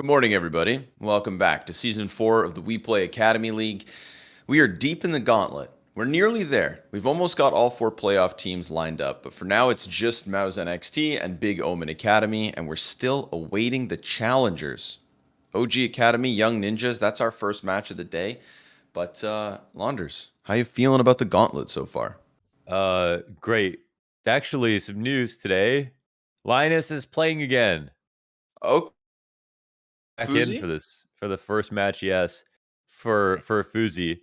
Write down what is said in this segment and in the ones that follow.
Good morning, everybody. Welcome back to Season 4 of the WePlay Academy League. We are deep in the gauntlet. We're nearly there. We've almost got all 4 playoff teams lined up, but for now it's just Mouse NXT and Big Omen Academy, and we're still awaiting the challengers. OG Academy, Young Ninjas, that's our first match of the day. But, Launders, how you feeling about the gauntlet so far? Great. Actually, some news today. Linus is playing again. Oh, Back in Fuzi? for the first match, yes, for Fuzi,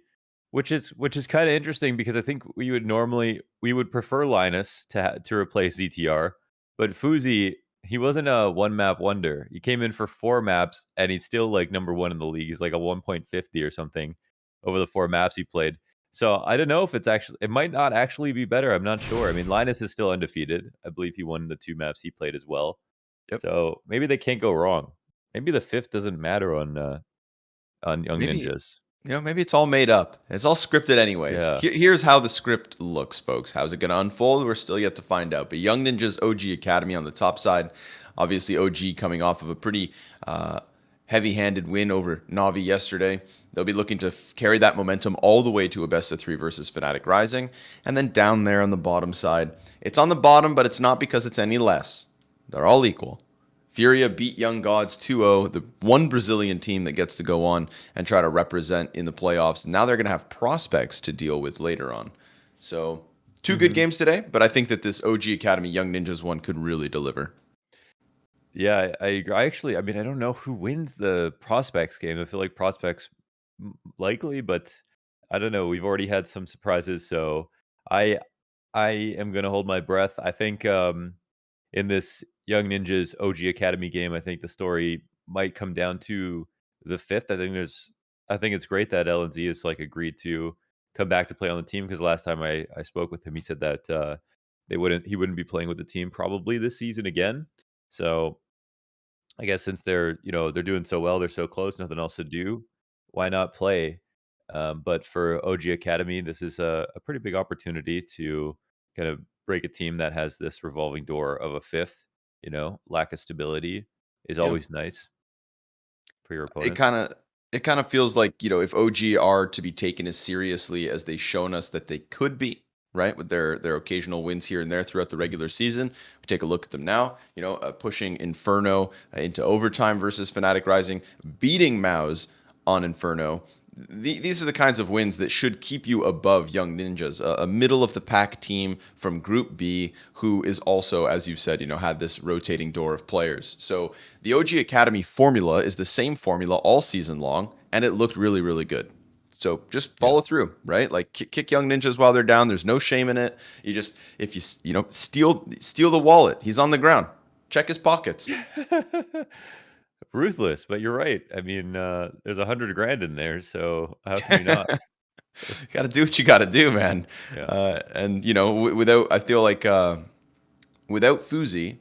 which is kind of interesting because I think we would prefer Linus to replace ZTR, but Fuzi, he wasn't a one map wonder. He came in for 4 maps and he's still like number 1 in the league. He's like a 1.50 or something over the 4 maps he played. So I don't know if it might not actually be better. I'm not sure. I mean, Linus is still undefeated. I believe he won the 2 maps he played as well. Yep. So maybe they can't go wrong. Maybe the 5th doesn't matter on Young Maybe Ninjas. maybe it's all made up. It's all scripted anyways. Yeah. Here's how the script looks, folks. How's it going to unfold? We're still yet to find out. But Young Ninjas OG Academy on the top side. Obviously, OG coming off of a pretty heavy-handed win over Navi yesterday. They'll be looking to carry that momentum all the way to a best-of-3 versus Fnatic Rising. And then down there on the bottom side, it's on the bottom, but it's not because it's any less. They're all equal. FURIA beat Young Gods 2-0, the one Brazilian team that gets to go on and try to represent in the playoffs. Now they're going to have prospects to deal with later on. So, 2 good Mhm. games today, but I think that this OG Academy Young Ninjas one could really deliver. Yeah, I agree. I mean, I don't know who wins the Prospects game. I feel like Prospects likely, but I don't know. We've already had some surprises, so I I am gonna hold my breath. I think in this Young Ninjas OG Academy game, I think the story might come down to the 5th. I think it's great that LNZ has like agreed to come back to play on the team because last time I spoke with him, he said that he wouldn't be playing with the team probably this season again. So I guess since they're doing so well, they're so close, nothing else to do. Why not play? But for OG Academy, this is a pretty big opportunity to kind of break a team that has this revolving door of a 5th. Lack of stability is Yeah. always nice for your It opponents. kind of it kind of feels like, if OG are to be taken as seriously as they've shown us that they could be, right? With their occasional wins here and there throughout the regular season. We take a look at them now, pushing Inferno into overtime versus Fnatic Rising, beating Mouse on Inferno. These are the kinds of wins that should keep you above Young Ninjas, a middle of the pack team from Group B, who is also, as you said, had this rotating door of players. So the OG Academy formula is the same formula all season long, and it looked really, really good. So just Yeah. follow through, right? Like kick Young Ninjas while they're down. There's no shame in it. You just if you steal the wallet. He's on the ground. Check his pockets. Ruthless, but you're right. I mean, there's 100 grand in there, so how can you not? Got to do what you got to do, man. Yeah. And without, I feel like without Fuzi,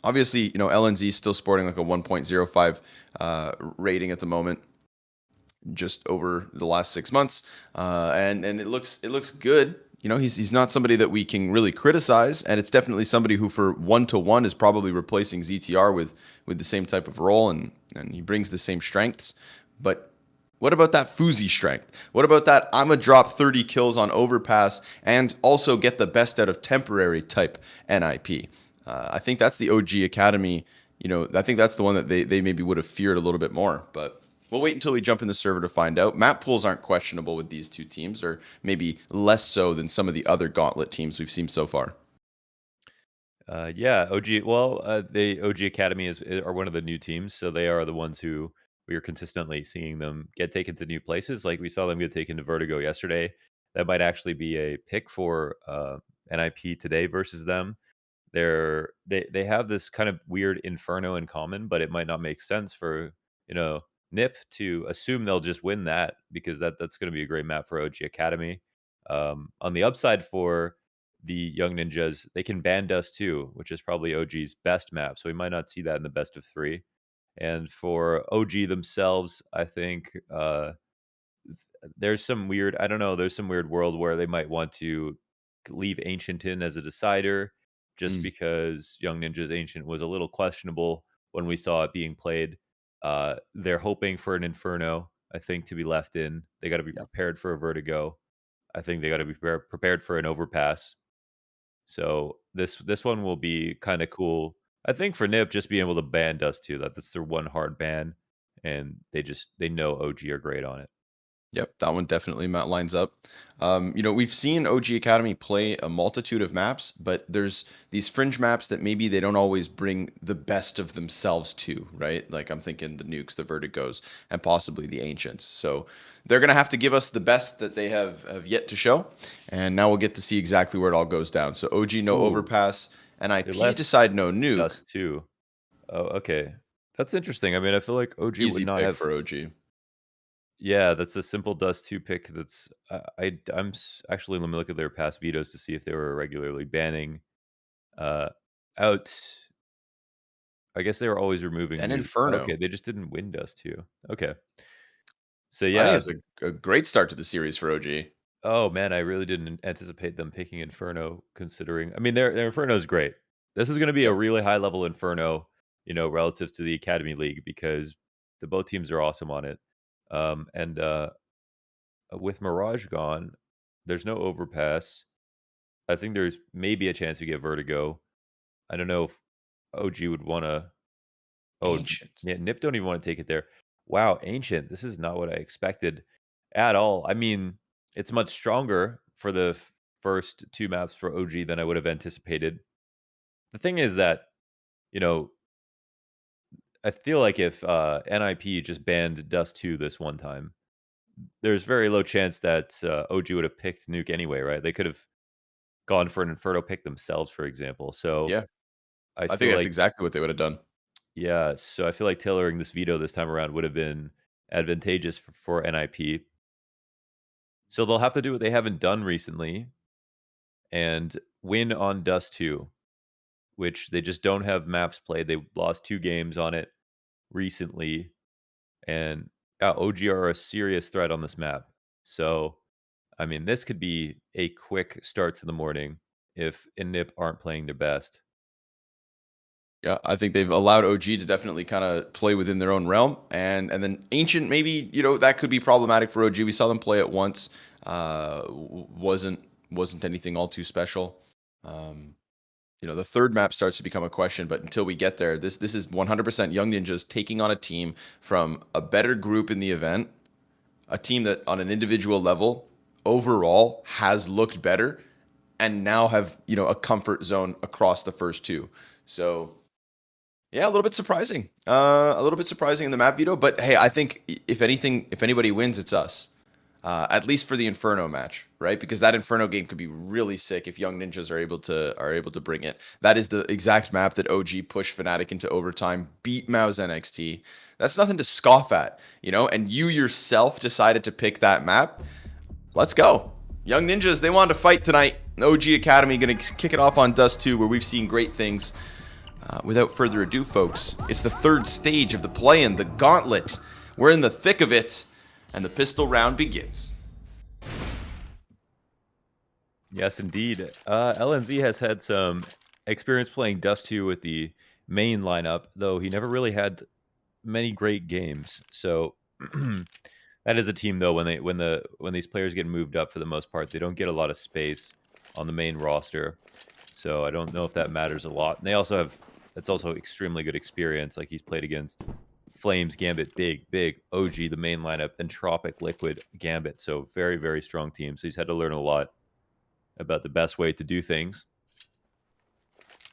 obviously, LNZ is still sporting like a 1.05 rating at the moment, just over the last 6 months, and it looks good. He's not somebody that we can really criticize, and it's definitely somebody who for 1-to-1 is probably replacing ZTR with the same type of role, and he brings the same strengths. But what about that Fuzi strength? What about that I'm going to drop 30 kills on overpass and also get the best out of temporary type NIP? I think that's the OG Academy. I think that's the one that they maybe would have feared a little bit more. But we'll wait until we jump in the server to find out. Map pools aren't questionable with these two teams, or maybe less so than some of the other gauntlet teams we've seen so far. Yeah, OG. Well, the OG Academy are one of the new teams, so they are the ones who we are consistently seeing them get taken to new places. Like we saw them get taken to Vertigo yesterday. That might actually be a pick for NIP today versus them. They have this kind of weird inferno in common, but it might not make sense for NIP to assume they'll just win that because that's going to be a great map for OG Academy. On the upside for the Young Ninjas, they can ban dust too, which is probably OG's best map. So we might not see that in the best of 3. And for OG themselves, I think there's some weird, I don't know, there's some weird world where they might want to leave Ancient in as a decider just Mm. because Young Ninja's Ancient was a little questionable when we saw it being played. They're hoping for an Inferno, I think, to be left in. They got to be Yeah. prepared for a Vertigo. I think they got to be prepared for an Overpass. So this one will be kind of cool. I think for Nip just being able to ban Dust 2, that's their one hard ban, and they know OG are great on it. Yep, that one definitely lines up. We've seen OG Academy play a multitude of maps, but there's these fringe maps that maybe they don't always bring the best of themselves to, right? Like I'm thinking the Nukes, the Vertigos, and possibly the Ancients. So they're gonna have to give us the best that they have yet to show, and now we'll get to see exactly where it all goes down. So OG no Ooh, overpass, and they IP left decide no nuke. Dust 2. Oh, okay. That's interesting. I mean, I feel like OG would Easy not pick have. for OG. Yeah, that's a simple Dust 2 pick. That's actually, let me look at their past vetoes to see if they were regularly banning uh out. I guess they were always removing Then nuke. Inferno. Okay, they just didn't win Dust 2. Okay. So I think yeah, it's a great start to the series for OG. oh man, I really didn't anticipate them picking Inferno considering. I mean, their Inferno is great. This is going to be a Yep. really high level Inferno, relative to the Academy League because the both teams are awesome on it. And with Mirage gone, there's no overpass. I think there's maybe a chance we get Vertigo. I don't know if OG would want to. Oh, Ancient. yeah, Nip don't even want to take it there. Wow, Ancient. This is not what I expected at all. I mean, it's much stronger for the first two maps for OG than I would have anticipated. The thing is that, you know, I feel like if NIP just banned Dust 2 this one time, there's very low chance that OG would have picked Nuke anyway, right? They could have gone for an Inferno pick themselves, for example. So Yeah. I I think feel that's like, exactly what they would have done. yeah, so I feel like tailoring this veto this time around would have been advantageous for NIP. So they'll have to do what they haven't done recently and win on Dust 2, which they just don't have maps played. They lost 2 games on it recently, and yeah, OG are a serious threat on this map. So, I mean, this could be a quick start to the morning if Inip aren't playing their best. Yeah, I think they've allowed OG to definitely kind of play within their own realm, and then Ancient maybe that could be problematic for OG. We saw them play it once, wasn't anything all too special. Um, the third map starts to become a question, but until we get there, this is 100% Young Ninjas taking on a team from a better group in the event, a team that on an individual level overall has looked better, and now have a comfort zone across the first two. So yeah, a little bit surprising. A little bit surprising in the map veto, but hey, I think if anything, if anybody wins, it's us. At least for the Inferno match, right? Because that Inferno game could be really sick if Young Ninjas are able to bring it. That is the exact map that OG pushed Fnatic into overtime, beat Mao's NXT. That's nothing to scoff at, And you yourself decided to pick that map. Let's go. Young Ninjas, they wanted to fight tonight. OG Academy going to kick it off on Dust 2, where we've seen great things. Without further ado, folks, it's the third stage of the play-in, the gauntlet. We're in the thick of it, and the pistol round begins. Yes, indeed. LNZ has had some experience playing Dust 2 with the main lineup, though he never really had many great games. So that is a team though when these players get moved up for the most part, they don't get a lot of space on the main roster. So I don't know if that matters a lot. And they also have that's also extremely good experience. Like he's played against Flames, Gambit, Big, OG, the main lineup, Entropic, Liquid, Gambit. So very, very strong team. So he's had to learn a lot about the best way to do things.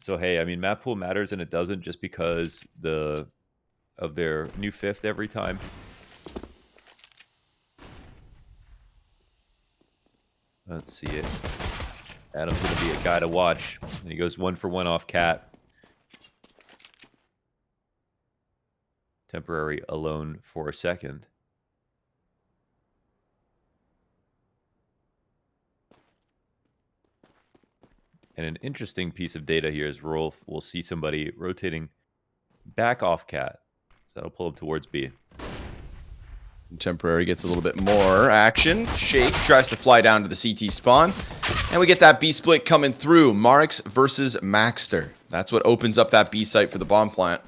So hey, I mean, map pool matters, and it doesn't just because of their new fifth every time. Let's see it. Adam's going to be a guy to watch. And he goes 1 for 1 off Cat. Temporary alone for a second. And an interesting piece of data here is Rolf will see somebody rotating back off Cat. So that'll pull him towards B. Temporary gets a little bit more action. Shake tries to fly down to the CT spawn. And we get that B split coming through. Marix versus Maxter. That's what opens up that B site for the bomb plant.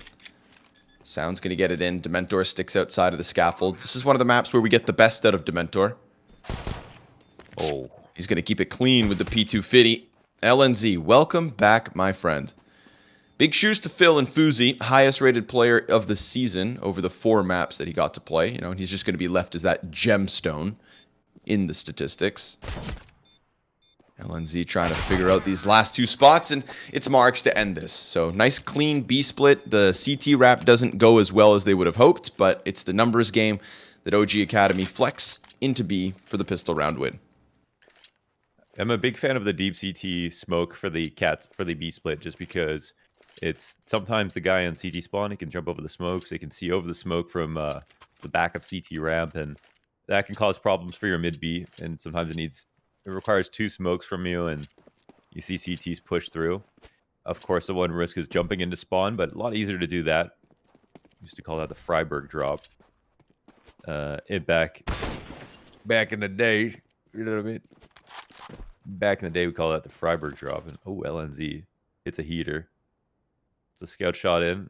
Sound's going to get it in. Dementor sticks outside of the scaffold. This is one of the maps where we get the best out of Dementor. Oh. He's going to keep it clean with the P250. LNZ, welcome back, my friend. Big shoes to fill in Fuzi, highest rated player of the season over the 4 maps that he got to play. You know, and he's just going to be left as that gemstone in the statistics. LNZ trying to figure out these last 2 spots, and it's Marks to end this. So nice clean B split. The CT wrap doesn't go as well as they would have hoped, but it's the numbers game that OG Academy flex into B for the pistol round win. I'm a big fan of the deep CT smoke for the B split, just because it's sometimes the guy on CT spawn, he can jump over the smokes, they can see over the smoke from the back of CT ramp, and that can cause problems for your mid B, and sometimes it requires 2 smokes from you, and you see CTs push through. Of course, the one risk is jumping into spawn, but a lot easier to do that. Used to call that the Freiburg drop. Back in the day, you know what I mean? Back in the day, we call that the Freiburg drop. And oh, LNZ, it's a heater. It's a scout shot in.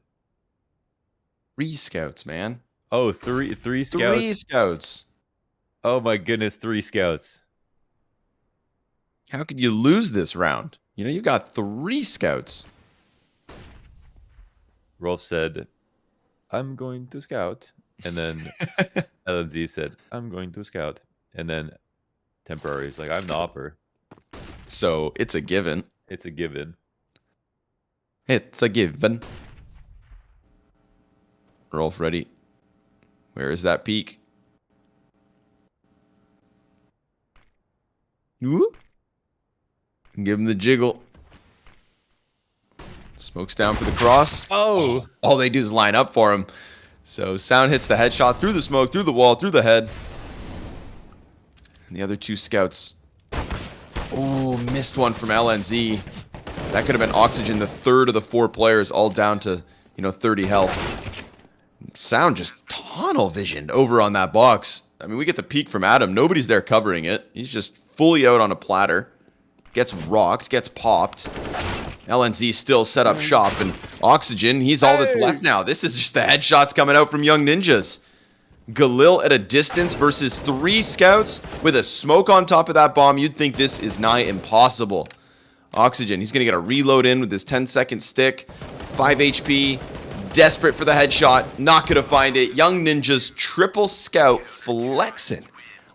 3 scouts, man. Oh, three scouts. 3 scouts. Oh my goodness, 3 scouts. How could you lose this round? You know, you got 3 scouts. Rolf said, I'm going to scout. And then LNZ said, I'm going to scout. And then Temporary is like, I'm the opper. So it's a given. It's a given. It's a given. Rolf ready. Where is that peak? Whoop. Give him the jiggle. Smokes down for the cross. Oh! All they do is line up for him. So Sound hits the headshot through the smoke, through the wall, through the head. And the other 2 scouts. Oh, missed one from LNZ. That could have been Oxygen, the 3rd of the 4 players, all down to, 30 health. Sound just tunnel visioned over on that box. I mean, we get the peek from Adam. Nobody's there covering it. He's just fully out on a platter. Gets rocked, gets popped. LNZ still set up shop, and Oxygen, he's all that's left now. This is just the headshots coming out from Young Ninjas. Galil at a distance versus 3 scouts with a smoke on top of that bomb. You'd think this is nigh impossible. Oxygen, he's going to get a reload in with his 10-second stick. 5 HP, desperate for the headshot, not going to find it. Young Ninjas triple scout flexing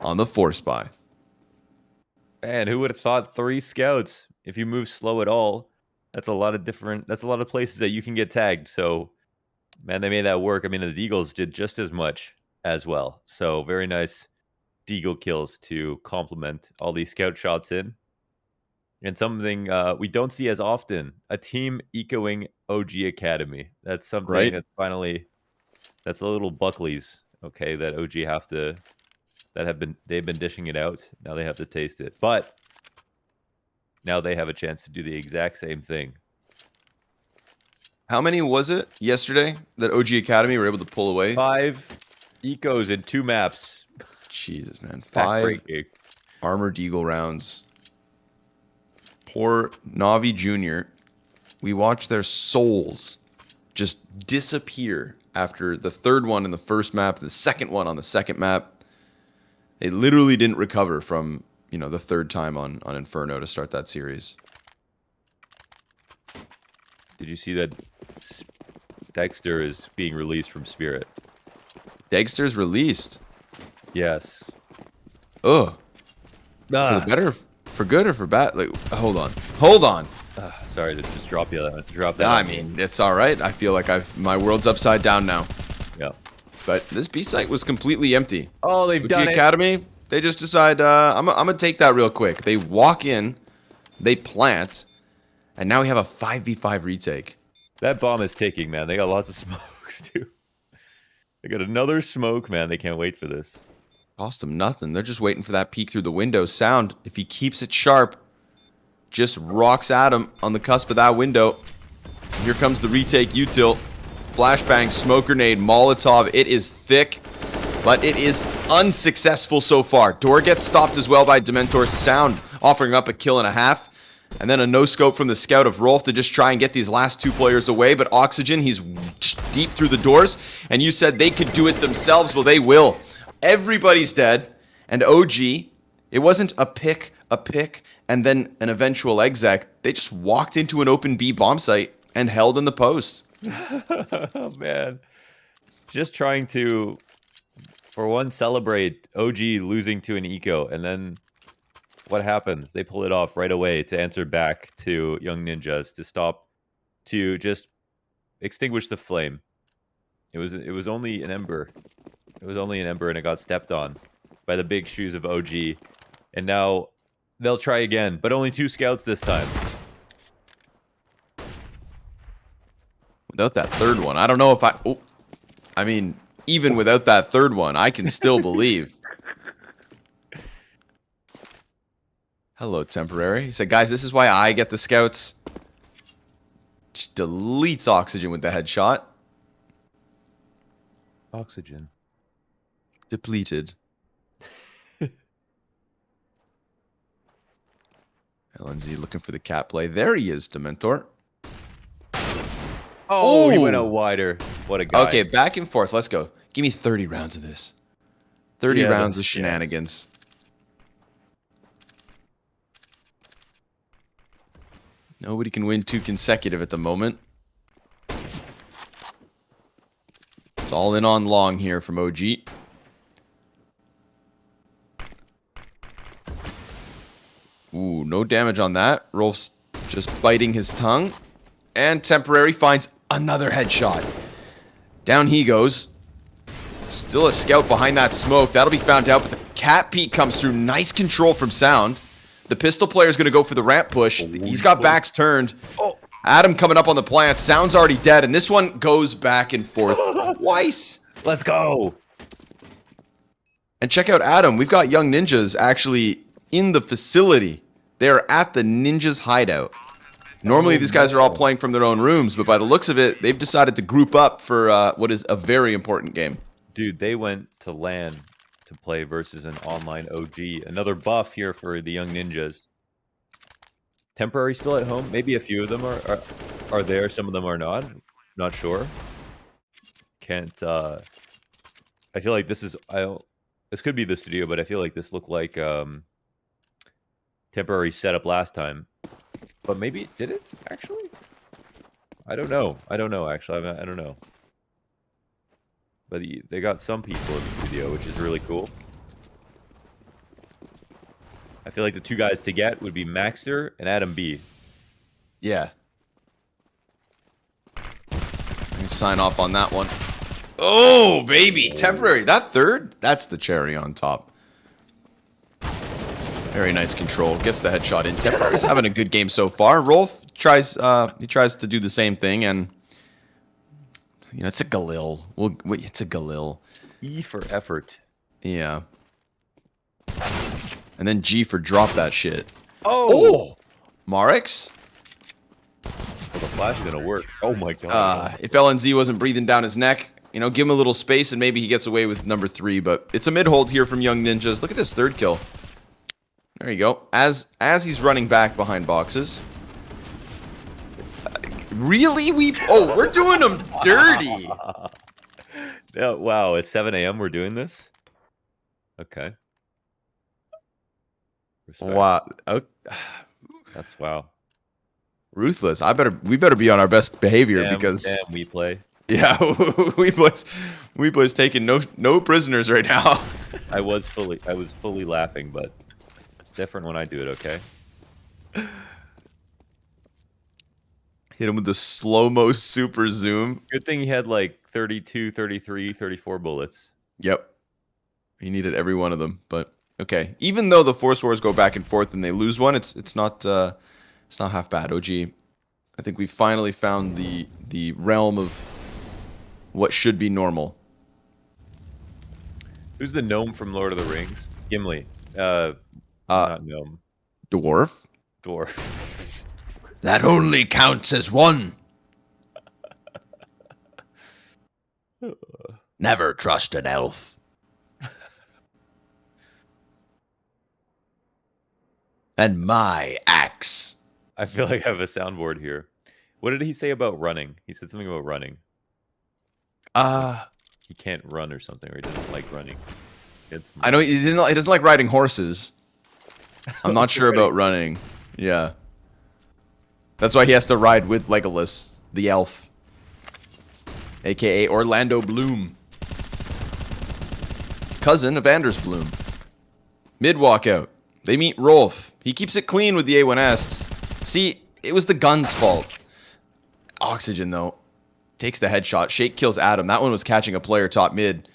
on the 4 spy. Man, who would have thought 3 scouts? If you move slow at all, that's a lot of places that you can get tagged. So, man, they made that work. I mean, the Deagles did just as much as well. So, very nice Deagle kills to complement all these scout shots in. And something we don't see as often, a team echoing OG Academy. That's something that's finally, that's the little Buckleys, okay, that OG they've been dishing it out. Now they have to taste it. But now they have a chance to do the exact same thing. How many was it yesterday that OG Academy were able to pull away? 5 ecos in 2 maps. Jesus, man. 5 Armored Eagle rounds. Poor Navi Jr. We watched their souls just disappear after the 3rd one in the 1st map, the 2nd one on the 2nd map. They literally didn't recover from, the 3rd time on Inferno to start that series. Did you see that Dexter is being released from Spirit? Dexter's released? Yes. Ugh. For the better, for good, or for bad? Like, hold on. Sorry to just drop that. I mean, it's all right. I feel like my world's upside down now. Yeah. But this B site was completely empty. Oh, they've done it. Academy, they just decide, I'm gonna take that real quick. They walk in, they plant, and now we have a 5v5 retake. That bomb is ticking, man. They got lots of smokes, too. They got another smoke, man. They can't wait for this. Cost them nothing. They're just waiting for that peek through the window. Sound, if he keeps it sharp, just rocks at him on the cusp of that window. Here comes the retake util. Flashbang, smoke grenade, Molotov. It is thick, but it is unsuccessful so far. Door gets stopped as well by Dementor. Sound offering up a kill and a half. And then a no-scope from the scout of Rolf to just try and get these last two players away. But Oxygen, he's deep through the doors. And you said they could do it themselves. Well, they will. Everybody's dead. And OG, it wasn't a pick, and then an eventual exec. They just walked into an open B bomb site and held in the post. Oh, man. Just trying to, for one, celebrate OG losing to an eco, and then what happens? They pull it off right away to answer back to Young Ninjas to stop, to just extinguish the flame. It was only an ember. It was only an ember, and it got stepped on by the big shoes of OG. And now they'll try again, but only 2 scouts this time. Without that third one, I don't know if I mean, even without that third one, I can still believe. Hello, Temporary. He said, guys, this is why I get the scouts. Just deletes Oxygen with the headshot. Oxygen. Depleted. LNZ looking for the cat play. There he is, Dementor. Oh, he went out wider. What a guy. Okay, back and forth. Let's go. Give me 30 rounds of this. 30 rounds of shenanigans. Nobody can win 2 consecutive at the moment. It's all in on long here from OG. Ooh, no damage on that. Rolf's just biting his tongue. And Temporary finds another headshot. Down he goes. Still a scout behind that smoke. That'll be found out, but the cat peek comes through. Nice control from Sound. The pistol player is going to go for the ramp push. He's got backs turned. Adam coming up on the plant. Sound's already dead, and this one goes back and forth twice. Let's go. And check out Adam. We've got Young Ninjas actually in the facility. They are at the Ninjas hideout. Normally, these guys are all playing from their own rooms, but by the looks of it, they've decided to group up for what is a very important game. Dude, they went to LAN to play versus an online OG. Another buff here for the Young Ninjas. Temporary still at home. Maybe a few of them are there. Some of them are not. Not sure. Can't. I feel like this is. This could be the studio, but I feel like this looked like Temporary setup last time. But maybe did it actually? I don't know. I don't know actually. I don't know. But they got some people in the studio, which is really cool. I feel like the 2 guys to get would be Maxter and Adam B. Yeah. Sign off on that one. Oh, baby. Temporary. That third? That's the cherry on top. Very nice control. Gets the headshot in. Temporary's having a good game so far. Rolf tries to do the same thing, and you know, it's a Galil. It's a Galil. E for effort. Yeah. And then G for drop that shit. Oh! Marix? Well, the flash is gonna work. Oh my god. If LNZ wasn't breathing down his neck, you know, give him a little space and maybe he gets away with number 3. But it's a mid-hold here from Young Ninjas. Look at this third kill. There you go. As he's running back behind boxes. Really? We're doing them dirty. Yeah, wow, it's 7 a.m. We're doing this? Okay. Respect. Wow. Okay. That's wow. Ruthless. We better be on our best behavior because WePlay. Yeah, WePlay's taking no prisoners right now. I was fully laughing, but it's different when I do it, okay? Hit him with the slow-mo super zoom. Good thing he had like 32, 33, 34 bullets. Yep. He needed every one of them, but okay. Even though the Force Wars go back and forth and they lose one, it's not half bad. OG, I think we finally found the realm of what should be normal. Who's the gnome from Lord of the Rings? Gimli. Not gnome. Dwarf. Dwarf. That only counts as one. Never trust an elf. And my axe I feel like I have a soundboard here. What did he say about running? He said something about running. Like Uh, he can't run or something, or he doesn't like running. It's I know he doesn't like riding horses. I'm not sure Riding. about running. Yeah. That's why he has to ride with Legolas, the elf. AKA Orlando Bloom. Cousin of Anders Bloom. Mid walkout. They meet Rolf. He keeps it clean with the A1S. See, it was the gun's fault. Oxygen, though. Takes the headshot. Shake kills Adam. That one was catching a player top mid.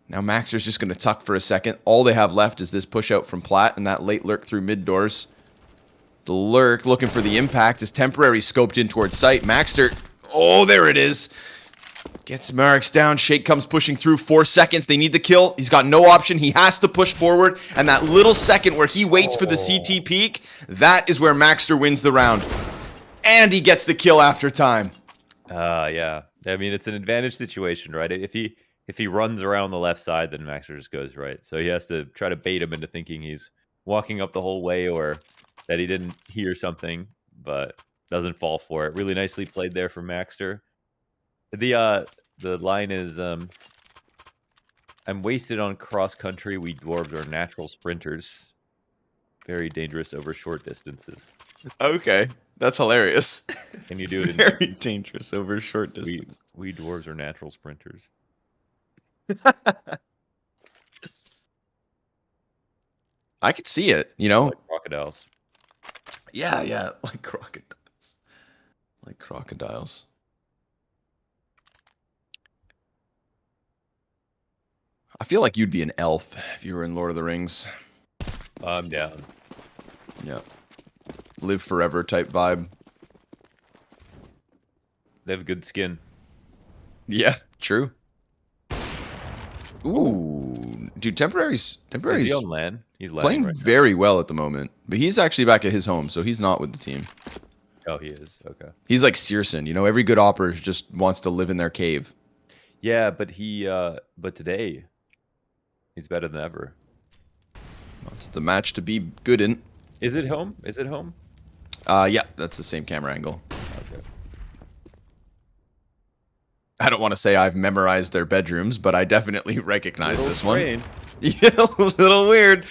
Now Maxer's just going to tuck for a second. All they have left is this push out from Platt and that late lurk through mid doors. The lurk looking for the impact is temporary scoped in towards sight. Maxter. Oh, there it is. Gets Marix down. Shake comes pushing through. 4 seconds. They need the kill. He's got no option. He has to push forward. And that little second where he waits for the CT peak, that is where Maxter wins the round. And he gets the kill after time. Yeah. I mean, it's an advantage situation, right? If he runs around the left side, then Maxter just goes right. So he has to try to bait him into thinking he's walking up the whole way or that he didn't hear something, but doesn't fall for it. Really nicely played there from Maxter. The line is I'm wasted on cross country. We dwarves are natural sprinters. Very dangerous over short distances. Okay. That's hilarious. Can you do it in Very dangerous over short distance. we dwarves are natural sprinters. I could see it, you know? Like crocodiles. Yeah, like crocodiles. Like crocodiles. I feel like you'd be an elf if you were in Lord of the Rings. I'm down. Yeah. Live forever type vibe. They have good skin. Yeah, true. Ooh, dude, temporary's Is he on land? He's playing right very well at the moment, but he's actually back at his home, so he's not with the team. now. Oh, he is. Okay. He's like Searson, you know. Every good opera just wants to live in their cave. Yeah, but but today he's better than ever. That's the match to be good in. Is it home? Is it home? Yeah, that's the same camera angle. Okay. I don't want to say I've memorized their bedrooms, but I definitely recognize this Brain. one. Yeah, a little weird.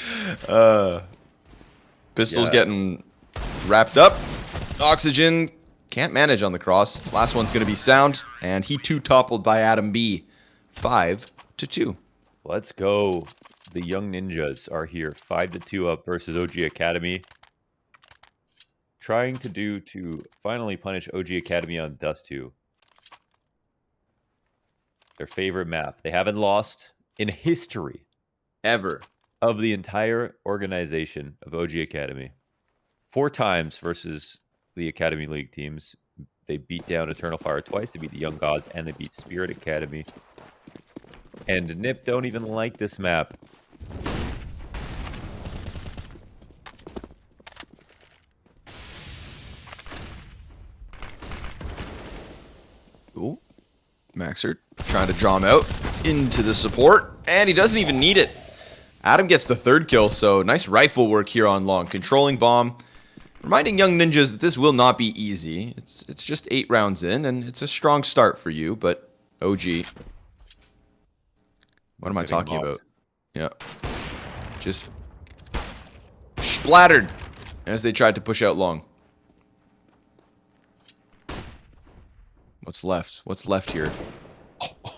Pistol's getting wrapped up. Oxygen can't manage on the cross. Last one's going to be sound, and he too toppled by Adam B. 5-2. Let's go. The young ninjas are here. 5-2 up versus OG Academy. Trying to finally punish OG Academy on Dust 2. Their favorite map. They haven't lost in history Ever. of the entire organization of OG Academy. 4 times versus the Academy League teams. They beat down Eternal Fire twice. They beat the Young Gods, and they beat Spirit Academy. And Nip don't even like this map. Ooh. Maxer trying to draw him out into the support, and he doesn't even need it. Adam gets the 3rd kill, so nice rifle work here on long. Controlling bomb. Reminding young ninjas that this will not be easy. It's just 8 rounds in, and it's a strong start for you, but OG. What am I talking about? Yeah. Just splattered as they tried to push out long. What's left? What's left here? Oh.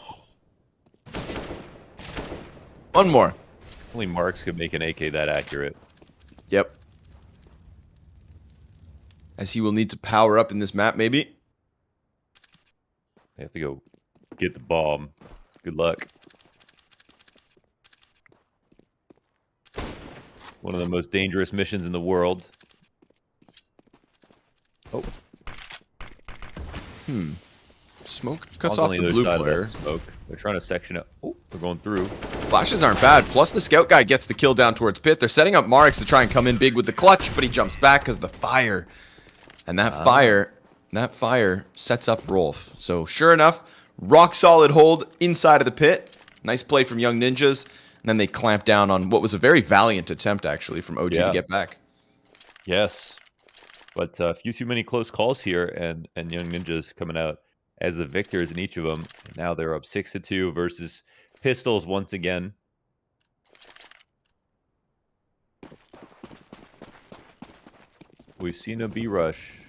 One more. Only Marks could make an AK that accurate. Yep. As he will need to power up in this map, maybe. They have to go get the bomb. Good luck. One of the most dangerous missions in the world. Oh. Smoke cuts off On the other blue side of that player. smoke. They're trying to section it. Oh, they're going through. Flashes aren't bad. Plus, the scout guy gets the kill down towards pit. They're setting up Marix to try and come in big with the clutch, but he jumps back because the fire. And that fire sets up Rolf. So, sure enough, rock solid hold inside of the pit. Nice play from Young Ninjas. And then they clamp down on what was a very valiant attempt, actually, from OG to get back. Yes. But a few too many close calls here, and Young Ninjas coming out as the victors in each of them. And now they're up 6-2 versus Pistols once again. We've seen a B rush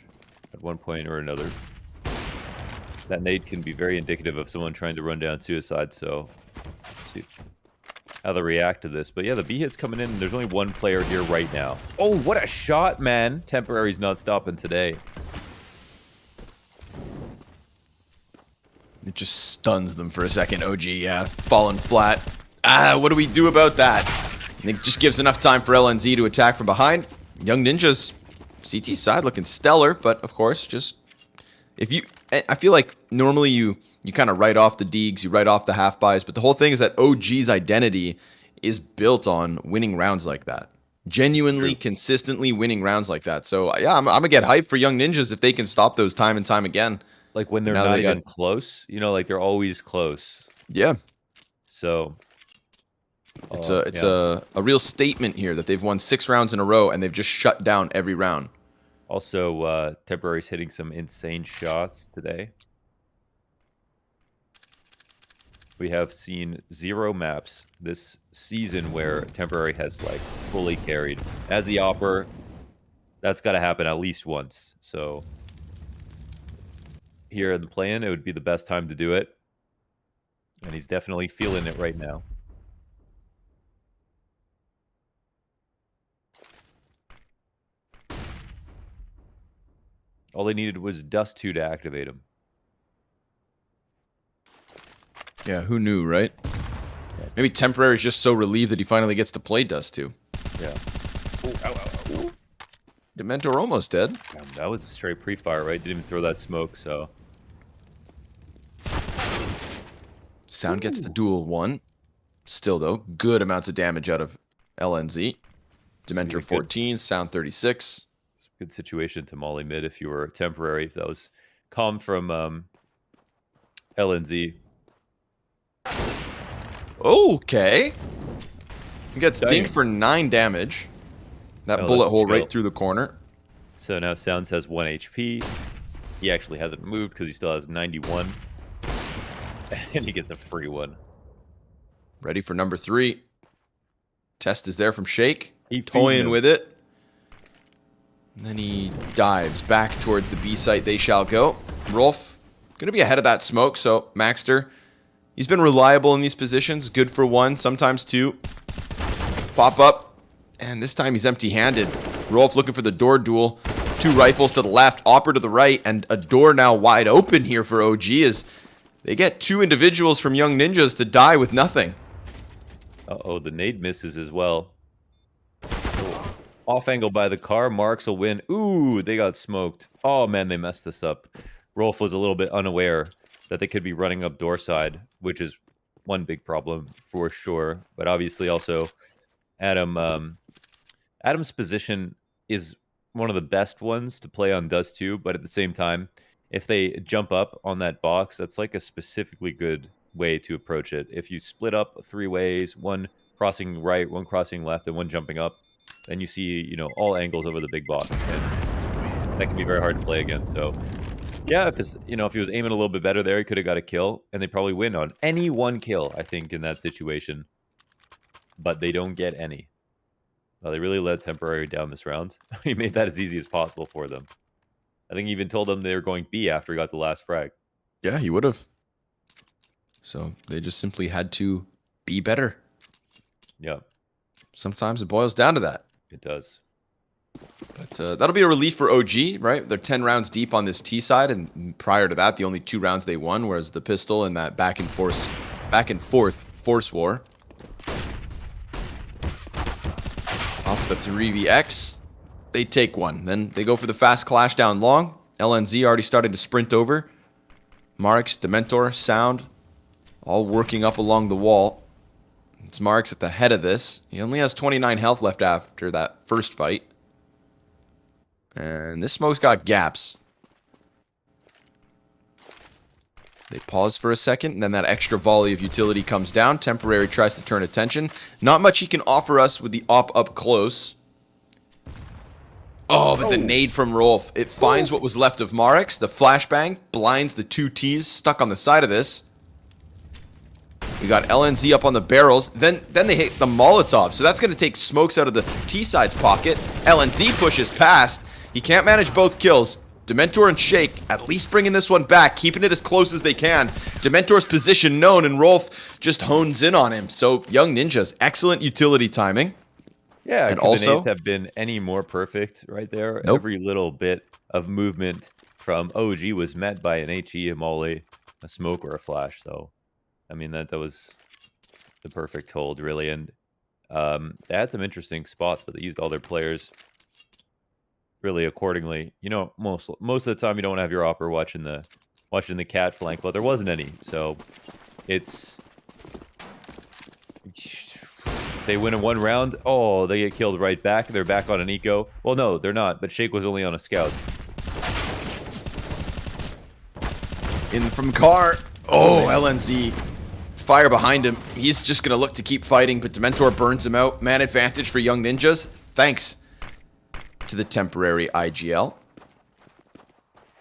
at one point or another. That nade can be very indicative of someone trying to run down suicide, so let's see how they react to this. But yeah, the B hit's coming in, and there's only one player here right now. Oh, what a shot, man. Temporary's not stopping today. It just stuns them for a second. OG, yeah, falling flat. What do we do about that? It just gives enough time for LNZ to attack from behind. Young Ninjas, CT side looking stellar, but of course, just if you, I feel like normally you kind of write off the Deegs, you write off the half buys, but the whole thing is that OG's identity is built on winning rounds like that. Genuinely, consistently winning rounds like that. So yeah, I'm gonna get hyped for Young Ninjas if they can stop those time and time again. Like when they're not even close, you know, like they're always close. Yeah. So it's a real statement here that they've won 6 rounds in a row and they've just shut down every round. Also, Temporary's hitting some insane shots today. We have seen 0 maps this season where Temporary has like fully carried. As the Opper, that's got to happen at least once. So here in the play-in, it would be the best time to do it. And he's definitely feeling it right now. All they needed was Dust 2 to activate him. Yeah, who knew, right? Yeah. Maybe Temporary is just so relieved that he finally gets to play Dust 2. Yeah. Ooh, ow, ow, ow. Dementor almost dead. Damn, that was a straight pre-fire, right? Didn't even throw that smoke, so... Sound gets the duel 1. Still, though, good amounts of damage out of LNZ. Dementor 14, Sound 36. It's a good situation to molly mid if you were Temporary. If that was calm from LNZ. Okay. He gets dinked for 9 damage. That bullet hole right through the corner. So now Sounds has 1 HP. He actually hasn't moved because he still has 91. And he gets a free one. Ready for number 3. Test is there from Shake. Keep toying with it. And then he dives back towards the B site. They shall go. Rolf going to be ahead of that smoke. So Maxter, he's been reliable in these positions. Good for 1, sometimes 2. Pop up. And this time he's empty-handed. Rolf looking for the door duel. 2 rifles to the left, Opper to the right, and a door now wide open here for OG as they get 2 individuals from Young Ninjas to die with nothing. Uh-oh, the nade misses as well. Off angle by the car. Marks will win. Ooh, they got smoked. Oh, man, they messed this up. Rolf was a little bit unaware that they could be running up door side, which is one big problem for sure. But obviously also Adam's position is one of the best ones to play on Dust 2, but at the same time, if they jump up on that box, that's like a specifically good way to approach it. If you split up 3 ways, 1 crossing right, 1 crossing left, and 1 jumping up, then you see, you know, all angles over the big box, and that can be very hard to play against. So, yeah, if it's, you know, if he was aiming a little bit better there, he could have got a kill, and they probably win on any 1 kill, I think, in that situation. But they don't get any. Well, they really let Temporary down this round. He made that as easy as possible for them. I think he even told them they were going B after he got the last frag. Yeah, he would have. So they just simply had to be better. Yeah. Sometimes it boils down to that. It does. But that'll be a relief for OG, right? They're 10 rounds deep on this T side, and prior to that, the only 2 rounds they won was the pistol and that back and forth force war. Off the 3vx, they take 1. Then they go for the fast clash down long. LNZ already started to sprint over. Marks, Dementor, Sound, all working up along the wall. It's Marks at the head of this. He only has 29 health left after that first fight. And this smoke's got gaps. They pause for a second, and then that extra volley of utility comes down. Temporary tries to turn attention. Not much he can offer us with the op up close. Oh, but the nade from Rolf. It finds what was left of Marix. The flashbang blinds the two T's stuck on the side of this. We got LNZ up on the barrels. Then they hit the Molotov. So that's going to take smokes out of the T-side's pocket. LNZ pushes past. He can't manage both kills. Dementor and Shake at least bringing this one back, keeping it as close as they can. Dementor's position known, and Rolf just hones in on him. So Young Ninjas, excellent utility timing. Yeah, and could also the nades have been any more perfect right there? Nope. Every little bit of movement from OG was met by an HE, a molly, a smoke, or a flash. So, I mean, that was the perfect hold, really. And they had some interesting spots, but they used all their players really accordingly. You know, most of the time you don't have your opper watching the cat flank, but there wasn't any. So it's they win in one round. Oh, they get killed right back. They're back on an eco. Well, no, they're not. But Shake was only on a scout. In from Car. Oh, LNZ. Fire behind him. He's just going to look to keep fighting, but Dementor burns him out. Man advantage for Young Ninjas. Thanks to the temporary IGL.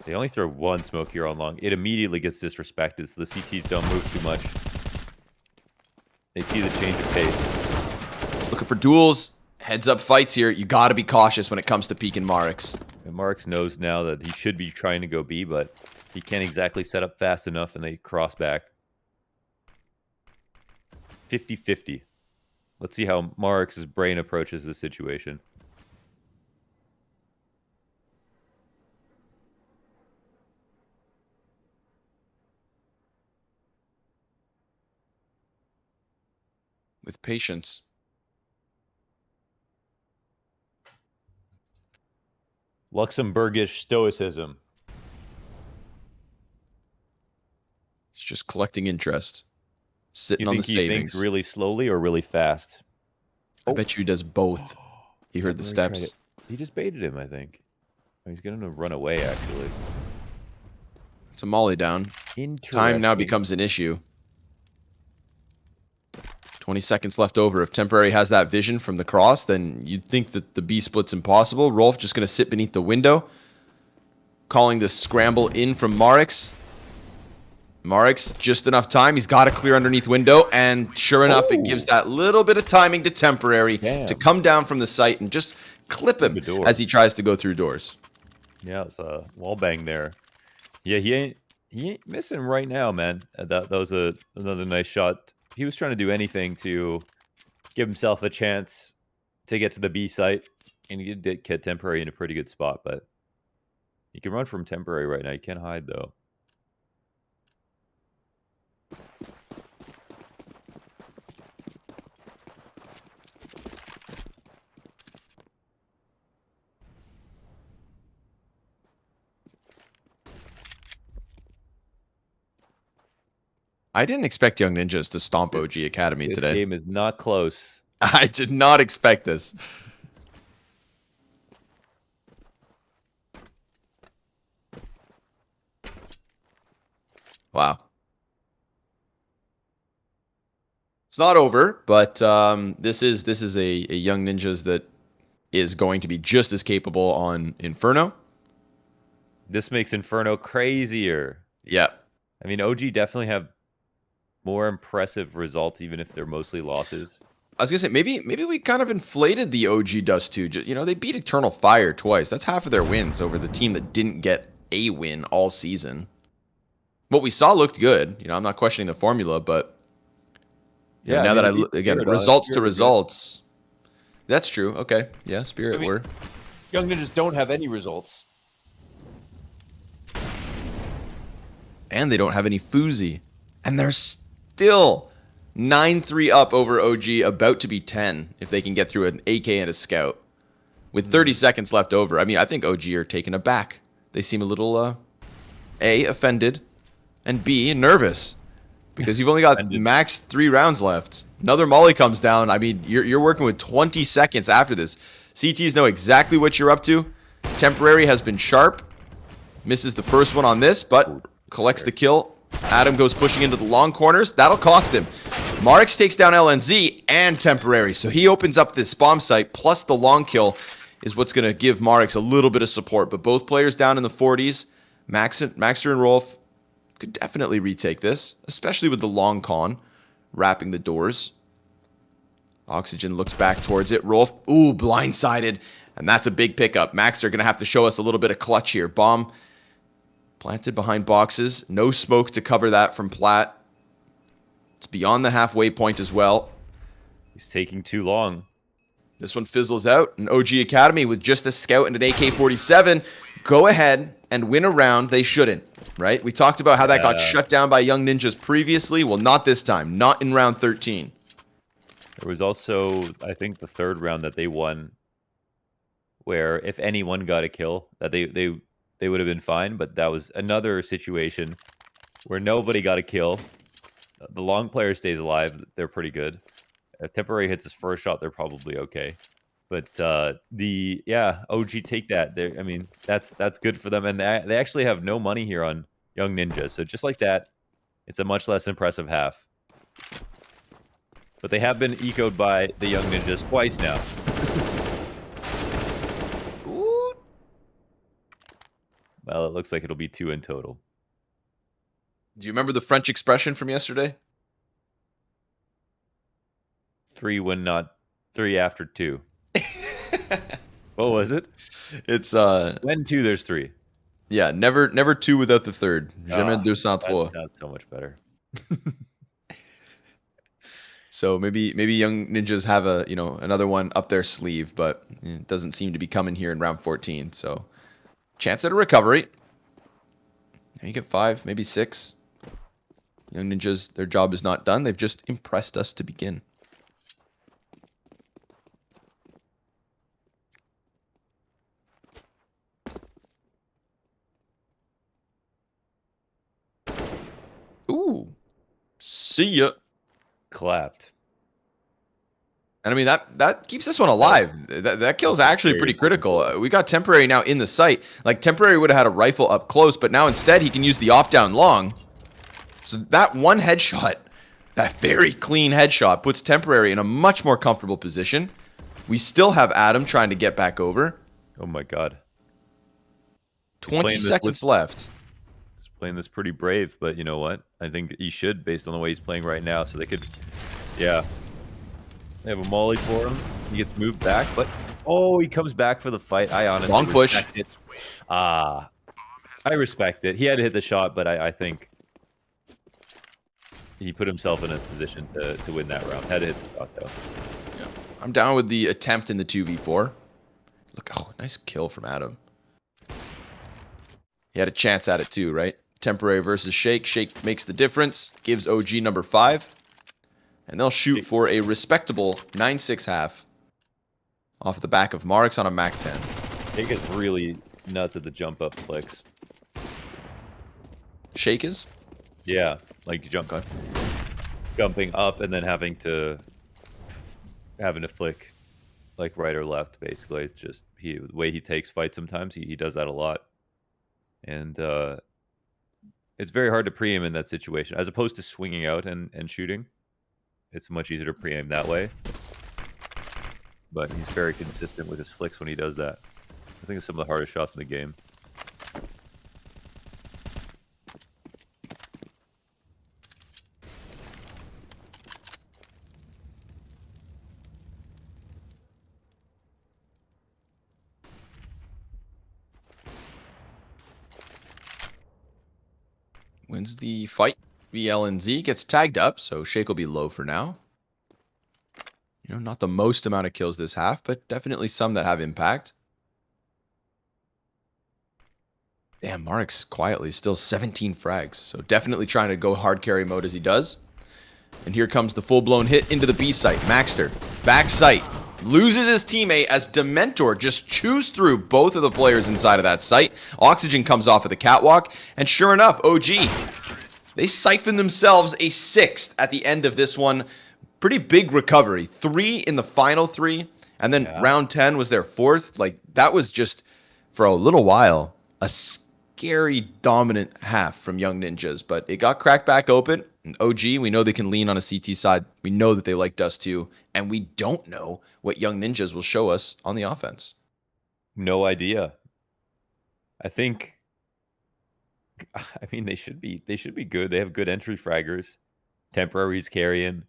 They only throw one smoke here on long. It immediately gets disrespected, so the CTs don't move too much. They see the change of pace. Looking for duels. Heads up fights here. You got to be cautious when it comes to peeking Marix. And Marix knows now that he should be trying to go B, but he can't exactly set up fast enough, and they cross back. 50-50. Let's see how Marix's brain approaches the situation. With patience. Luxembourgish stoicism. He's just collecting interest. Sitting You on the think he savings. thinks really slowly or really fast? I bet you he does both. He heard the steps. He just baited him, I think. Oh, he's going to run away, actually. It's a molly down. Time now becomes an issue. 20 seconds left over. If Temporary has that vision from the cross, then you'd think that the B split's impossible. Rolf just going to sit beneath the window. Calling this scramble in from Marix. Marix, just enough time. He's got to clear underneath window. And sure enough, it gives that little bit of timing to Temporary to come down from the site and just clip him as he tries to go through doors. Yeah, it's a wall bang there. Yeah, he ain't missing right now, man. That was another nice shot. He was trying to do anything to give himself a chance to get to the B site, and he did get Temporary in a pretty good spot, but he can run from Temporary right now. He can't hide, though. I didn't expect Young Ninjas to stomp OG Academy today. This game is not close. I did not expect this. Wow. It's not over, but this is a Young Ninjas that is going to be just as capable on Inferno. This makes Inferno crazier. Yeah. I mean, OG definitely have more impressive results, even if they're mostly losses. I was gonna say maybe we kind of inflated the OG dust too. You know, they beat Eternal Fire twice. That's half of their wins over the team that didn't get a win all season. What we saw looked good. You know, I'm not questioning the formula, but yeah. Now that I look again, results to results. That's true. Okay, yeah, Spirit were. Young Ninjas don't have any results, and they don't have any Fuzi, and they're still 9-3 up over OG, about to be 10 if they can get through an AK and a scout. With 30 seconds left over, I mean, I think OG are taken aback. They seem a little, A, offended, and B, nervous. Because you've only got max 3 rounds left. Another molly comes down. I mean, you're working with 20 seconds after this. CTs know exactly what you're up to. Temporary has been sharp. Misses the first one on this, but collects the kill. Adam goes pushing into the long corners. That'll cost him. Marix takes down LNZ and Temporary, so he opens up this bomb site, plus the long kill is what's going to give Marix a little bit of support. But both players down in the 40s. Maxter and Rolf could definitely retake this, especially with the long con wrapping the doors. Oxygen looks back towards it. Rolf, ooh, blindsided. And that's a big pickup. Maxter going to have to show us a little bit of clutch here. Bomb planted behind boxes. No smoke to cover that from Platt. It's beyond the halfway point as well. He's taking too long. This one fizzles out. An OG Academy with just a scout and an AK-47. Go ahead and win a round they shouldn't, right? We talked about how that got shut down by Young Ninjas previously. Well, not this time. Not in round 13. There was also, I think, the third round that they won, where if anyone got a kill, that they would have been fine. But that was another situation where nobody got a kill. The long player stays alive. They're pretty good. If Temporary hits his first shot, they're probably okay. But OG take that. I mean, that's good for them, and they actually have no money here on Young Ninjas. So just like that, it's a much less impressive half. But they have been ecoed by the Young Ninjas twice now. Ooh. Well, it looks like it'll be 2 in total. Do you remember the French expression from yesterday? 3 when not 3 after 2. What was it? It's when 2, there's 3. Yeah, never 2 without the third. Jamais deux sans trois. That sounds so much better. So maybe Young Ninjas have another one up their sleeve, but it doesn't seem to be coming here in round 14. So chance at a recovery. You get 5, maybe 6. Young Ninjas, their job is not done. They've just impressed us to begin. Ooh. See ya. Clapped. And I mean, that keeps this one alive. That kill's actually pretty critical. We got Temporary now in the sight. Like, Temporary would have had a rifle up close, but now instead he can use the op-down long. So that one headshot, that very clean headshot, puts Temporary in a much more comfortable position. We still have Adam trying to get back over. Oh my god. 20 seconds left. He's playing this pretty brave, but you know what? I think he should, based on the way he's playing right now. So they could, yeah. They have a molly for him. He gets moved back, but he comes back for the fight. I honestly long push. Respect it. I respect it. He had to hit the shot, but I think he put himself in a position to win that round. Had to hit the shot though. Yeah. I'm down with the attempt in the 2v4. Look, nice kill from Adam. He had a chance at it too, right? Temporary versus Shake. Shake makes the difference. Gives OG number 5. And they'll shoot for a respectable 9-6 half off the back of Marix on a Mac 10. Shake is really nuts at the jump up flicks. Shake is? Yeah, like jumping up and then having to flick like right or left, basically. It's just the way he takes fights sometimes, he does that a lot. And it's very hard to pre-aim in that situation, as opposed to swinging out and shooting. It's much easier to pre-aim that way. But he's very consistent with his flicks when he does that. I think it's some of the hardest shots in the game. Wins the fight. VLNZ gets tagged up, so Shake will be low for now. Not the most amount of kills this half, but definitely some that have impact. Damn, Marix quietly still 17 frags, so definitely trying to go hard carry mode as he does. And here comes the full-blown hit into the B site. Maxter, back site, loses his teammate as Dementor just chews through both of the players inside of that site. Oxygen comes off of the catwalk, and sure enough, OG, they siphon themselves a 6th at the end of this one. Pretty big recovery. 3 in the final 3, and then round 10 was their 4th. Like, that was just, for a little while, a scary dominant half from Young Ninjas, but it got cracked back open. And OG, we know they can lean on a CT side. We know that they like Dust too, and we don't know what Young Ninjas will show us on the offense. No idea. I think. I mean, they should be good. They have good entry fraggers, temporaries carrying.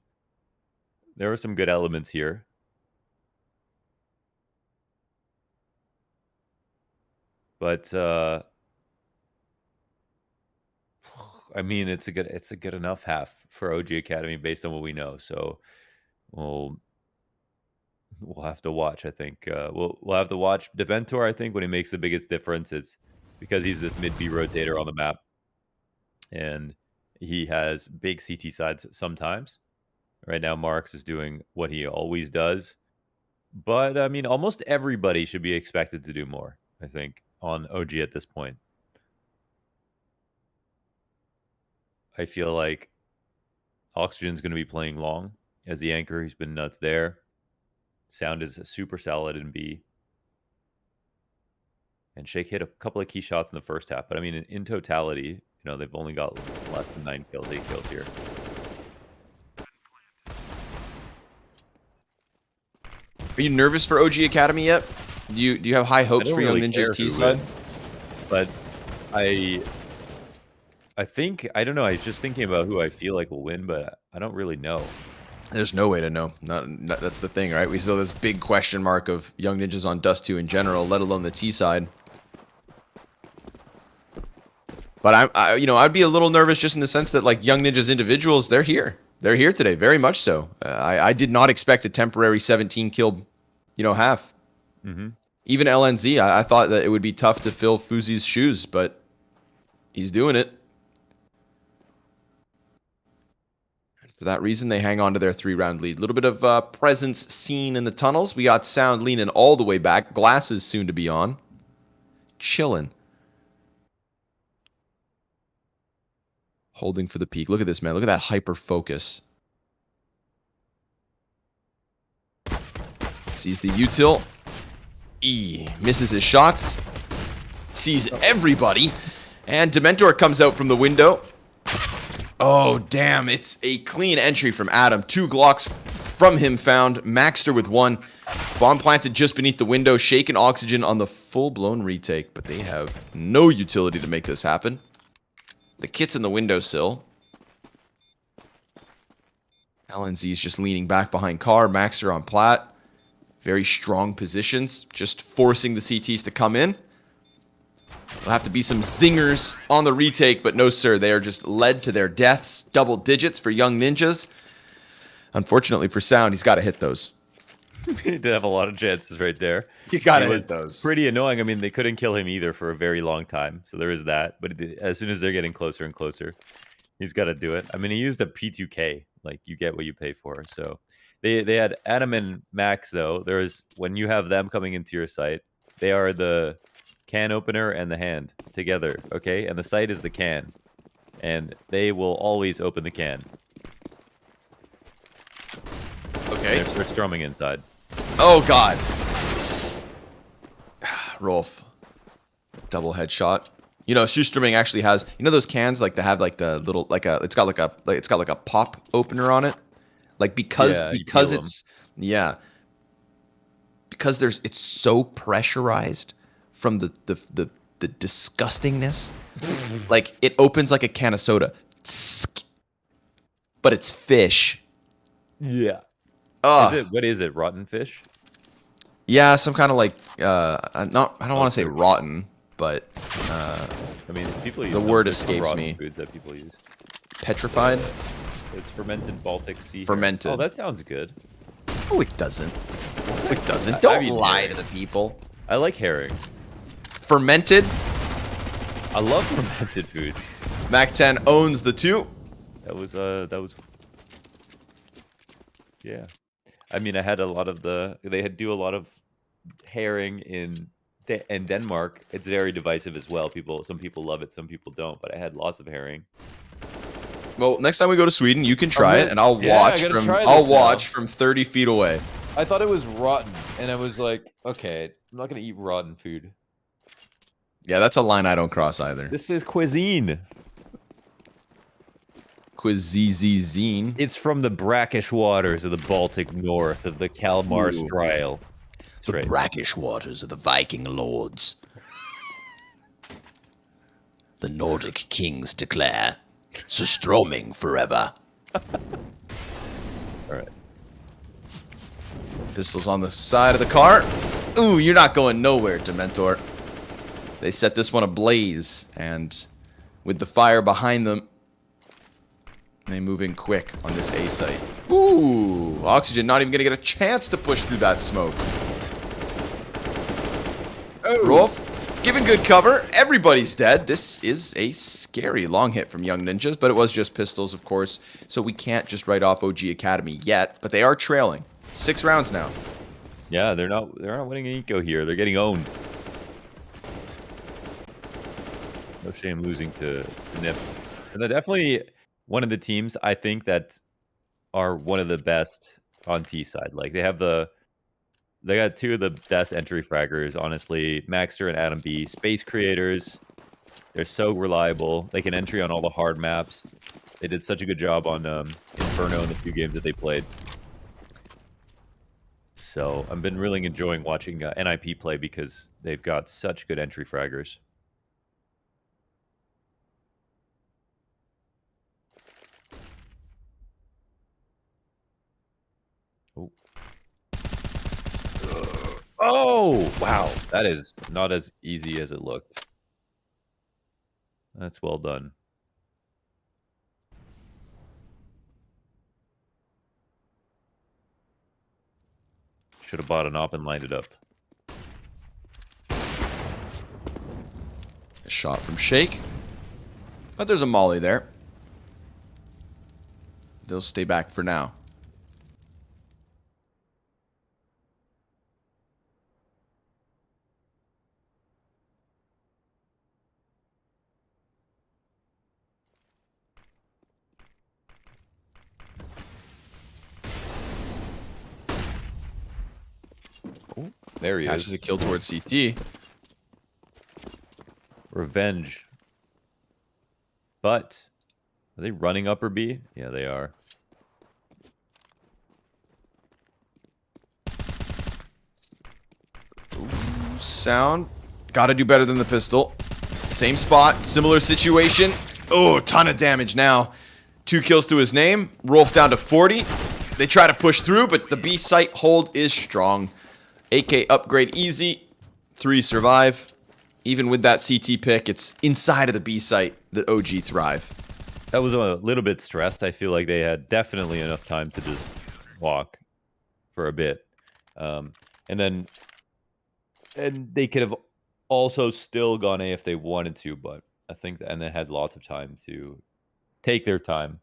There were some good elements here. But I mean, it's a good enough half for OG Academy based on what we know. So we'll have to watch. I think we'll have to watch Deventor. I think when he makes the biggest difference, it's because he's this mid B rotator on the map, and he has big CT sides sometimes. Right now, Marks is doing what he always does, but I mean, almost everybody should be expected to do more. I think on OG at this point. I feel like Oxygen's going to be playing long as the anchor. He's been nuts there. Sound is super solid in B. And Shake hit a couple of key shots in the first half. But I mean, in totality, you know, they've only got less than 9 kills, 8 kills here. Are you nervous for OG Academy yet? Do you have high hopes for Young Ninja's T side? But I think, I don't know. I was just thinking about who I feel like will win, but I don't really know. There's no way to know. Not that's the thing, right? We still have this big question mark of Young Ninjas on Dust 2 in general, let alone the T side. But I'd be a little nervous just in the sense that like Young Ninjas individuals, they're here. They're here today, very much so. I did not expect a temporary 17 kill, half. Mm-hmm. Even LNZ, I thought that it would be tough to fill Fuzi's shoes, but he's doing it. For that reason, they hang on to their 3-round lead. A little bit of presence seen in the tunnels. We got Sound leaning all the way back. Glasses soon to be on. Chilling. Holding for the peak. Look at this, man. Look at that hyper focus. Sees the util. Misses his shots. Sees everybody. And Dementor comes out from the window. Oh, damn. It's a clean entry from Adam. 2 Glocks from him found. Maxter with 1. Bomb planted just beneath the window. Shaken Oxygen on the full-blown retake. But they have no utility to make this happen. The kit's in the windowsill. LNZ is just leaning back behind car. Maxter on plat. Very strong positions. Just forcing the CTs to come in. There'll have to be some zingers on the retake, but no, sir. They are just led to their deaths. Double digits for Young Ninjas. Unfortunately for Sound, he's got to hit those. He did have a lot of chances right there. You got to hit those. Pretty annoying. I mean, they couldn't kill him either for a very long time. So there is that. But as soon as they're getting closer and closer, he's got to do it. I mean, he used a P2K. Like, you get what you pay for. So they had Adam and Max, though. When you have them coming into your site, they are the can opener and the hand together, okay? And the site is the can. And they will always open the can. Okay. They're storming inside. Oh, God. Rolf. Double headshot. Shoestroming actually has, those cans, like, they have, like, the little, like, it's got like a pop opener on it. Like, because it's, yeah. Because it's so pressurized from the disgustingness. Like, it opens like a can of soda. But it's fish. Yeah. What is it? Rotten fish? Yeah, some kind of like I don't want to say rotten, but I mean, people use the word escapes me. Foods that people use. Petrified? It's fermented Baltic sea. Fermented. Oh, that sounds good. Oh, it doesn't. It doesn't. Don't lie to the people. I like herring. Fermented? I love fermented foods. Mac 10 owns the 2. That was yeah. I mean, I had a lot of they do a lot of herring in Denmark. It's very divisive as well. Some people love it, some people don't, but I had lots of herring. Well, next time we go to Sweden, you can try it and I'll watch from 30 feet away. I thought it was rotten and I was like, okay, I'm not going to eat rotten food. Yeah, that's a line I don't cross either. This is cuisine. Cuisine. It's from the brackish waters of the Baltic North of the Kalmar Strile. That's right. brackish waters of the Viking lords. The Nordic kings declare, Surströmming forever. All right. Pistols on the side of the car. Ooh, you're not going nowhere, Dementor. They set this one ablaze, and with the fire behind them, they move in quick on this A site. Ooh, Oxygen not even going to get a chance to push through that smoke. Oh. Rolf, giving good cover. Everybody's dead. This is a scary long hit from Young Ninjas, but it was just pistols, of course, so we can't just write off OG Academy yet, but they are trailing. 6 rounds now. Yeah, they're not winning an eco here. They're getting owned. No shame losing to Nip. And they're definitely one of the teams I think that are one of the best on T side. Like they got 2 of the best entry fraggers, honestly. Maxter and Adam B. Space creators. They're so reliable. They can entry on all the hard maps. They did such a good job on Inferno in the few games that they played. So I've been really enjoying watching NIP play because they've got such good entry fraggers. Oh. Oh, wow. That is not as easy as it looked. That's well done. Should have bought an op and lined it up. A shot from Shake. But there's a molly there. They'll stay back for now. Oh, there he Catches is. a kill towards CT. Revenge. But are they running upper B? Yeah, they are. Ooh, sound. Gotta do better than the pistol. Same spot, similar situation. Oh, ton of damage now. 2 kills to his name. Rolf down to 40. They try to push through, but the B site hold is strong. AK upgrade easy. 3 survive. Even with that CT pick, it's inside of the B site that OG thrive. That was a little bit stressed. I feel like they had definitely enough time to just walk for a bit. And they could have also still gone A if they wanted to, but I think and they had lots of time to take their time.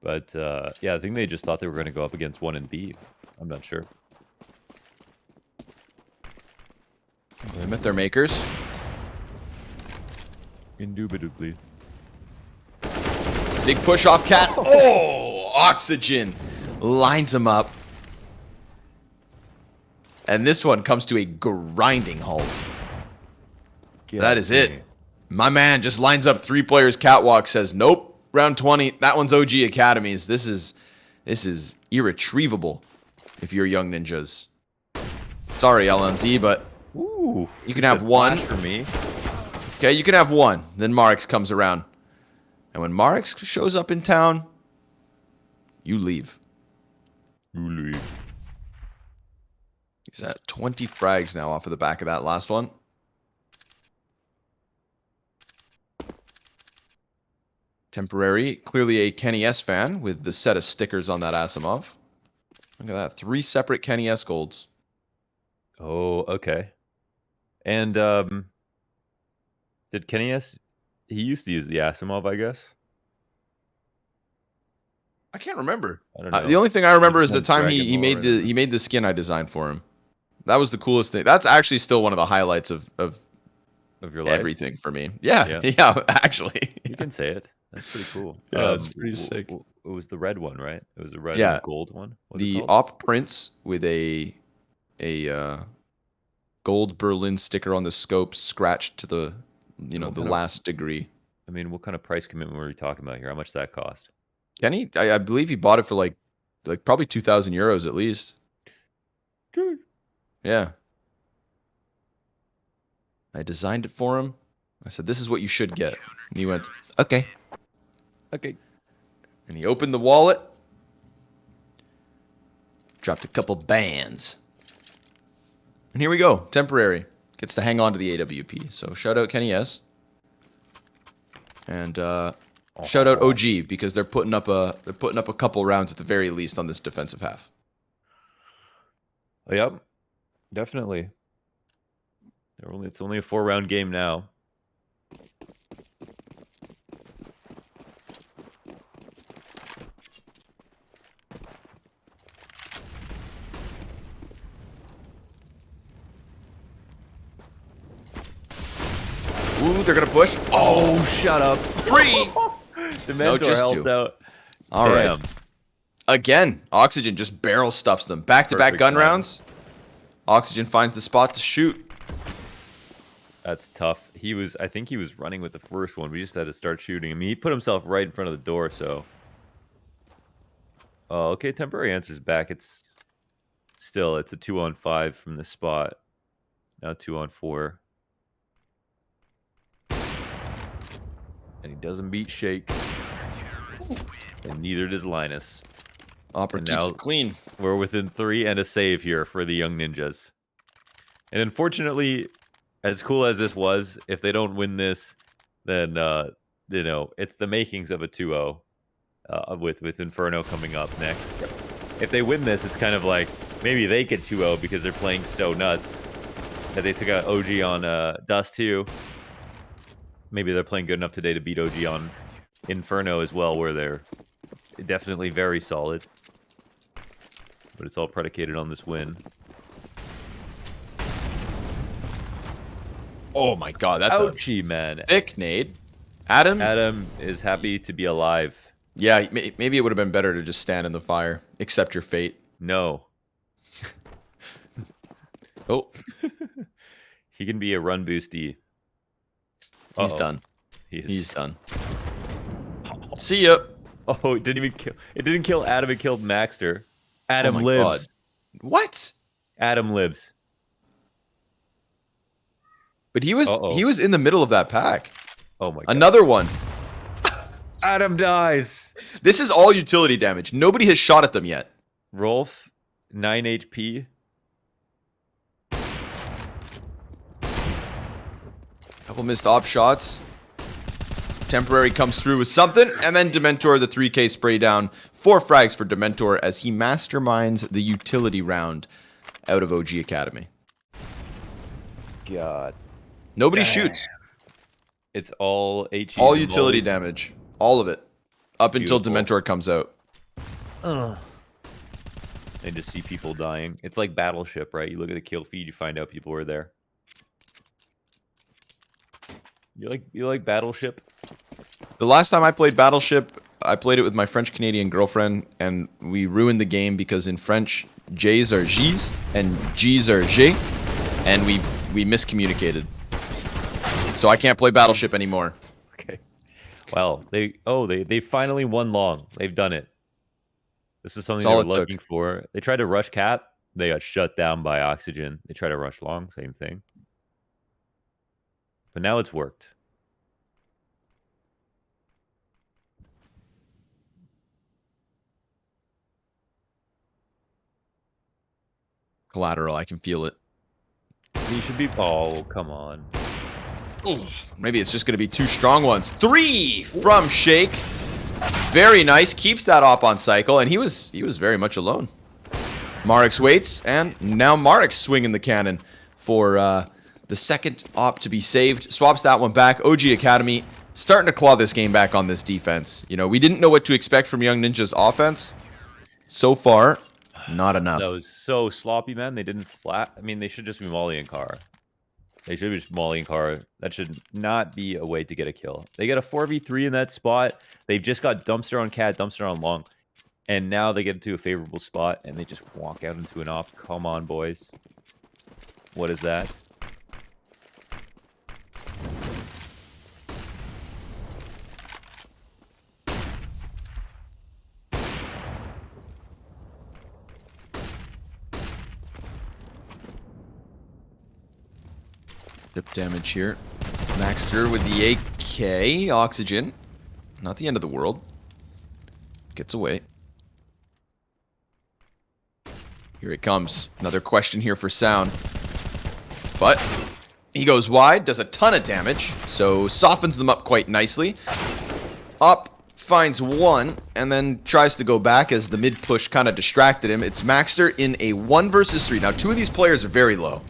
But yeah, I think they just thought they were going to go up against 1 and B. I'm not sure. They met their makers. Indubitably. Big push off Cat. Oh, Oxygen lines him up. And this one comes to a grinding halt. That is it. My man just lines up 3 players catwalk, says, nope, round 20. That one's OG Academies. This is irretrievable if you're Young Ninjas. Sorry, LNZ, but Ooh, you can have 1 for me. Okay, you can have 1. Then Marix comes around. And when Marix shows up in town, you leave. You leave. He's at 20 frags now off of the back of that last one. Temporary, clearly a Kenny S fan with the set of stickers on that Asimov. Look at that, 3 separate Kenny S golds. Oh, okay. And did Kenny S? He used to use the Asimov, I guess. I can't remember. I don't know. The only thing I remember is the Went time Dragon he Lore made the skin I designed for him. That was the coolest thing. That's actually still one of the highlights of your life. everything for me. Yeah, Yeah. yeah, actually. You can say it. That's pretty cool. Yeah, it's pretty sick. It was the red one, right? It was the red Yeah. and gold one. What's it The called? op prints with a gold Berlin sticker on the scope scratched to the the kind of- last degree. I mean, what kind of price commitment were we talking about here? How much did that cost? Kenny, I believe he bought it for like probably 2,000 euros at least. Dude. Yeah, I designed it for him. I said, this is what you should get. And he went, okay. Okay. And he opened the wallet. Dropped a couple bands. And here we go. Temporary. Gets to hang on to the AWP. So shout out Kenny S. And shout out OG because they're putting up a couple rounds at the very least on this defensive half. Yep. Definitely. It's only a 4-round game now. Ooh, they're gonna push. Oh, shut up. 3. Dementor just helped 2. out. All right. Damn. Again, Oxygen just barrel stuffs them. Back-to-back Perfect gun timing. rounds. Oxygen finds the spot to shoot. That's tough. I think he was running with the first one. We just had to start shooting. I mean, he put himself right in front of the door, so. Oh, okay. Temporary answers back. It's a 2-on-5 from the spot. Now 2-on-4. And he doesn't beat Shake. And neither does Linus. Opera And keeps now it clean. We're within 3 and a save here for the young ninjas. And unfortunately, as cool as this was, if they don't win this, then it's the makings of a 2-0 with Inferno coming up next. If they win this, it's kind of like maybe they get 2-0 because they're playing so nuts that they took out OG on Dust 2. Maybe they're playing good enough today to beat OG on Inferno as well, where they're definitely very solid. But it's all predicated on this win. Oh my god, that's Ouchie, man. a thick nade. Adam is happy to be alive. Yeah, maybe it would have been better to just stand in the fire. Accept your fate. No. Oh. He can be a run boosty. He's done. He's done. See ya. Oh, it didn't kill Adam, it killed Maxter. Adam my lives. God. What? Adam lives. But he was in the middle of that pack. Oh my god. Another one. Adam dies. This is all utility damage. Nobody has shot at them yet. Rolf, 9 HP. Couple missed op shots. Temporary comes through with something, and then Dementor, the 3K spray down. 4 frags for Dementor as he masterminds the utility round out of OG Academy. God. Nobody shoots. It's all HE. All utility damage. All of it. Up until Beautiful. Dementor comes out. And just see people dying. It's like Battleship, right? You look at the kill feed, you find out people were there. You like Battleship? The last time I played Battleship, I played it with my French-Canadian girlfriend, and we ruined the game because in French, J's are G's, and G's are G, and we miscommunicated. So I can't play Battleship anymore. Okay. Well, they finally won long. They've done it. This is something That's all they were it looking for. They tried to rush Cat. They got shut down by Oxygen. They tried to rush long. Same thing. But now it's worked. Collateral, I can feel it. You should be... Oh, come on. Ooh, maybe it's just going to be 2 strong ones. 3 from Shake. Very nice. Keeps that op on cycle, and he was very much alone. Marix waits, and now Marix swinging the cannon for the second op to be saved. Swaps that one back. OG Academy starting to claw this game back on this defense. You know, we didn't know what to expect from Young Ninja's offense. So far, not enough. That was so sloppy, man. They didn't flat. I mean, they should just be Molly and Car. They should be just Molly and Car. That should not be a way to get a kill. They get a 4v3 in that spot. They've just got Dumpster on Cat, Dumpster on Long. And now they get into a favorable spot, and they just walk out into an op. Come on, boys. What is that? Dip damage here. Maxter with the AK. Oxygen. Not the end of the world. Gets away. Here it comes. Another question here for Sound. But he goes wide, does a ton of damage, so softens them up quite nicely. Up, finds one, and then tries to go back as the mid push kind of distracted him. It's Maxter in a 1 versus 3. Now, 2 of these players are very low.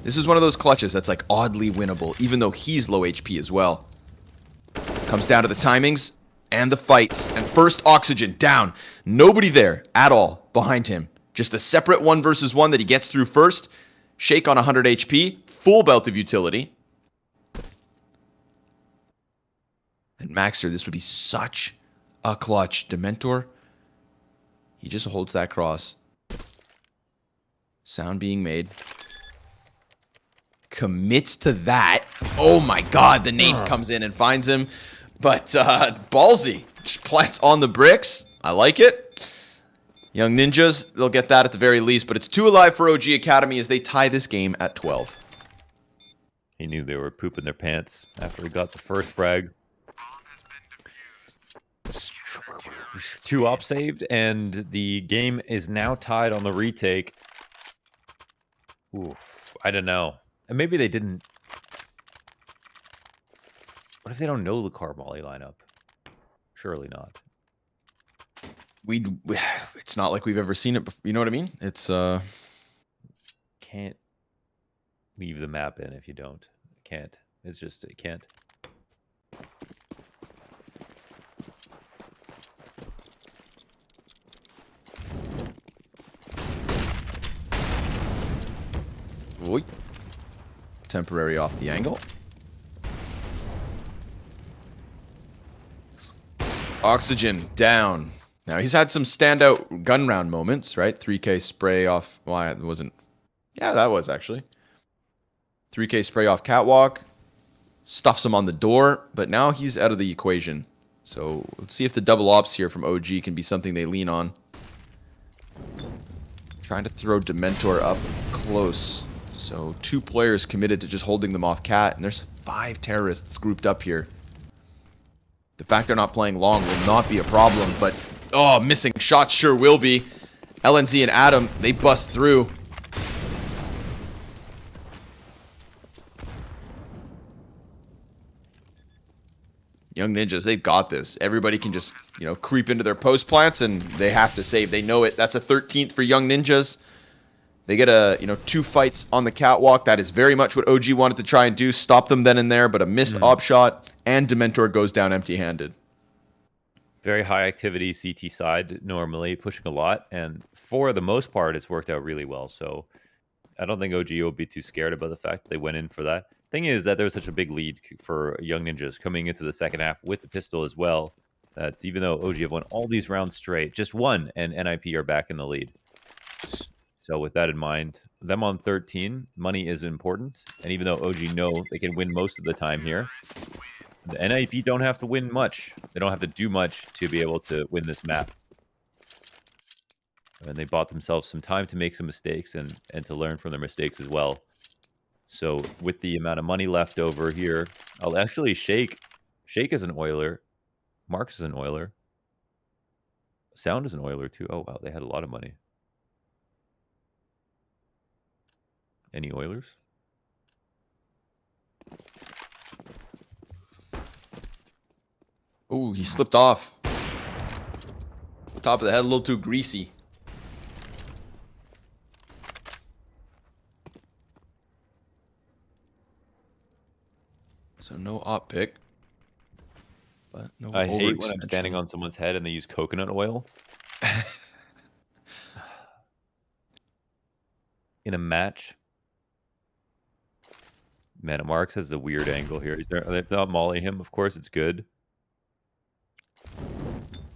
This is one of those clutches that's like oddly winnable, even though he's low HP as well. Comes down to the timings and the fights. And first Oxygen down. Nobody there at all behind him. Just a separate 1 versus 1 that he gets through first. Shake on 100 HP. Full belt of utility. And Maxter, this would be such a clutch. Dementor, he just holds that cross. Sound being made. Commits to that. Oh my god, the nade comes in and finds him. But ballsy. Just plants on the bricks. I like it. Young Ninjas, they'll get that at the very least. But it's 2 alive for OG Academy as they tie this game at 12. He knew they were pooping their pants after he got the first frag. 2 op saved, and the game is now tied on the retake. Oof, I don't know. And maybe they didn't. What if they don't know the car molly lineup? Surely not. It's not like we've ever seen it before. You know what I mean? It's can't leave the map in if you don't. Can't. It's just it can't. Oy. Temporary off the angle. Oxygen down. Now he's had some standout gun round moments, right? 3K spray off. Well, it wasn't. Yeah, that was actually. 3K spray off catwalk. Stuffs him on the door, but now he's out of the equation. So let's see if the double ops here from OG can be something they lean on. Trying to throw Dementor up close. So 2 players committed to just holding them off cat, and there's 5 terrorists grouped up here. The fact they're not playing long will not be a problem, but oh, missing shots sure will be. LNZ and Adam, they bust through. Young Ninjas, they've got this. Everybody can just, creep into their post plants, and they have to save. They know it. That's a 13th for Young Ninjas. They get 2 fights on the catwalk. That is very much what OG wanted to try and do. Stop them then and there, but a missed op shot, and Dementor goes down empty-handed. Very high activity CT side normally, pushing a lot, and for the most part, it's worked out really well. So I don't think OG will be too scared about the fact that they went in for that. Thing is that there was such a big lead for Young Ninjas coming into the second half with the pistol as well, that even though OG have won all these rounds straight, just one and NIP are back in the lead. So with that in mind, them on 13, money is important. And even though OG know they can win most of the time here, the NIP don't have to win much. They don't have to do much to be able to win this map. And they bought themselves some time to make some mistakes and to learn from their mistakes as well. So with the amount of money left over here, I'll actually Shake is an Oiler. Marks is an Oiler. Sound is an Oiler too. Oh, wow, they had a lot of money. Any Oilers? Oh, he slipped off. Top of the head, a little too greasy. So no op pick. But no I hate when I'm standing on someone's head and they use coconut oil. In a match. Man, Marks has a weird angle here. They're not molly him, of course, it's good.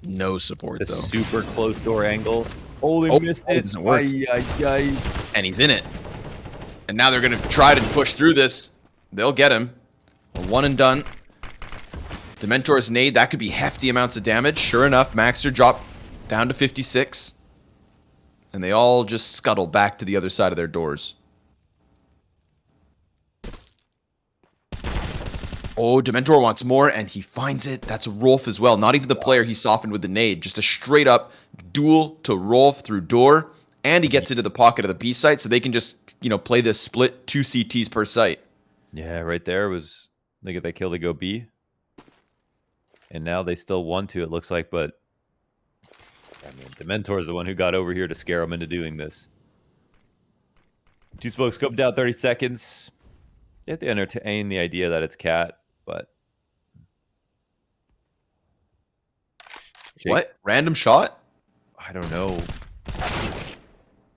No support, The though. super close door angle. Oh, they missed it. Doesn't work. And he's in it. And now they're going to try to push through this. They'll get him. A one and done. Dementor's nade, that could be hefty amounts of damage. Sure enough, Maxter dropped down to 56. And they all just scuttle back to the other side of their doors. Oh, Dementor wants more, and he finds it. That's Rolf as well. Not even the player he softened with the nade. Just a straight-up duel to Rolf through door, and he gets into the pocket of the B site, so they can just, play this split 2 CTs per site. Yeah, right there was... They get that kill to go B. And now they still want to, it looks like, but... I mean, Dementor is the one who got over here to scare him into doing this. 2 smokes scoped out 30 seconds. You have to entertain the idea that it's Cat, but... What? Random shot? I don't know.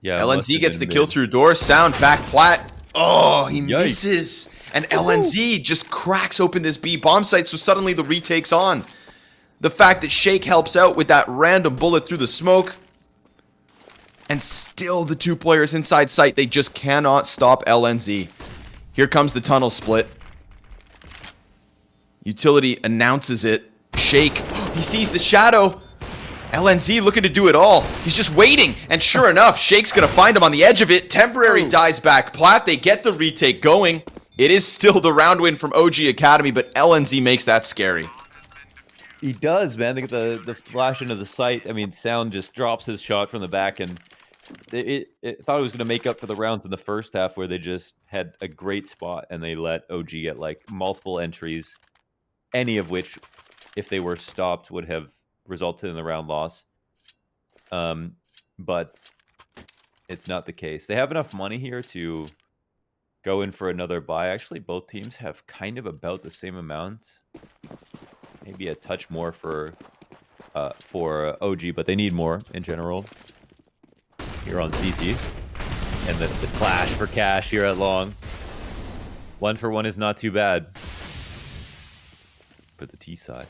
Yeah, LNZ gets the kill through door. Sound back plat. Oh, he Yikes. misses. And LNZ just cracks open this B bomb site, so suddenly the retake's on. The fact that Shake helps out with that random bullet through the smoke. And still the 2 players inside sight. They just cannot stop LNZ. Here comes the tunnel split. Utility announces it. Shake. He sees the shadow. LNZ looking to do it all. He's just waiting. And sure enough, Shake's going to find him on the edge of it. Temporary dies back plat. They get the retake going. It is still the round win from OG Academy, but LNZ makes that scary. He does, man. They get the flash into the sight. I mean, Sound just drops his shot from the back, and it thought it was going to make up for the rounds in the first half where they just had a great spot, and they let OG get, like, multiple entries, any of which, if they were stopped, would have resulted in the round loss. But it's not the case. They have enough money here to go in for another buy. Actually, both teams have kind of about the same amount. Maybe a touch more for OG, but they need more in general here on CT. And the clash for cash here at long. 1 for 1 is not too bad for the T side.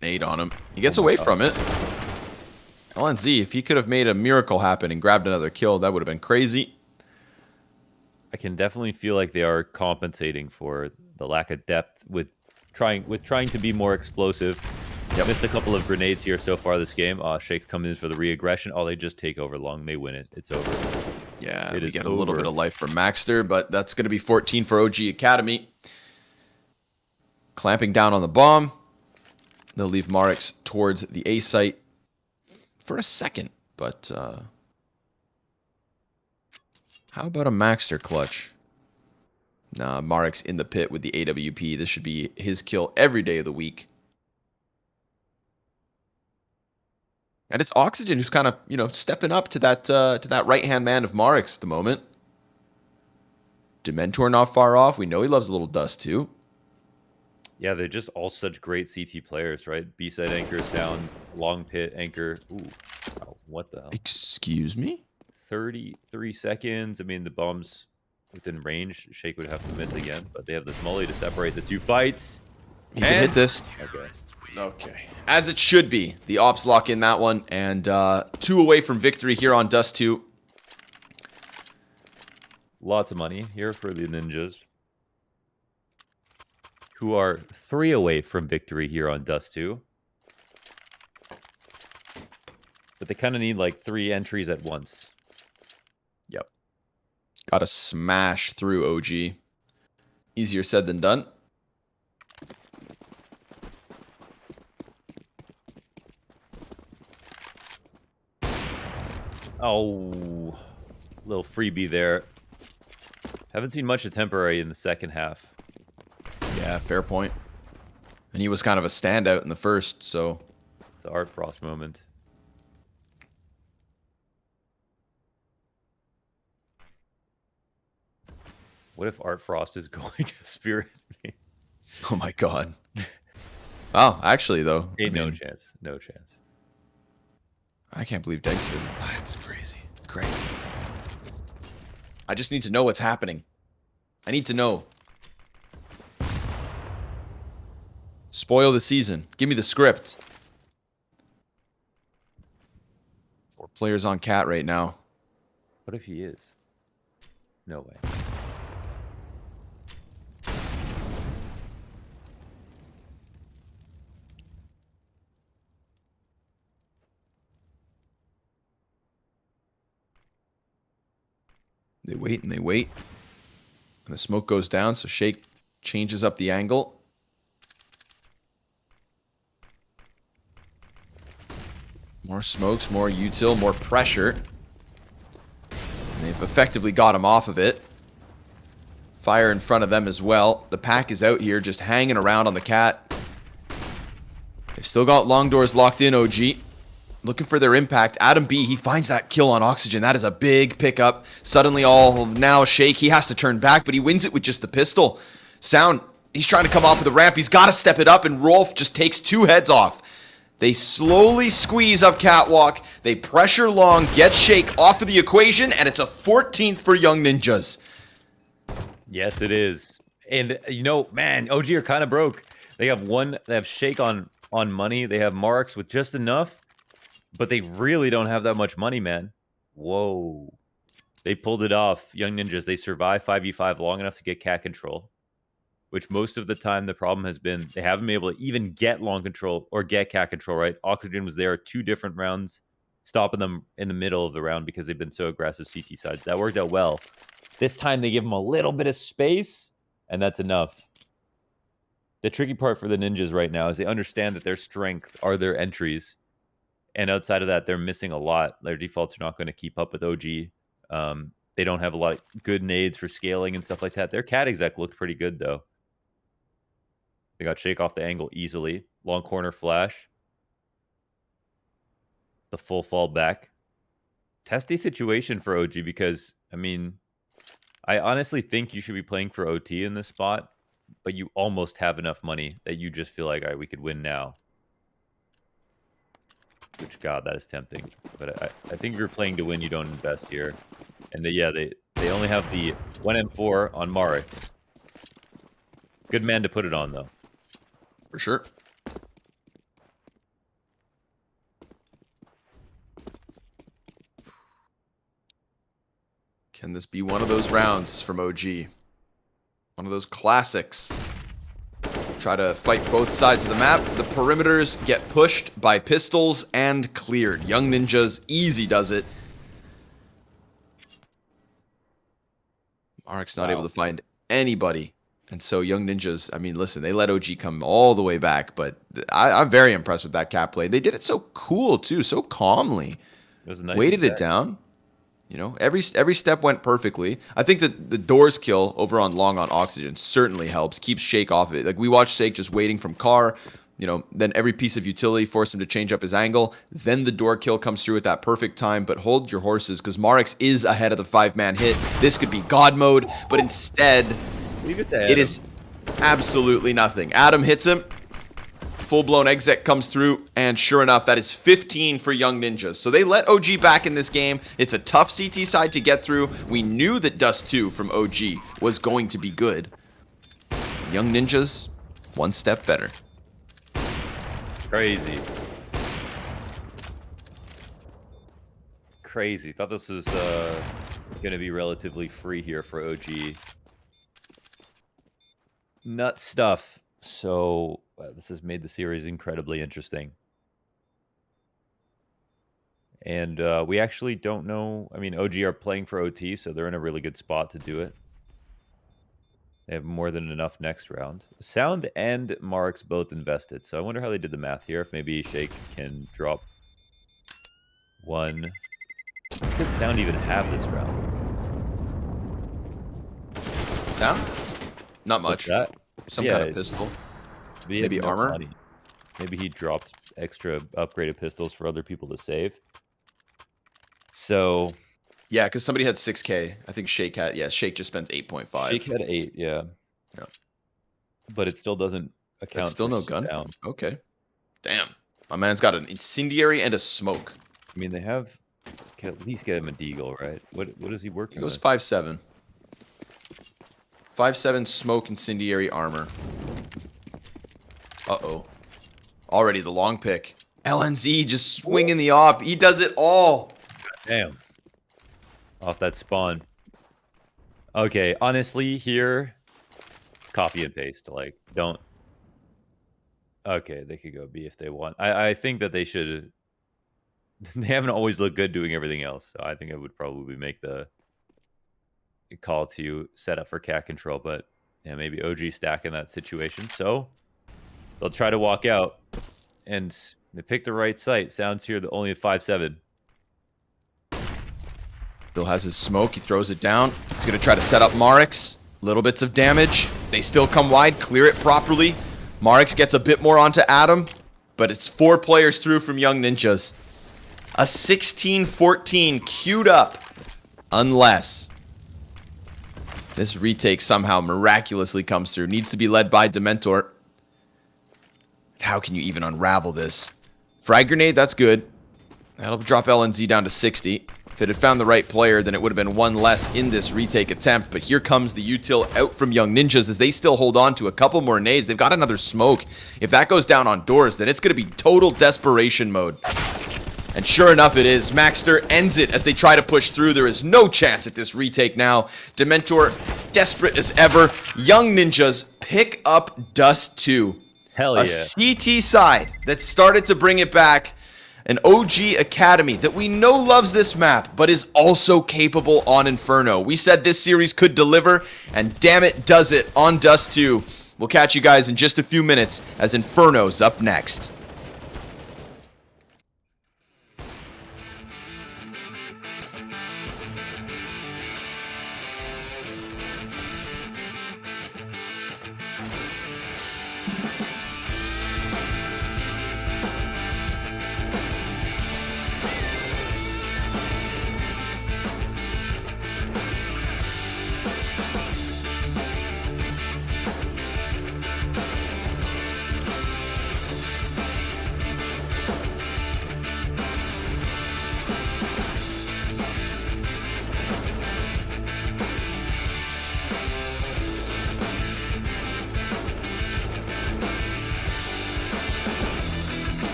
Nade on him. He gets away from it. LNZ, if he could have made a miracle happen and grabbed another kill, that would have been crazy. I can definitely feel like they are compensating for the lack of depth with trying to be more explosive. Yep. Missed a couple of grenades here so far this game. Shake's coming in for the re-aggression. They just take over long. They win it. It's over. Yeah, we get a little bit of life from Maxter, but that's going to be 14 for OG Academy. Clamping down on the bomb. They'll leave Marix towards the A site for a second, but how about a Maxter clutch? Nah, Marix in the pit with the AWP. This should be his kill every day of the week. And it's Oxygen who's kind of, stepping up to that right-hand man of Marix at the moment. Dementor not far off. We know he loves a little dust too. Yeah, they're just all such great CT players, right? B-side anchor, Sound, long pit, anchor. Ooh, wow, what the hell? Excuse me? 33 seconds. I mean, the bomb's within range. Shake would have to miss again, but they have this molly to separate the 2 fights. He can hit this. Okay. As it should be. The ops lock in that one, and 2 away from victory here on Dust 2. Lots of money here for the Ninjas, who are 3 away from victory here on Dust 2. But they kind of need like 3 entries at once. Yep. Gotta smash through OG. Easier said than done. Oh, little freebie there. Haven't seen much of Temporary in the second half. Yeah, fair point. And he was kind of a standout in the first, so... It's an Art Frost moment. What if Art Frost is going to Spirit me? Oh my god. Oh, actually, though. No chance. No chance. I can't believe Dexter. That's crazy. Crazy. I just need to know what's happening. I need to know. Spoil the season. Give me the script. 4 players on Cat right now. What if he is? No way. They wait and they wait. And the smoke goes down, so Shake Changes up the angle. More smokes, more util, more pressure. And they've effectively got him off of it. Fire in front of them as well. The pack is out here just hanging around on the cat. They've still got long doors locked in, OG. Looking for their impact. Adam B, he finds that kill on Oxygen. That is a big pickup. Suddenly all now Shake. He has to turn back, but he wins it with just the pistol. Sound, he's trying to come off of the ramp. He's got to step it up, and Rolf just takes 2 heads off. They slowly squeeze up Catwalk. They pressure long, get Shake off of the equation, and it's a 14th for Young Ninjas. Yes, it is. And, you know, man, OG are kind of broke. They have Shake on money. They have Marks with just enough. But they really don't have that much money, man. Whoa. They pulled it off. Young Ninjas, they survive 5v5 long enough to get cat control. Which most of the time the problem has been they haven't been able to even get long control or get cat control, right? Oxygen was there 2 different rounds, stopping them in the middle of the round because they've been so aggressive CT sides. That worked out well. This time they give them a little bit of space, and that's enough. The tricky part for the Ninjas right now is they understand that their strength are their entries. And outside of that, they're missing a lot. Their defaults are not going to keep up with OG. They don't have a lot of good nades for scaling and stuff like that. Their cat exec looked pretty good, though. They got Shake off the angle easily. Long corner flash. The full fall back. Testy situation for OG because, I mean, I honestly think you should be playing for OT in this spot, but you almost have enough money that you just feel like, all right, we could win now. Which, God, that is tempting. But I think if you're playing to win, you don't invest here. And they only have the 1M4 on Marix. Good man to put it on, though. For sure. Can this be one of those rounds from OG? One of those classics. Try to fight both sides of the map. The perimeters get pushed by pistols and cleared. Young Ninjas easy does it. Mark's not able to find anybody. And so Young Ninjas, I mean, listen, they let OG come all the way back, but I'm very impressed with that cat play. They did it so cool, too, so calmly. It was a nice Weighted attack. it down. You know, every step went perfectly. I think that the doors kill over on long on Oxygen certainly helps. Keeps Shake off of it. Like, we watched Shake just waiting from car. You know, then every piece of utility forced him to change up his angle. Then the door kill comes through at that perfect time. But hold your horses, because Marix is ahead of the 5-man hit. This could be God mode, but instead, Leave it to Adam. it is absolutely nothing. Adam hits him. Full-blown exec comes through, and sure enough, that is 15 for Young Ninjas. So they let OG back in this game. It's a tough CT side to get through. We knew that Dust 2 from OG was going to be good. Young Ninjas, one step better. Crazy. Crazy. Thought this was going to be relatively free here for OG. Nut stuff. So this has made the series incredibly interesting. And we actually don't know. I mean, OG are playing for OT, so they're in a really good spot to do it. They have more than enough next round. Sound and Marks both invested. So I wonder how they did the math here. If maybe Shake can drop one. What did Sound even have this round? Sound? Not What's much. that? Some kind of pistol. Maybe armor? Money. Maybe he dropped extra upgraded pistols for other people to save. So... Yeah, because somebody had 6K. I think Shake had... Yeah, Shake just spends 8.5. Shake had 8, yeah. Yeah. But it still doesn't account It's still for no gun? down. Okay. Damn. My man's got an incendiary and a smoke. I mean, they have... Can at least get him a deagle, right? What is he working He goes with? 5.7. 5.7 smoke incendiary armor. Uh-oh. Already the long pick. LNZ just swinging the op. He does it all. Damn. Off that spawn. Okay, honestly, here, copy and paste. Like, don't. Okay, they could go B if they want. I think that they should. They haven't always looked good doing everything else, so I think I would probably make the call to set up for cat control. But Yeah, maybe OG stack in that situation. So they'll try to walk out, and they pick the right site. Sounds here that only a 5-7. Still has his smoke. He throws it down. He's going to try to set up Marix. Little bits of damage. They still come wide. Clear it properly. Marix gets a bit more onto Adam, but it's 4 players through from Young Ninjas. A 16-14 queued up. Unless this retake somehow miraculously comes through. Needs to be led by Dementor. How can you even unravel this? Frag grenade, that's good. That'll drop LNZ down to 60. If it had found the right player, then it would have been 1 less in this retake attempt. But here comes the util out from Young Ninjas as they still hold on to a couple more nades. They've got another smoke. If that goes down on doors, then it's going to be total desperation mode. And sure enough, it is. Maxter ends it as they try to push through. There is no chance at this retake now. Dementor, desperate as ever. Young Ninjas pick up Dust 2. Hell A yeah. CT side that started to bring it back. An OG Academy that we know loves this map, but is also capable on Inferno. We said this series could deliver, and damn it, does it on Dust 2. We'll catch you guys in just a few minutes as Inferno's up next.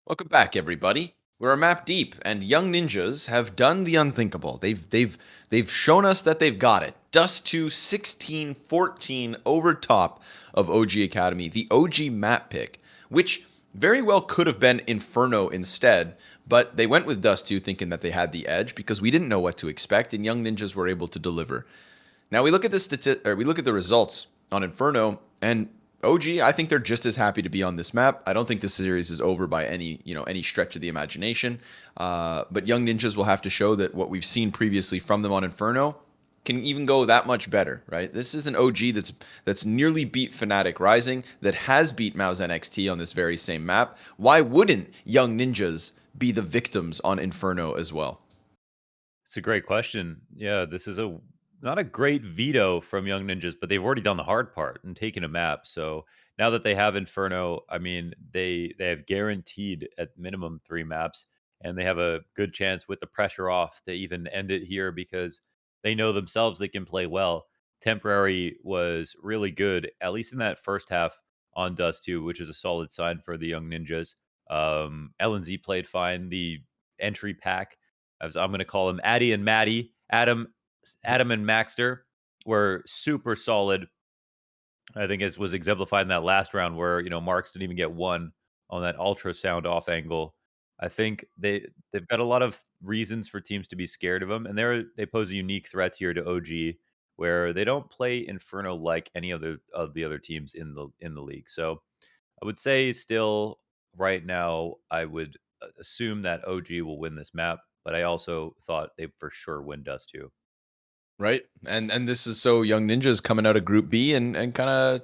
Welcome back, everybody. We're a map deep, and Young Ninjas have done the unthinkable. They've shown us that they've got it. Dust 2 16-14 over top of OG Academy, the OG map pick, which very well could have been Inferno instead, but they went with Dust 2 thinking that they had the edge because we didn't know what to expect, and Young Ninjas were able to deliver. Now we look at the results on Inferno, and OG, I think they're just as happy to be on this map. I don't think this series is over by any stretch of the imagination. But Young Ninjas will have to show that what we've seen previously from them on Inferno can even go that much better, right? This is an OG that's nearly beat Fnatic Rising, that has beat Mouse NXT on this very same map. Why wouldn't Young Ninjas be the victims on Inferno as well? It's a great question. Yeah, this is not a great veto from Young Ninjas, but they've already done the hard part and taken a map. So now that they have Inferno, I mean, they have guaranteed at minimum 3 maps, and they have a good chance with the pressure off to even end it here because they know themselves they can play well. Temporary was really good, at least in that first half on Dust 2, which is a solid sign for the Young Ninjas. LNZ played fine. The entry pack, as I'm going to call them, Addy and Maddie, Adam and Maxter were super solid. I think it was exemplified in that last round where Marks didn't even get one on that ultrasound off angle. I think they've got a lot of reasons for teams to be scared of them, and they pose a unique threat here to OG, where they don't play Inferno like any of the other teams in the league. So I would say still right now I would assume that OG will win this map, but I also thought they for sure win Dust 2. Right. And this is so Young Ninjas coming out of Group B and kind of,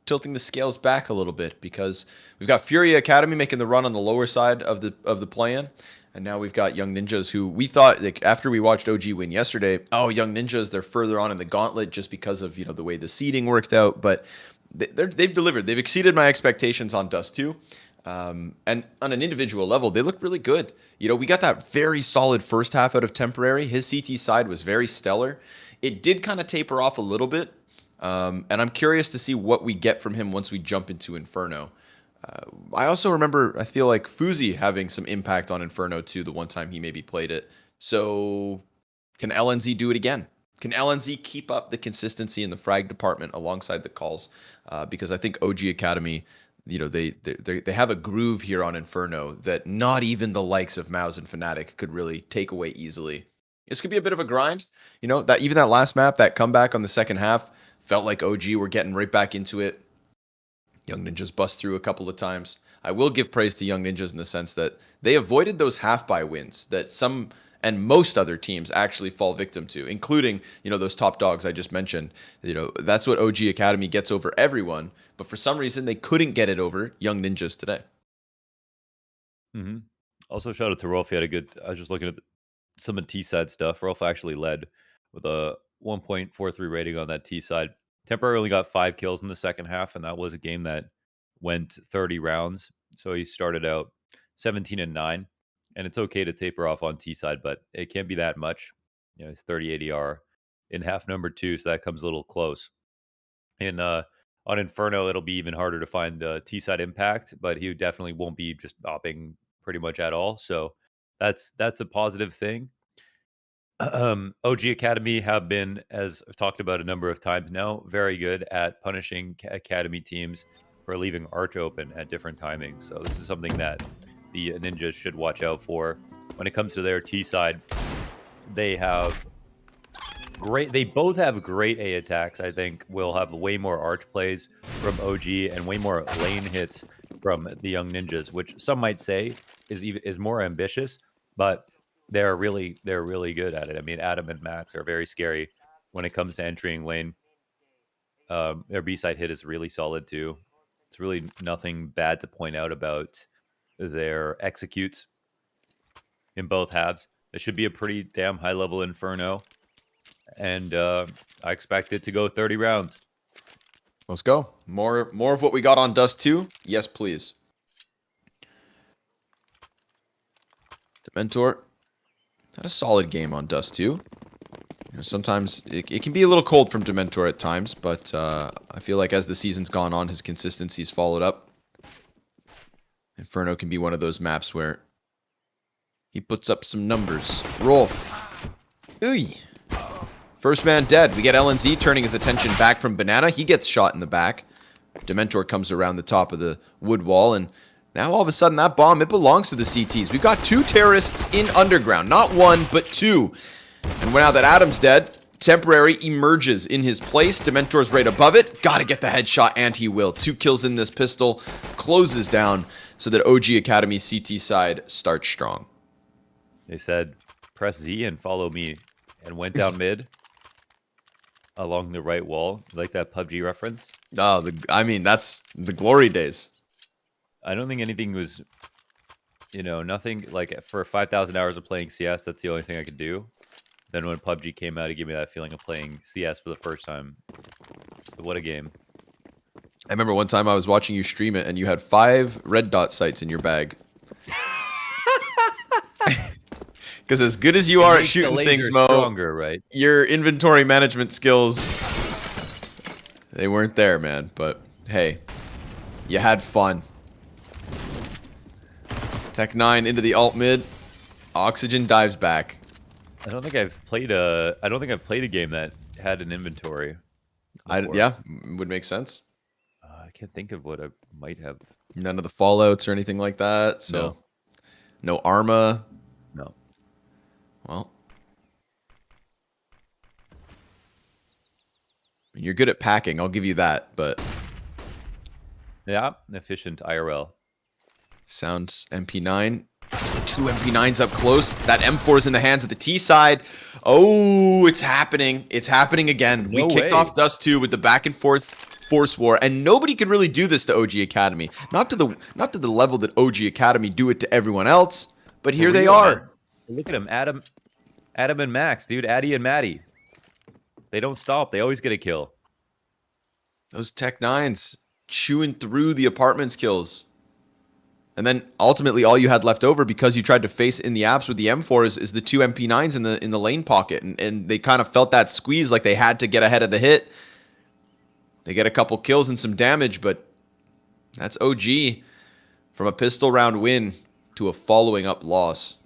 tilting the scales back a little bit because we've got FURIA Academy making the run on the lower side of the play-in. And now we've got Young Ninjas who we thought, like, after we watched OG win yesterday, Young Ninjas, they're further on in the gauntlet just because of, the way the seeding worked out. But they've delivered. They've exceeded my expectations on Dust 2. And on an individual level, they look really good. We got that very solid first half out of Temporary. His CT side was very stellar. It did kind of taper off a little bit. And I'm curious to see what we get from him once we jump into Inferno. I also remember, I feel like Fuzi having some impact on Inferno too, the one time he maybe played it. So can LNZ do it again? Can LNZ keep up the consistency in the frag department alongside the calls? Because I think OG Academy, they have a groove here on Inferno that not even the likes of Mouse and Fnatic could really take away easily. This could be a bit of a grind. That even that last map, that comeback on the second half, felt like OG were getting right back into it. Young Ninjas bust through a couple of times. I will give praise to Young Ninjas in the sense that they avoided those half-buy wins that some and most other teams actually fall victim to, including, those top dogs I just mentioned. That's what OG Academy gets over everyone, but for some reason they couldn't get it over Young Ninjas today. Mm-hmm. Also, shout out to Rolf. He had a good. I was just looking at some of T side stuff. Rolf actually led with a 1.43 rating on that T side. Temporary only got 5 kills in the second half, and that was a game that went 30 rounds. So he started out 17-9, and it's okay to taper off on T side, but it can't be that much. It's 30 ADR in half number 2, so that comes a little close. And on Inferno, it'll be even harder to find T side impact, but he definitely won't be just bopping pretty much at all. So that's a positive thing. OG Academy have been, as I've talked about a number of times now, very good at punishing Academy teams for leaving Arch open at different timings. So this is something that the Ninjas should watch out for. When it comes to their T side, they both have great A attacks. I think we'll have way more Arch plays from OG and way more lane hits from the Young Ninjas, which some might say is more ambitious, but they're really good at it. I mean, Adam and Max are very scary when it comes to entering lane. Their B-side hit is really solid too. It's really nothing bad to point out about their executes in both halves. It should be a pretty damn high level Inferno, and I expect it to go 30 rounds. Let's go. More of what we got on Dust 2? Yes, please. Dementor had a solid game on Dust 2. Sometimes it can be a little cold from Dementor at times, but I feel like as the season's gone on, his consistency's followed up. Inferno can be one of those maps where he puts up some numbers. Rolf. Ooh. First man dead. We get LNZ turning his attention back from Banana. He gets shot in the back. Dementor comes around the top of the wood wall, and now all of a sudden that bomb, it belongs to the CTs. We've got 2 terrorists in underground. Not 1, but 2. And now that Adam's dead, Temporary emerges in his place. Dementor's right above it. Gotta get the headshot, and he will. 2 kills in this pistol. Closes down so that OG Academy's CT side starts strong. They said, press Z and follow me, and went down mid along the right wall. You like that PUBG reference? Oh, I mean, that's the glory days. I don't think anything was, nothing like for 5,000 hours of playing CS, that's the only thing I could do. Then when PUBG came out, it gave me that feeling of playing CS for the first time. So what a game. I remember one time I was watching you stream it, and you had 5 red dot sights in your bag. Because as good as you are at shooting things, Mo, stronger, right? Your inventory management skills, they weren't there, man. But hey, you had fun. Tech 9 into the alt mid. Oxygen dives back. I don't think I've played a game that had an inventory. Yeah, would make sense. I can't think of what I might have. None of the fallouts or anything like that. So, no Arma. No. Well, you're good at packing. I'll give you that. But yeah, efficient IRL. Sounds MP9. 2 MP9s up close. That M4 is in the hands of the T side. Oh, it's happening. It's happening again. No we kicked way. off Dust 2 with the back and forth force war, and nobody could really do this to OG Academy. Not to the level that OG Academy do it to everyone else, but here they are. Look at them, Adam and Max, dude. Addy and Maddie. They don't stop. They always get a kill. Those Tech 9s chewing through the apartments kills. And then ultimately all you had left over, because you tried to face in the apps with the M4s, is the 2 MP9s in the lane pocket. And they kind of felt that squeeze, like they had to get ahead of the hit. They get a couple kills and some damage, but that's OG from a pistol round win to a following up loss.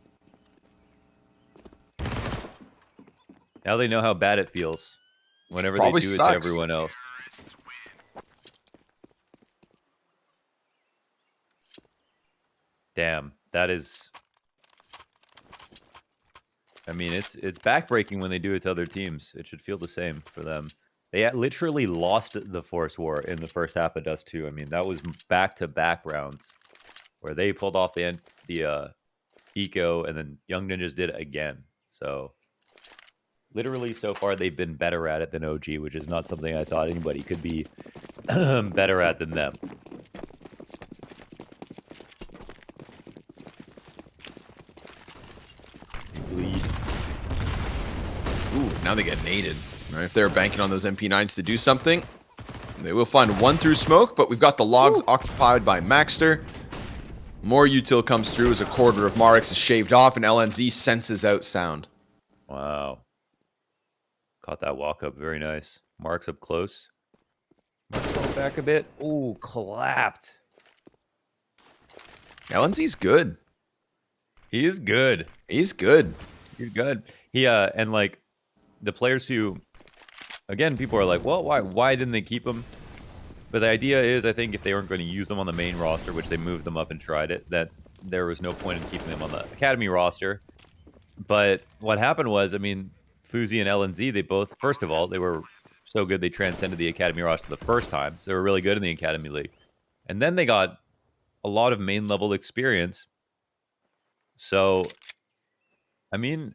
Now they know how bad it feels whenever Probably they do sucks. it to everyone else. Damn, that is. I mean, it's backbreaking when they do it to other teams. It should feel the same for them. They literally lost the Force War in the first half of Dust 2. I mean, that was back-to-back rounds where they pulled off the eco, and then Young Ninjas did it again. So, literally, so far, they've been better at it than OG, which is not something I thought anybody could be better at than them. Bleed. Ooh, now they get naded. Right, if they're banking on those MP9s to do something, they will find one through smoke, but we've got the logs occupied by Maxter. More util comes through as a quarter of Marix is shaved off, and LNZ senses out sound. Wow. Caught that walk up. Very nice. Marks up close. Marks back a bit. Ooh, clapped. LNZ's good. He is good. He's good. He's good. He and like the players who, again, people are like, well, why didn't they keep him? But the idea is, I think if they weren't going to use them on the main roster, which they moved them up and tried it, that there was no point in keeping them on the Academy roster. But what happened was, I mean, Fuzi and LNZ, they both, first of all, they were so good they transcended the Academy roster the first time. So they were really good in the Academy League. And then they got a lot of main level experience. So, I mean,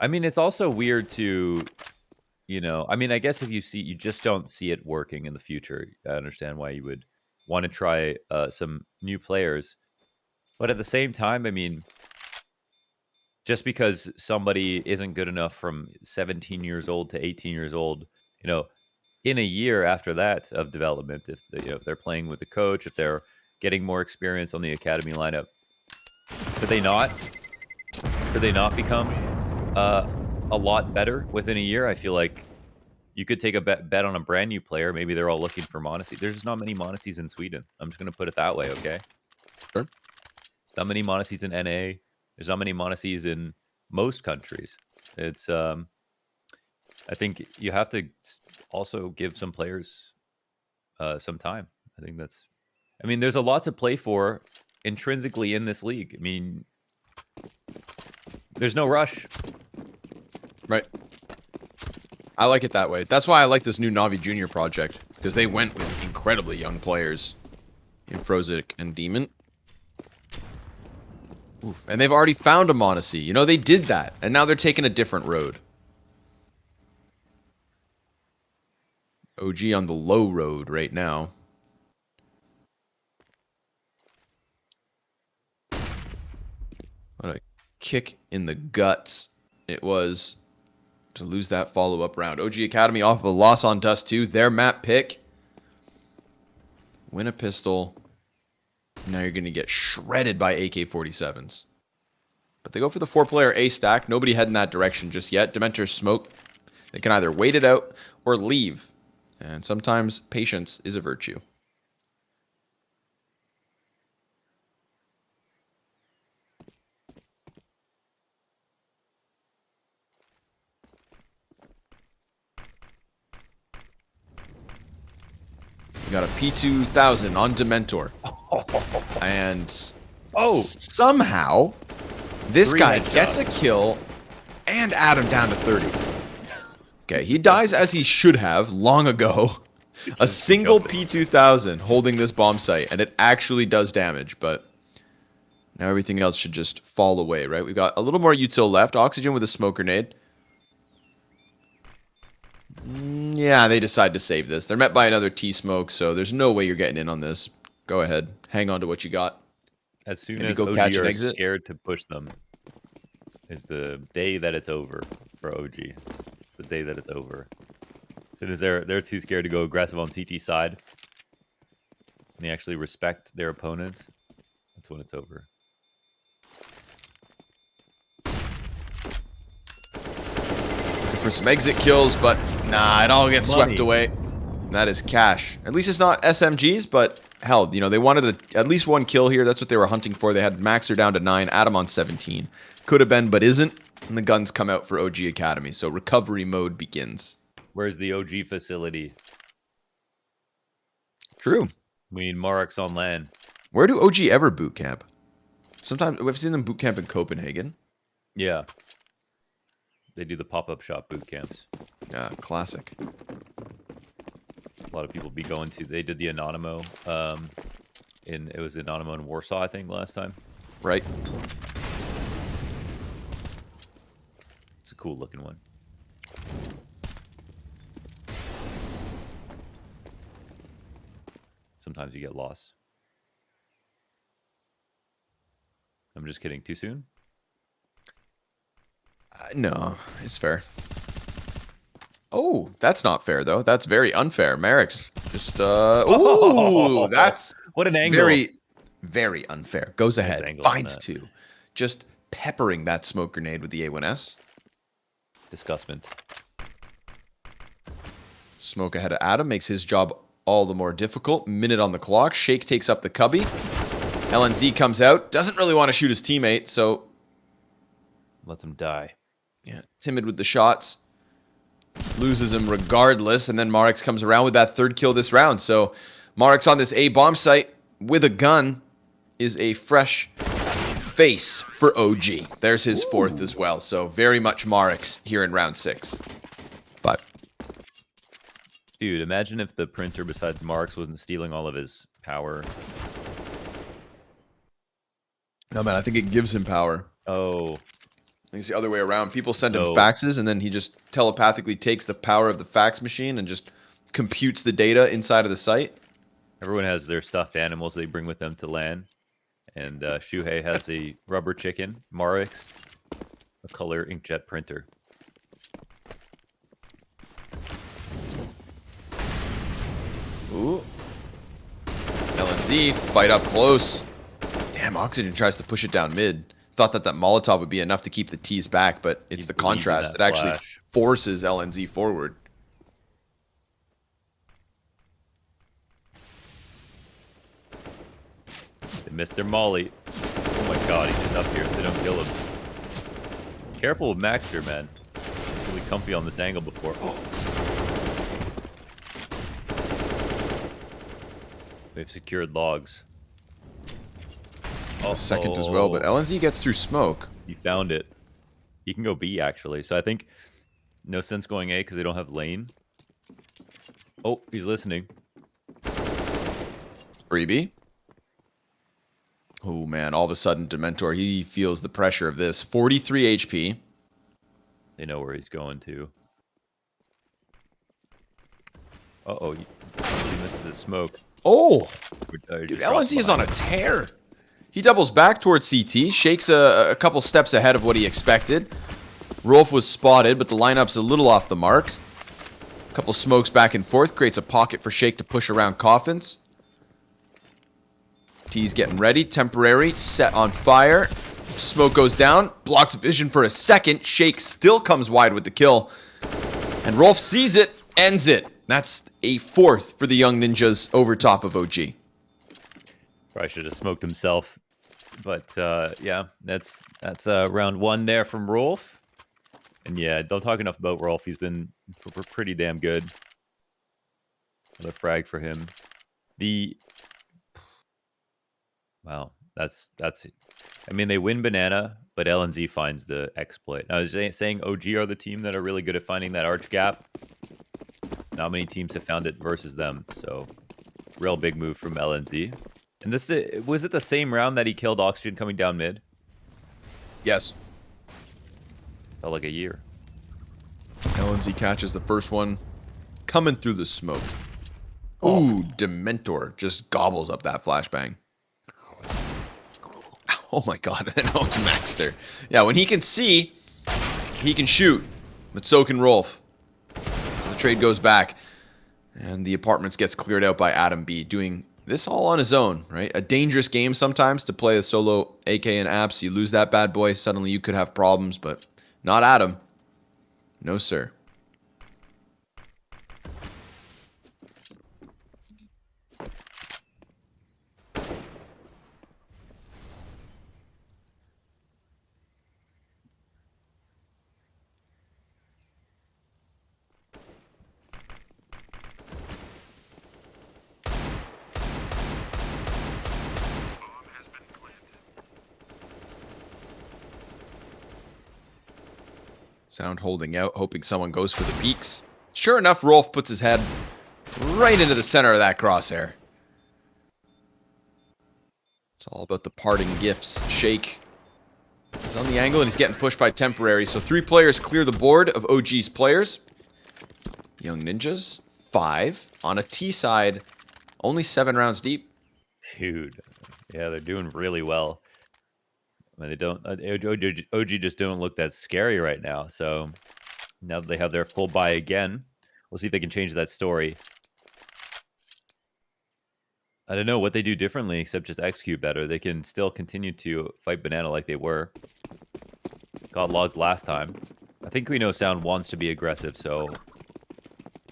it's also weird to, I mean, I guess if you just don't see it working in the future. I understand why you would want to try some new players. But at the same time, I mean, just because somebody isn't good enough from 17 years old to 18 years old, in a year after that of development, if they're playing with the coach, if they're getting more experience on the Academy lineup, could they not become a lot better within a year? I feel like you could take a bet on a brand new player. Maybe they're all looking for Monacy. There's just not many Monacies in Sweden. I'm just going to put it that way, okay? Sure. There's not many monacies in NA. There's not many monacies in most countries. It's I think you have to also give some players some time. I think that's. I mean, there's a lot to play for intrinsically in this league. I mean, there's no rush. Right. I like it that way. That's why I like this new Navi Junior project, because they went with incredibly young players in Frozik and Demon. Oof. And they've already found a Monacy. You know, they did that, and now they're taking a different road. OG on the low road right now. What a kick in the guts it was to lose that follow-up round. OG Academy off of a loss on Dust 2. Their map pick. Win a pistol. Now you're going to get shredded by AK-47s. But they go for the 4-player A stack. Nobody heading that direction just yet. Dementor's smoke. They can either wait it out or leave. And sometimes patience is a virtue. We got a P2000 on Dementor. And somehow this guy gets a kill and add him down to 30. Okay, he dies as he should have long ago. A single P2000 holding this bomb site, and it actually does damage, but now everything else should just fall away, right? We've got a little more util left. Oxygen with a smoke grenade. Yeah, they decide to save this. They're met by another T-smoke, so there's no way you're getting in on this. Go ahead. Hang on to what you got. As soon Maybe as go OG catch an are exit. scared to push them is the day that it's over for OG. It's the day that it's over. As soon as they're too scared to go aggressive on CT side, and they actually respect their opponents, that's when it's over. Looking for some exit kills, but nah, it all gets swept away. And that is cash. At least it's not SMGs, but hell, you know, they wanted at least one kill here. That's what they were hunting for. They had Maxer down to 9, Adam on 17. Could have been, but isn't. And the guns come out for OG Academy. So recovery mode begins. Where's the OG facility? True. We need Marks on land. Where do OG ever boot camp? Sometimes we've seen them boot camp in Copenhagen. Yeah. They do the pop-up shop boot camps. Yeah, classic. A lot of people be going to. They did the Anonymous. It was Anonymous in Warsaw, I think, last time. Right. It's a cool looking one. Sometimes you get lost. I'm just kidding. Too soon? No, it's fair. Oh, that's not fair, though. That's very unfair. Merrick's just, ooh, that's what an angle. Very, very unfair. Goes Nice ahead, angle finds on that. 2. Just peppering that smoke grenade with the A1S. Disgustment. Smoke ahead of Adam makes his job all the more difficult. Minute on the clock. Shake takes up the cubby. LNZ comes out. Doesn't really want to shoot his teammate, so... Lets him die. Yeah, timid with the shots. Loses him regardless, and then Marix comes around with that 3rd kill this round. So Marix on this A bomb site with a gun is a fresh face for OG. There's his 4th as well. So very much Marix here in round 6. 5. Dude, imagine if the printer besides Marks wasn't stealing all of his power. No, man, I think it gives him power. Oh. I think it's the other way around. People send him So- faxes, and then he just telepathically takes the power of the fax machine and just computes the data inside of the site. Everyone has their stuffed animals they bring with them to LAN. And Shuhei has a rubber chicken, Marix, a color inkjet printer. Ooh. LNZ, fight up close. Damn, Oxygen tries to push it down mid. Thought that Molotov would be enough to keep the T's back, but it's He the believed in contrast that that actually flash. forces LNZ forward. missed their molly. Oh my god, he's just up here if they don't kill him. Careful with Maxter, man. Really comfy on this angle before. Oh. They've secured logs. A second as well, but LNZ gets through smoke. He found it. He can go B, actually. So I think no sense going A because they don't have lane. Oh, he's listening. Freebie. Oh, man. All of a sudden, Dementor, he feels the pressure of this. 43 HP. They know where he's going to. Uh-oh. He misses his smoke. Oh! Dude, LNZ is on a tear. He doubles back towards CT. Shakes a couple steps ahead of what he expected. Rolf was spotted, but the lineup's a little off the mark. A couple smokes back and forth. Creates a pocket for Shake to push around coffins. T's getting ready. Temporary. Set on fire. Smoke goes down. Blocks vision for a second. Shake still comes wide with the kill. And Rolf sees it. Ends it. That's a fourth for the Young Ninjas over top of OG. Probably should have smoked himself. But, yeah, that's round one there from Rolf. And, yeah, don't talk enough about Rolf. He's been pretty damn good. Another frag for him. Wow, that's it. I mean, they win banana, but LNZ finds the exploit. I was saying OG are the team that are really good at finding that arch gap. Not many teams have found it versus them, so real big move from LNZ. And this was it the same round that he killed Oxygen coming down mid? Yes. Felt like a year. LNZ catches the first one coming through the smoke. Ooh, Dementor just gobbles up that flashbang. Oh my god, and then to Maxter. Yeah, when he can see, he can shoot. But so can Rolf. So the trade goes back. And the apartments gets cleared out by Adam B, doing this all on his own, right? A dangerous game sometimes to play a solo AK and apps. You lose that bad boy, suddenly you could have problems, but not Adam. No, sir. Sound holding out, hoping someone goes for the peaks. Sure enough, Rolf puts his head right into the center of that crosshair. It's all about the parting gifts. Shake. He's on the angle and he's getting pushed by Temporary. So 3 players clear the board of OG's players. Young Ninjas, 5. On a T side, only 7 rounds deep. Dude. Yeah, they're doing really well. I mean, they don't. OG just don't look that scary right now. So now that they have their full buy again, we'll see if they can change that story. I don't know what they do differently except just execute better. They can still continue to fight banana like they were. Got logged last time. I think we know Sound wants to be aggressive, so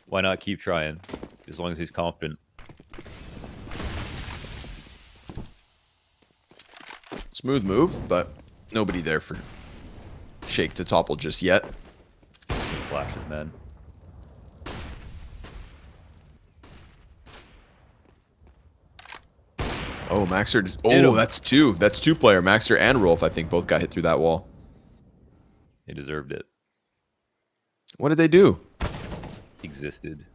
why not keep trying as long as he's confident. Smooth move, but nobody there for Shake to topple just yet. Flashes, man. Oh, Maxter. Oh, that's 2. That's 2 player. Maxter and Rolf, I think, both got hit through that wall. They deserved it. What did they do? Existed.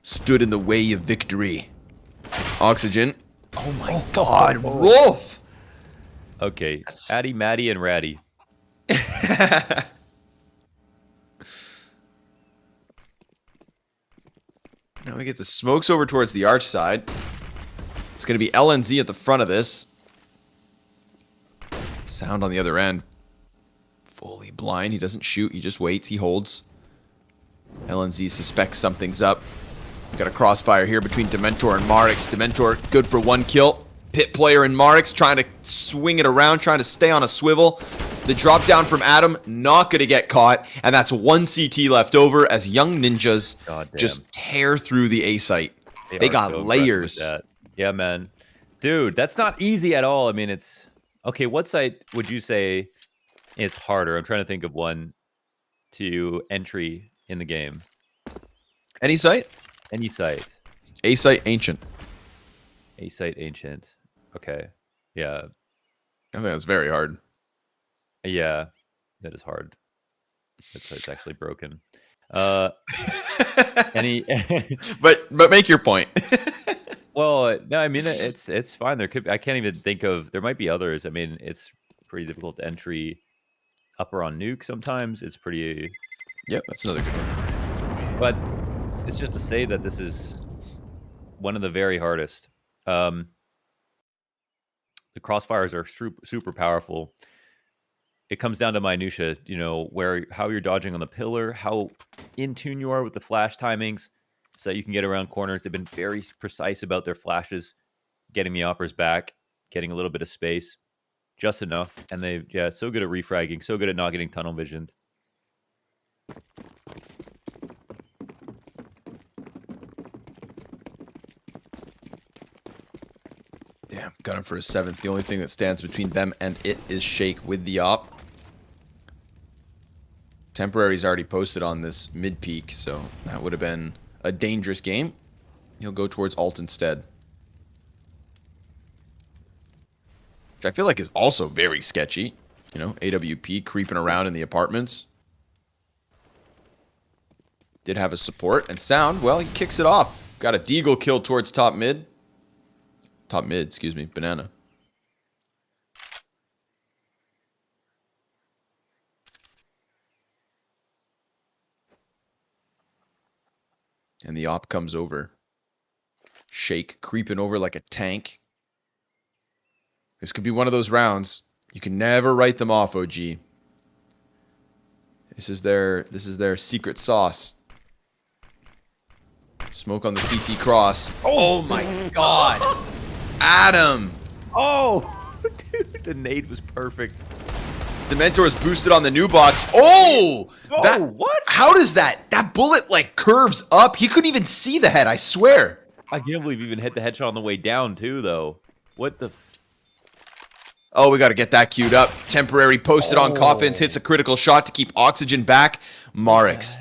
Stood in the way of victory. Oxygen. Oh my god, Rolf! Okay, Addy, Maddie, and Ratty. Now we get the smokes over towards the arch side. It's going to be LNZ at the front of this. Sound on the other end. Fully blind. He doesn't shoot. He just waits. He holds. LNZ suspects something's up. Got a crossfire here between Dementor and Marix. Dementor good for 1 kill. Pit player and Marix trying to swing it around, trying to stay on a swivel. The drop down from Adam, not going to get caught. And that's 1 CT left over as Young Ninjas just tear through the A site. They got so layers. Yeah, man. Dude, that's not easy at all. I mean, it's... Okay, what site would you say is harder? I'm trying to think of one to entry in the game. Any site? Any site. A site ancient. A site ancient. Okay. Yeah. I think that's very hard. Yeah. That is hard. That site's actually broken. Any... but make your point. Well, no, I mean it's fine. There could I can't even think of. There might be others. I mean, it's pretty difficult to entry upper on nuke. Sometimes it's pretty. Yep, that's another good one. But it's just to say that this is one of the very hardest. The crossfires are super powerful. It comes down to minutia. You know how you're dodging on the pillar, how in tune you are with the flash timings, so that you can get around corners. They've been very precise about their flashes, getting the operas back, getting a little bit of space, just enough. And so good at refragging, so good at not getting tunnel visioned. Yeah, got him for a 7th. The only thing that stands between them and it is Shake with the op. Temporary's already posted on this mid peak, so that would have been a dangerous game. He'll go towards alt instead. Which I feel like is also very sketchy. You know, AWP creeping around in the apartments. Did have a support and sound. Well, he kicks it off. Got a deagle kill towards top mid. Top mid, excuse me, banana. And the op comes over. Shake creeping over like a tank. This could be one of those rounds. You can never write them off, OG. This is their secret sauce. Smoke on the CT cross. Oh my god. Adam. Oh, dude, the nade was perfect. The mentor is boosted on the new box. Oh! What? How does that bullet like curves up? He couldn't even see the head, I swear. I can't believe you even hit the headshot on the way down too, though. What the? Oh, we got to get that queued up. Temporary posted on Coffins. Hits a critical shot to keep oxygen back. Marix.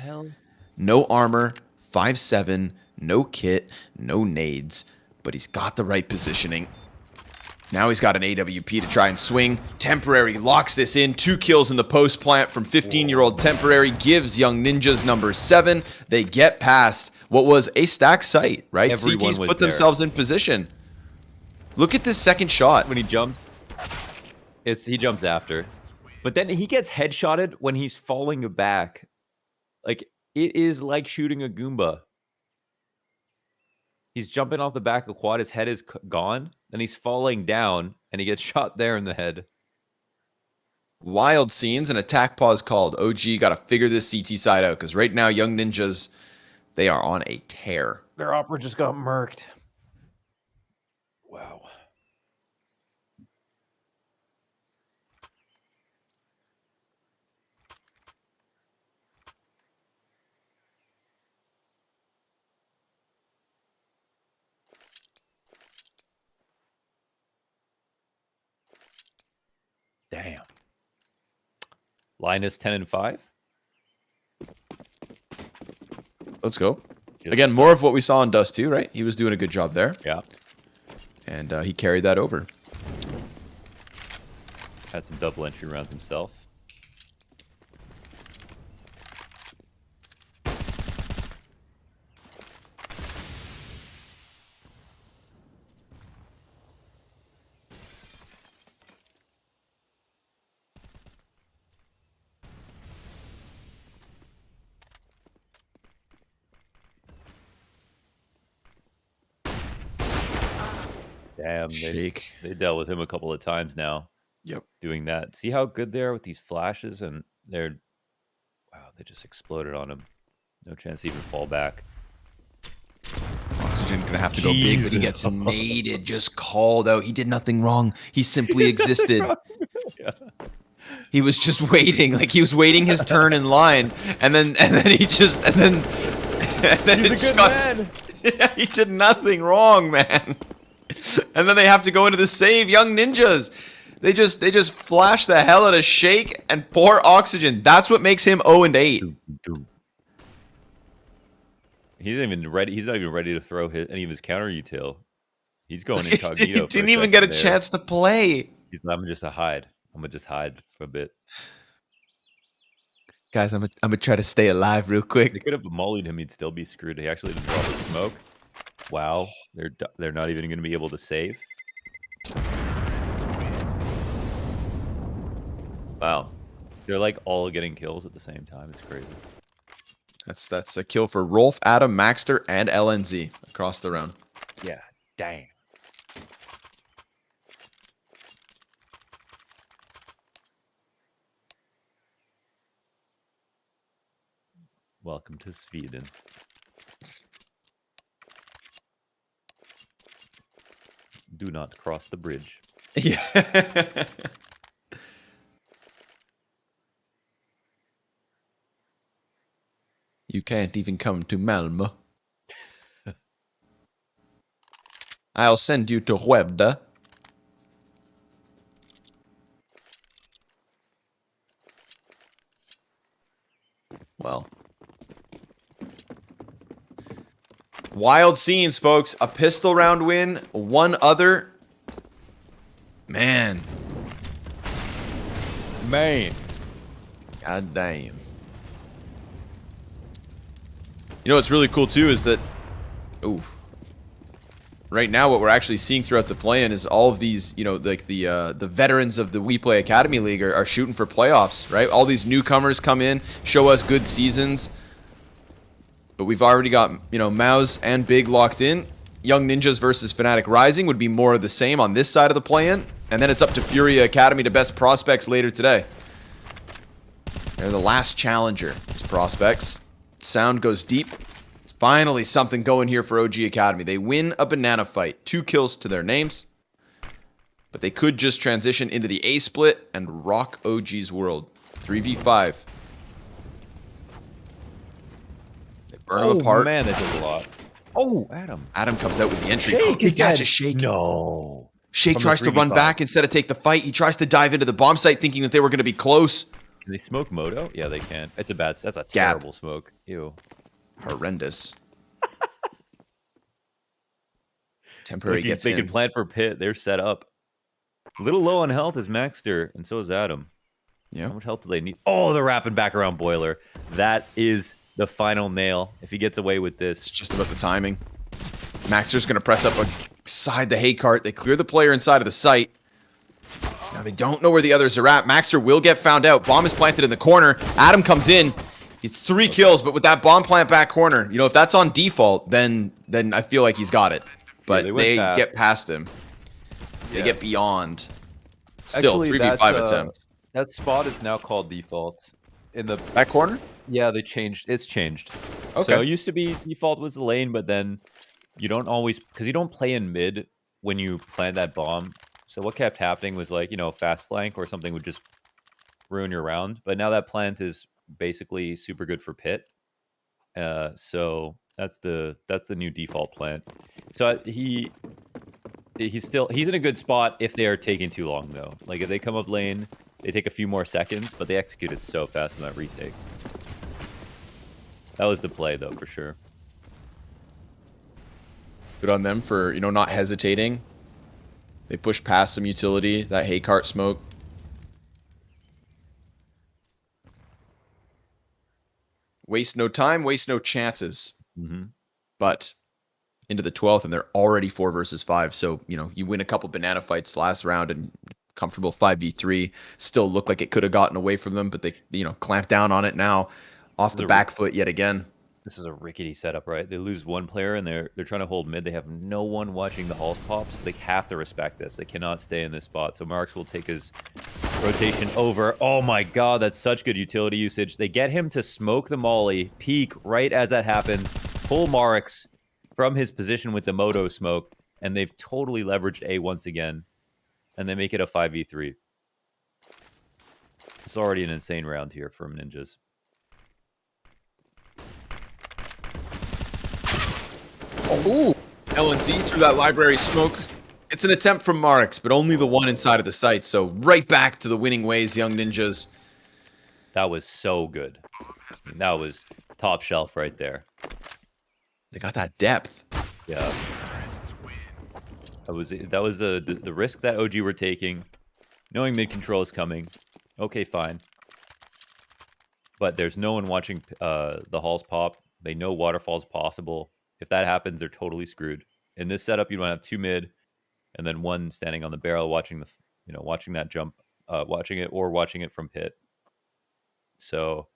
No armor. 5'7". No kit. No nades. But he's got the right positioning. Now he's got an AWP to try and swing. Temporary locks this in. 2 kills in the post plant from 15-year-old Temporary. Gives Young Ninjas number 7. They get past what was a stacked site, right? Everyone CTs was put there. themselves in position. Look at this second shot. When he jumps, he jumps after. But then he gets headshotted when he's falling back. Like, it is like shooting a Goomba. He's jumping off the back of quad. His head is gone. Then he's falling down, and he gets shot there in the head. Wild scenes. An attack pause called. OG got to figure this CT side out, because right now, Young Ninjas, they are on a tear. Their opera just got murked. Wow. Damn. Linus 10 and 5. Let's go. Again, more of what we saw in Dust 2, right? He was doing a good job there. Yeah. And he carried that over. Had some double entry rounds himself. Damn, Shake. They dealt with him a couple of times now. Yep. Doing that. See how good they are with these flashes, and they're wow, they just exploded on him. No chance to even fall back. Oxygen gonna have to go big, but he gets naded, just called out. He did nothing wrong. He simply existed. Yeah. He was just waiting, like he was waiting his turn in line, and then he just and then He's a good man. Yeah, he did nothing wrong, man. And then they have to go into the save. Young Ninjas. They just flash the hell out of Shake and pour Oxygen. That's what makes him 0-8. He's not even ready. He's not even ready to throw any of his counter util. He's going incognito. He didn't even get a chance to play. I'm just a hide. I'm gonna just hide for a bit. Guys, I'm gonna try to stay alive real quick. They could have mollied him. He'd still be screwed. He actually didn't drop a smoke. Wow, they're not even gonna be able to save. Wow. They're like all getting kills at the same time. It's crazy. That's a kill for Rolf, Adam, Maxter, and LNZ across the round. Yeah, dang. Welcome to Sweden. Do not cross the bridge. Yeah. You can't even come to Malmö. I'll send you to Huevda. Well. Wild scenes, folks. A pistol round win. One other. Man. God damn. You know what's really cool too is that, right now what we're actually seeing throughout the play-in is all of these, you know, like the veterans of the WePlay Academy League are shooting for playoffs, right? All these newcomers come in, show us good seasons, but we've already got, you know, Mouse and Big locked in. Young Ninjas versus Fnatic Rising would be more of the same on this side of the play-in, and then it's up to FURIA Academy to best prospects later today. They're the last challenger. It's prospects. Sound goes deep. It's finally something going here for OG Academy. They win a banana fight. 2 kills to their names. But they could just transition into the A split and rock OG's world. 3v5. They burn them apart. Oh man, that did a lot. Oh, Adam. Adam comes out with the entry. Shake He catches Shake. No. Shake tries to run back instead of take the fight. He tries to dive into the bomb site thinking that they were going to be close. Can they smoke Moto? Yeah, they can. It's a that's a terrible smoke. Ew. Horrendous. Temporary gets they in. can plan for Pit. They're set up. A little low on health is Maxter, and so is Adam. Yeah. How much health do they need? Oh, they're wrapping back around Boiler. That is the final nail. If he gets away with this. It's just about the timing. Maxter's going to press up inside the hay cart. They clear the player inside of the site. Now they don't know where the others are at. Maxter will get found out. Bomb is planted in the corner. Adam comes in. It's 3 kills, but with that bomb plant back corner, you know, if that's on default, then I feel like he's got it. But they get past him. They get beyond. Still, actually, 3v5 attempts. That spot is now called default. In the back corner? Yeah, they changed. It's changed. Okay. So it used to be default was the lane, but then you don't always, because you don't play in mid when you plant that bomb. So what kept happening was like, you know, fast flank or something would just ruin your round. But now that plant is basically super good for pit. So that's the new default plant. So he's in a good spot if they are taking too long though. Like if they come up lane, they take a few more seconds, but they execute it so fast in that retake. That was the play though, for sure. Good on them for, you know, not hesitating. They push past some utility, that hay cart smoke. Waste no time, waste no chances. But into the 12th, and they're already 4 versus 5. So, you know, you win a couple banana fights last round and comfortable 5v3. Still look like it could have gotten away from them, but they, you know, clamp down on it now. Off the back foot yet again. This is a rickety setup, right? They lose one player and they're trying to hold mid. They have no one watching the halls pops. They have to respect this. They cannot stay in this spot. So Marks will take his rotation over. Oh my god, that's such good utility usage. They get him to smoke the molly, peek right as that happens, pull Marks from his position with the Moto smoke, and they've totally leveraged A once again. And they make it a 5v3. It's already an insane round here from Ninjas. Oh, LNZ through that library smoke. It's an attempt from Marks, but only the one inside of the site. So right back to the winning ways, Young Ninjas. That was so good. I mean, that was top shelf right there. They got that depth. Yeah. That was the risk that OG were taking, knowing mid control is coming. Okay, fine. But there's no one watching the halls pop. They know waterfall's possible. If that happens, they're totally screwed. In this setup, you want to have 2 mid, and then 1 standing on the barrel, watching watching that jump, watching it from pit. So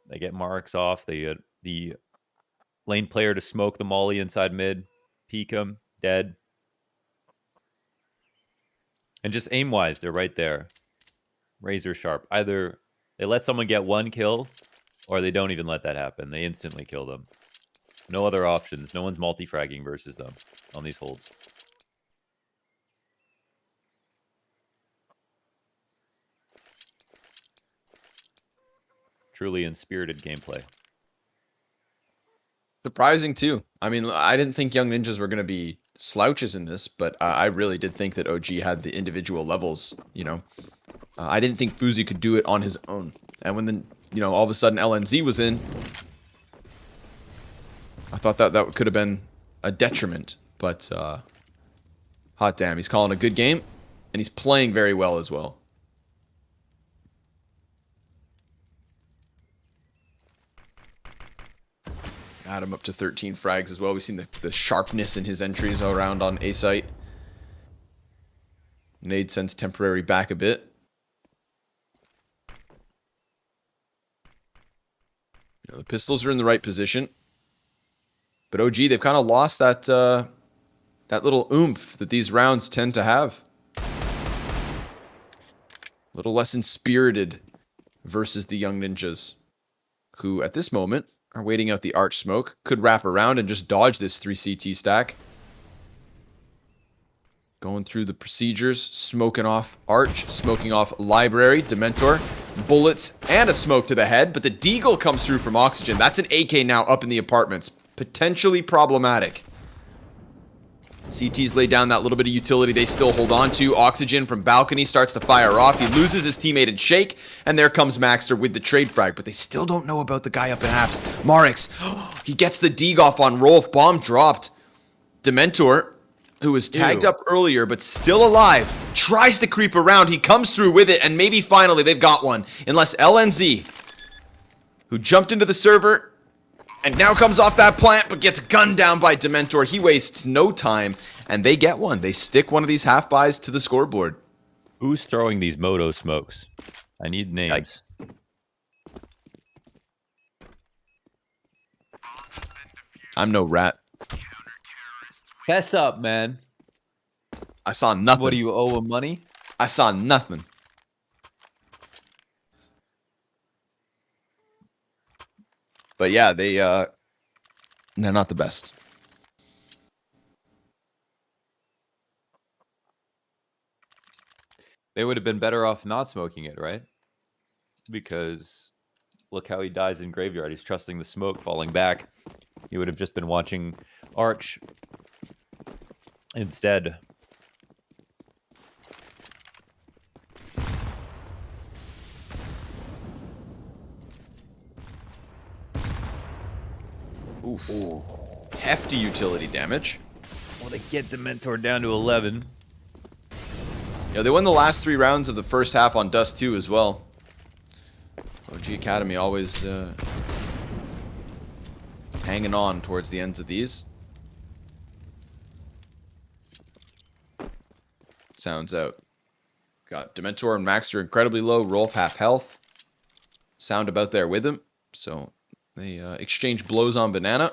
they get Marks off. They get the lane player to smoke the molly inside mid, peek him, dead. And just aim-wise, they're right there. Razor sharp. Either they let someone get 1 kill, or they don't even let that happen. They instantly kill them. No other options. No one's multi-fragging versus them on these holds. Truly inspirited gameplay. Surprising too. I mean, I didn't think Young Ninjas were going to be slouches in this, but I really did think that OG had the individual levels. I didn't think Fuzi could do it on his own. And when all of a sudden LNZ was in, I thought that could have been a detriment. But hot damn, he's calling a good game, and he's playing very well as well. Got him up to 13 frags as well. We've seen the sharpness in his entries around on A site. Nade sends temporary back a bit. The pistols are in the right position. But OG, they've kind of lost that that little oomph that these rounds tend to have. A little less inspirited versus the Young Ninjas, who at this moment are waiting out the arch smoke. Could wrap around and just dodge this 3 CT stack. Going through the procedures, smoking off arch, smoking off library, Dementor, bullets, and a smoke to the head. But the Deagle comes through from Oxygen. That's an AK now up in the apartments. Potentially problematic. CT's laid down that little bit of utility they still hold on to. Oxygen from balcony starts to fire off. He loses his teammate in Shake, and there comes Maxter with the trade frag. But they still don't know about the guy up in Apps. Marix, he gets the Deag off on Rolf. Bomb dropped. Dementor, who was tagged up earlier but still alive, tries to creep around. He comes through with it, and maybe finally they've got one. Unless LNZ, who jumped into the server and now comes off that plant but gets gunned down by Dementor. He wastes no time, and they get one. They stick one of these half-buys to the scoreboard. Who's throwing these Moto smokes? I need names. Yikes. I'm no rat. Fess up, man. I saw nothing. What do you owe him money? I saw nothing. But yeah, they're not the best. They would have been better off not smoking it, right? Because look how he dies in Graveyard. He's trusting the smoke falling back. He would have just been watching Arch instead. Oof. Ooh. Hefty utility damage. Well, they get Dementor down to 11. Yeah, they won the last 3 rounds of the first half on Dust 2 as well. OG Academy always hanging on towards the ends of these. Sounds out. Got Dementor and Maxter incredibly low. Rolf half health. Sound about there with him. So they exchange blows on Banana.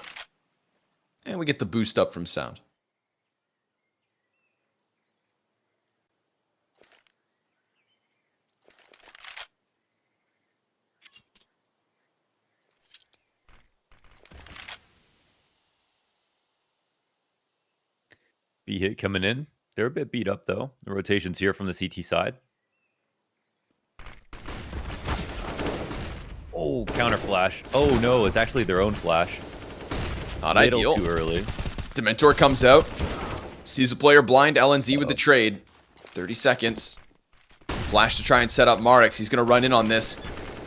And we get the boost up from Sound. B hit coming in. They're a bit beat up, though. The rotation's here from the CT side. Oh, counter flash. Oh, no, it's actually their own flash. Not Little ideal. too early. Dementor comes out. sees a player blind. LNZ with the trade. 30 seconds. Flash to try and set up Marix. He's going to run in on this.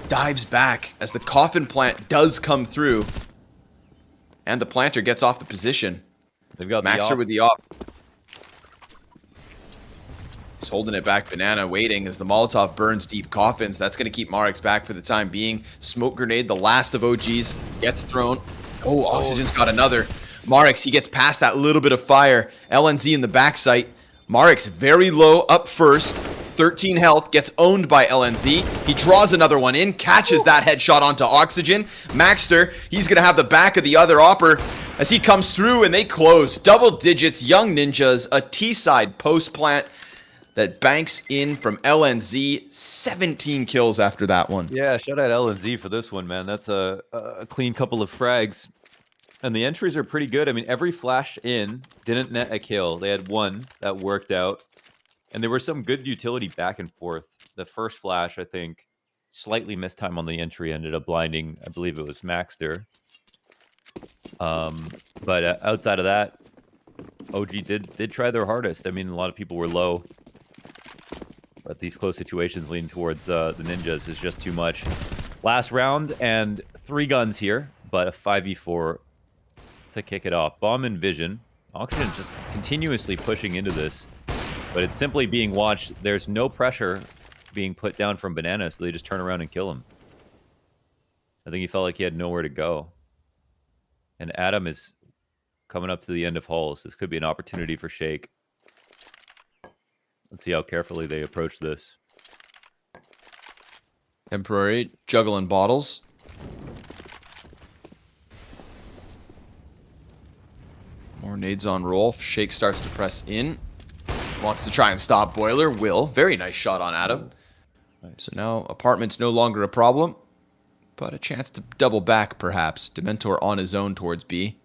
Dives back as the coffin plant does come through. And the planter gets off the position. They've got Maxter with the op. He's holding it back. Banana waiting as the Molotov burns deep coffins. That's going to keep Marix back for the time being. Smoke grenade, the last of OGs, gets thrown. Oh, Oxygen's got another. Marix, he gets past that little bit of fire. LNZ in the backside. Marix very low up first. 13 health, gets owned by LNZ. He draws another one in, catches that headshot onto Oxygen. Maxter, he's going to have the back of the other opper as he comes through and they close. Double digits, Young Ninjas, a T-side post plant that banks in from LNZ. 17 kills after that one. Yeah, shout out LNZ for this one, man. That's a clean couple of frags. And the entries are pretty good. I mean, every flash in didn't net a kill. They had one that worked out. And there was some good utility back and forth. The first flash, I think, slightly missed time on the entry, ended up blinding, I believe it was Maxter. But outside of that, OG did try their hardest. I mean, a lot of people were low. But these close situations leaning towards the Ninjas is just too much. Last round, and 3 guns here, but a 5v4 to kick it off. Bomb and Vision. Oxygen just continuously pushing into this. But it's simply being watched. There's no pressure being put down from Banana, so they just turn around and kill him. I think he felt like he had nowhere to go. And Adam is coming up to the end of halls. This could be an opportunity for Shake. Let's see how carefully they approach this. Temporary, juggling bottles. More nades on Rolf. Shake starts to press in. Wants to try and stop Boiler. Will. Very nice shot on Adam. Nice. So now apartment's no longer a problem. But a chance to double back, perhaps. Dementor on his own towards B.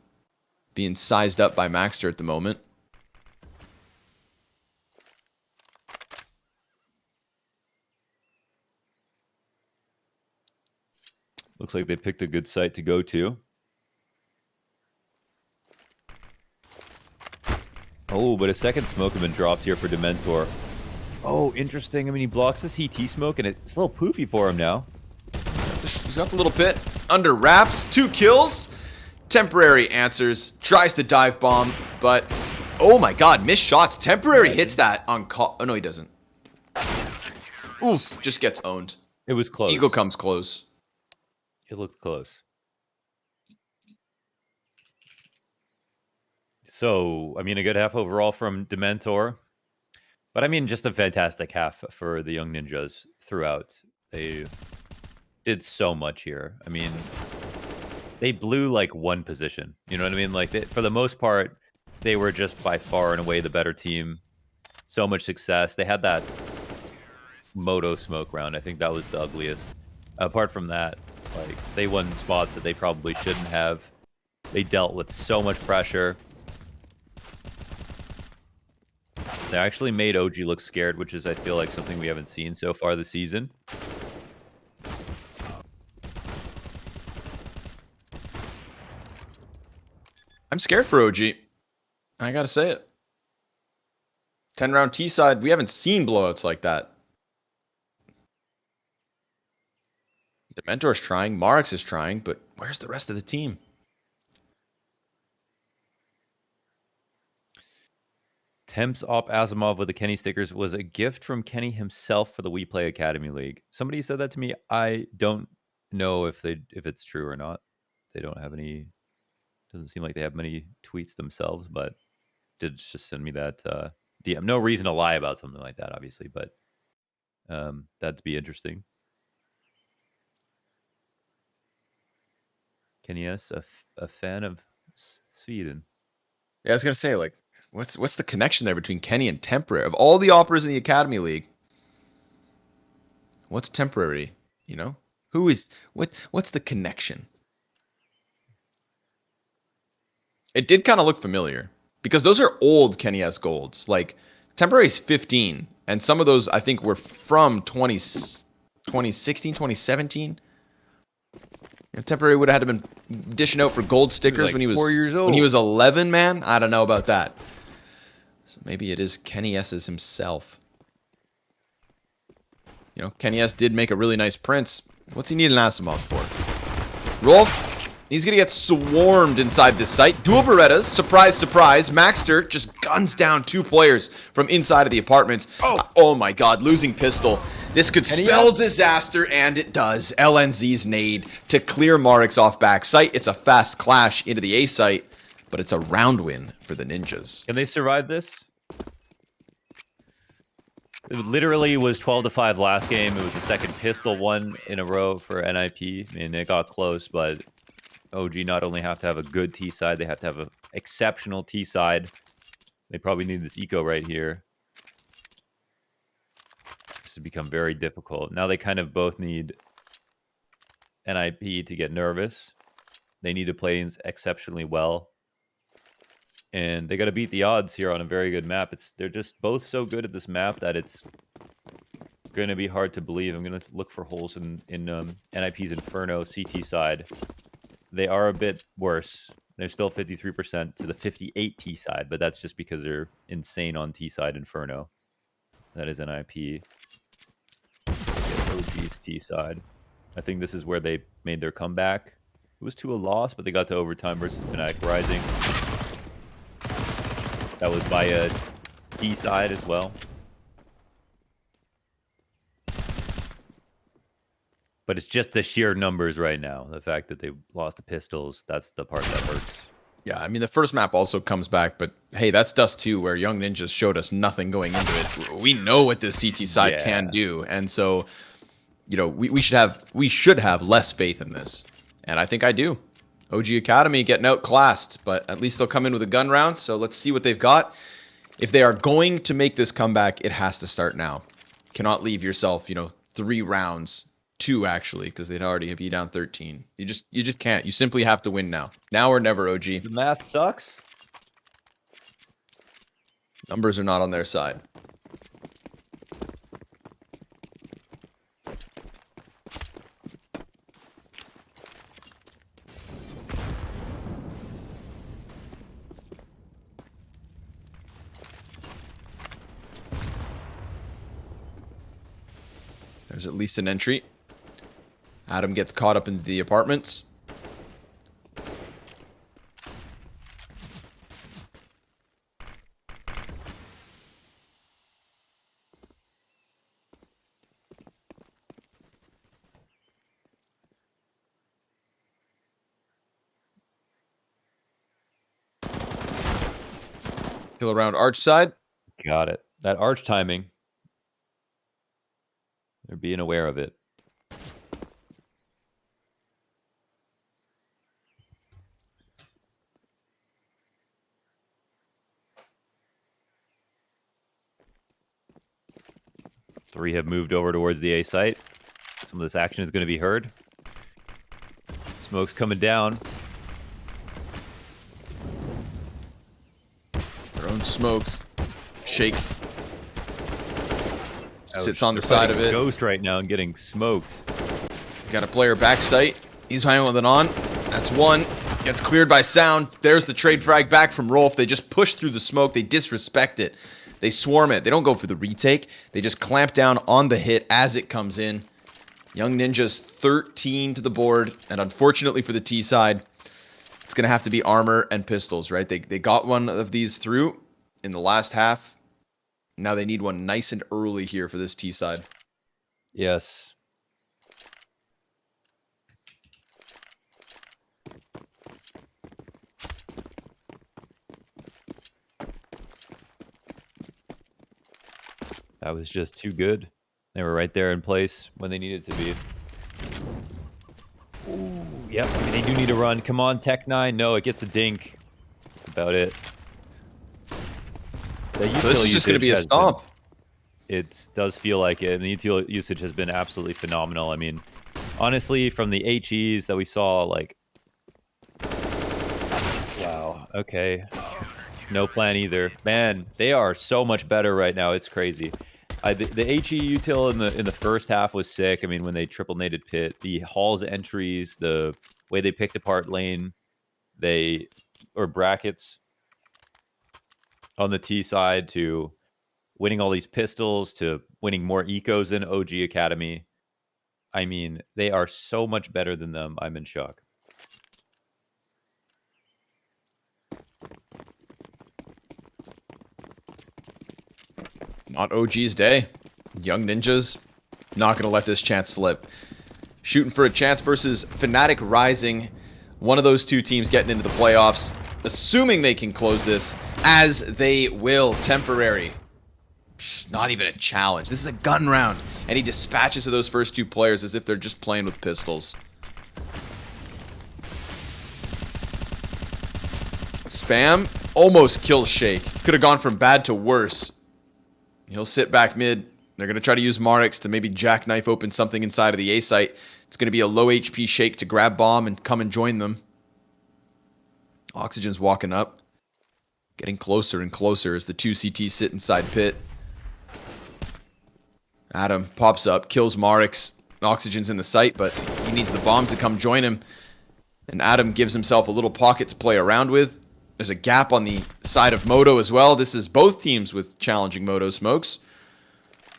Being sized up by Maxter at the moment. Looks like they picked a good site to go to. Oh, but a second smoke has been dropped here for Dementor. Oh, interesting. I mean, he blocks the CT smoke, and it's a little poofy for him now. He's got the little pit under wraps. 2 kills. Temporary answers. Tries to dive bomb, but oh my god, missed shots. Temporary hits that on call. Oh no, he doesn't. Oof, just gets owned. It was close. Eagle comes close. It looked close. So, I mean, a good half overall from Dementor. But I mean, just a fantastic half for the Young Ninjas throughout. They did so much here. I mean, they blew like one position. You know what I mean? Like, for the most part, they were just by far and away the better team. So much success. They had that Moto smoke round. I think that was the ugliest. Apart from that, like, they won spots that they probably shouldn't have. They dealt with so much pressure. They actually made OG look scared, which is, I feel like, something we haven't seen so far this season. I'm scared for OG. I gotta say it. 10-round T-side, we haven't seen blowouts like that. Dementor's trying, Marix is trying, but where's the rest of the team? Temps Op Asimov with the Kenny stickers was a gift from Kenny himself for the WePlay Academy League. Somebody said that to me. I don't know if it's true or not. They don't have any. Doesn't seem like they have many tweets themselves, but did just send me that DM. No reason to lie about something like that, obviously, but that'd be interesting. Kenny S, a fan of Sweden. Yeah, I was gonna say, like, what's the connection there between Kenny and Temporary? Of all the operas in the Academy League, what's Temporary? You know, what's the connection? It did kind of look familiar because those are old Kenny S golds. Like, Temporary's 15, and some of those I think were from 2016, 2017. Temporary would have had to been dishing out for gold stickers like when he was 4 years old. When he was 11, man. I don't know about that. Maybe it is Kenny S's himself. You know, Kenny S did make a really nice Prince. What's he need an Asimov for? Rolf, he's going to get swarmed inside this site. Dual Berettas, surprise, surprise. Maxter just guns down 2 players from inside of the apartments. Oh my god, losing pistol. This could spell disaster, and it does. LNZ's nade to clear Marix off back site. It's a fast clash into the A site, but it's a round win for the Ninjas. Can they survive this? It literally was 12-5 last game. It was the second pistol one in a row for NIP. I mean, it got close, but OG not only have to have a good T side, they have to have an exceptional T side. They probably need this eco right here. This has become very difficult. Now they kind of both need NIP to get nervous. They need to play exceptionally well. And they got to beat the odds here on a very good map. They're just both so good at this map that it's going to be hard to believe. I'm going to look for holes in NIP's Inferno CT side. They are a bit worse. They're still 53% to the 58 T side, but that's just because they're insane on T side Inferno. That is NIP. OG's T side. I think this is where they made their comeback. It was to a loss, but they got to overtime versus Fnatic Rising. That was by a T side as well. But it's just the sheer numbers right now. The fact that they lost the pistols, that's the part that hurts. Yeah, I mean, the first map also comes back, but hey, that's Dust 2, where Young Ninjas showed us nothing going into it. We know what this CT side can do, and so, you know, we should have less faith in this, and I think I do. OG Academy getting outclassed, but at least they'll come in with a gun round, so let's see what they've got. If they are going to make this comeback, it has to start now. Cannot leave yourself, you know, 3 rounds. 2 actually, because they'd already be down 13. You just can't. You simply have to win now. Now or never, OG. The math sucks. Numbers are not on their side. There's at least an entry. Adam gets caught up into the apartments. Kill around arch side. Got it. That arch timing. They're being aware of it. Three have moved over towards the A site. Some of this action is going to be heard. Smoke's coming down. Their own smoke. Shake. Ouch. Sits on the They're side of fighting it. Ghost right now and getting smoked. Got a player back site. He's hanging with it on. That's one. Gets cleared by sound. There's the trade frag back from Rolf. They just push through the smoke. They disrespect it. They swarm it. They don't go for the retake. They just clamp down on the hit as it comes in. Young Ninjas 13 to the board. And unfortunately for the T side, it's going to have to be armor and pistols, right? They got one of these through in the last half. Now they need one nice and early here for this T side. Yes. That was just too good. They were right there in place when they needed to be. Ooh, yep. I mean, they do need to run. Come on, Tech 9. No, it gets a dink. That's about it. So this is just going to be a stomp. It does feel like it. And the util usage has been absolutely phenomenal. I mean, honestly, from the HEs that we saw, like... Wow. Okay. No plan either. Man, they are so much better right now. It's crazy. The HE util in the first half was sick. I mean, when they triple naded pit, the halls entries, the way they picked apart lane, or brackets, on the T side to winning all these pistols to winning more ecos than OG Academy. I mean, they are so much better than them. I'm in shock. Not OG's day. Young Ninjas, not going to let this chance slip. Shooting for a chance versus Fnatic Rising. One of those two teams getting into the playoffs. Assuming they can close this, as they will. Temporary. Not even a challenge. This is a gun round. And he dispatches of those first two players as if they're just playing with pistols. Spam almost kills Shake. Could have gone from bad to worse. He'll sit back mid. They're going to try to use Marix to maybe jackknife open something inside of the A site. It's going to be a low HP Shake to grab bomb and come and join them. Oxygen's walking up. Getting closer and closer as the two CTs sit inside pit. Adam pops up, kills Marix. Oxygen's in the site, but he needs the bomb to come join him. And Adam gives himself a little pocket to play around with. There's a gap on the side of Moto as well. This is both teams with challenging Moto smokes.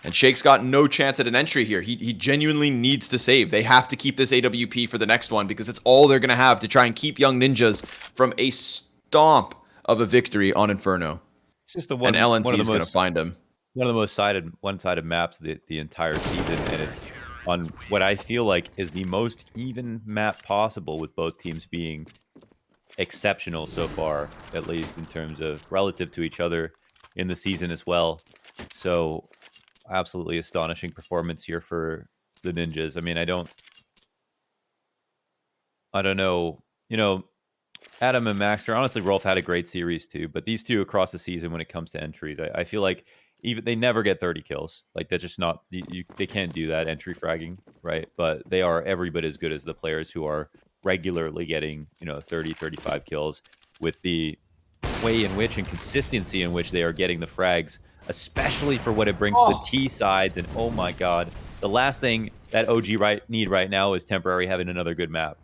And Shake's got no chance at an entry here. He genuinely needs to save. They have to keep this AWP for the next one because it's all they're going to have to try and keep Young Ninjas from a stomp of a victory on Inferno. It's just the one. And LNC is going to find him. One of the most one-sided maps the entire season, and it's on what I feel like is the most even map possible, with both teams being exceptional so far, at least in terms of relative to each other in the season as well. So absolutely astonishing performance here for the Ninjas. I mean, I don't know, you know, Adam and Maxter, honestly, Rolf had a great series too, but these two across the season when it comes to entries, I feel like even they never get 30 kills. Like, that's just not, they can't do that entry fragging, right? But they are every bit as good as the players who are regularly getting, 30, 35 kills, with the way in which and consistency in which they are getting the frags, especially for what it brings to the T sides. And oh my God, the last thing that OG need right now is Temporary having another good map.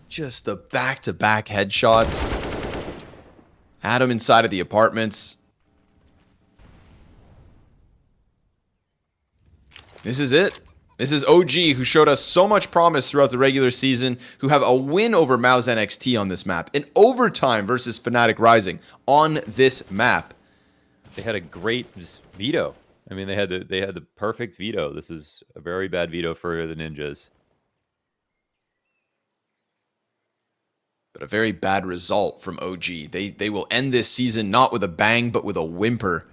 Just the back-to-back headshots. Adam inside of the apartments. This is it. This is OG, who showed us so much promise throughout the regular season, who have a win over Mao's NXT on this map, in overtime versus Fnatic Rising on this map. They had a great veto. I mean, they had the perfect veto. This is a very bad veto for the Ninjas. But a very bad result from OG. They will end this season not with a bang, but with a whimper.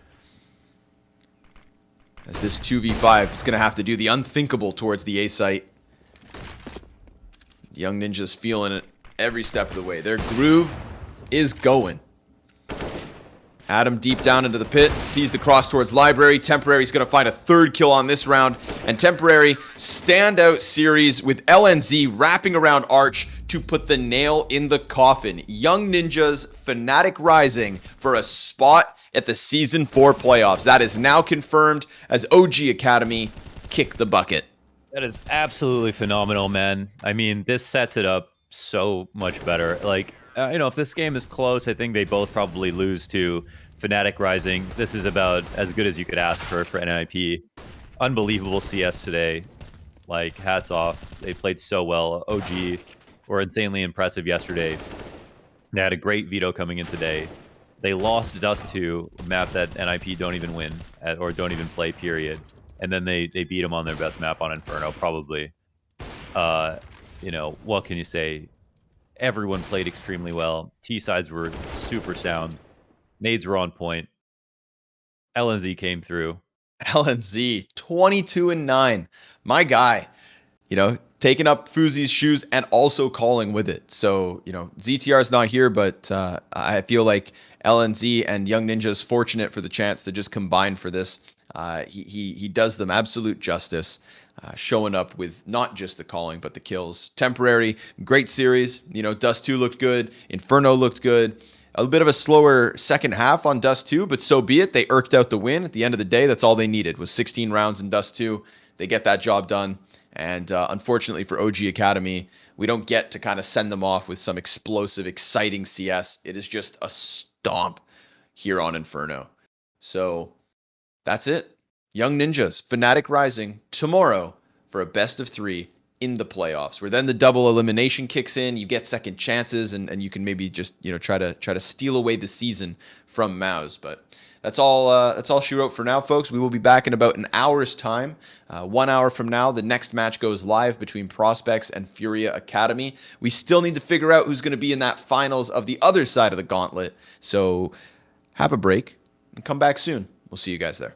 As this 2v5 is going to have to do the unthinkable towards the A site. Young Ninjas feeling it every step of the way. Their groove is going. Adam deep down into the pit, sees the cross towards Library. Temporary's going to find a third kill on this round. And Temporary, standout series with LNZ wrapping around Arch to put the nail in the coffin. Young Ninjas, Fnatic Rising for a spot at the Season 4 playoffs. That is now confirmed as OG Academy kick the bucket. That is absolutely phenomenal, man. I mean, this sets it up so much better. Like, if this game is close, I think they both probably lose to Fnatic Rising. This is about as good as you could ask for NIP. Unbelievable CS today. Like, hats off. They played so well. OG were insanely impressive yesterday. They had a great veto coming in today. They lost Dust 2, a map that NIP don't even win or don't even play, period. And then they beat them on their best map on Inferno, probably. What can you say? Everyone played extremely well. T-sides were super sound. Nades were on point. LNZ came through. LNZ, 22-9. My guy, taking up Fuzi's shoes and also calling with it. So, ZTR is not here, but I feel like LNZ and Young Ninja is fortunate for the chance to just combine for this. He does them absolute justice, showing up with not just the calling, but the kills. Temporary, great series. Dust 2 looked good. Inferno looked good. A little bit of a slower second half on Dust 2, but so be it. They irked out the win. At the end of the day, that's all they needed was 16 rounds in Dust 2. They get that job done. And unfortunately for OG Academy, we don't get to kind of send them off with some explosive, exciting CS. It is just a stomp here on Inferno. So that's it. Young Ninjas, Fnatic Rising tomorrow for a best of 3 in the playoffs, where then the double elimination kicks in. You get second chances, and you can maybe just try to steal away the season from Mouse. But that's all she wrote for now, folks. We will be back in about an hour's time. 1 hour from now, the next match goes live between Prospects and Furia Academy. We still need to figure out who's going to be in that finals of the other side of the gauntlet. So have a break and come back soon. We'll see you guys there.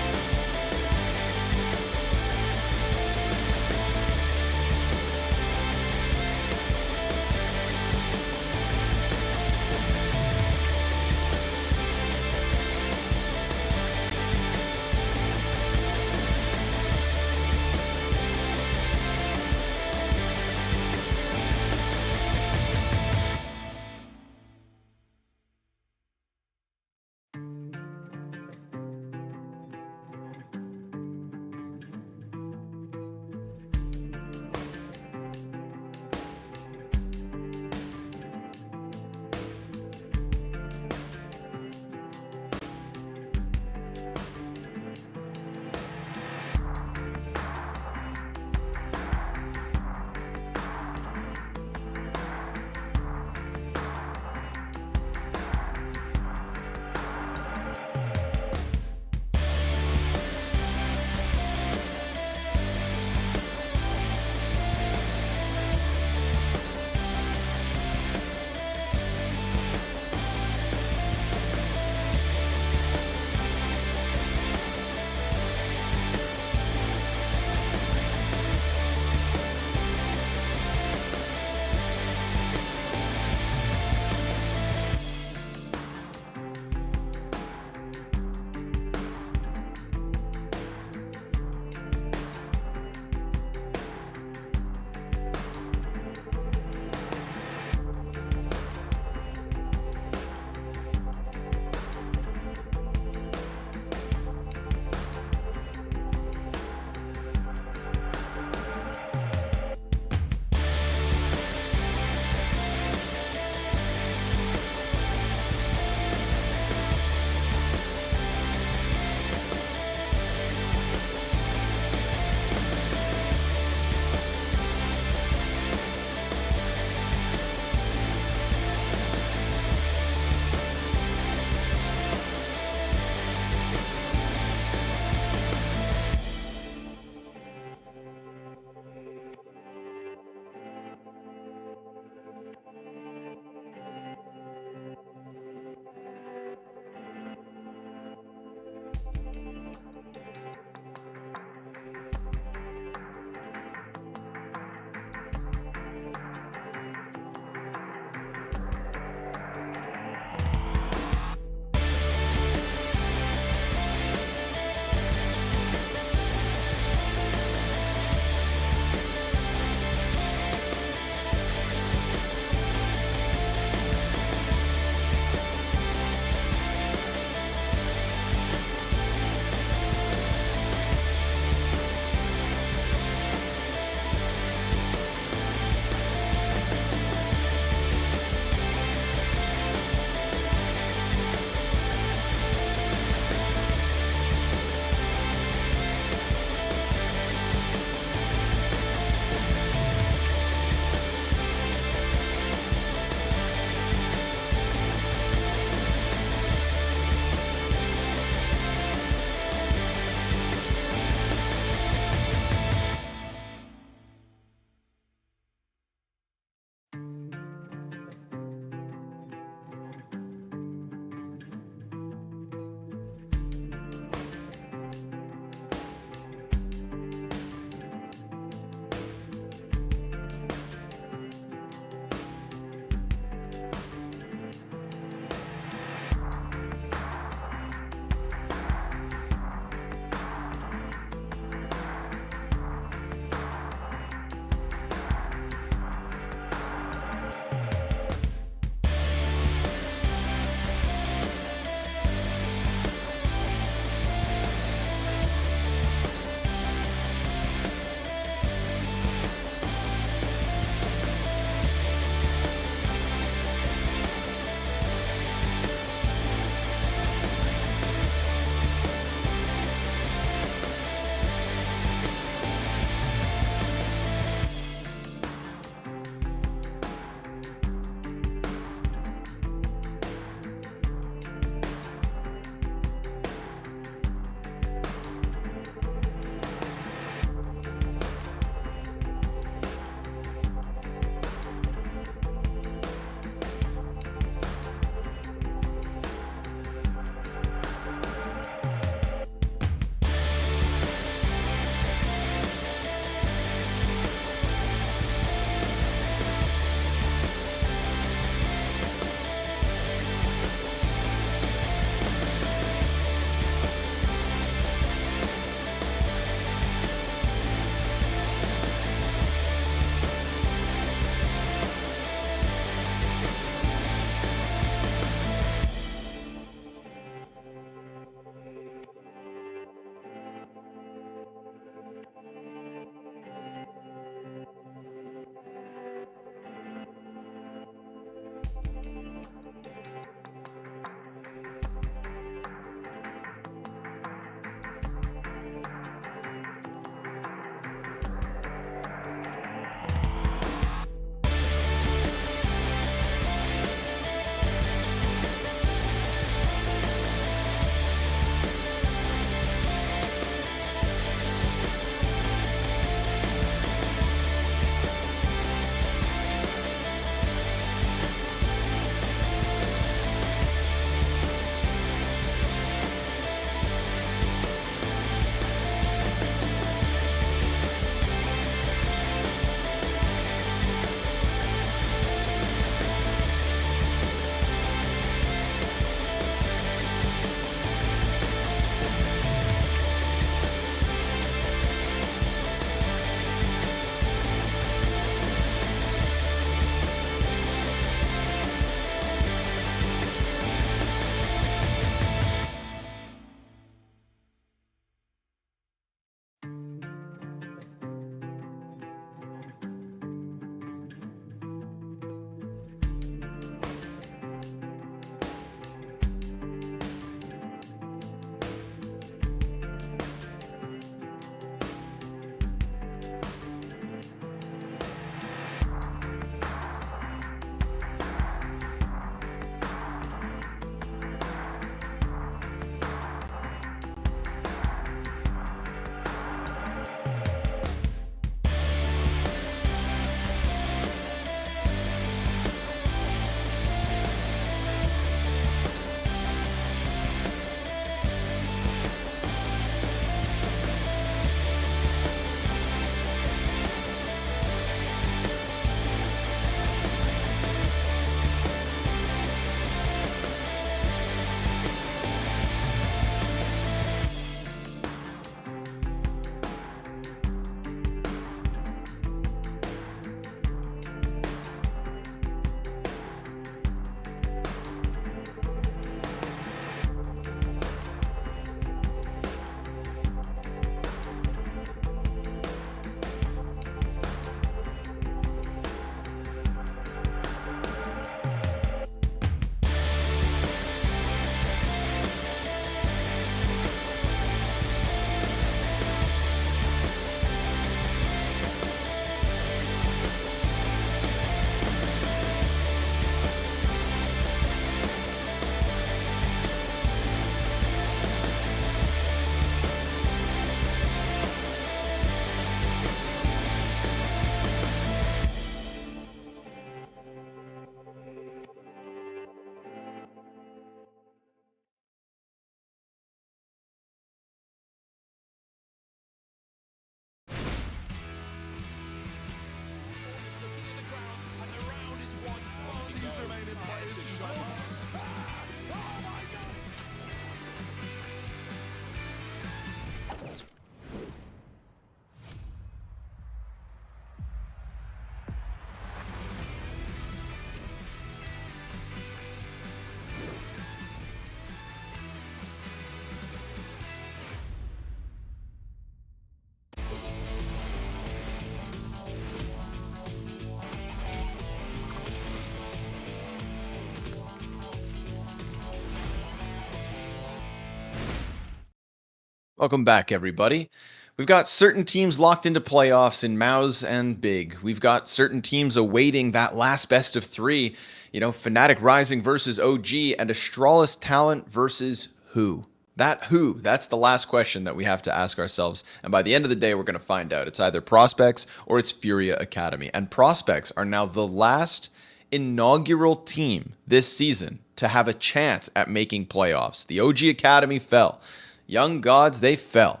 Welcome back, everybody. We've got certain teams locked into playoffs in Mouse and Big. We've got certain teams awaiting that last best of three. Fnatic Rising versus OG and Astralis Talent versus who? That's the last question that we have to ask ourselves. And by the end of the day, we're going to find out. It's either Prospects or it's FURIA Academy. And Prospects are now the last inaugural team this season to have a chance at making playoffs. The OG Academy fell. Young Gods, they fell.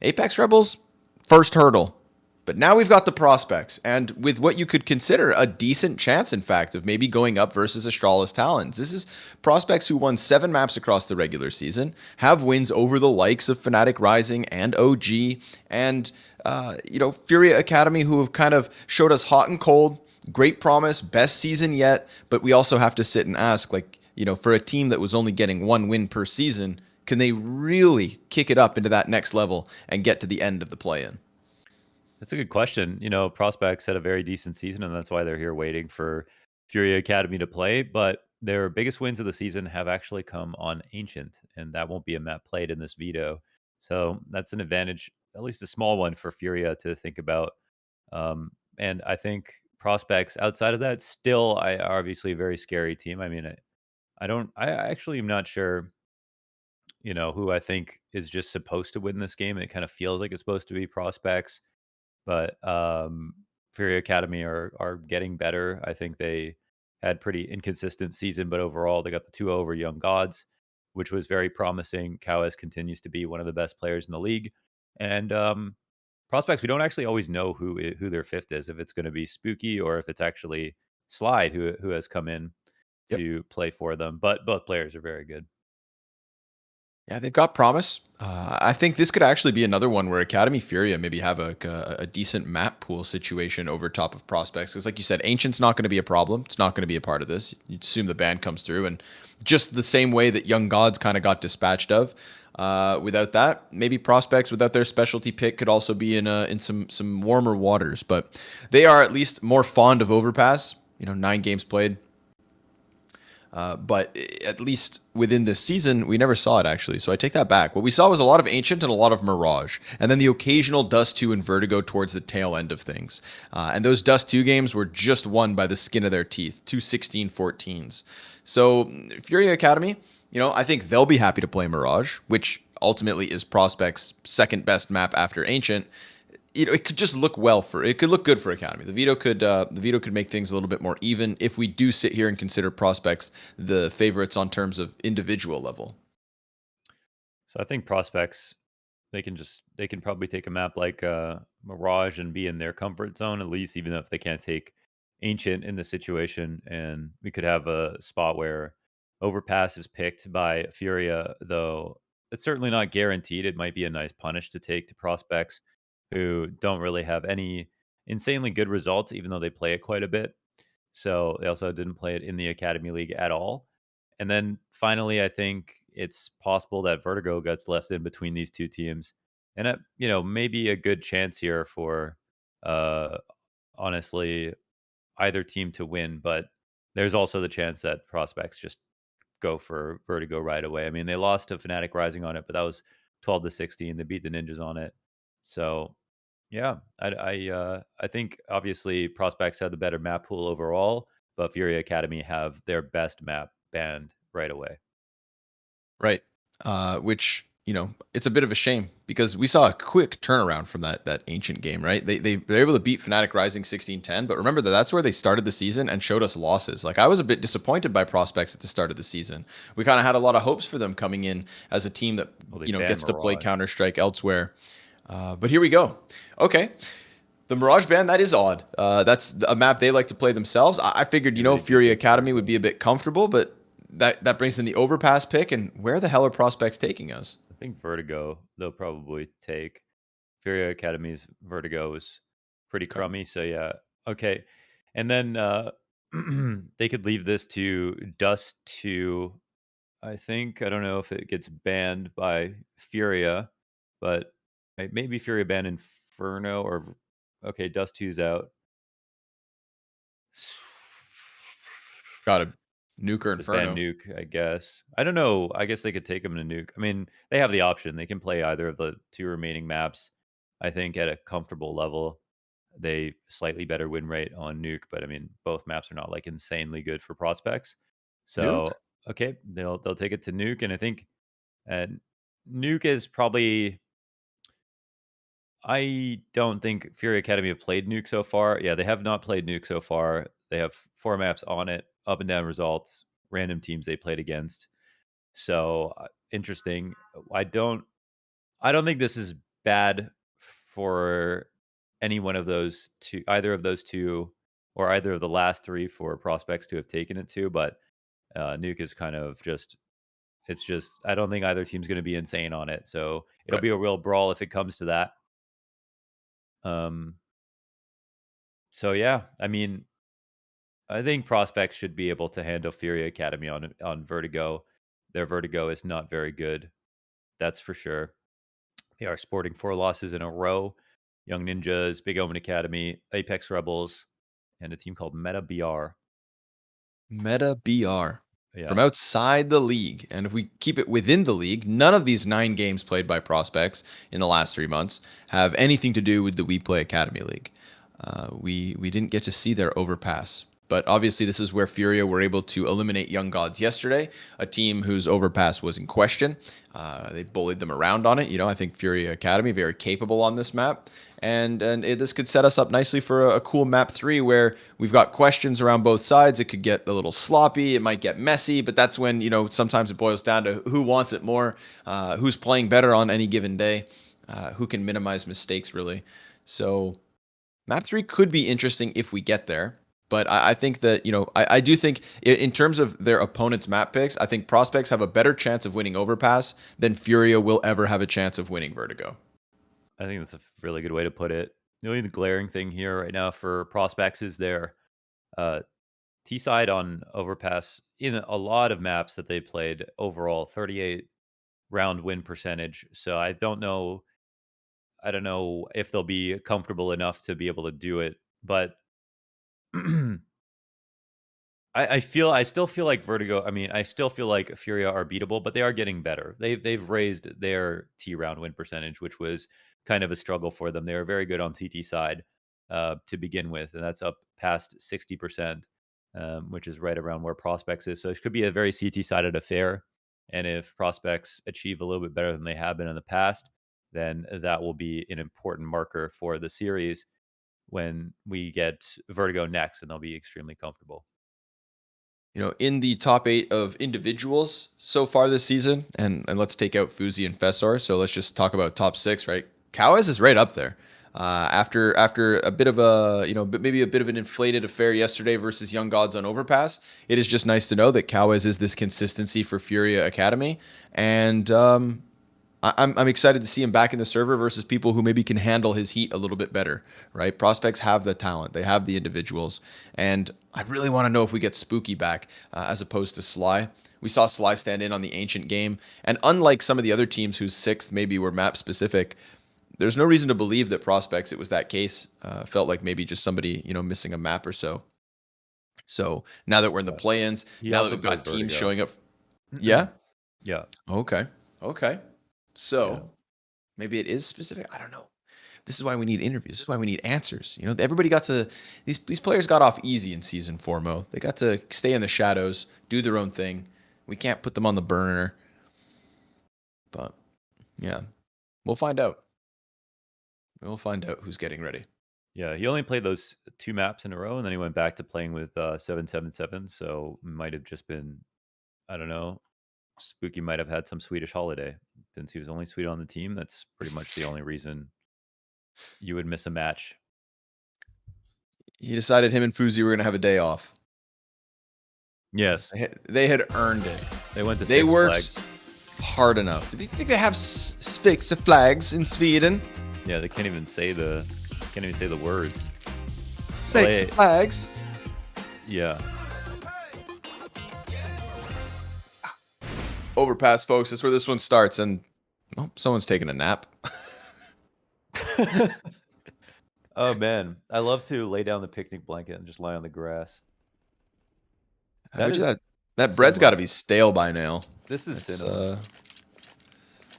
Apex Rebels, first hurdle. But now we've got the Prospects, and with what you could consider a decent chance, in fact, of maybe going up versus Astralis Talons. This is Prospects who won 7 maps across the regular season, have wins over the likes of Fnatic Rising and OG, and, FURIA Academy, who have kind of showed us hot and cold, great promise, best season yet, but we also have to sit and ask, for a team that was only getting 1 win per season, can they really kick it up into that next level and get to the end of the play-in? That's a good question. Prospects had a very decent season, and that's why they're here waiting for FURIA Academy to play. But their biggest wins of the season have actually come on Ancient, and that won't be a map played in this veto. So that's an advantage, at least a small one for FURIA to think about. And I think Prospects outside of that still are obviously a very scary team. I mean, I actually am not sure, who I think is just supposed to win this game. It kind of feels like it's supposed to be Prospects, but FURIA Academy are getting better. I think they had pretty inconsistent season, but overall they got the 2 over Young Gods, which was very promising. Kawes continues to be one of the best players in the league, and Prospects, we don't actually always know who their fifth is, if it's going to be Spooky or if it's actually Slide who has come in to play for them. But both players are very good. Yeah, they've got promise. I think this could actually be another one where Academy Furia maybe have a decent map pool situation over top of Prospects. Because like you said, Ancient's not going to be a problem. It's not going to be a part of this. You'd assume the ban comes through. And just the same way that Young Gods kind of got dispatched of, without that, maybe Prospects without their specialty pick could also be in some warmer waters. But they are at least more fond of Overpass. 9 games played. But at least within this season, we never saw it, actually. So I take that back. What we saw was a lot of Ancient and a lot of Mirage. And then the occasional Dust 2 and Vertigo towards the tail end of things. And those Dust 2 games were just won by the skin of their teeth. 2 16-14s. So FURIA Academy, I think they'll be happy to play Mirage, which ultimately is Prospect's second best map after Ancient. It could just look it could look good for Academy. The veto could make things a little bit more even if we do sit here and consider Prospects the favorites on terms of individual level. So I think Prospects, they can probably take a map like Mirage and be in their comfort zone at least, even if they can't take Ancient in this situation. And we could have a spot where Overpass is picked by Furia, though it's certainly not guaranteed. It might be a nice punish to take to Prospects, who don't really have any insanely good results, even though they play it quite a bit. So they also didn't play it in the Academy League at all. And then finally, I think it's possible that Vertigo gets left in between these two teams. And maybe a good chance here for uh honestly either team to win, but there's also the chance that Prospects just go for Vertigo right away. I mean, they lost to Fnatic Rising on it, but that was 12-16. They beat the Ninjas on it. So yeah, I think obviously Prospects had the better map pool overall, but FURIA Academy have their best map banned right away. Right. Which, it's a bit of a shame because we saw a quick turnaround from that Ancient game, right? They were able to beat Fnatic Rising 16-10, but remember that's where they started the season and showed us losses. Like, I was a bit disappointed by Prospects at the start of the season. We kind of had a lot of hopes for them coming in as a team that, gets to play Counter-Strike elsewhere. But here we go. Okay. The Mirage ban, that is odd. That's a map they like to play themselves. I figured, FURIA Academy would be a bit comfortable, but that brings in the Overpass pick, and where the hell are Prospects taking us? I think Vertigo they'll probably take. FURIA Academy's Vertigo is pretty crummy, so yeah. Okay. And then they could leave this to Dust 2. I think, I don't know if it gets banned by Furia, but maybe Furia ban Inferno or okay, Dust 2's out. Got to Nuke or to ban Inferno. Nuke, I guess. I don't know. I guess they could take him to Nuke. I mean, they have the option. They can play either of the 2 remaining maps, I think, at a comfortable level. They slightly better win rate on Nuke, but I mean, both maps are not like insanely good for prospects. Nuke? So, okay, they'll take it to Nuke, and I think uh, Nuke is probably. I don't think FURIA Academy have played Nuke so far. Yeah, they have not played Nuke so far. They have 4 maps on it, up and down results, random teams they played against. So interesting. I don't. I don't think this is bad for any one of those two, either of those two, or either of the last 3 for prospects to have taken it to. But Nuke is kind of just. It's just. I don't think either team's going to be insane on it. So it'll Right. be a real brawl if it comes to that. Um. So yeah, I mean, I think prospects should be able to handle FURIA Academy on Vertigo. Their Vertigo is not very good. That's for sure. They are sporting 4 losses in a row. Young Ninjas, Big Omen Academy, Apex Rebels, and a team called Meta BR. Meta BR. From Yeah. outside the league. And if we keep it within the league, none of these 9 games played by prospects in the last 3 months have anything to do with the WePlay Academy League. We didn't get to see their overpass. But obviously, this is where Furia were able to eliminate Young Gods yesterday, a team whose overpass was in question. They bullied them around on it. You know, I think Furia Academy very capable on this map, and this could set us up nicely for a cool map 3 where we've got questions around both sides. It could get a little sloppy, it might get messy, but that's when sometimes it boils down to who wants it more, who's playing better on any given day, who can minimize mistakes really. So map 3 could be interesting if we get there. But I think that, I do think in terms of their opponent's map picks, I think prospects have a better chance of winning Overpass than Furia will ever have a chance of winning Vertigo. I think that's a really good way to put it. The only glaring thing here right now for prospects is their T side on Overpass in a lot of maps that they played overall 38 round win percentage. So I don't know if they'll be comfortable enough to be able to do it, but I still feel like Vertigo. I mean, I still feel like Furia are beatable, but they are getting better. They've raised their T round win percentage, which was kind of a struggle for them. They were very good on TT side to begin with, and that's up past 60%, which is right around where Prospects is. So it could be a very CT sided affair. And if Prospects achieve a little bit better than they have been in the past, then that will be an important marker for the series when we get Vertigo next, and they'll be extremely comfortable. In the top 8 of individuals so far this season, and let's take out Fuzi and Fessor, so let's just talk about top 6, right? Kawez is right up there. After a bit of maybe a bit of an inflated affair yesterday versus Young Gods on Overpass, it is just nice to know that Kawez is this consistency for Furia Academy, and I'm excited to see him back in the server versus people who maybe can handle his heat a little bit better, right? Prospects have the talent, they have the individuals, and I really want to know if we get Spooky back as opposed to Sly. We saw Sly stand in on the Ancient game, and unlike some of the other teams whose 6th maybe were map specific, there's no reason to believe that Prospects it was that case. Felt like maybe just somebody missing a map or so. So now that we're in the play-ins, now that we've got teams showing up, yeah, yeah, okay. So maybe it is specific. I don't know. This is why we need interviews. This is why we need answers. Everybody got to these players got off easy in season 4, Mo. They got to stay in the shadows, do their own thing. We can't put them on the burner. But yeah, we'll find out. We'll find out who's getting ready. Yeah, he only played those 2 maps in a row, and then he went back to playing with 777. So might have just been, I don't know. Spooky might have had some Swedish holiday since he was only Swede on the team. That's pretty much the only reason you would miss a match. He decided him and Fuzi were going to have a day off. Yes. They had earned it. They went to They Six worked Flags. hard enough. Do you think they have Six Flags in Sweden? Yeah, they can't even say the words. Six Flags. Yeah. Overpass, folks. That's where this one starts. And someone's taking a nap. Oh man, I love to lay down the picnic blanket and just lie on the grass. I bet you That bread's got to be stale by now. This is It's, cinema.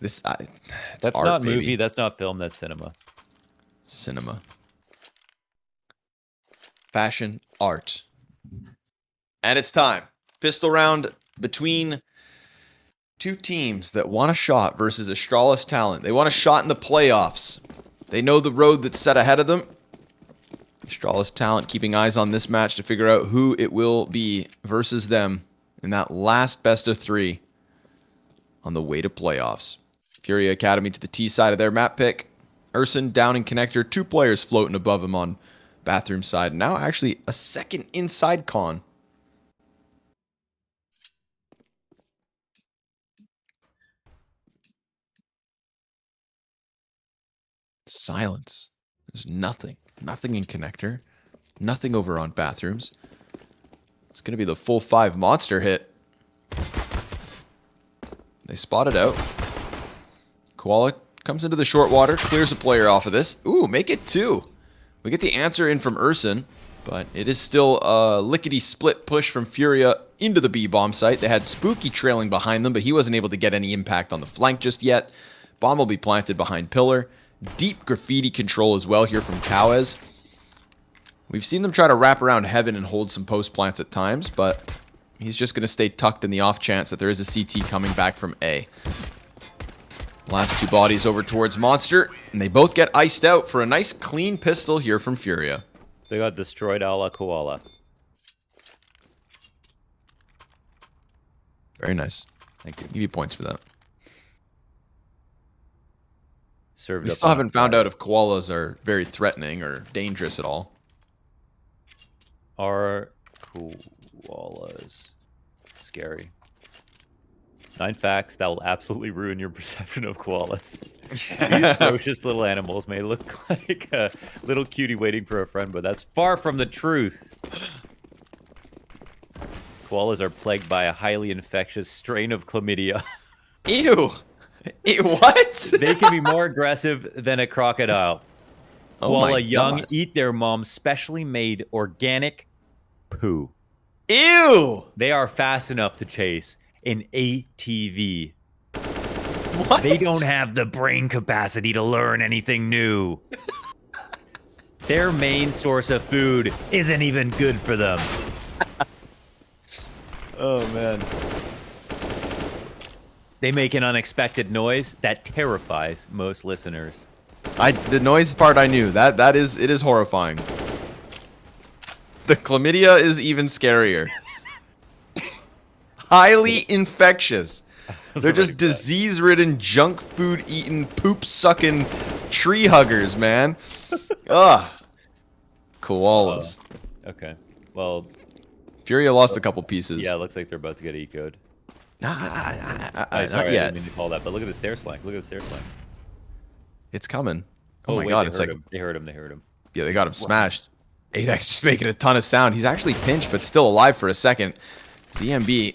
it's That's art, not baby. movie. That's not film. That's cinema. Cinema. Fashion, art. And it's time. Pistol round between two teams that want a shot versus Astralis Talent. They want a shot in the playoffs. They know the road that's set ahead of them. Astralis Talent keeping eyes on this match to figure out who it will be versus them in that last best of 3 on the way to playoffs. FURIA Academy to the T side of their map pick. Urson down in connector. 2 players floating above him on bathroom side. Now actually a second inside con. Silence. There's nothing. Nothing in connector. Nothing over on bathrooms. It's going to be the full 5 monster hit. They spot it out. Koala comes into the short water, clears a player off of this. Ooh, make it 2. We get the answer in from Urson, but it is still a lickety-split push from FURIA into the B-bomb site. They had Spooky trailing behind them, but he wasn't able to get any impact on the flank just yet. Bomb will be planted behind pillar. Deep graffiti control as well here from Cowes. We've seen them try to wrap around heaven and hold some post plants at times, but he's just going to stay tucked in the off chance that there is a CT coming back from A. Last 2 bodies over towards Monster, and they both get iced out for a nice clean pistol here from FURIA. They got destroyed a la Koala. Very nice. Thank you. Give you points for that. Served We up still on haven't found out if koalas are very threatening or dangerous at all. Are koalas scary? 9 facts that will absolutely ruin your perception of koalas. These ferocious little animals may look like a little cutie waiting for a friend, but that's far from the truth. Koalas are plagued by a highly infectious strain of chlamydia. Ew! Ew, what? They can be more aggressive than a crocodile. Oh Koala my young God. eat their mom's specially made organic poo. Ew! They are fast enough to chase an ATV. What? They don't have the brain capacity to learn anything new. Their main source of food isn't even good for them. Oh, man. They make an unexpected noise that terrifies most listeners. The noise part I knew. It is horrifying. The chlamydia is even scarier. Highly infectious. They're just disease-ridden, junk food-eating, poop-sucking tree huggers, man. Ugh. Koalas. Okay. Well, FURIA lost a couple pieces. yeah, it looks like they're about to get ecoed. Not Sorry, I yet. didn't mean to call that, but look at the stair slank. Look at the stair slank. It's coming. Oh, my wait, God. they It's heard like, him. They heard him. They heard him. yeah, they got him smashed. 8x just making a ton of sound. He's actually pinched, but still alive for a second. ZMB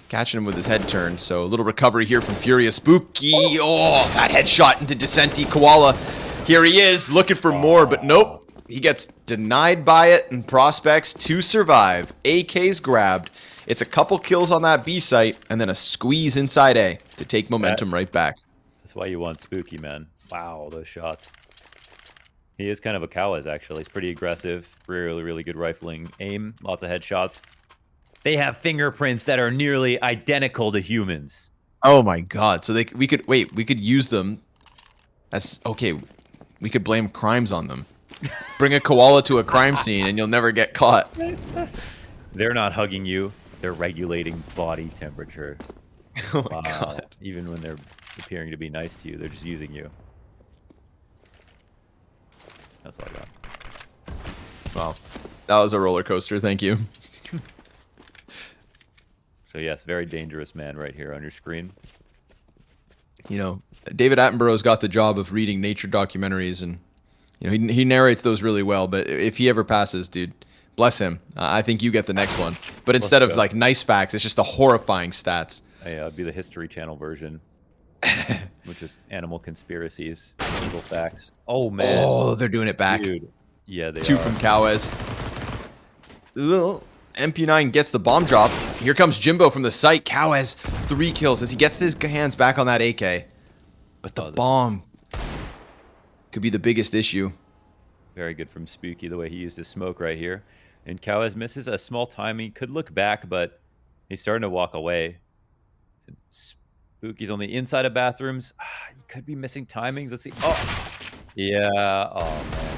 catching him with his head turned. So a little recovery here from FURIA. Spooky. Oh, that headshot into Descenti. Koala. Here he is looking for more, but nope. He gets denied by it, and Prospects to survive. AK's grabbed. It's a couple kills on that B site, and then a squeeze inside A to take momentum right back. That's why you want Spooky, man. Wow, those shots. He is kind of a coward, actually. He's pretty aggressive. Really, really good rifling aim. Lots of headshots. They have fingerprints that are nearly identical to humans. Oh my God! So we could use them as okay. We could blame crimes on them. Bring a koala to a crime scene, and you'll never get caught. They're not hugging you. They're regulating body temperature. Oh my God! Even when they're appearing to be nice to you, they're just using you. That's all I got. Wow, that was a roller coaster. Thank you. So yes, very dangerous man right here on your screen. You know, David Attenborough's got the job of reading nature documentaries, and you know he narrates those really well. But if he ever passes, dude, bless him. I think you get the next one. But instead of like nice facts, it's just the horrifying stats. Yeah, it'd be the History Channel version, which is animal conspiracies, evil facts. Oh man! Oh, they're doing it back. Dude. Yeah, they 2 are. from Cowes. MP9 gets the bomb drop. Here comes Jimbo from the site. Cow has 3 kills as he gets his hands back on that AK. But the bomb could be the biggest issue. Very good from Spooky, the way he used his smoke right here. And Cowes misses a small timing. Could look back, but he's starting to walk away. Spooky's on the inside of bathrooms. He could be missing timings. Let's see. Oh, yeah. Oh, man.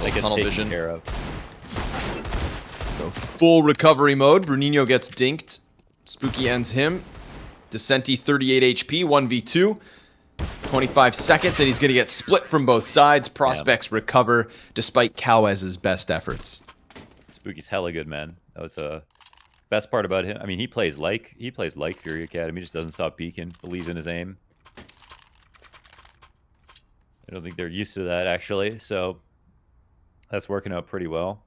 They get Tunnel taken vision. care of. So full recovery mode. Bruninho gets dinked. Spooky ends him. Decenti 38 HP, 1v2. 25 seconds, and he's going to get split from both sides. Prospects recover despite Cowes' best efforts. Spooky's hella good, man. That was a best part about him. I mean, he plays like FURIA Academy. He just doesn't stop peeking. Believes in his aim. I don't think they're used to that, actually. So that's working out pretty well.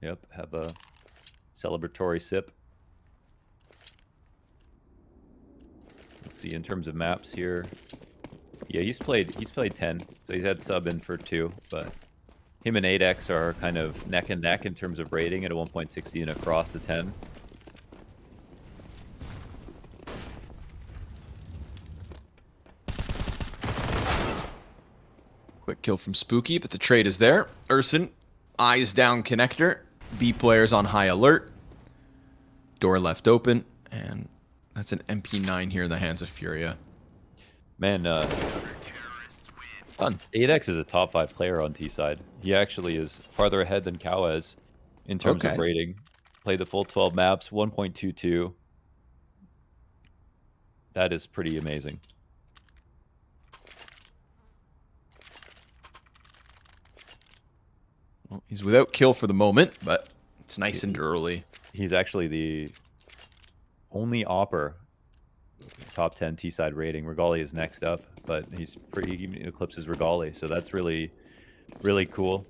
Yep, have a celebratory sip. Let's see in terms of maps here. Yeah, he's played 10, so he's had sub in for 2, but him and 8X are kind of neck and neck in terms of rating at a 1.60 and across the 10. Quick kill from Spooky, but the trade is there. Urson, eyes down connector. B players on high alert. Door left open, and that's an MP9 here in the hands of Furia. Man, Fun. 8X is a top 5 player on T side. He actually is farther ahead than Cowes in terms of rating. Played the full 12 maps, 1.22. That is pretty amazing. Well, he's without kill for the moment, but it's nice and early. He's actually the only opper top 10 T-side rating. Regali is next up, but he eclipses Regali, so that's really, really cool.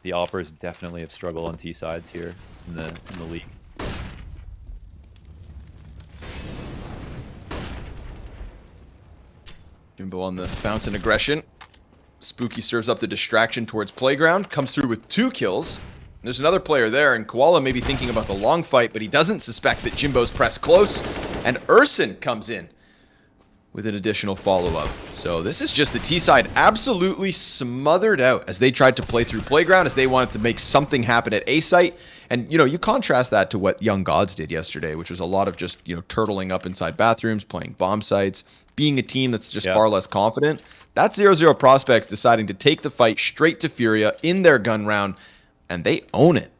The oppers definitely have struggled on T-sides here in the league. Jimbo on the fountain aggression. Spooky serves up the distraction towards playground, comes through with 2 kills. There's another player there, and Koala may be thinking about the long fight, but he doesn't suspect that Jimbo's pressed close. And Urson comes in with an additional follow-up. So this is just the T-side absolutely smothered out as they tried to play through playground, as they wanted to make something happen at A site. And, you know, you contrast that to what Young Gods did yesterday, which was a lot of just, you know, turtling up inside bathrooms, playing bomb sites, being a team that's just far less confident. That's 00 Prospects deciding to take the fight straight to Furia in their gun round, and they own it.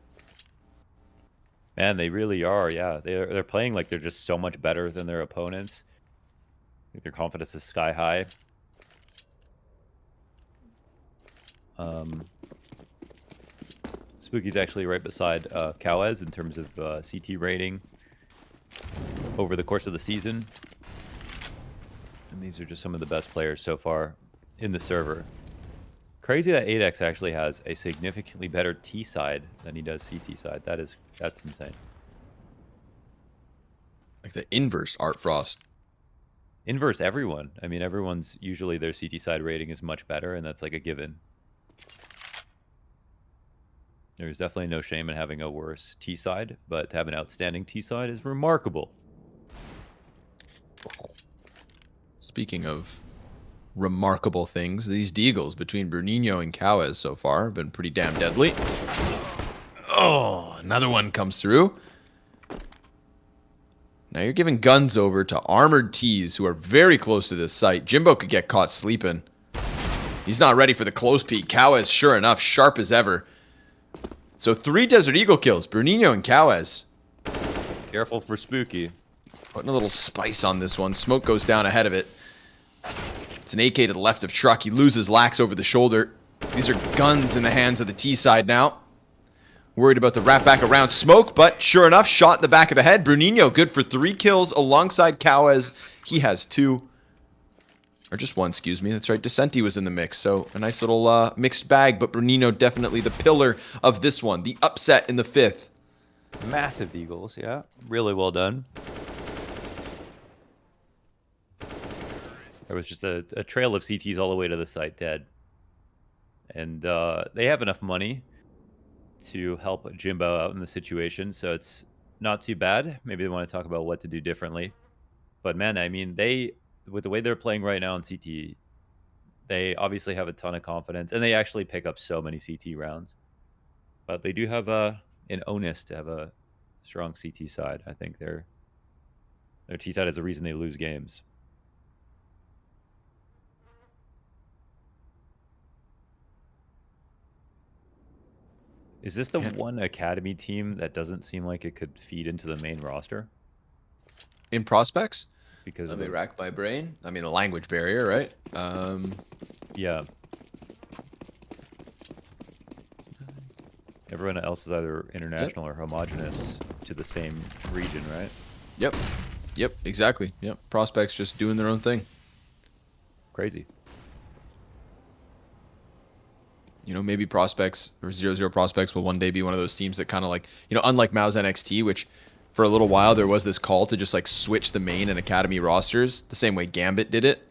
Man, they really are. Yeah, they're playing like they're just so much better than their opponents. I think their confidence is sky high. Spooky's actually right beside Cowes in terms of CT rating over the course of the season. And these are just some of the best players so far in the server. Crazy that 8X actually has a significantly better T side than he does CT side. That's insane. Like the inverse Art Frost. Inverse everyone. I mean, everyone's usually their CT side rating is much better, and that's like a given. There's definitely no shame in having a worse T side, but to have an outstanding T side is remarkable. Speaking of remarkable things, these deagles between Bruninho and Cowes so far have been pretty damn deadly. Oh, another one comes through. Now you're giving guns over to armored T's who are very close to this site. Jimbo could get caught sleeping. He's not ready for the close peek. Cowes, sure enough, sharp as ever. So 3 Desert Eagle kills, Bruninho and Cowes. Careful for Spooky. Putting a little spice on this one. Smoke goes down ahead of it. It's an AK to the left of Truck. He loses Lax over the shoulder. These are guns in the hands of the T side now. Worried about the wrap back around Smoke, but sure enough, shot in the back of the head. Bruninho good for 3 kills alongside Cowes. He has 2. Or just 1, excuse me. That's right, Decenti was in the mix. So a nice little mixed bag, but Bruninho definitely the pillar of this one. The upset in the 5th. Massive deagles, yeah. Really well done. There was just a trail of CTs all the way to the site dead. And they have enough money to help Jimbo out in the situation, so it's not too bad. Maybe they want to talk about what to do differently. But man, I mean, with the way they're playing right now in CT, they obviously have a ton of confidence, and they actually pick up so many CT rounds. But they do have an onus to have a strong CT side. I think their T side is the reason they lose games. Is this the one Academy team that doesn't seem like it could feed into the main roster? In prospects? Because Let me rack my brain. I mean, a language barrier, right? Yeah. Everyone else is either international or homogenous to the same region, right? Yep. Yep, exactly. Yep. Prospects just doing their own thing. Crazy. You know, maybe prospects or 00 prospects will one day be one of those teams that kind of like, you know, unlike Mao's NXT, which for a little while there was this call to just like switch the main and academy rosters the same way Gambit did it.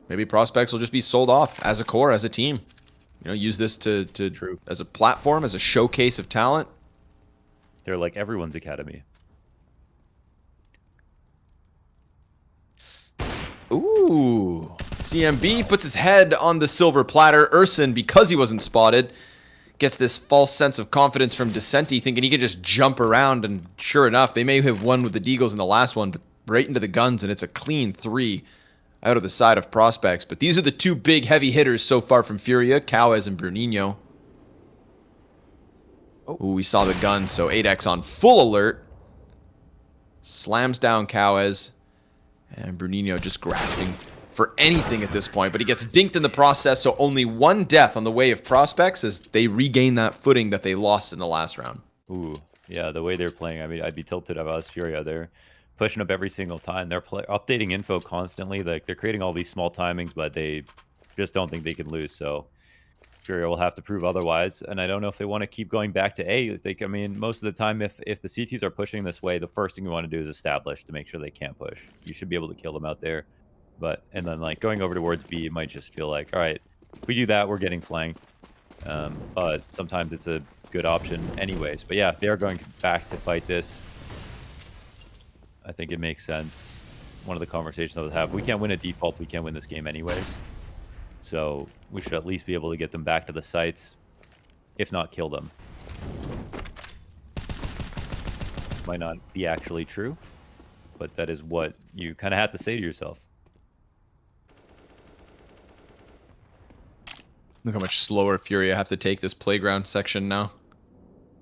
Maybe prospects will just be sold off as a core, as a team. You know, use this to True. as a platform, as a showcase of talent. They're like everyone's academy. Ooh. CMB puts his head on the silver platter. Urson, because he wasn't spotted, gets this false sense of confidence from Descenti, thinking he can just jump around, and sure enough, they may have won with the Deagles in the last one, but right into the guns, and it's a clean 3 out of the side of prospects. But these are the two big heavy hitters so far from Furia, Cowes and Bruninho. Oh, we saw the gun, so 8X on full alert. Slams down Cowes, and Bruninho just grasping for anything at this point, but he gets dinked in the process, so only one death on the way of prospects as they regain that footing that they lost in the last round. Ooh, yeah, the way they're playing, I mean, I'd be tilted if I was Furia. They're pushing up every single time. They're updating info constantly. Like, they're creating all these small timings, but they just don't think they can lose, so Furia will have to prove otherwise, and I don't know if they want to keep going back to A. I mean, most of the time, if the CTs are pushing this way, the first thing you want to do is establish to make sure they can't push. You should be able to kill them out there. And then like going over towards B, it might just feel like, all right, if we do that, we're getting flanked. But sometimes it's a good option anyways. But yeah, they're going back to fight this. I think it makes sense. One of the conversations I would have, we can't win a default, we can't win this game anyways. So we should at least be able to get them back to the sites, if not kill them. Might not be actually true, but that is what you kind of have to say to yourself. Look how much slower Furia have to take this playground section now.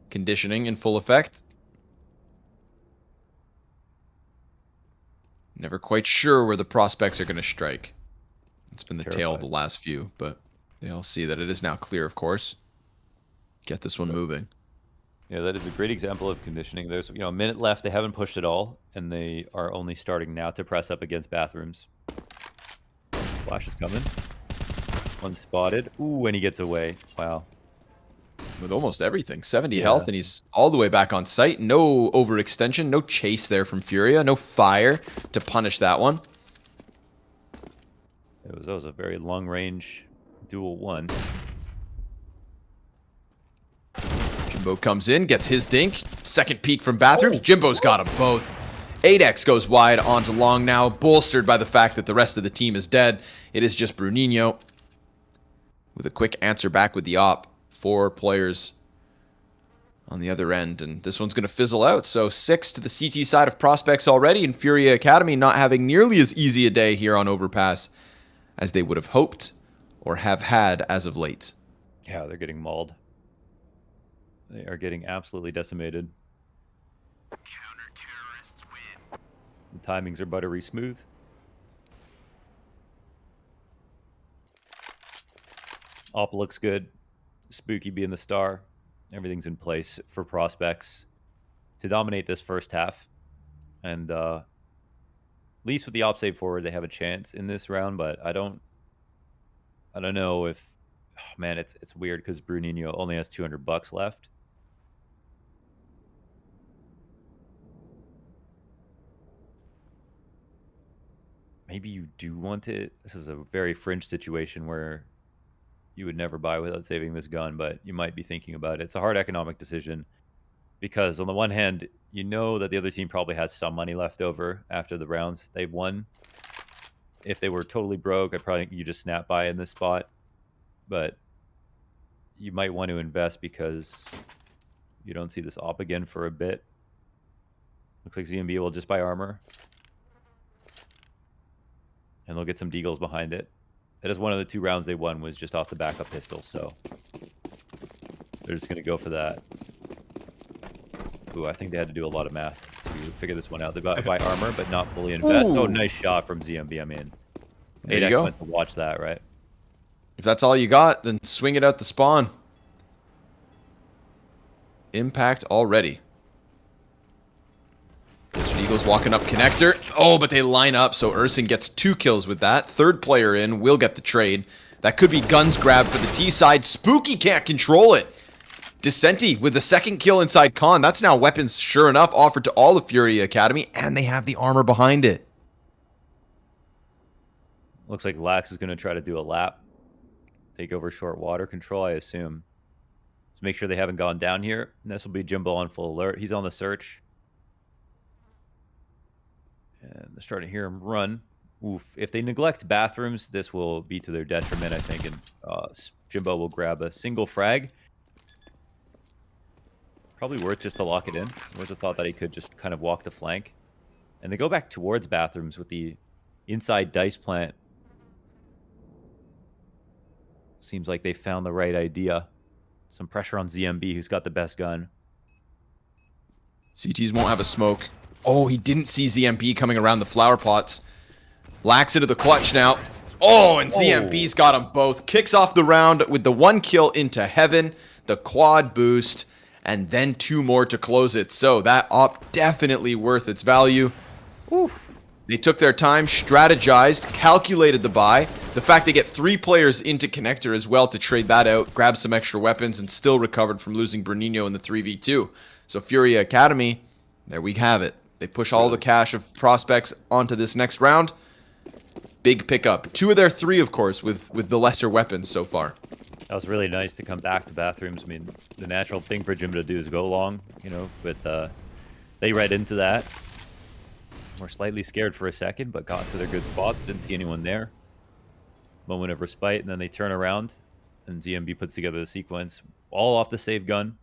Conditioning in full effect. Never quite sure where the prospects are going to strike. It's been the tale of the last few, but they all see that it is now clear, of course. Get this one moving. Yeah, that is a great example of conditioning. There's, a minute left. They haven't pushed at all, and they are only starting now to press up against bathrooms. Flash is coming. One spotted. Ooh, and he gets away. Wow. With almost everything. 70 health, and he's all the way back on site. No overextension, no chase there from Furia. No fire to punish that one. That was a very long-range duel one. Jimbo comes in, gets his dink. Second peek from bathrooms. Jimbo's got them both. 8X goes wide onto long now, bolstered by the fact that the rest of the team is dead. It is just Bruninho with a quick answer back with the op. 4 players on the other end, and this one's going to fizzle out. So 6 to the CT side of prospects already, and FURIA Academy not having nearly as easy a day here on Overpass as they would have hoped or have had as of late. Yeah, they're getting mauled. They are getting absolutely decimated. Counter-terrorists win. The timings are buttery smooth. Op looks good. Spooky being the star. Everything's in place for prospects to dominate this first half. And at least with the op save forward, they have a chance in this round, but I don't know if, oh man, it's weird because Bruninho only has $200 left. Maybe you do want to. This is a very fringe situation where you would never buy without saving this gun, but you might be thinking about it. It's a hard economic decision because on the one hand, you know that the other team probably has some money left over after the rounds they've won. If they were totally broke, I'd probably think you just snap buy in this spot. But you might want to invest because you don't see this op again for a bit. Looks like ZMB will just buy armor. And they'll get some deagles behind it. That is one of the 2 rounds they won was just off the backup pistol, so they're just going to go for that. Ooh, I think they had to do a lot of math to figure this one out. They buy armor, but not fully invest. Ooh. Oh, nice shot from ZMB. I mean, There you 8x go. went to watch that, right? If that's all you got, then swing it out the spawn. Impact already. Eagles walking up connector. Oh, but they line up, so Urson gets 2 kills with that. 3rd player in will get the trade. That could be guns grab for the T side. Spooky can't control it. Dissenti with the 2nd kill inside Con. That's now weapons, sure enough, offered to all of FURIA Academy, and they have the armor behind it. Looks like Lax is going to try to do a lap. Take over short water control, I assume. To make sure they haven't gone down here. And this will be Jimbo on full alert. He's on the search. And they're starting to hear him run. Oof. If they neglect bathrooms, this will be to their detriment, I think. And Jimbo will grab a single frag. Probably worth just to lock it in. There was a thought that he could just kind of walk the flank. And they go back towards bathrooms with the inside dice plant. Seems like they found the right idea. Some pressure on ZMB, who's got the best gun. CTs won't have a smoke. Oh, he didn't see ZMB coming around the flower pots. Lax into the clutch now. Oh, and ZMB's got them both. Kicks off the round with the 1 kill into heaven, the quad boost, and then 2 more to close it. So that op definitely worth its value. Oof. They took their time, strategized, calculated the buy. The fact they get 3 players into connector as well to trade that out, grab some extra weapons, and still recovered from losing Bernino in the 3v2. So FURIA Academy, there we have it. They push all the cash of prospects onto this next round. Big pickup. 2 of their 3, of course, with the lesser weapons so far. That was really nice to come back to bathrooms. I mean, the natural thing for Jimbo to do is go long, you know, but they read into that. Were slightly scared for a second, but got to their good spots. Didn't see anyone there. Moment of respite, and then they turn around, and ZMB puts together the sequence, all off the save gun.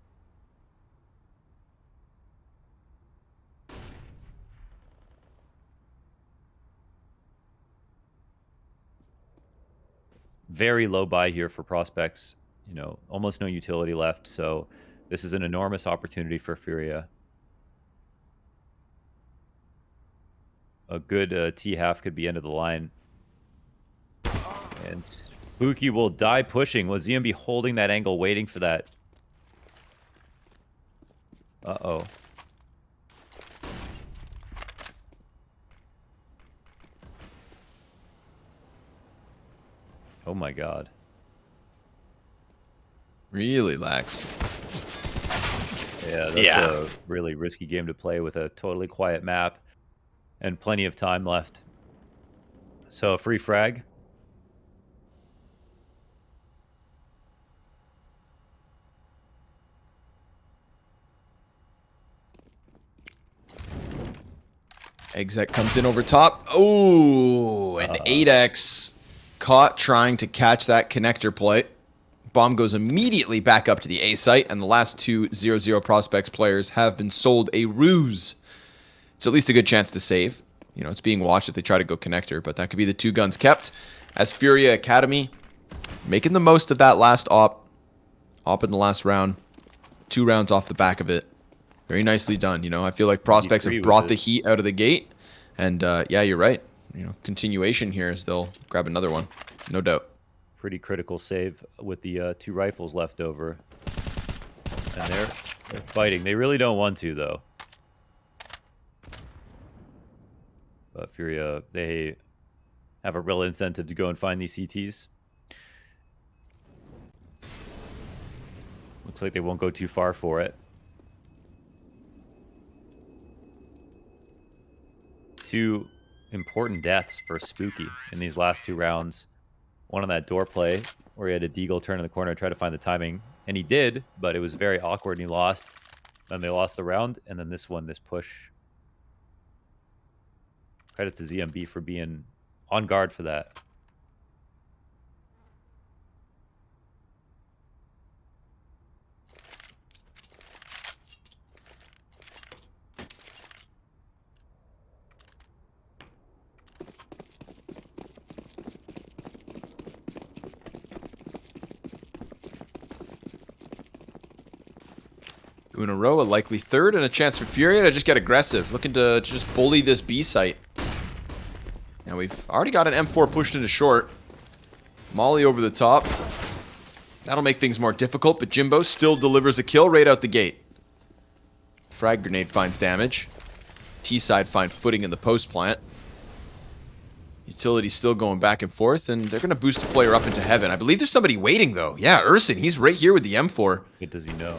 Very low buy here for prospects. You know, almost no utility left, so this is an enormous opportunity for FURIA. A good T-half could be end of the line. And Spooky will die pushing. Was ZMB holding that angle, waiting for that? Uh-oh. Oh my god. Really, Lax. Yeah, that's a really risky game to play with a totally quiet map. And plenty of time left. So a free frag. Exec comes in over top. Oh, an 8x caught trying to catch that connector play. Bomb goes immediately back up to the A site, and the last 2 00 prospects players have been sold a ruse. It's at least a good chance to save. You know, it's being watched if they try to go connector, but that could be the 2 guns kept. As FURIA Academy making the most of that last op in the last round. 2 rounds off the back of it. Very nicely done. You know, I feel like prospects have brought the heat out of the gate. And yeah, you're right. You know, continuation here is they'll grab another one. No doubt. Pretty critical save with the 2 rifles left over. And they're fighting. They really don't want to, though. But FURIA, they have a real incentive to go and find these CTs. Looks like they won't go too far for it. 2 important deaths for Spooky in these last 2 rounds. one on that door play where he had a deagle turn in the corner and try to find the timing. And he did, but it was very awkward and he lost. Then they lost the round. And then this one, this push. Credit to ZMB for being on guard for that. Two in a row, a likely third, and a chance for Furia to just get aggressive, looking to just bully this B site. Now we've already got an M4 pushed into short. Molly over the top. That'll make things more difficult, but Jimbo still delivers a kill right out the gate. Frag grenade finds damage. T-side find footing in the post plant. Utility's still going back and forth, and they're going to boost the player up into heaven. I believe there's somebody waiting, though. Yeah, Urson, he's right here with the M4. What does he know?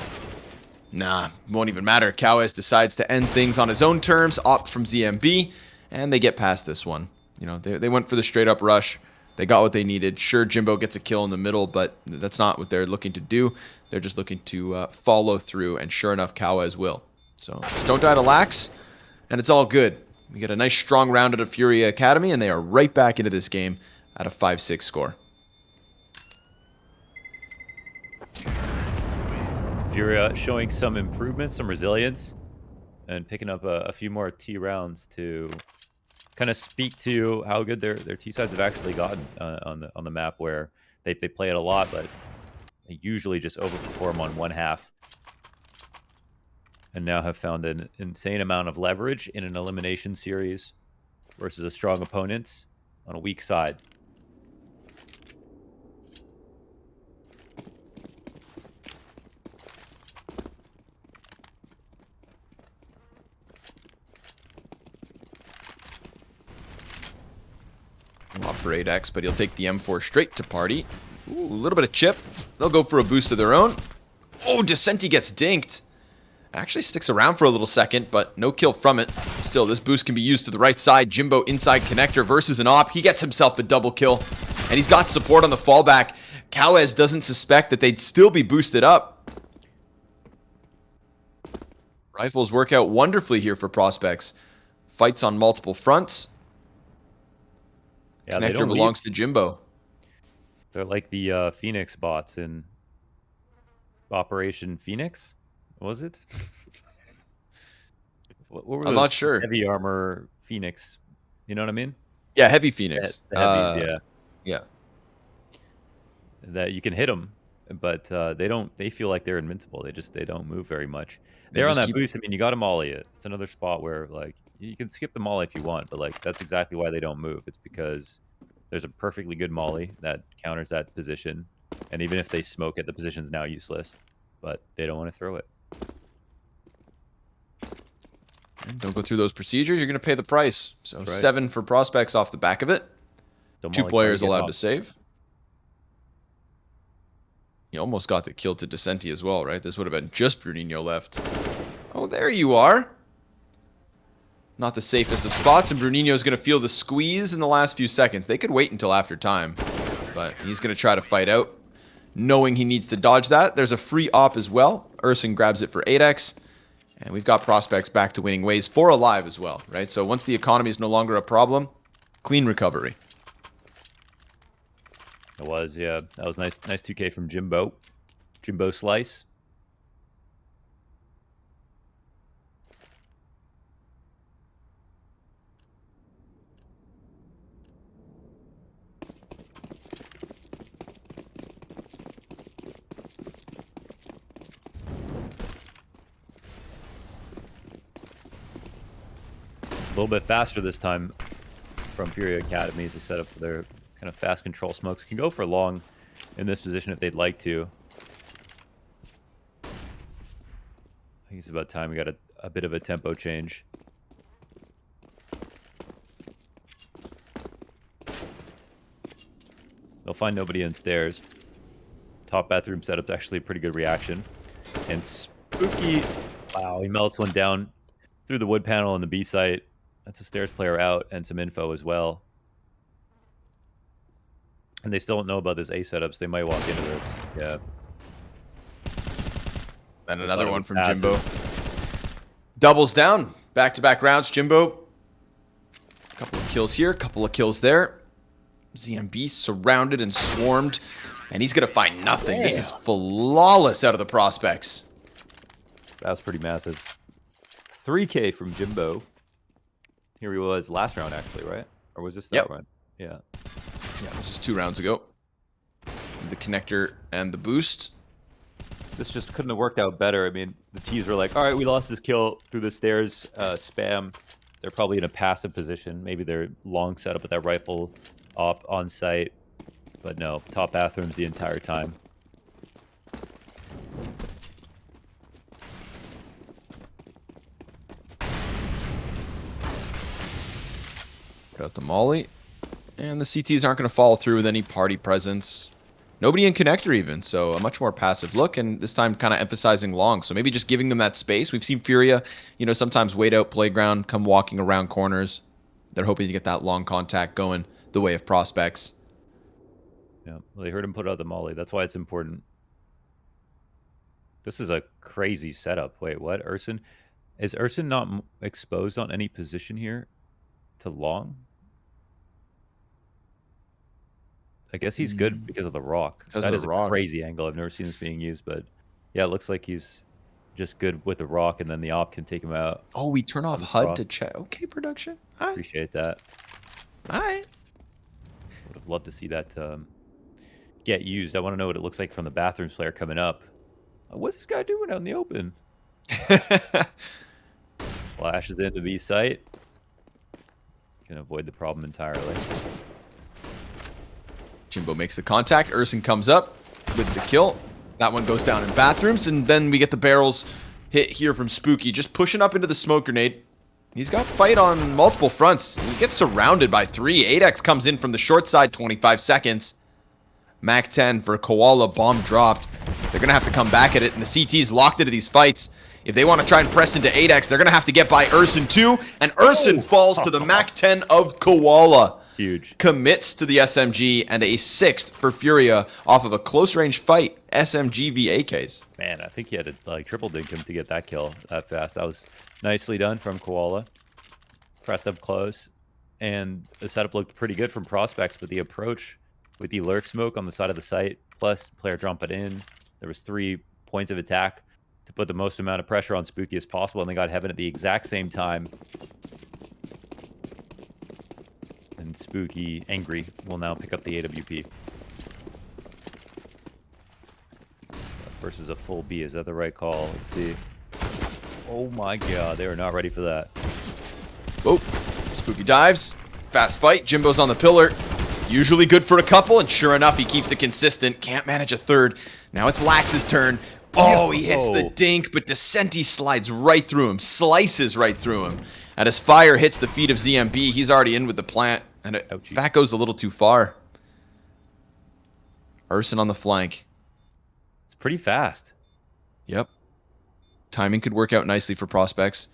Nah, won't even matter. Cowes decides to end things on his own terms, opt from ZMB, and they get past this one. You know, they went for the straight-up rush. They got what they needed. Sure, Jimbo gets a kill in the middle, but that's not what they're looking to do. They're just looking to follow through, and sure enough, Cowes will. So, just don't die to lax, and it's all good. We get a nice, strong round at a FURIA Academy, and they are right back into this game at a 5-6 score. FURIA showing some improvement, some resilience, and picking up a few more T rounds to kind of speak to how good their T sides have actually gotten on the map, where they play it a lot, but they usually just overperform on one half, and now have found an insane amount of leverage in an elimination series versus a strong opponent on a weak side. Off for 8x, but he'll take the M4 straight to party. Ooh, a little bit of chip. They'll go for a boost of their own. Oh, Descenti gets dinked. Actually sticks around for a little second, but no kill from it. Still, this boost can be used to the right side. Jimbo inside connector versus an op. He gets himself a double kill, and he's got support on the fallback. Cowes doesn't suspect that they'd still be boosted up. Rifles work out wonderfully here for Prospects. Fights on multiple fronts. Yeah, Connector belongs to Jimbo. They're like the Phoenix bots in Operation Phoenix. What was it? what were I'm those not sure. Heavy armor Phoenix. You know what I mean? Yeah, Heavy Phoenix. The heavies, yeah. Yeah. That you can hit them, but they don't. They feel like they're invincible. They don't move very much. They They're on just that boost. I mean, you got to molly it. It's another spot where like you can skip the molly if you want, but like that's exactly why they don't move. It's because there's a perfectly good molly that counters that position, and even if they smoke it, the position's now useless. But they don't want to throw it. And don't go through those procedures. You're going to pay the price. So That's right. 7 for Prospects off the back of it. Don't 2 molly players get allowed off. to save. He almost got the kill to Descenti as well, right? This would have been just Bruninho left. Oh, there you are. Not the safest of spots, and Bruninho's going to feel the squeeze in the last few seconds. They could wait until after time, but he's going to try to fight out, knowing he needs to dodge that. There's a free op as well. Urson grabs it for 8x, and we've got Prospects back to winning ways. 4 alive as well, right? So once the economy is no longer a problem, clean recovery. It was, yeah. That was nice 2K from Jimbo. Jimbo Slice. A little bit faster this time from FURIA Academy as a setup for their kind of fast control smokes. Can go for long in this position if they'd like to. I think it's about time we got a bit of a tempo change. They'll find nobody in stairs. Top bathroom setup's actually a pretty good reaction. And Spooky, wow, he melts one down through the wood panel on the B site. That's a stairs player out and some info as well. And they still don't know about this A setup, so they might walk into this. Yeah. And another one from passive. Jimbo. Doubles down. Back-to-back rounds, Jimbo. Couple of kills here, couple of kills there. ZMB surrounded and swarmed. And he's going to find nothing. Damn. This is flawless out of the prospects. That's pretty massive. 3K from Jimbo. Here he was last round, actually, right? Or was this that one? Yeah. Yeah, this is 2 rounds ago. The connector and the boost. This just couldn't have worked out better. I mean, the T's were like, all right, we lost this kill through the stairs spam. They're probably in a passive position. Maybe they're long setup with that rifle op on site. But no, top bathrooms the entire time. Got the molly. And the CTs aren't going to follow through with any party presence. Nobody in connector even, so a much more passive look, and this time kind of emphasizing long. So maybe just giving them that space. We've seen FURIA, you know, sometimes wait out playground, come walking around corners. They're hoping to get that long contact going the way of prospects. Yeah, well, they heard him put out the molly. That's why it's important. This is a crazy setup. Wait, what? Urson? Is Urson not exposed on any position here to long? I guess he's good because of the rock. That is a crazy angle. I've never seen this being used, but yeah, it looks like he's just good with the rock, and then the op can take him out. Oh, we turn off HUD to check. Okay, production. All right. Appreciate that. All right. Would have loved to see that get used. I want to know what it looks like from the bathrooms player coming up. What's this guy doing out in the open? Flashes into B site. Can avoid the problem entirely. Jimbo makes the contact. Urson comes up with the kill. That one goes down in bathrooms. And then we get the barrels hit here from Spooky. Just pushing up into the smoke grenade. He's got fight on multiple fronts. He gets surrounded by 3. 8X comes in from the short side, 25 seconds. Mac 10 for Koala. Bomb dropped. They're going to have to come back at it. And the CT's locked into these fights. If they want to try and press into 8X, they're going to have to get by Urson too. And Urson falls to the Mac 10 of Koala. Huge. Commits to the SMG and a 6th for FURIA off of a close range fight. SMG v AKs. Man, I think he had to like triple dink him to get that kill that fast. That was nicely done from Koala. Pressed up close. And the setup looked pretty good from prospects, but the approach with the lurk smoke on the side of the site, plus player drop it in. There was 3 points of attack to put the most amount of pressure on Spooky as possible, and they got Heaven at the exact same time. And Spooky, angry, will now pick up the AWP. Versus a full B. Is that the right call? Let's see. Oh my god, they are not ready for that. Oh, Spooky dives. Fast fight. Jimbo's on the pillar. Usually good for a couple, and sure enough, he keeps it consistent. Can't manage a third. Now it's Lax's turn. Oh, he hits the dink, but Descenti slides right through him. Slices right through him. And as fire hits the feet of ZMB, he's already in with the plant. And that goes a little too far. Urson on the flank. It's pretty fast. Yep. Timing could work out nicely for prospects.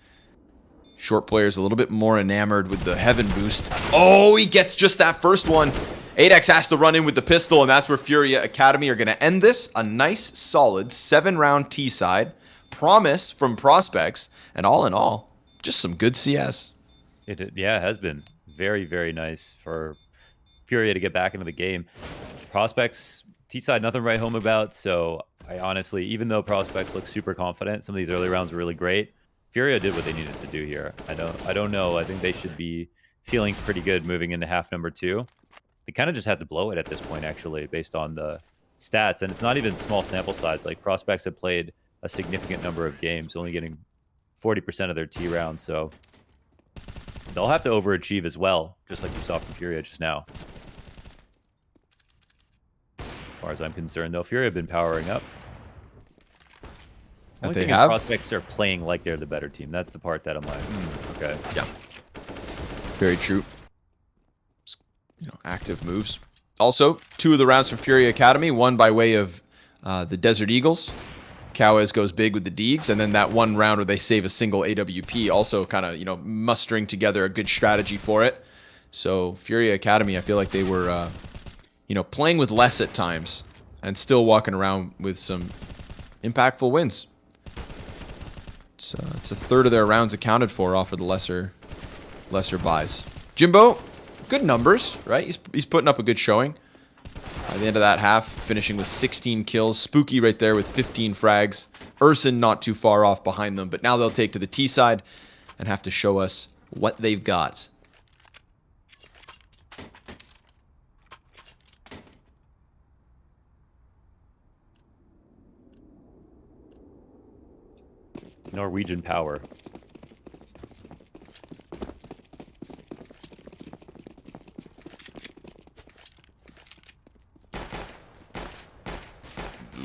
Short players a little bit more enamored with the Heaven boost. Oh, he gets just that first one. 8X has to run in with the pistol, and that's where FURIA Academy are going to end this. A nice, solid 7-round T-side. Promise from prospects. And all in all, just some good CS. Yeah, it has been. Very, very nice for FURIA to get back into the game. Prospects, T-side, nothing to write home about. So I honestly, even though prospects look super confident, some of these early rounds were really great. FURIA did what they needed to do here. I don't know. I think they should be feeling pretty good moving into half number 2. They kind of just had to blow it at this point, actually, based on the stats. And it's not even small sample size. Like, prospects have played a significant number of games, only getting 40% of their T rounds. So they'll have to overachieve as well, just like we saw from FURIA just now. As far as I'm concerned, though, FURIA have been powering up. That they have? Prospects are playing like they're the better team. That's the part that I'm like, okay. Yeah. Very true. You know, active moves. Also, 2 of the rounds for FURIA Academy, one by way of the Desert Eagles. Cowes goes big with the Deegs, and then that one round where they save a single AWP, also kind of, you know, mustering together a good strategy for it. So FURIA Academy, I feel like they were you know, playing with less at times and still walking around with some impactful wins. It's a third of their rounds accounted for off of the lesser buys. Jimbo, good numbers, right? He's putting up a good showing. By the end of that half, finishing with 16 kills. Spooky right there with 15 frags. Urson not too far off behind them, but now they'll take to the T side and have to show us what they've got. Norwegian power.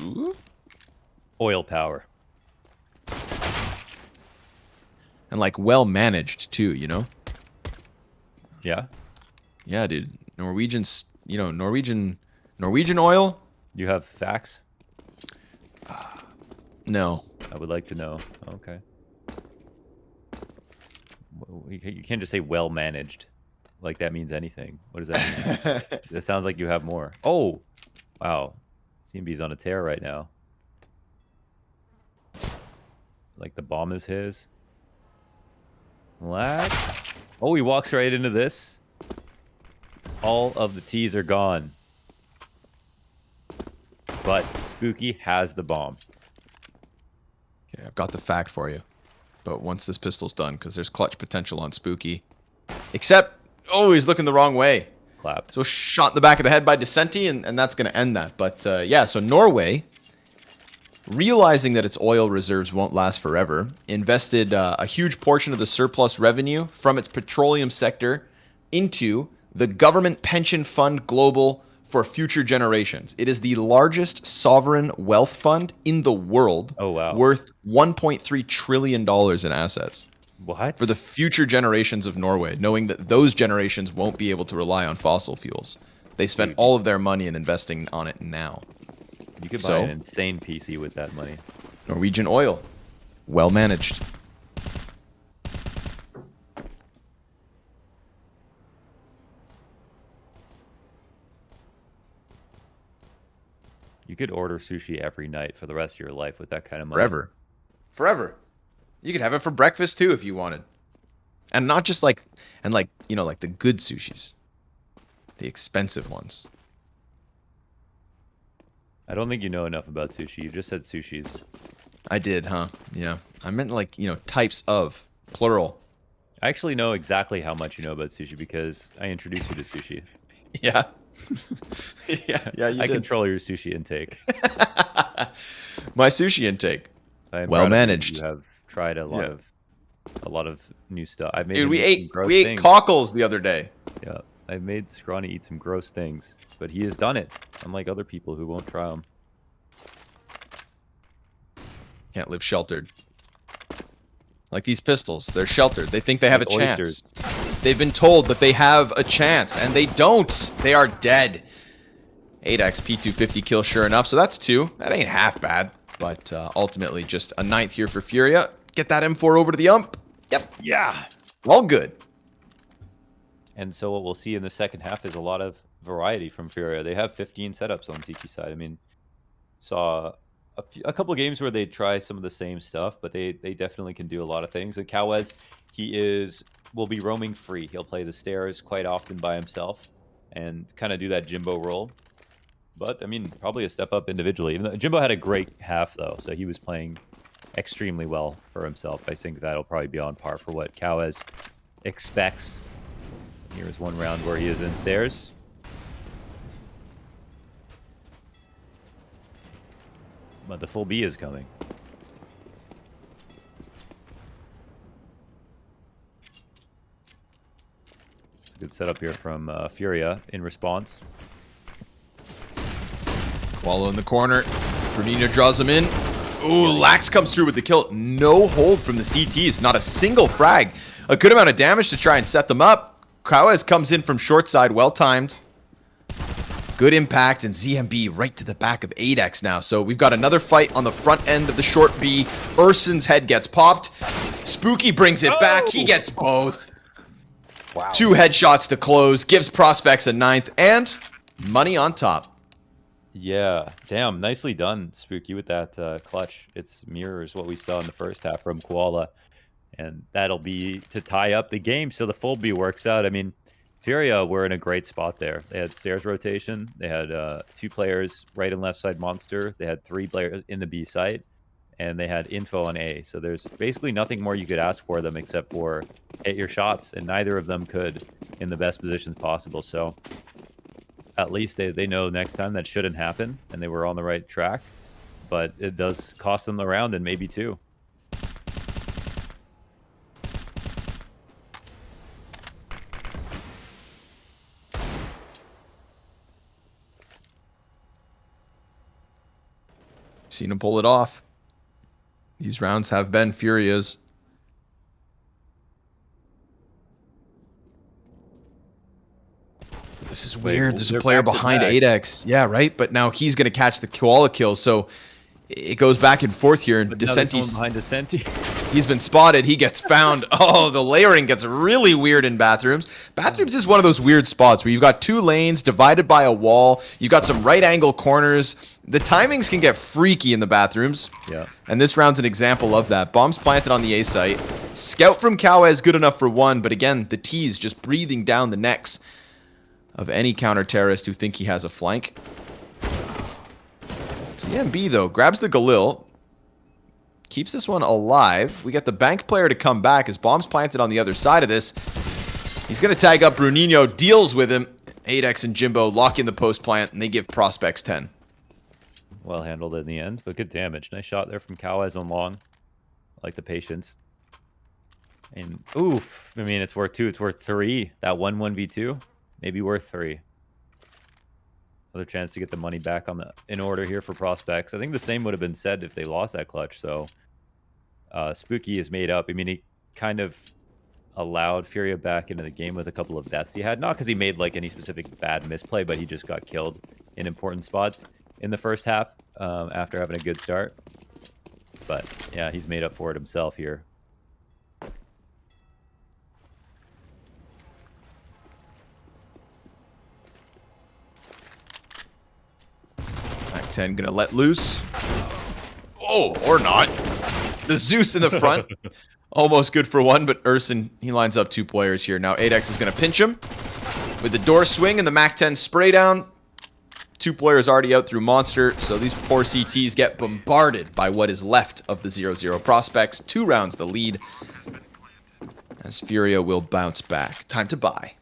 Ooh. Oil power. And like well managed too, you know? Yeah. Yeah, dude. Norwegians, you know, Norwegian oil? You have facts? No. I would like to know. Okay. You can't just say well managed. Like that means anything. What does that mean? That sounds like you have more. Oh, wow. CMB's on a tear right now. Like the bomb is his. What? Oh, he walks right into this. All of the T's are gone. But Spooky has the bomb. Okay, I've got the fact for you. But once this pistol's done, because there's clutch potential on Spooky. Except, oh, he's looking the wrong way. Clapped. So shot in the back of the head by Decenti, and that's going to end that. But yeah, so Norway, realizing that its oil reserves won't last forever, invested a huge portion of the surplus revenue from its petroleum sector into the Government Pension Fund Global for Future Generations. It is the largest sovereign wealth fund in the world. Oh, wow. Worth $1.3 trillion in assets. What? For the future generations of Norway, knowing that those generations won't be able to rely on fossil fuels. They spent all of their money in investing on it now. You could buy an insane PC with that money. Norwegian oil. Well managed. You could order sushi every night for the rest of your life with that kind of money. Forever. Forever. You could have it for breakfast too if you wanted. And not just like, you know, like the good sushis. The expensive ones. I don't think you know enough about sushi. You just said sushis. I did, huh? Yeah. I meant like, you know, types of. Plural. I actually know exactly how much you know about sushi because I introduced you to sushi. Yeah. yeah, you I did. control your sushi intake. My sushi intake. I'm well proud of you. managed. You have tried a lot of new stuff. I've made Dude, we ate things. cockles the other day. Yeah, I've made Scrawny eat some gross things, but he has done it. Unlike other people who won't try them. Can't live sheltered. Like these pistols, they're sheltered. They think they have a chance. They've been told that they have a chance, and they don't. They are dead. 8x P250 kill, sure enough. So that's 2. That ain't half bad. But ultimately, just a 9th here for Furia. Get that M4 over to the ump. Yep. Yeah. All good. And so what we'll see in the second half is a lot of variety from Furia. They have 15 setups on CT side. I mean, saw a couple of games where they try some of the same stuff, but they definitely can do a lot of things. And Kawes, will be roaming free. He'll play the stairs quite often by himself and kind of do that Jimbo role. But, I mean, probably a step up individually. Even though Jimbo had a great half, though, so he was playing extremely well for himself. I think that'll probably be on par for what Kawes expects. Here's one round where he is in stairs. But the full B is coming. It's a good setup here from Furia in response. Wallow in the corner. Fernino draws him in. Ooh, Lax comes through with the kill. No hold from the CTs. Not a single frag. A good amount of damage to try and set them up. Kawes comes in from short side. Well timed. Good impact, and ZMB right to the back of 8x now. So we've got another fight on the front end of the short B. Urson's head gets popped. Spooky brings it back. He gets both. Wow. 2 headshots to close. Gives Prospects a 9th. And Money on top. Yeah, damn, nicely done, Spooky, with that clutch. It's mirrors what we saw in the first half from Koala, and that'll be to tie up the game. So the full B works out. I mean, Furia were in a great spot there. They had stairs rotation. They had 2 players right and left side monster. They had 3 players in the B side, and they had info on A. So there's basically nothing more you could ask for them except for hit your shots, and neither of them could in the best positions possible. So at least they know next time that shouldn't happen, and they were on the right track. But it does cost them the round and maybe 2. Seen him pull it off. These rounds have been Furia's. This is weird. There's a player behind 8x. Yeah, right? But now he's going to catch the koala kill. So it goes back and forth here. And Descenti's behind Descenti. He's been spotted. He gets found. Oh, the layering gets really weird in bathrooms. Bathrooms is one of those weird spots where you've got 2 lanes divided by a wall. You've got some right angle corners. The timings can get freaky in the bathrooms. Yeah. And this round's an example of that. Bombs planted on the A site. Scout from Kawa is good enough for 1, but again, the T's just breathing down the necks of any counter-terrorist who think he has a flank. CMB, though, grabs the Galil. Keeps this one alive. We get the bank player to come back as bombs planted on the other side of this. He's going to tag up Bruninho, deals with him. 8x and Jimbo lock in the post plant, and they give Prospects 10. Well handled in the end, but good damage. Nice shot there from Kawaz on long. I like the patience. And oof, I mean, it's worth 2. It's worth 3. That 1-1v2, maybe worth 3. Another chance to get the money back on in order here for Prospects. I think the same would have been said if they lost that clutch. So Spooky is made up. I mean, he kind of allowed Furia back into the game with a couple of deaths he had. Not because he made like any specific bad misplay, but he just got killed in important spots in the first half after having a good start. But yeah, he's made up for it himself here. Mac 10 gonna let loose. Oh, or not. The Zeus in the front. Almost good for 1, but Urson, he lines up 2 players here. Now 8x is gonna pinch him with the door swing and the Mac 10 spray down. 2 players already out through Monster, so these poor CTs get bombarded by what is left of the 0-0 Prospects. 2 rounds the lead as Furia will bounce back. Time to buy.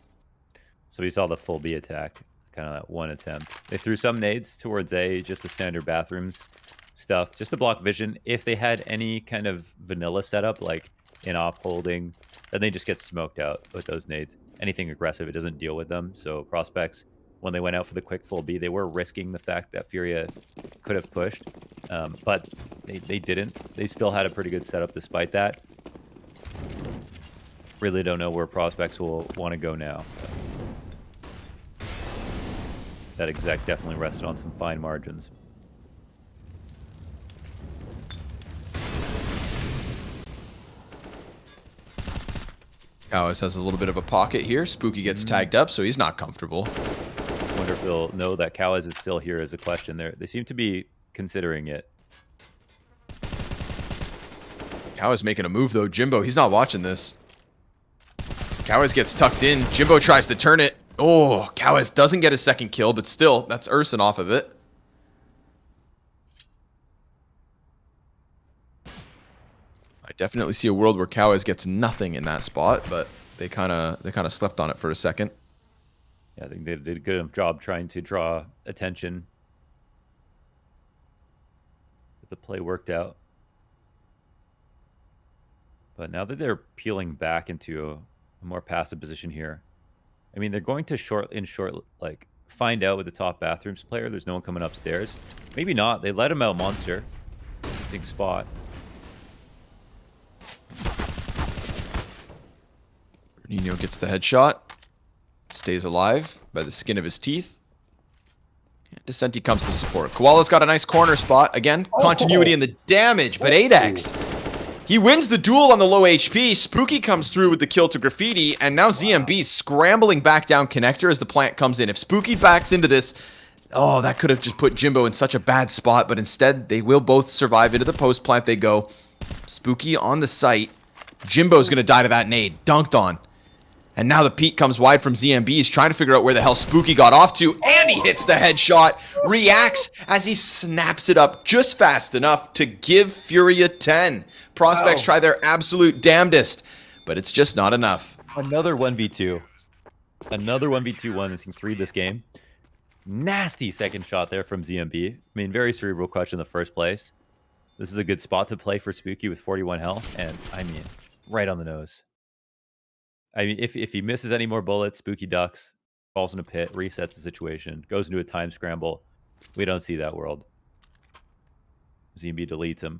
So we saw the full B attack, kind of that 1 attempt. They threw some nades towards A, just the standard bathrooms stuff, just to block vision. If they had any kind of vanilla setup, like in-op holding, then they just get smoked out with those nades. Anything aggressive, it doesn't deal with them. So Prospects, when they went out for the quick full B, they were risking the fact that Furia could have pushed, but they didn't. They still had a pretty good setup despite that. Really don't know where Prospects will want to go now. That exec definitely rested on some fine margins. Kawaz has a little bit of a pocket here. Spooky gets tagged up, so he's not comfortable. Wonder if they'll know that Kawaz is still here as a question. They seem to be considering it. Kawaz making a move, though. Jimbo, he's not watching this. Kawaz gets tucked in. Jimbo tries to turn it. Oh, Kawaz doesn't get a second kill, but still, that's Urson off of it. I definitely see a world where Kawaz gets nothing in that spot, but they kind of slept on it for a second. Yeah, I think they did a good job trying to draw attention. The play worked out. But now that they're peeling back into a more passive position here, I mean, they're going to like find out with the top bathrooms player. There's no one coming upstairs. Maybe not. They let him out Monster. Interesting spot. Nino gets the headshot. Stays alive by the skin of his teeth. Descenti comes to support. Koala's got a nice corner spot. Again, continuity in the damage, but 8x. He wins the duel on the low HP. Spooky comes through with the kill to Graffiti, and now ZMB scrambling back down connector as the plant comes in. If Spooky backs into this, oh, that could have just put Jimbo in such a bad spot, but instead they will both survive. Into the post plant they go. Spooky on the site. Jimbo's going to die to that nade. Dunked on. And now the peek comes wide from ZMB. He's trying to figure out where the hell Spooky got off to, and he hits the headshot. Reacts as he snaps it up just fast enough to give Furia 10. Prospects try their absolute damnedest, but it's just not enough. Another 1v2. Another 1v2 1-3 this game. Nasty second shot there from ZMB. I mean, very cerebral clutch in the first place. This is a good spot to play for Spooky with 41 health, and I mean, right on the nose. I mean, if he misses any more bullets, Spooky ducks, falls in a pit, resets the situation, goes into a time scramble. We don't see that world. ZMB deletes him.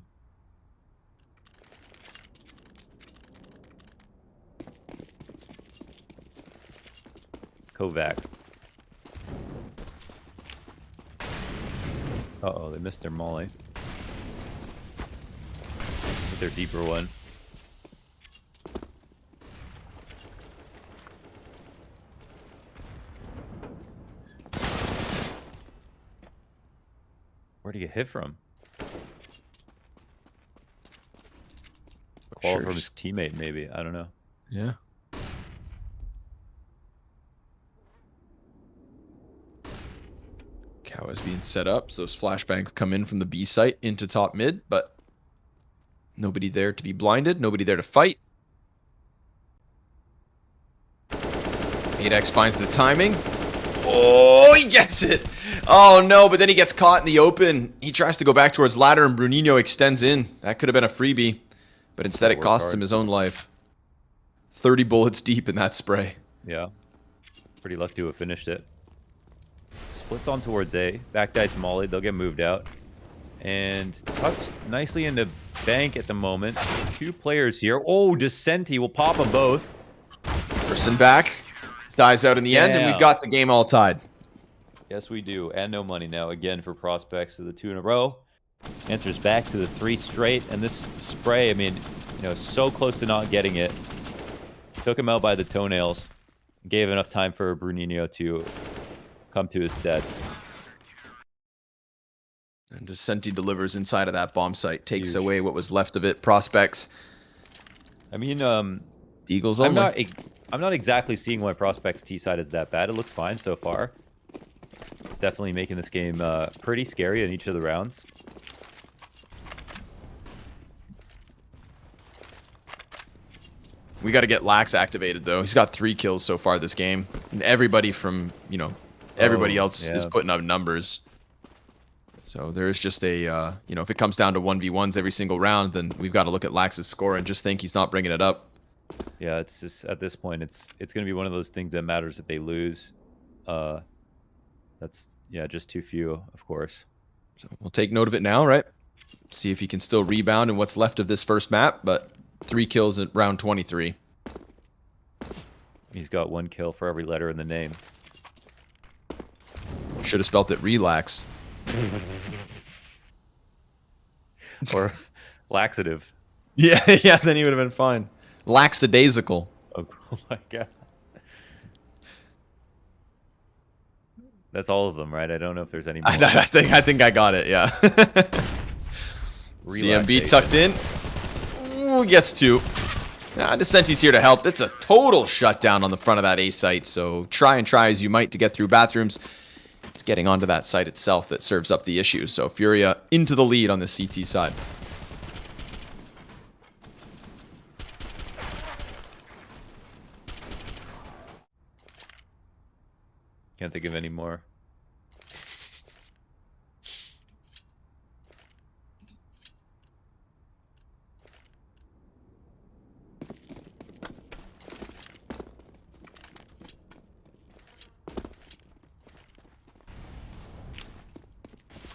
Kovac. Uh-oh, they missed their molly. With their deeper one. Where'd he get hit from? Call from his teammate, maybe. I don't know. Yeah. Cow is being set up, so those flashbangs come in from the B site into top mid, but nobody there to be blinded, nobody there to fight. 8X finds the timing. Oh, he gets it! Oh no, but then he gets caught in the open. He tries to go back towards ladder, and Bruninho extends in. That could have been a freebie, but instead it costs him his own life. 30 bullets deep in that spray. Yeah. Pretty lucky to have finished it. Splits on towards A. Back dice molly. They'll get moved out. And tucked nicely into bank at the moment. 2 players here. Oh, Descenti will pop them both. Person back. Dies out in the end, and we've got the game all tied. Yes, we do. And no money now again for Prospects to the 2 in a row. Answers back to the 3 straight. And this spray, I mean, you know, so close to not getting it. Took him out by the toenails. Gave enough time for Bruninho to come to his stead. And Descenti delivers inside of that bomb site. Takes away what was left of it. Prospects. I mean, Eagles only. I'm not exactly seeing why Prospects T side is that bad. It looks fine so far. Definitely making this game pretty scary in each of the rounds. We got to get Lax activated, though. He's got 3 kills so far this game. And everybody from, you know, everybody else is putting up numbers. So there is just a, you know, if it comes down to 1v1s every single round, then we've got to look at Lax's score and just think he's not bringing it up. Yeah, it's just, at this point, it's going to be one of those things that matters if they lose. That's, yeah, just too few, of course. So we'll take note of it now, right? See if he can still rebound in what's left of this first map, but 3 kills at round 23. He's got 1 kill for every letter in the name. Should have spelt it relax. Or laxative. Yeah, yeah, then he would have been fine. Laxadaisical. Oh my god. That's all of them, right? I don't know if there's any more. I think I got it, yeah. CMB tucked in. Ooh, gets 2. Descenti's here to help. It's a total shutdown on the front of that A site, so try as you might to get through bathrooms. It's getting onto that site itself that serves up the issue. So Furia into the lead on the CT side. Can't think of any more.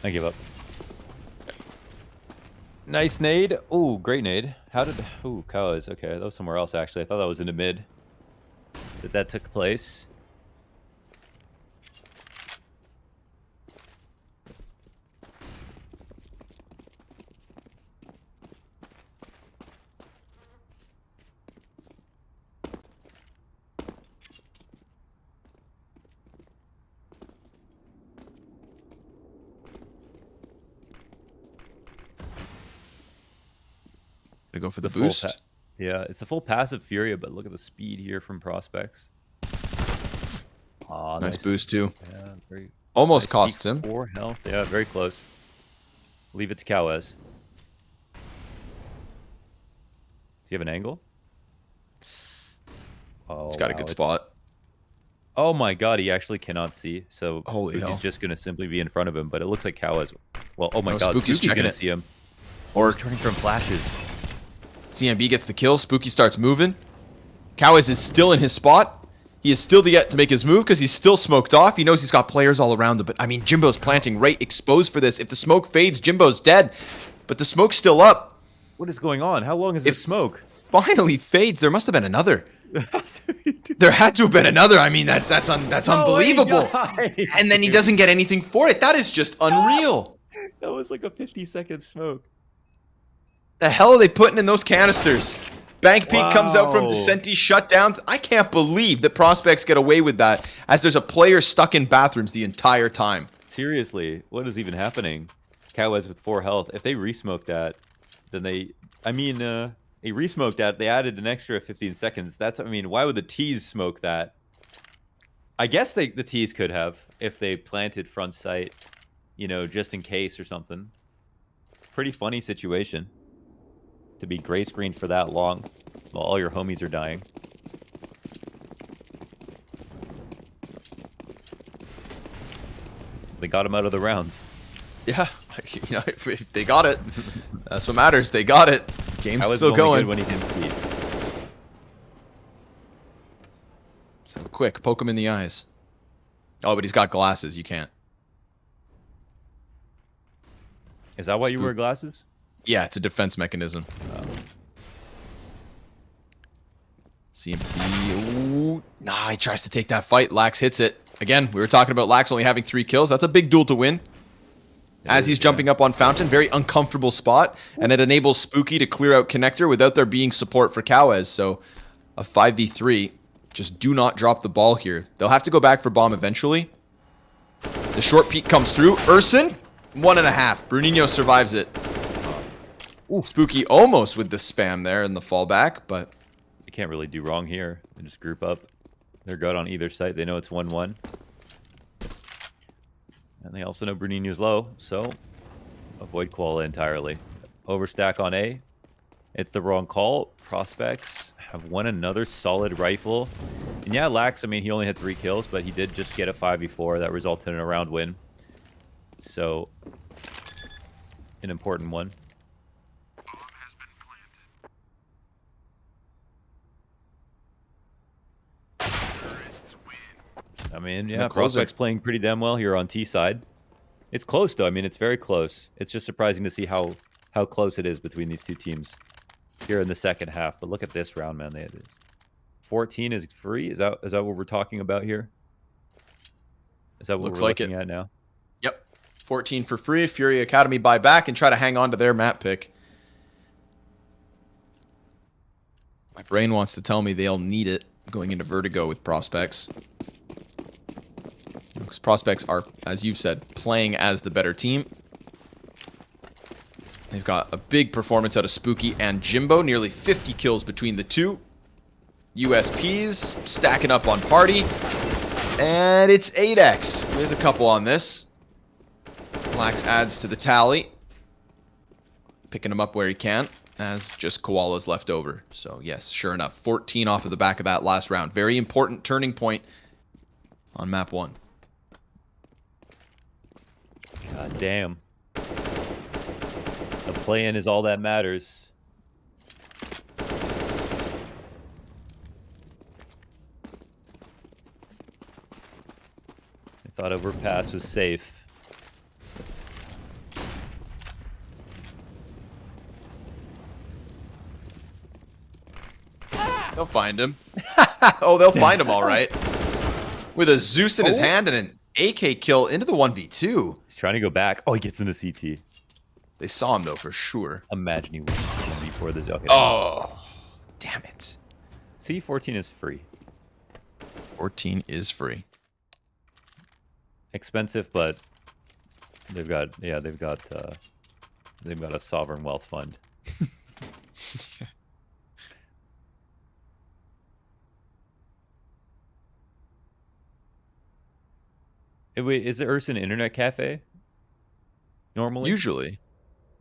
I give up. Nice nade. Ooh, great nade. How did... Ooh, cows. Okay, that was somewhere else, actually. I thought that was in the mid. That took place. Gonna go for the full boost. Yeah, it's a full passive Furia, but look at the speed here from Prospects. Oh, Nice boost too. Yeah, very Almost nice costs peak him. 4 health. Yeah, very close. Leave it to Cowes. Does he have an angle? Oh, He's got a good spot. Oh my god, he actually cannot see. So Holy hell. Spooky's just going to simply be in front of him, but it looks like Cowes. Well, oh my No, god, Spooky's Spooky's going to it. see him. Or turning from flashes. CMB gets the kill. Spooky starts moving. Cowes is still in his spot. He is still yet to make his move because he's still smoked off. He knows he's got players all around him. But, I mean, Jimbo's planting right exposed for this. If the smoke fades, Jimbo's dead. But the smoke's still up. What is going on? How long is this smoke? Finally fades. There must have been another. There had to have been another. I mean, that's unbelievable. And then he doesn't get anything for it. That is just unreal. That was like a 50-second smoke. The hell are they putting in those canisters? Bank Peak comes out from Descenti shut down. I can't believe that Prospects get away with that as there's a player stuck in bathrooms the entire time. Seriously, what is even happening? Cowes with 4 health. If they resmoked that, then they resmoked that. They added an extra 15 seconds. That's, I mean, why would the T's smoke that? I guess the T's could have if they planted front sight, you know, just in case or something. Pretty funny situation to be gray screened for that long while all your homies are dying. They got him out of the rounds. Yeah, you know, they got it. That's what matters. They got it. Game's still going. Good when he can speed. So quick, poke him in the eyes. Oh, but he's got glasses. You can't. Is that why you wear glasses? Yeah, it's a defense mechanism. CMP. Ooh. Nah, he tries to take that fight. Lax hits it. Again, we were talking about Lax only having 3 kills. That's a big duel to win. As he's jumping up on Fountain, very uncomfortable spot, and it enables Spooky to clear out Connector without there being support for Cowes. So a 5v3. Just do not drop the ball here. They'll have to go back for bomb eventually. The short peek comes through. Urson, 1.5. Bruninho survives it. Ooh, Spooky almost with the spam there in the fallback, but You can't really do wrong here. They just group up. They're good on either side. They know it's 1-1. And they also know Bruninho's low, so avoid Koala entirely. Overstack on A. It's the wrong call. Prospects have won another solid rifle. And yeah, Lax, I mean, he only had 3 kills, but he did just get a 5v4 that resulted in a round win. So, an important one. I mean, yeah, Prospects playing pretty damn well here on T side. It's close, though. I mean, it's very close. It's just surprising to see how close it is between these two teams here in the second half. But look at this round, man. 14 is free. Is that what we're talking about here? Is that what we're looking at now? Yep. 14 for free. FURIA Academy buy back and try to hang on to their map pick. My brain wants to tell me they'll need it going into Vertigo with Prospects. Because Prospects are, as you've said, playing as the better team. They've got a big performance out of Spooky and Jimbo. Nearly 50 kills between the two. USPs stacking up on Party. And it's 8x with a couple on this. Lax adds to the tally. Picking him up where he can, as just Koala's left over. So yes, sure enough, 14 off of the back of that last round. Very important turning point on map 1. God damn. The play-in is all that matters. I thought overpass was safe. They'll find him. Oh, they'll find him all right. With a Zeus in his hand and an AK kill into the 1v2. He's trying to go back. Oh, he gets into CT. They saw him, though, for sure. Imagine he wins before this. Okay. Oh, damn it. See, 14 is free. 14 is free. Expensive, but they've got a sovereign wealth fund. Wait, is it Urson Internet Cafe? Normally? Usually.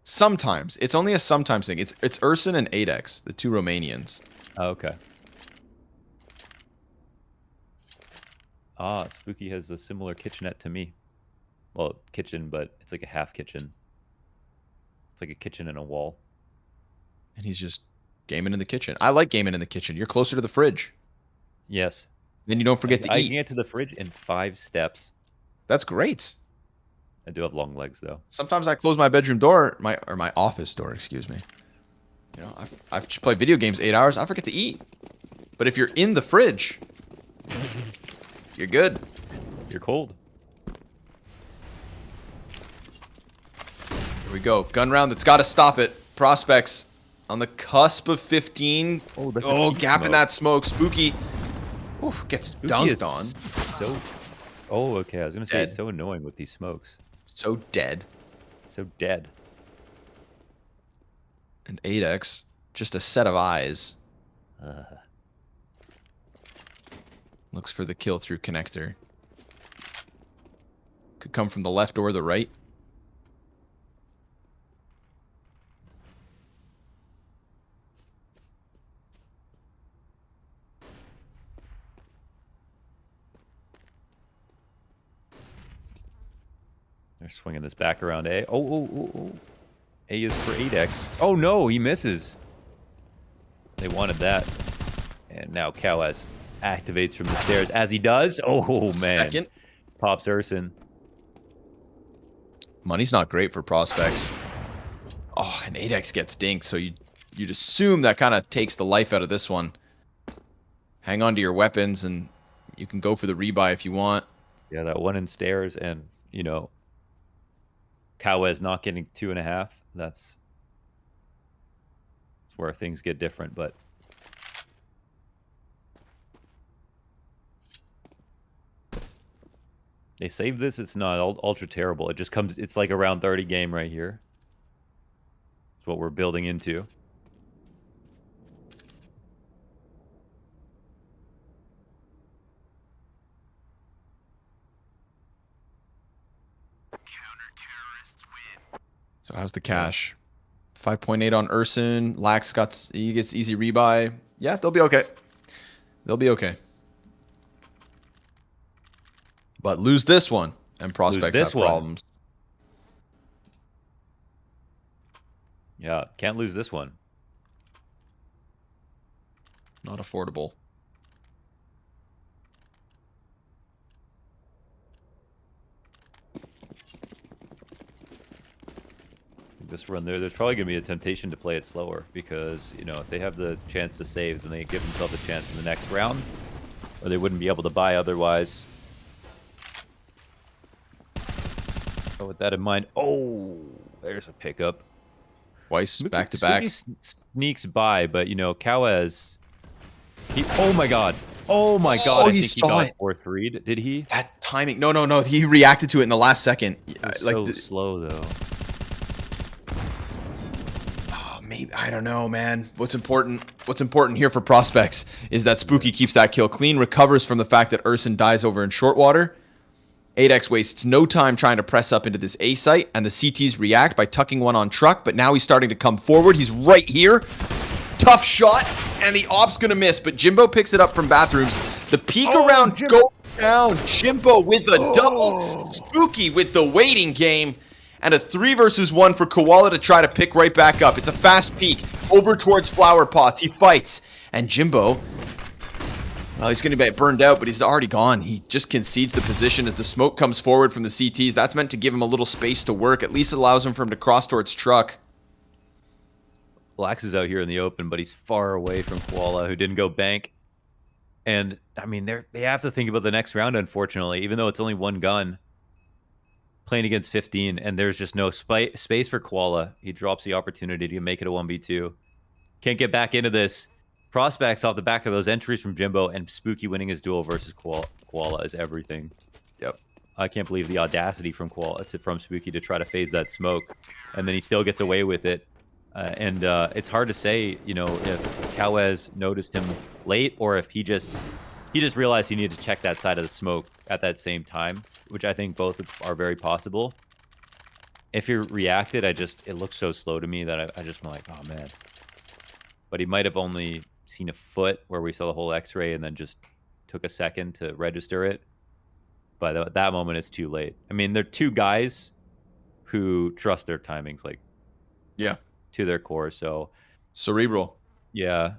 Sometimes. It's only a sometimes thing. It's Urson and 8X, the two Romanians. Oh, okay. Ah, Spooky has a similar kitchenette to me. Well, kitchen, but it's like a half kitchen. It's like a kitchen and a wall. And he's just gaming in the kitchen. I like gaming in the kitchen. You're closer to the fridge. Yes. Then you don't forget to I eat. can get to the fridge in 5 steps. That's great. I do have long legs, though. Sometimes I close my bedroom door, my office door, excuse me. You know, I've just played video games 8 hours. I forget to eat. But if you're in the fridge, you're good. You're cold. Here we go. Gun round that's got to stop it. Prospects on the cusp of 15. Oh, gap in that smoke. Spooky. Oof, gets Spooky dunked on. So. Oh, okay. I was gonna say it's so annoying with these smokes. So dead. So dead. And 8X, just a set of eyes. Looks for the kill through connector. Could come from the left or the right. They're swinging this back around A. Oh. A is for 8X. Oh, no, he misses. They wanted that. And now Kawaz activates from the stairs as he does. Oh, man. Second. Pops Urson. Money's not great for prospects. Oh, and 8X gets dinked, so you'd assume that kind of takes the life out of this one. Hang on to your weapons, and you can go for the rebuy if you want. Yeah, that one in stairs, and, you know, Kawaz not getting 2.5. That's where things get different, but they save this. It's not ultra terrible. It just comes. It's like a round 30 game right here. It's what we're building into. So how's the cash? 5.8 on Urson. Lax he gets easy rebuy. Yeah, they'll be okay. They'll be okay. But lose this one, and prospects have problems. Yeah, can't lose this one. Not affordable. This run there's probably going to be a temptation to play it slower because, you know, if they have the chance to save, then they give themselves a chance in the next round, or they wouldn't be able to buy otherwise. So with that in mind, oh, there's a pickup. Twice, back to back. Sneaks by, but, you know, Kawaz, oh my god. Oh my god, I think he got 4-3'd. Did he? That timing. No. He reacted to it in the last second. Like so slow, though. Maybe, I don't know, man. What's important here for prospects is that Spooky keeps that kill clean, recovers from the fact that Urson dies over in short water. 8X wastes no time trying to press up into this A site, and the CTs react by tucking one on truck, but now he's starting to come forward. He's right here. Tough shot, and the op's going to miss, but Jimbo picks it up from bathrooms. The peek around goes down. Jimbo with a double. Spooky with the waiting game. And a 3 versus 1 for Koala to try to pick right back up. It's a fast peek over towards flower pots. He fights. And Jimbo, well, he's going to be burned out, but he's already gone. He just concedes the position as the smoke comes forward from the CTs. That's meant to give him a little space to work. At least it allows him for him to cross towards truck. Lax is out here in the open, but he's far away from Koala, who didn't go bank. And, I mean, they have to think about the next round, unfortunately, even though it's only one gun. Playing against 15, and there's just no space for Koala. He drops the opportunity to make it a 1v2. Can't get back into this. Prospects off the back of those entries from Jimbo, and Spooky winning his duel versus Koala is everything. Yep. I can't believe the audacity from Spooky to try to phase that smoke, and then he still gets away with it. And it's hard to say, you know, if Kawaz noticed him late or if he just realized he needed to check that side of the smoke at that same time, which I think both are very possible. If he reacted, it looks so slow to me that I just am like, oh man. But he might have only seen a foot where we saw the whole X-ray and then just took a second to register it. But at that moment, it's too late. I mean, they're two guys who trust their timings, like, to their core. So cerebral. Yeah.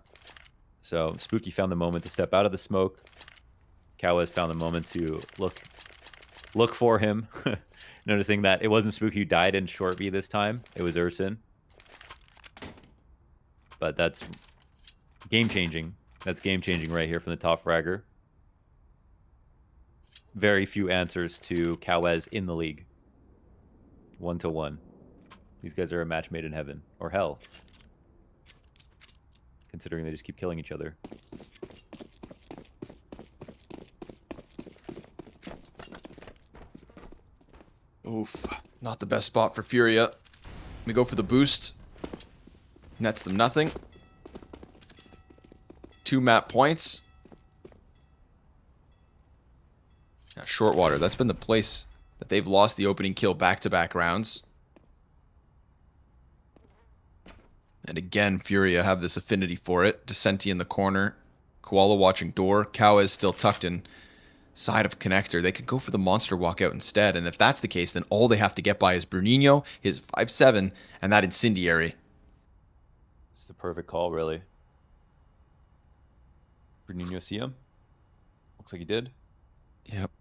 So Spooky found the moment to step out of the smoke. Cowes found the moment to look for him, noticing that it wasn't Spooky who died in short B this time. It was Urson. But that's game-changing. That's game-changing right here from the top fragger. Very few answers to Cowes in the league. 1-1. These guys are a match made in heaven. Or hell. Considering they just keep killing each other. Oof. Not the best spot for FURIA. We go for the boost. Nets them nothing. 2 map points. Now, Shortwater, that's been the place that they've lost the opening kill back-to-back rounds. And again, FURIA have this affinity for it. Descenti in the corner. Koala watching door. Cowes still tucked in side of connector. They could go for the monster walkout instead. And if that's the case, then all they have to get by is Bruninho, his 5-7, and that incendiary. It's the perfect call, really. Bruninho see him? Looks like he did. Yep.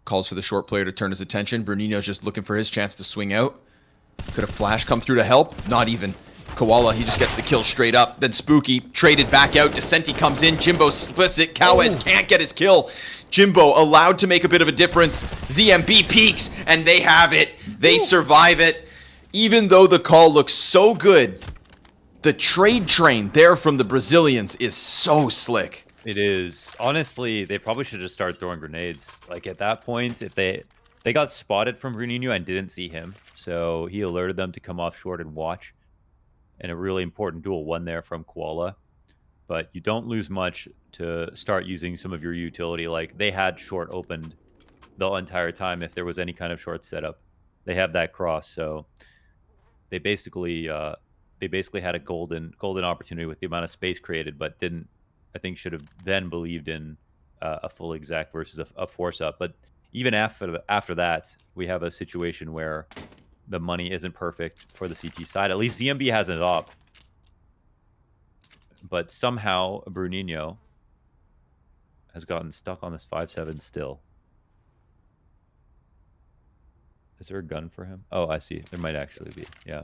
Calls for the short player to turn his attention. Bruninho's just looking for his chance to swing out. Could a flash come through to help? Not even. Koala, he just gets the kill straight up. Then Spooky traded back out. Descenti comes in. Jimbo splits it. Cowes can't get his kill. Jimbo allowed to make a bit of a difference. ZMB peaks, and they have it. They survive it. Even though the call looks so good, the trade train there from the Brazilians is so slick. It is. Honestly, they probably should have started throwing grenades. Like, at that point, if they got spotted from Bruninho and didn't see him, so he alerted them to come off short and watch. And a really important duel won there from Koala. But you don't lose much to start using some of your utility. Like, they had short opened the entire time if there was any kind of short setup. They have that cross, so they basically had a golden opportunity with the amount of space created, but didn't. I think should have then believed in a full exec versus a force up. But even after that, we have a situation where the money isn't perfect for the CT side. At least ZMB has it up. But somehow Bruninho has gotten stuck on this 5-7 still. Is there a gun for him? Oh, I see. There might actually be. Yeah.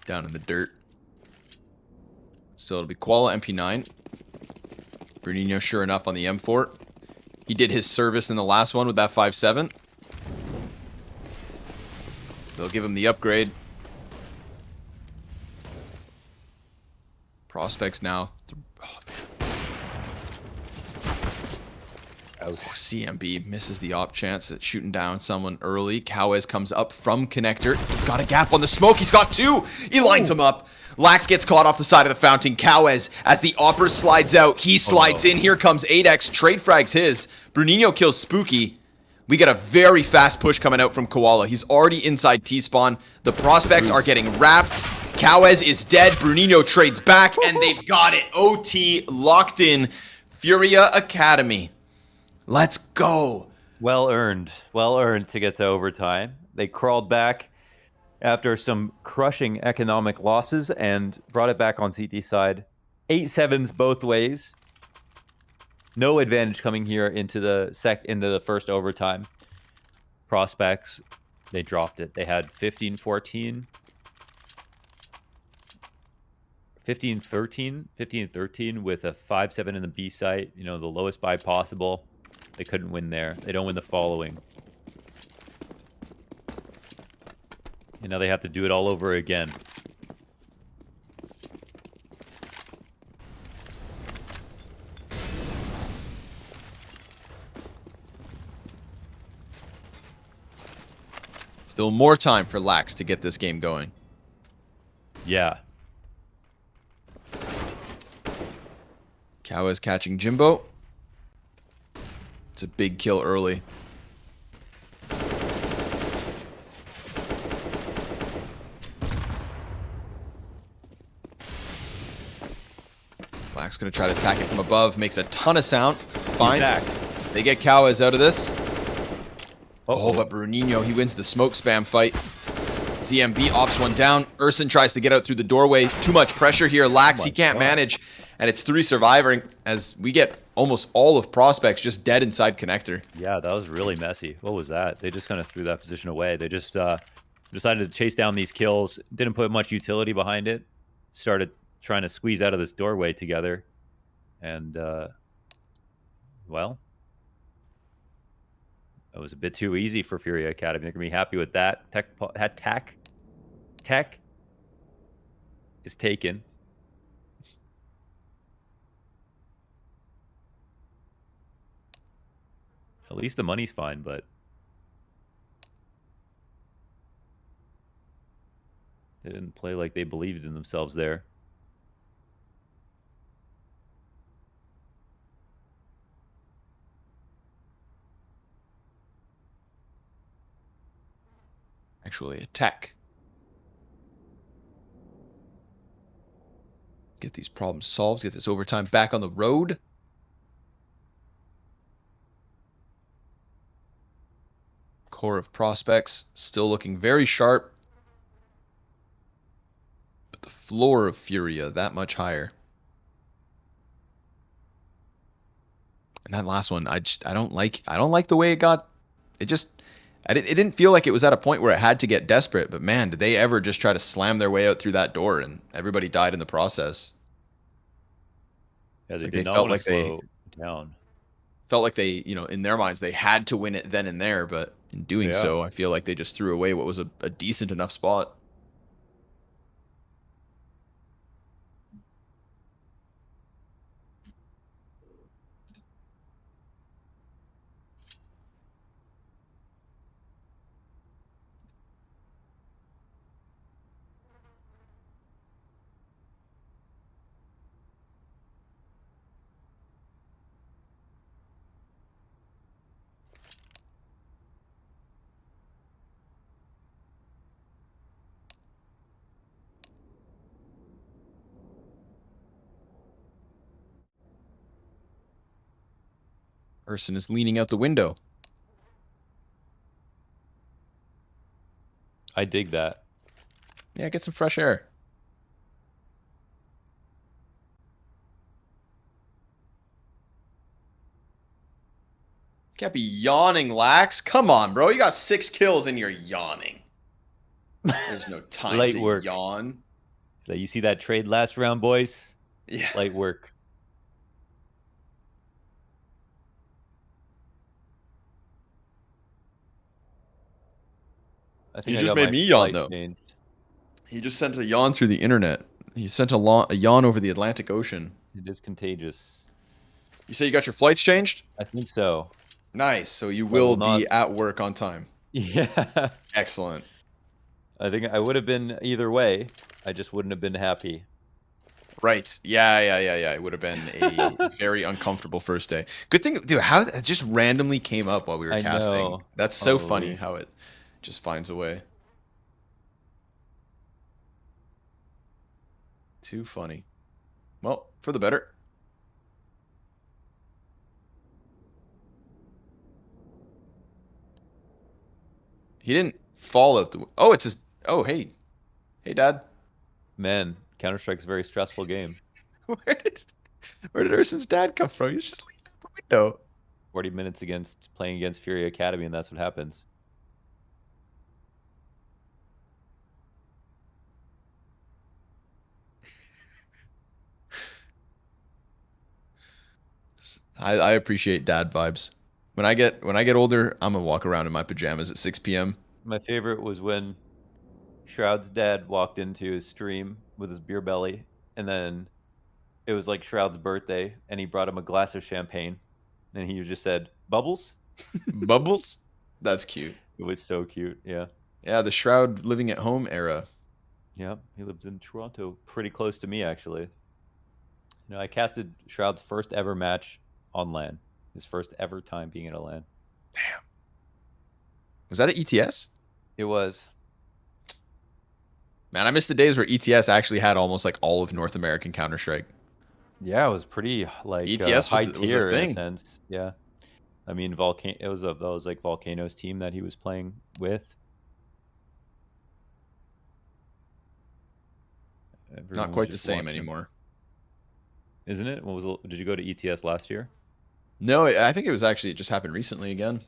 Down in the dirt. So it'll be Koala MP9. Bruninho sure enough on the M4. He did his service in the last one with that 5-7. They'll give him the upgrade. Prospects now. CMB misses the op chance at shooting down someone early. Cowes comes up from connector. He's got a gap on the smoke. He's got 2. He lines him up. Lax gets caught off the side of the fountain. Cowes, as the opera slides out, he slides in. Here comes 8X. Trade frags his. Bruninho kills Spooky. We get a very fast push coming out from Koala. He's already inside T-spawn. The prospects are getting wrapped. Cowes is dead. Bruninho trades back, and they've got it. OT locked in. FURIA Academy. Let's go. Well earned to get to overtime. They crawled back after some crushing economic losses and brought it back on CT side. 8-7s both ways. No advantage coming here into the first overtime. Prospects, they dropped it. They had 15-14. 15-13 with a 5-7 in the B site. You know, the lowest buy possible. They couldn't win there. They don't win the following. And now they have to do it all over again. Still more time for Lax to get this game going. Yeah. Cowes catching Jimbo. It's a big kill early. Black's going to try to attack it from above. Makes a ton of sound. Fine. Back. They get Cowes out of this. Uh-oh. Oh, but Bruninho, he wins the smoke spam fight. ZMB ops one down. Urson tries to get out through the doorway. Too much pressure here. Lax, he can't manage. And it's 3 surviving as we get almost all of Prospects just dead inside connector. Yeah, that was really messy. What was that? They just kind of threw that position away. They just decided to chase down these kills. Didn't put much utility behind it. Started trying to squeeze out of this doorway together. And, well, it was a bit too easy for FURIA Academy. They're going to be happy with that. Tech is taken. At least the money's fine, but they didn't play like they believed in themselves there. Actually, attack. Get these problems solved. Get this overtime back on the road. Core of Prospects still looking very sharp. But the floor of Furia that much higher. And that last one, I don't like the way it got. It didn't feel like it was at a point where it had to get desperate, but man, did they ever just try to slam their way out through that door and everybody died in the process. Yeah, They felt like they in their minds they had to win it then and there, but in doing so, I feel like they just threw away what was a decent enough spot. Person is leaning out the window. I dig that. Yeah, get some fresh air. Can't be yawning, Lax. Come on, bro. You got 6 kills and you're yawning. There's no time Light to work. yawn. So you see that trade last round, boys? Yeah. Light work. I think He just made me yawn, though. Changed. He just sent a yawn through the internet. He sent a yawn over the Atlantic Ocean. It is contagious. You say you got your flights changed? I think so. Nice. So you will be at work on time. Yeah. Excellent. I think I would have been either way. I just wouldn't have been happy. Right. Yeah. It would have been a very uncomfortable first day. Good thing, dude, how it just randomly came up while we were casting. Know. That's so funny how it just finds a way. Too funny. Well, for the better. He didn't fall out the... Oh, it's his... Oh, hey. Hey, Dad. Man, Counter-Strike's a very stressful game. Where did Urson's dad come from? He was just leaning out the window. 40 minutes playing against FURIA Academy, and that's what happens. I appreciate dad vibes. When I get older, I'm gonna walk around in my pajamas at 6 p.m. My favorite was when Shroud's dad walked into his stream with his beer belly, and then it was like Shroud's birthday, and he brought him a glass of champagne, and he just said, "Bubbles?" Bubbles? That's cute. It was so cute, yeah. Yeah, the Shroud living at home era. Yeah, he lives in Toronto, pretty close to me, actually. You know, I casted Shroud's first ever match on LAN. His first ever time being at a LAN. Damn. Was that at ETS? It was. Man, I miss the days where ETS actually had almost like all of North American Counter-Strike. Yeah, it was pretty like ETS high was a tier in a thing. sense. Yeah, I mean, Volcano. That was like Volcano's team that he was playing with. Everyone Not was quite the just same watching him, anymore. isn't it? Did you go to ETS last year? No, I think it was actually, it just happened recently again.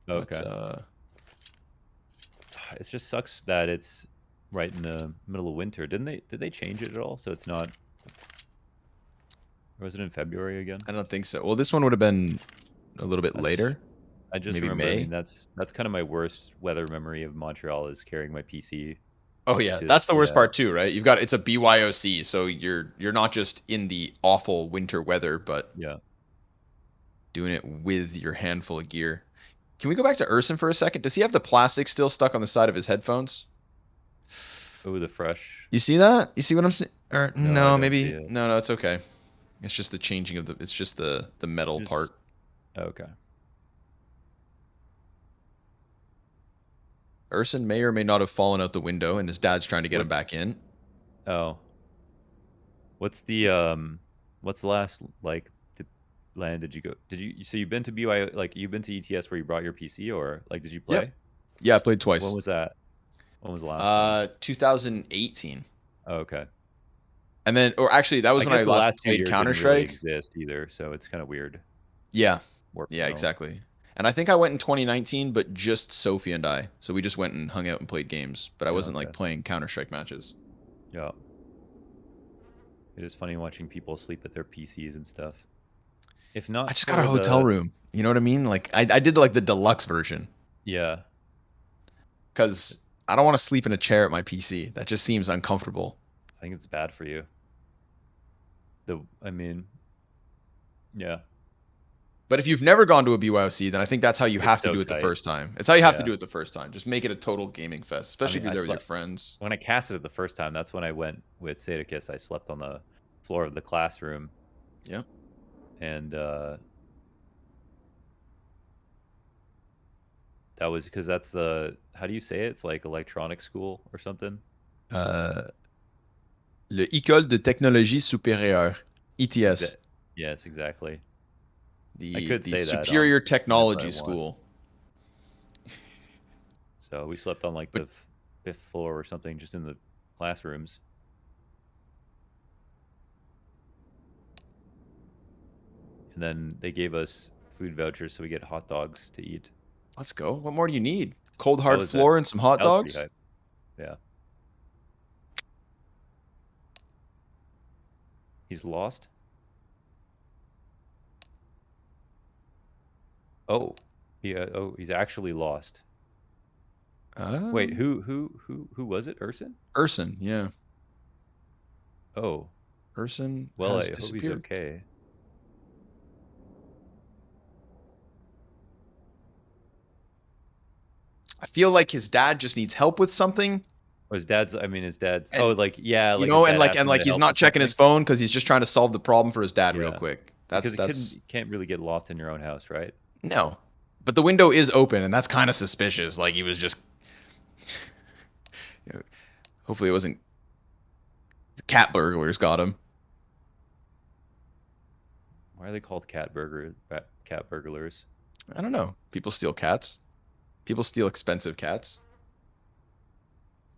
Okay. But, It just sucks that it's right in the middle of winter. Did they change it at all? So it's not. Or was it in February again? I don't think so. Well, this one would have been a little bit later. I just Maybe remember. I May. mean, that's kind of my worst weather memory of Montreal is carrying my PC. Oh yeah, to- that's the worst yeah, part too, right? It's a BYOC, so you're not just in the awful winter weather, but yeah. doing it with your handful of gear. Can we go back to Urson for a second? Does he have the plastic still stuck on the side of his headphones? Oh, the fresh. You see that? You see what I'm saying? Or No, I no, don't maybe see it. no, it's okay. It's just the changing of the. It's just the metal Just- part. Okay. Urson may or may not have fallen out the window, and his dad's trying to get him back in. Oh. What's the last like land did you go? So you've been to BY, like you've been to ETS where you brought your PC, or like did you play? Yep. Yeah, I played twice. When was that? When was the last one? 2018. Oh, okay. And then, or actually, that was I when guess I the last last 2 played years Counter didn't really Strike. exist either, so it's kind of weird. Yeah, Work yeah, from home. exactly. And I think I went in 2019, but just Sophie and I. So we just went and hung out and played games, but I Yeah, wasn't okay. like playing Counter Strike matches. Yeah. It is funny watching people sleep at their PCs and stuff. If not, I just got a hotel room. You know what I mean? Like I did like the deluxe version Yeah. because I don't want to sleep in a chair at my PC. That just seems uncomfortable. I think it's bad for you. I mean, yeah. But if you've never gone to a BYOC, then I think that's how you It's have to so do it the tight. first time. It's how you have to Yeah. do it the first time. Just make it a total gaming fest, especially mean, if I you're there with your slept- friends. When I casted it the first time, that's when I went with Sadakis. I slept on the floor of the classroom. Yep. And that was because that's the, how do you say it? It's like electronic school or something. Le École de Technologie Supérieure, ETS. Yes, exactly. The, I could the say that Superior on Technology whenever I want. School. So we slept on like the 5th floor or something, just in the classrooms. And then they gave us food vouchers so we get hot dogs to eat. Let's go. What more do you need? Cold hard was floor and some hot That was pretty dogs? hype. Yeah. He's lost. Oh, yeah. Oh, he's actually lost. Wait, who was it? Urson? Urson, yeah. Oh, Urson well, has I hope he's disappeared. okay. I feel like his dad just needs help with something. Oh, his dad's. I mean, his dad's. And- Oh, like yeah, You like know, his and dad like asked and him like to he's help not with checking his something? phone because he's just trying to solve the problem for his dad real Yeah. quick. Because That's you can't really get lost in your own house, right? no. But the window is open, and that's kind of suspicious. Like he was just. You know, hopefully, it wasn't. The cat burglars got him. Why are they called cat burglars? I don't know. People steal cats. People steal expensive cats.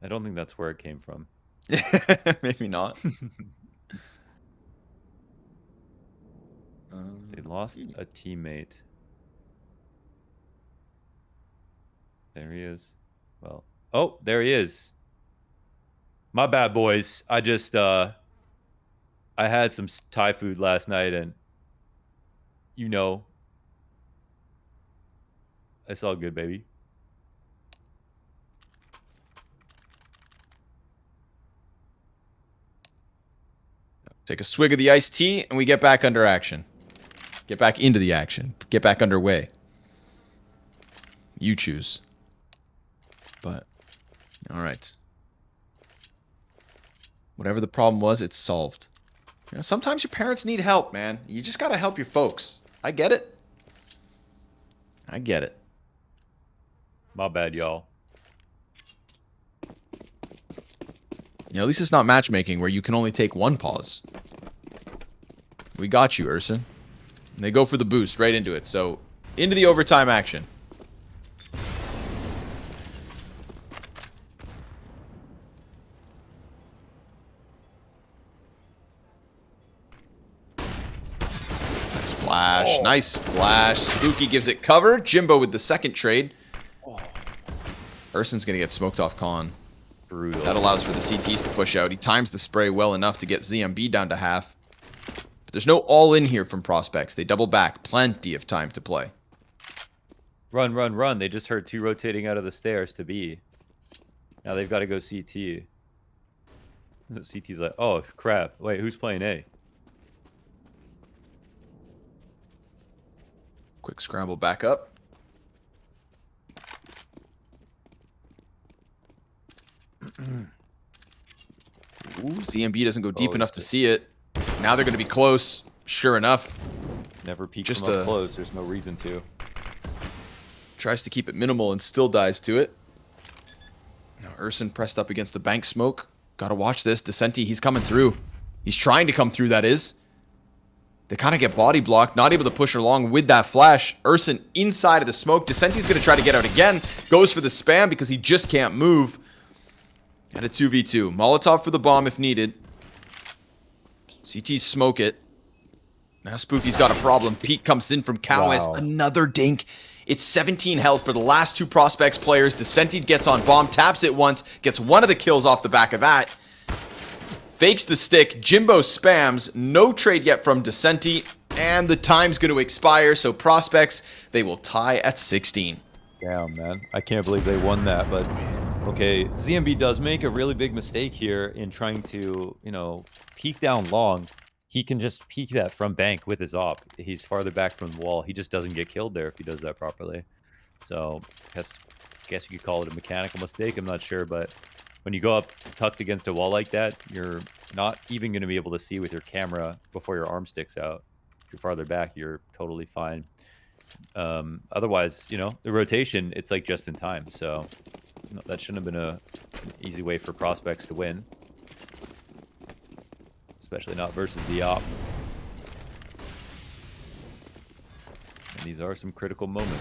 I don't think that's where it came from. Maybe not. They lost a teammate. There he is. Well, oh, there he is. My bad, boys. I just I had some Thai food last night, and you know, it's all good, baby. Take a swig of the iced tea, and we get back under action. Get back into the action. Get back underway. You choose. But, all right. Whatever the problem was, it's solved. You know, sometimes your parents need help, man. You just got to help your folks. I get it. I get it. My bad, y'all. You know, at least it's not matchmaking where you can only take one pause. We got you, Urson. And they go for the boost right into it. So, into the overtime action. Nice flash. Nice flash. Spooky gives it cover. Jimbo with the second trade. Urson's going to get smoked off Con. Brutal. That allows for the CTs to push out. He times the spray well enough to get ZMB down to half. But there's no all-in here from Prospects. They double back. Plenty of time to play. Run, run, run. They just heard 2 rotating out of the stairs to B. Now they've got to go CT. The CT's like, oh, crap. Wait, who's playing A? Quick scramble back up. Ooh, ZMB doesn't go deep enough to see it. Now they're going to be close. Sure enough. Never peek Just them up close. There's no reason to. Tries to keep it minimal and still dies to it. Now Urson pressed up against the bank smoke. Got to watch this. Descenti, he's coming through. He's trying to come through, that is. They kind of get body blocked. Not able to push along with that flash. Urson inside of the smoke. Descenti's going to try to get out again. Goes for the spam because he just can't move. And a 2v2. Molotov for the bomb if needed. CT smoke it. Now Spooky's got a problem. Pete comes in from Cowes. Wow. Another dink. It's 17 health for the last 2 Prospects players. Descenti gets on bomb. Taps it once. Gets one of the kills off the back of that. Fakes the stick. Jimbo spams. No trade yet from Descenti. And the time's going to expire. So Prospects, they will tie at 16. Damn, man. I can't believe they won that, but okay. ZMB does make a really big mistake here in trying to, you know, peek down long. He can just peek that from bank with his op. He's farther back from the wall. He just doesn't get killed there if he does that properly. So, I guess you could call it a mechanical mistake. I'm not sure, but when you go up tucked against a wall like that, you're not even going to be able to see with your camera before your arm sticks out. If you're farther back, you're totally fine. Otherwise, you know, the rotation, it's like just in time. So you know, that shouldn't have been an easy way for Prospects to win. Especially not versus the op. And these are some critical moments.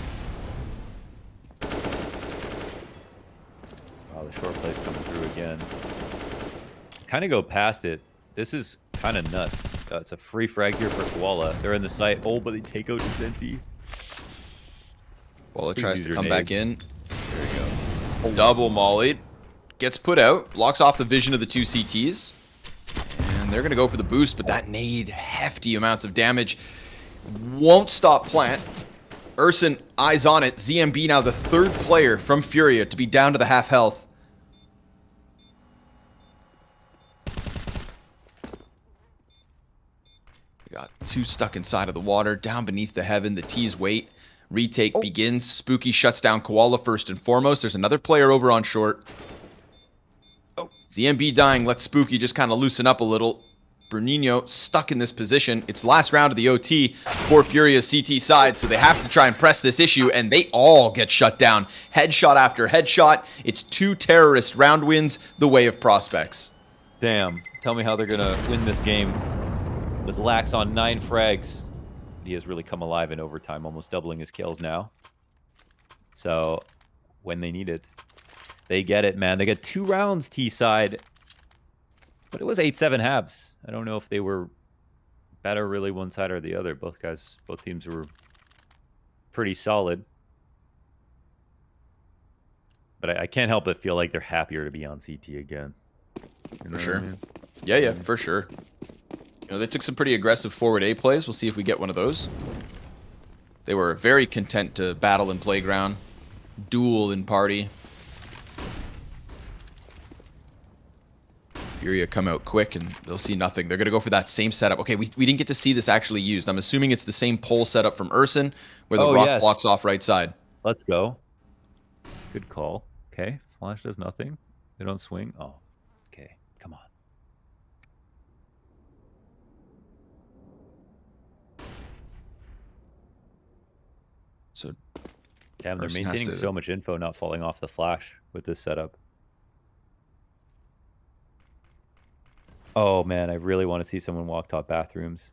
Wow, the short play's coming through again. Kind of go past it. This is kind of nuts. It's a free frag here for Koala. They're in the site. Oh, but they take out Descenti. Koala tries to come nades. back in. There you go. Double mollied. Gets put out. Blocks off the vision of the 2 CTs. And they're going to go for the boost, but that nade, hefty amounts of damage. Won't stop plant. Urson, eyes on it. ZMB now the 3rd player from Furia to be down to the half health. We got 2 stuck inside of the water, down beneath the heaven. The T's wait. Retake begins. Spooky shuts down Koala first and foremost. There's another player over on short. Oh, ZMB dying. Let Spooky just kind of loosen up a little. Bernino stuck in this position. It's last round of the OT for Furia's CT side, so they have to try and press this issue, and they all get shut down. Headshot after headshot. It's 2 terrorist round wins the way of Prospects. Damn. Tell me how they're going to win this game with Lax on 9 frags. He has really come alive in overtime, almost doubling his kills now. So, when they need it, they get it, man. They get 2 rounds T-side, but it was 8-7 halves. I don't know if they were better really one side or the other. Both teams were pretty solid. But I can't help but feel like they're happier to be on CT again. You know For sure. what I mean? Yeah, for sure. You know, they took some pretty aggressive forward A plays. We'll see if we get one of those. They were very content to battle in playground, duel in party. Furia come out quick and they'll see nothing. They're going to go for that same setup. Okay, we didn't get to see this actually used. I'm assuming it's the same pole setup from Urson where the rock blocks off right side. Let's go. Good call. Okay, flash does nothing. They don't swing. Oh, okay. Come on. So, damn, they're Urson has maintaining to- so much info not falling off the flash with this setup. Oh man, I really want to see someone walk top bathrooms.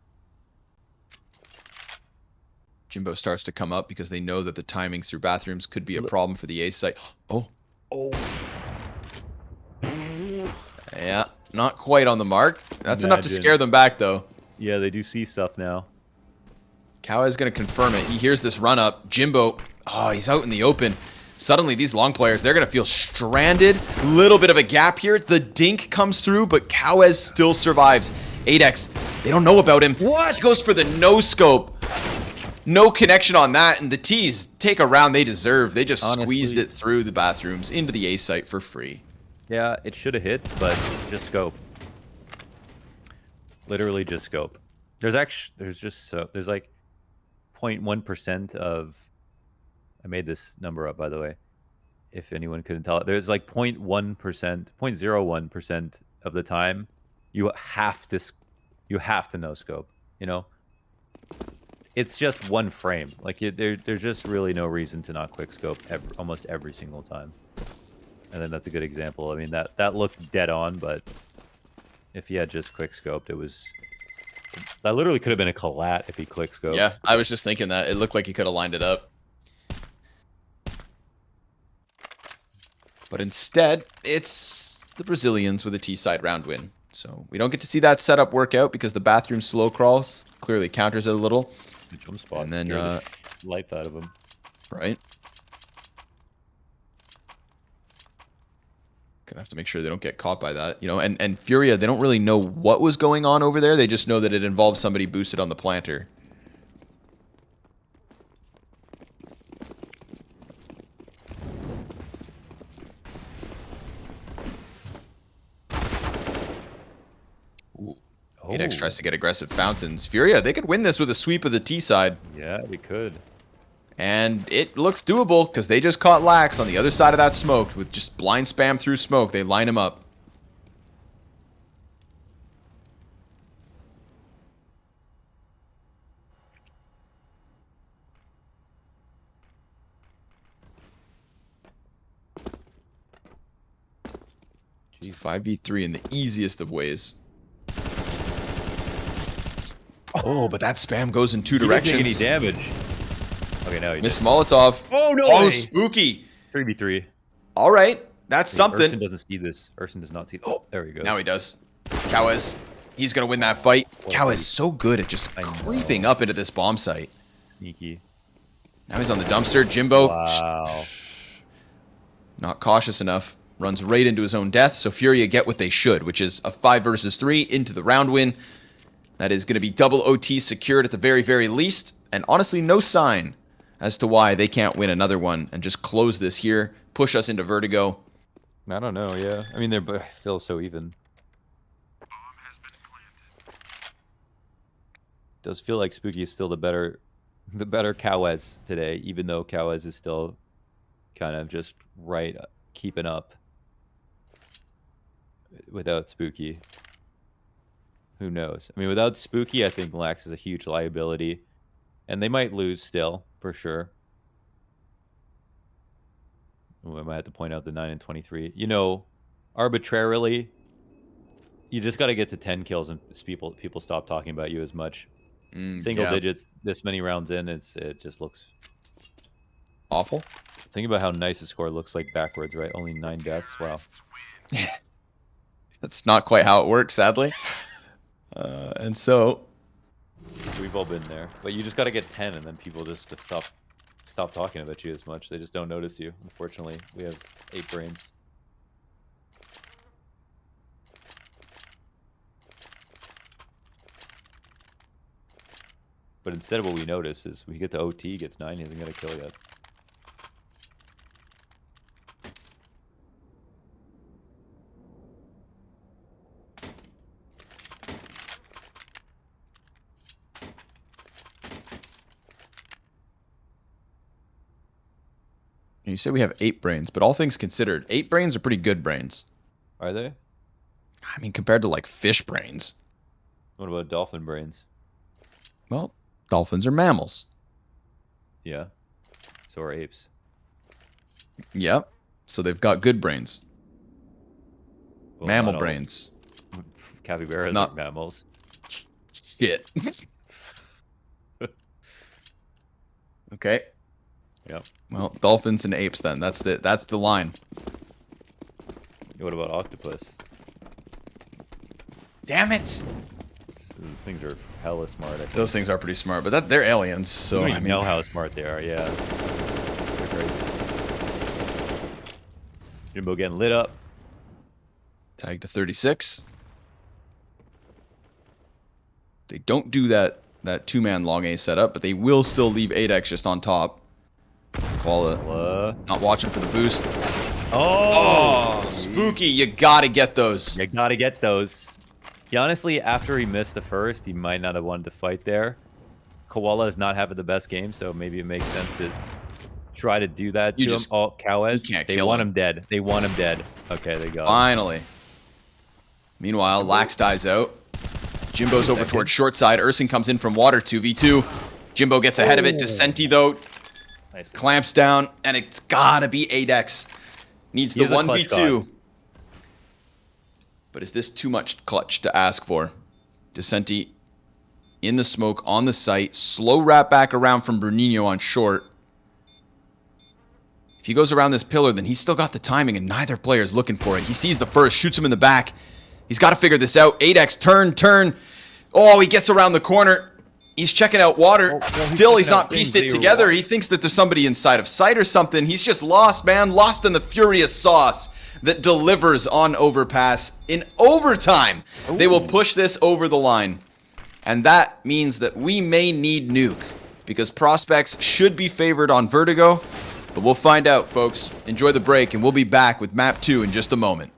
Jimbo starts to come up because they know that the timings through bathrooms could be a problem for the A site. Oh. Oh. Yeah, not quite on the mark. That's enough to scare them back, though. Yeah, they do see stuff now. Cow is going to confirm it. He hears this run up. Jimbo, oh, he's out in the open. Suddenly, these long players, they're going to feel stranded. Little bit of a gap here. The dink comes through, but Cowes still survives. 8x, they don't know about him. What? He goes for the no-scope. No connection on that, and the T's take a round they deserve. They just squeezed it through the bathrooms into the A site for free. Yeah, it should have hit, but just scope. Literally just scope. There's like 0.1% of... I made this number up, by the way, if anyone couldn't tell it. There's like 0.1%, 0.01% of the time you have to no scope, you know? It's just one frame. Like there's just really no reason to not quick scope almost every single time. And then that's a good example. I mean, that looked dead on, but if he had just quick scoped, that literally could have been a collat if he quick scoped. Yeah, I was just thinking that. It looked like he could have lined it up. But instead, it's the Brazilians with a T-side round win. So we don't get to see that setup work out because the bathroom slow crawls clearly counters it a little. The jump spot and then the life out of him. Right. Gonna have to make sure they don't get caught by that, you know. And FURIA, they don't really know what was going on over there. They just know that it involved somebody boosted on the planter. Ooh. 8x tries to get aggressive fountains. FURIA, they could win this with a sweep of the T side. Yeah, they could. And it looks doable because they just caught Lax on the other side of that smoke with just blind spam through smoke. They line him up. Gee, 5v3 in the easiest of ways. Oh, but that spam goes in two directions. He didn't take any damage. Okay, now he missed Molotov. Oh, no Oh, way. spooky. 3v3. All right. That's something. Urson doesn't see this. Urson does not see... Oh, there he goes. Now he does. Cowes. He's going to win that fight. Cowes is so good at just creeping up into this bomb site. Sneaky. Now he's on the dumpster. Jimbo. Wow. Not cautious enough. Runs right into his own death. So FURIA get what they should, which is a 5 versus 3 into the round win. That is going to be double OT secured at the very, very least. And honestly, no sign as to why they can't win another one and just close this here, push us into vertigo. I don't know, yeah. I mean, they feel so even. Does feel like Spooky is still the better Cowes today, even though Cowes is still kind of just right keeping up without Spooky. Who knows? I mean, without Spooky, I think Lax is a huge liability. And they might lose still, for sure. Ooh, I might have to point out the 9 and 23. You know, arbitrarily, you just got to get to 10 kills and people stop talking about you as much. Single digits this many rounds in, it just looks awful. Think about how nice a score looks like backwards, right? Only 9 deaths. Wow. That's not quite how it works, sadly. And so we've all been there, but you just got to get 10 and then people just stop talking about you as much. They just don't notice you. Unfortunately, we have 8 brains. But instead, what we notice is we get to OT, gets 9, he hasn't got a kill yet. You said we have 8 brains, but all things considered, 8 brains are pretty good brains. Are they? I mean, compared to like fish brains. What about dolphin brains? Well, dolphins are mammals. Yeah. So are apes. Yep. So they've got good brains. Well, mammal brains. Capybaras are mammals. Shit. Okay. Yep. Well, dolphins and apes then. That's the line. What about octopus? Damn it. Those things are hella smart. I think. Those things are pretty smart, but they're aliens, I so don't I even mean, know how smart they are. Yeah. They're great. Jimbo getting lit up. tag to 36. They don't do that two-man long A setup, but they will still leave 8x just on top. Koala not watching for the boost. Oh, spooky. You gotta get those. You gotta get those. He honestly, after he missed the first, he might not have wanted to fight there. Koala is not having the best game, so maybe it makes sense to try to do that to him. Oh, Cowes. They want him dead. They want him dead. Okay, they got him. Finally. Meanwhile, Lax dies out. Jimbo's over towards short side. Ursing comes in from water 2v2. Jimbo gets ahead of it. Descenti, though, clamps down, and it's gotta be 8x. Needs the 1v2. But is this too much clutch to ask for? Descenti in the smoke, on the site. Slow wrap back around from Bruninho on short. If he goes around this pillar, then he's still got the timing, and neither player is looking for it. He sees the first, shoots him in the back. He's got to figure this out. 8x, turn. Oh, he gets around the corner. He's checking out water. Still, he's not pieced it together. He thinks that there's somebody inside of sight or something. He's just lost, man. Lost in the FURIA sauce that delivers on overpass in overtime. Ooh. They will push this over the line. And that means that we may need nuke, because prospects should be favored on Vertigo. But we'll find out, folks. Enjoy the break, and we'll be back with map 2 in just a moment.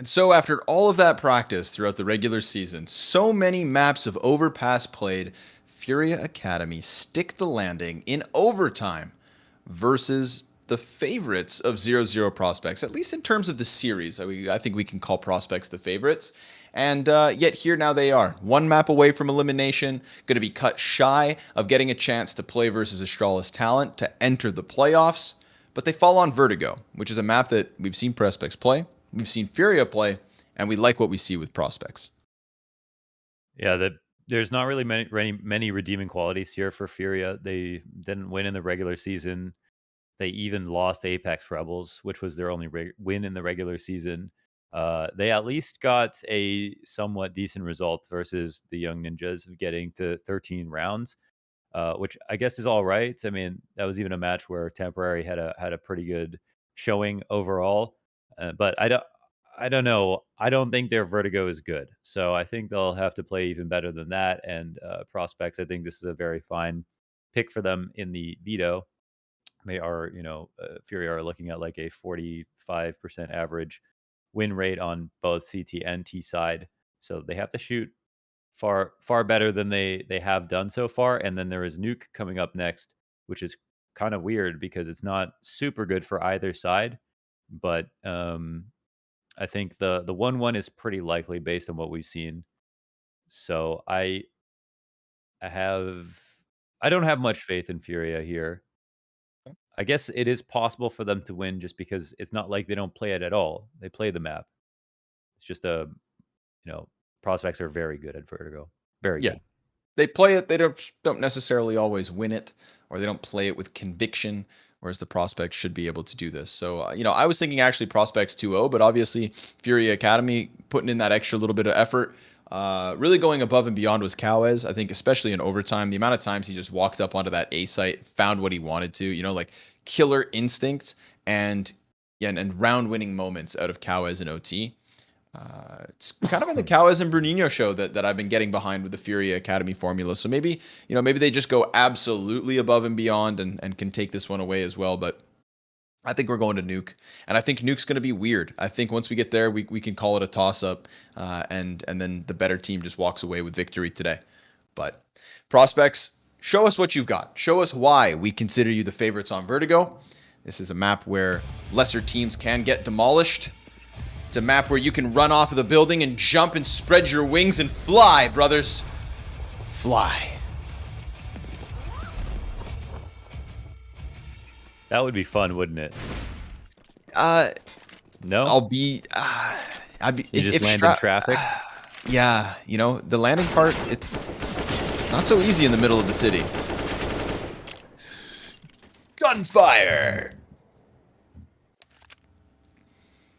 And so, after all of that practice throughout the regular season, so many maps of Overpass played, FURIA Academy stick the landing in overtime versus the favorites of 00prospects, at least in terms of the series. I think we can call prospects the favorites. And yet here now they are, one map away from elimination, going to be cut shy of getting a chance to play versus Astralis Talent to enter the playoffs. But they fall on Vertigo, which is a map that we've seen prospects play, we've seen FURIA play, and we like what we see with prospects. Yeah, there's not really many redeeming qualities here for FURIA. They didn't win in the regular season. They even lost Apex Rebels, which was their only win in the regular season. They at least got a somewhat decent result versus the Young Ninjas of getting to 13 rounds, which I guess is all right. I mean, that was even a match where Temporary had a pretty good showing overall. But I don't know. I don't think their Vertigo is good. So I think they'll have to play even better than that. And Prospects, I think this is a very fine pick for them in the veto. They are, FURIA are looking at like a 45% average win rate on both CT and T side. So they have to shoot far better than they have done so far. And then there is Nuke coming up next, which is kind of weird because it's not super good for either side. But I think the 1-1 is pretty likely based on what we've seen. So I don't have much faith in FURIA here. I guess it is possible for them to win just because it's not like they don't play it at all. They play the map. It's just prospects are very good at Vertigo. Very good. They play it. They don't necessarily always win it, or they don't play it with conviction, whereas the prospects should be able to do this. So, I was thinking actually prospects 2-0, but obviously FURIA Academy putting in that extra little bit of effort. Really going above and beyond was Cowes. I think especially in overtime, the amount of times he just walked up onto that A site, found what he wanted to, like killer instinct and round winning moments out of Cowes and OT. It's kind of in the Cowes and Bruninho show that I've been getting behind with the FURIA Academy formula. So maybe they just go absolutely above and beyond and can take this one away as well. But I think we're going to Nuke, and I think Nuke's going to be weird. I think once we get there, we can call it a toss-up, and then the better team just walks away with victory today. But prospects, show us what you've got. Show us why we consider you the favorites on Vertigo. This is a map where lesser teams can get demolished. It's a map where you can run off of the building and jump and spread your wings and fly, brothers. Fly. That would be fun, wouldn't it? No? I'd be. You just land in traffic? Yeah, the landing part, it's not so easy in the middle of the city. Gunfire!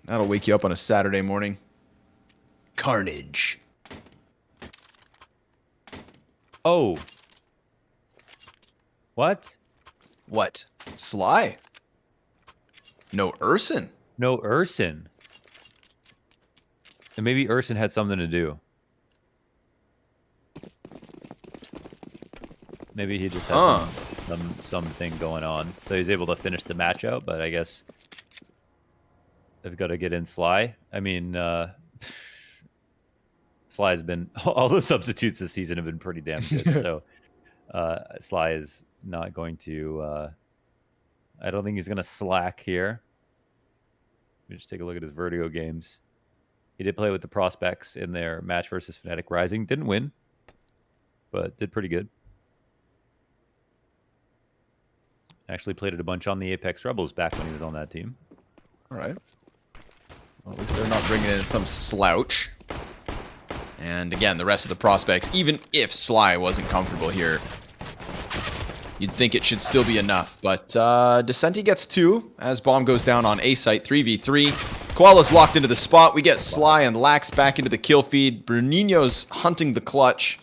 That'll wake you up on a Saturday morning. Carnage. Oh. What? What? Sly? No Urson? No Urson. And maybe Urson had something to do. Maybe he just had something going on. So he's able to finish the match out, but I guess they've got to get in Sly. I mean, Sly's been... All the substitutes this season have been pretty damn good. So Sly is not going to... I don't think he's going to slack here. Let me just take a look at his Vertigo games. He did play with the Prospects in their match versus Fnatic Rising. Didn't win, but did pretty good. Actually played it a bunch on the Apex Rebels back when he was on that team. All right. Well, at least they're not bringing in some slouch. And again, the rest of the prospects, even if Sly wasn't comfortable here, you'd think it should still be enough. But Descenti gets 2 as bomb goes down on A site, 3v3. Koala's locked into the spot. We get Sly and Lax back into the kill feed. Bruninho's hunting the clutch.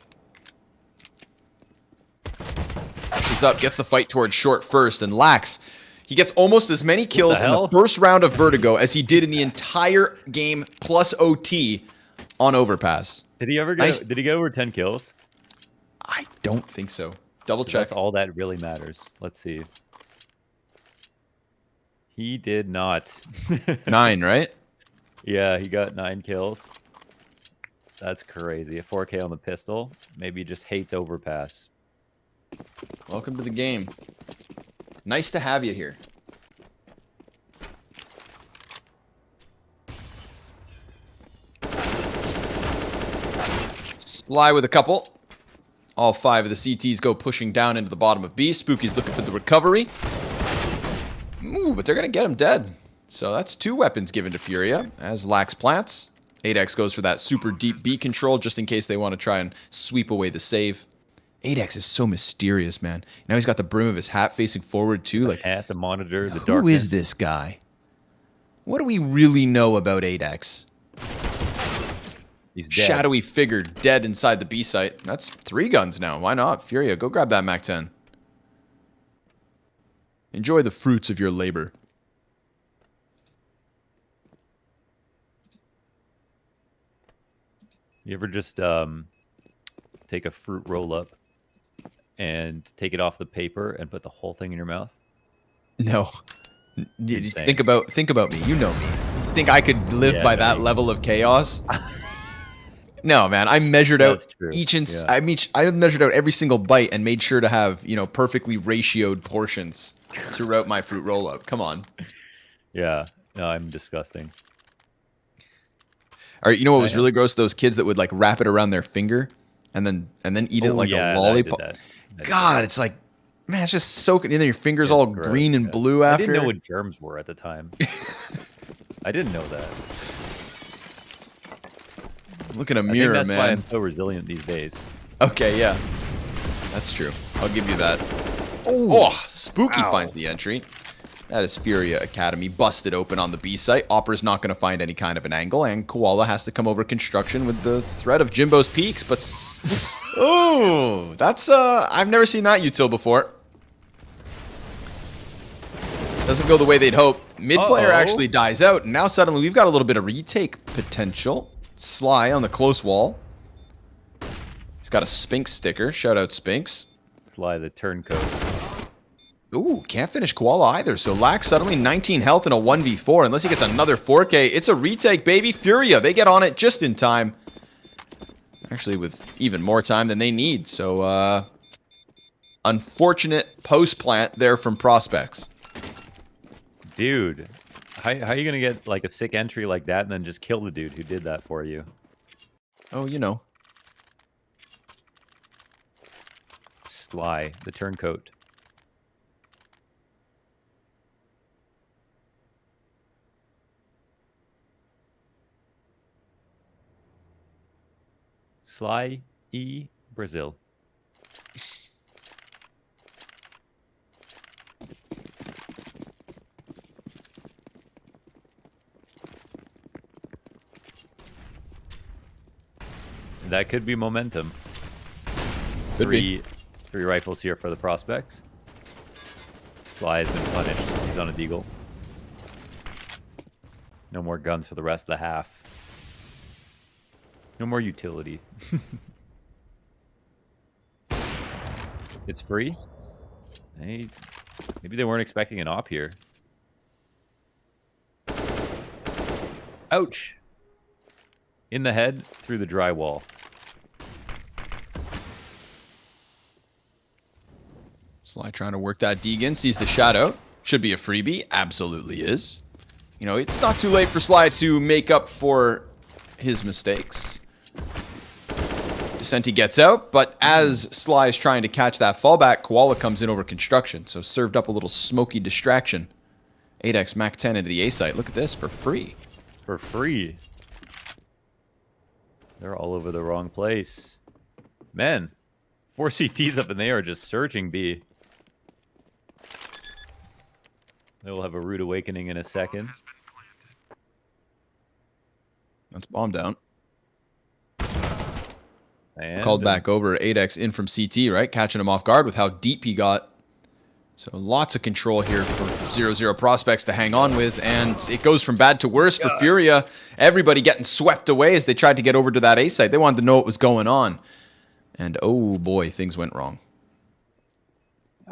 She's up, gets the fight towards short first, and Lax, he gets almost as many kills in the first round of Vertigo as he did in the entire game plus OT on Overpass. Did he ever get? Did he get over 10 kills? I don't think so. Double check. That's all that really matters. Let's see. He did not. 9, right? Yeah, he got 9 kills. That's crazy. A 4K on the pistol. Maybe he just hates overpass. Welcome to the game. Nice to have you here. Sly with a couple. All 5 of the CTs go pushing down into the bottom of B. Spooky's looking for the recovery. Ooh, but they're going to get him dead. So that's 2 weapons given to Furia as Lax plants. 8X goes for that super deep B control just in case they want to try and sweep away the save. 8X is so mysterious, man. Now he's got the brim of his hat facing forward too. The like hat, the monitor, the who darkness. is this guy? What do we really know about 8X? He's dead. Shadowy figure dead inside the B site. That's 3 guns now. Why not? Furia, go grab that Mac 10. Enjoy the fruits of your labor. You ever just take a fruit roll up and take it off the paper and put the whole thing in your mouth? No. Insane. Think about me. You know me. Think I could live by that level of chaos? No, man. I measured out each I measured out every single bite and made sure to have, perfectly ratioed portions throughout my fruit roll up. Come on. Yeah. No, I'm disgusting. Or you know what was really gross? Those kids that would like wrap it around their finger and then eat it like a lollipop. God, it's like, man, it's just soaking in there. Your fingers all gross, green and blue after. I didn't know what germs were at the time. I didn't know that. Look in a mirror, I think that's man. why I'm so resilient these days. Okay, yeah. That's true. I'll give you that. Oh, Spooky finds the entry. That is FURIA Academy busted open on the B site. Opera's not going to find any kind of an angle, and Koala has to come over construction with the threat of Jimbo's peaks, but... oh, that's... I've never seen that util before. Doesn't go the way they'd hope. Mid player actually dies out, and now suddenly we've got a little bit of retake potential. Sly on the close wall. He's got a Spinks sticker. Shout out Spinks. Sly the turncoat. Ooh, can't finish Koala either. So Lax suddenly 19 health in a 1v4. Unless he gets another 4K, it's a retake, baby. Furia, they get on it just in time. Actually, with even more time than they need. So, unfortunate post-plant there from Prospects. Dude, how are you going to get like a sick entry like that and then just kill the dude who did that for you? Oh, you know. Sly, the turncoat. Sly E. Brazil. That could be momentum. Three rifles here for the Prospects. Sly has been punished. He's on a deagle. No more guns for the rest of the half. No more utility. It's free? Hey, maybe they weren't expecting an op here. Ouch! In the head, through the drywall. Sly trying to work that Deegan. Sees the shadow. Should be a freebie. Absolutely is. You know, it's not too late for Sly to make up for his mistakes. Descenti gets out, but as Sly is trying to catch that fallback, Koala comes in over construction. So served up a little smoky distraction. 8x Mac 10 into the A site. Look at this, for free. For free. They're all over the wrong place. Man, 4 CTs up and they are just searching B. They will have a rude awakening in a second. That's bomb down. And Called back over. 8x in from CT, right? Catching him off guard with how deep he got. So lots of control here for 00prospects to hang on with. And it goes from bad to worse for Furia. Everybody getting swept away as they tried to get over to that A site. They wanted to know what was going on. And oh boy, things went wrong.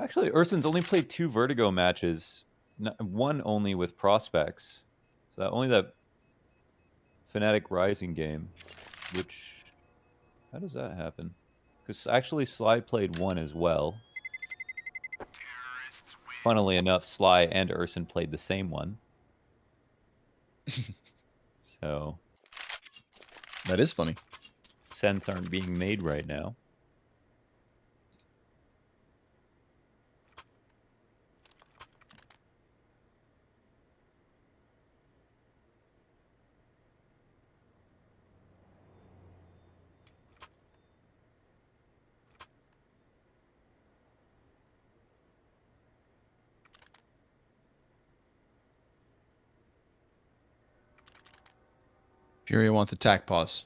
Actually, Urson's only played 2 Vertigo matches. One only with Prospects. So only that Fnatic Rising game, which how does that happen? Because actually Sly played one as well. Funnily enough, Sly and Urson played the same one. So That is funny. sense aren't being made right now. Furia wants attack pause.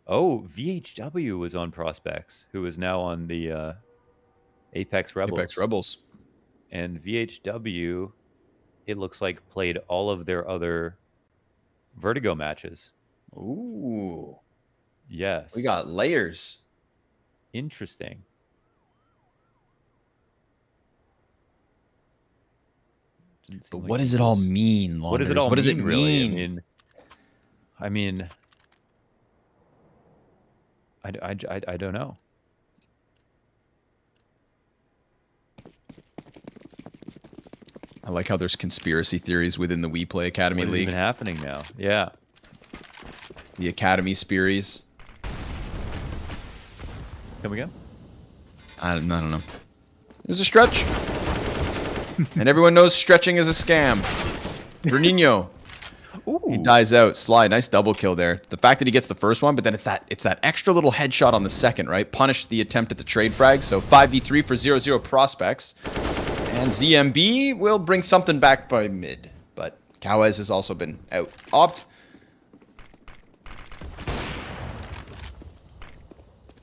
Oh, VHW was on Prospects, who is now on the Apex Rebels. Apex Rebels. And VHW, it looks like, played all of their other Vertigo matches. Ooh. Yes. We got layers. Interesting. But what does it all mean, Longers? What does it all what does mean, it really? mean? I mean, I don't know. I like how there's conspiracy theories within the WePlay Academy What is League. even happening now? Yeah. The Academy Spearies. Come again? I don't know. It was a stretch. And everyone knows stretching is a scam. Renino. He dies out. Sly, nice double kill there. The fact that he gets the first one, but then it's that extra little headshot on the second, right? Punished the attempt at the trade frag. So 5v3 for 00prospects. And ZMB will bring something back by mid. But Kawez has also been out. Opt.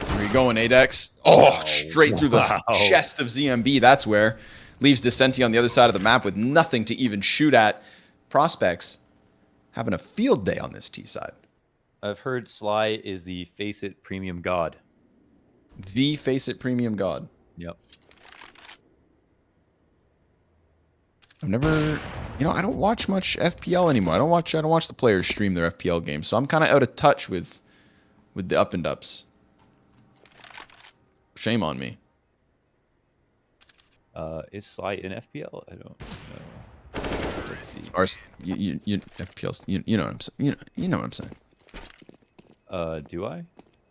Where are you going, Adex? Oh, straight through the chest of ZMB. That's where. Leaves Descenti on the other side of the map with nothing to even shoot at. Prospects having a field day on this T side. I've heard Sly is the Face It Premium God. The Face It Premium God. Yep. I've never, I don't watch much FPL anymore. I don't watch the players stream their FPL games, so I'm kind of out of touch with the up and ups. Shame on me. Is Sly in FPL? I don't know. Let's see. Or you FPLs, you know what I'm saying. You know what I'm saying. Do I?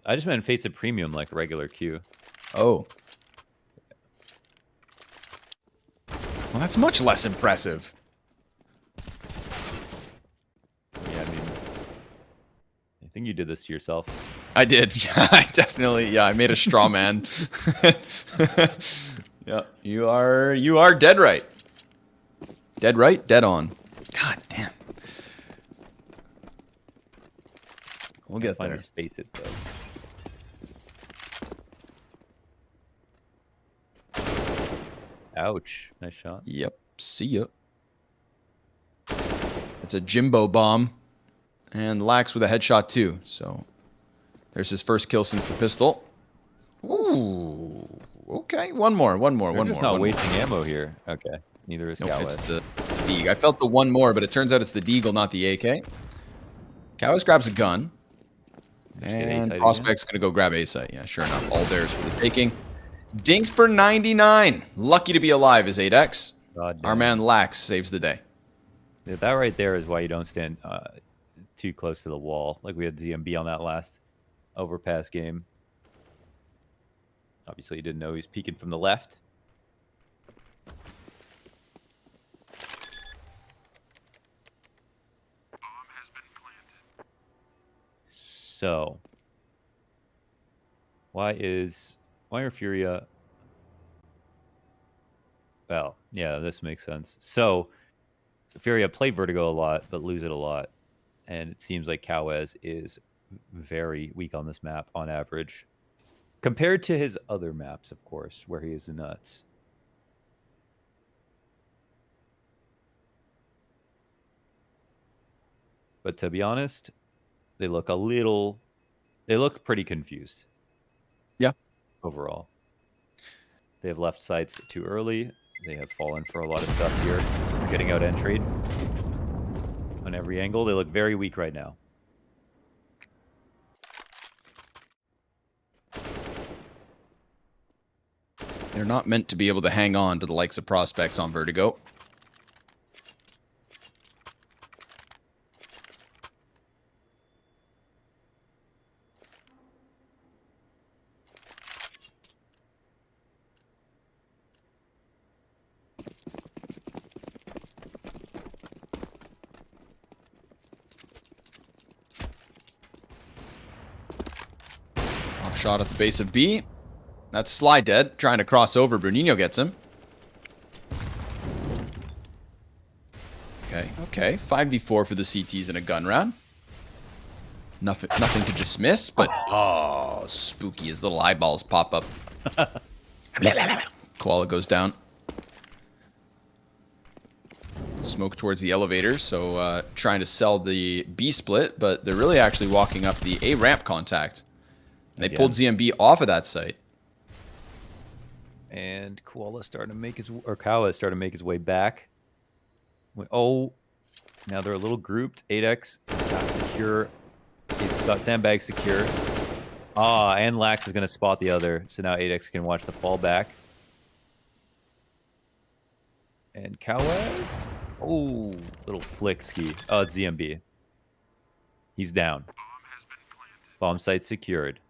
I just meant Face It Premium like regular Q. Oh. Well, that's much less impressive. Yeah, I mean, I think you did this to yourself. I did. Yeah, I definitely. Yeah, I made a straw man. Yeah, you are dead right. Dead right, dead on. God damn. We'll get there. Let's face it, though. Ouch. Nice shot. Yep. See ya. It's a Jimbo bomb. And Lax with a headshot too. So there's his first kill since the pistol. Ooh. Okay. One more. We're just not wasting ammo here. Okay. Neither is Nope, Kawez. it's the Deagle. I felt the one more, but it turns out it's the Deagle, not the AK. Kawez grabs a gun. And Prospect's going to go grab A-site. Yeah, sure enough. All theirs for the taking. Dinked for 99. Lucky to be alive is 8X. Our man Lax saves the day. Yeah, that right there is why you don't stand too close to the wall. Like we had ZMB on that last overpass game. Obviously, you didn't know he was peeking from the left. So, why are Furia? Well, yeah, this makes sense. So, Furia play Vertigo a lot, but lose it a lot, and it seems like Kawez is very weak on this map on average, compared to his other maps, of course, where he is nuts. But to be honest, they look pretty confused. Yeah. Overall. They have left sites too early. They have fallen for a lot of stuff here. They're getting out entry on every angle. They look very weak right now. They're not meant to be able to hang on to the likes of prospects on Vertigo. Pop shot at the base of B. That's Sly dead, trying to cross over. Bruninho gets him. Okay. 5v4 for the CTs in a gun round. Nothing to dismiss, but oh, spooky as little eyeballs pop up. Koala goes down. Smoke towards the elevator, so trying to sell the B split, but they're really actually walking up the A ramp contact. And they pulled ZMB off of that site. And Koala starting to make Kawa is starting to make his way back. Oh, now they're a little grouped. 8X got secure. He's got sandbag secure. Ah, and Lax is going to spot the other. So now 8X can watch the fall back. And Kawaz. Oh, little flick ski. Oh, it's ZMB. He's down. Bomb site secured.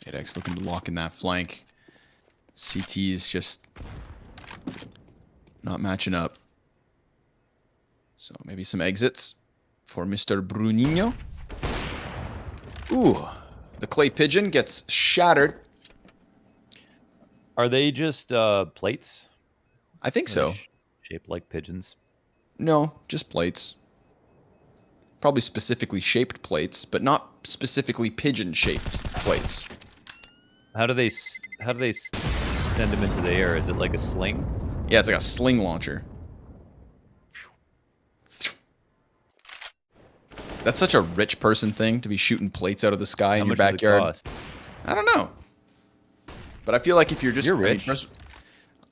X looking to lock in that flank. CT is just not matching up. So maybe some exits for Mr. Bruninho. Ooh, the clay pigeon gets shattered. Are they just plates? I think so. Shaped like pigeons? No, just plates. Probably specifically shaped plates, but not specifically pigeon-shaped plates. How do they send them into the air? Is it like a sling? Yeah, it's like a sling launcher. That's such a rich person thing to be shooting plates out of the sky in your backyard. How much does it cost? I don't know. But I feel like if you're just... You're rich.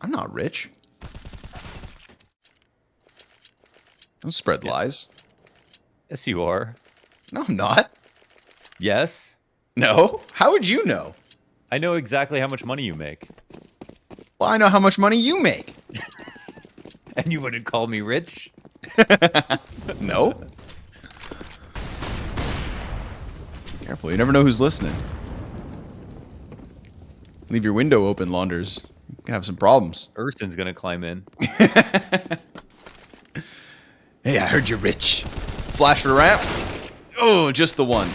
I'm not rich. Don't spread lies. Yes, you are. No, I'm not. Yes. No? How would you know? I know exactly how much money you make. Well, I know how much money you make. And you wouldn't call me rich? No. Careful, you never know who's listening. Leave your window open, Launders. You can have some problems. Urson's gonna climb in. Hey, I heard you're rich. Flash for the ramp. Oh, just the one.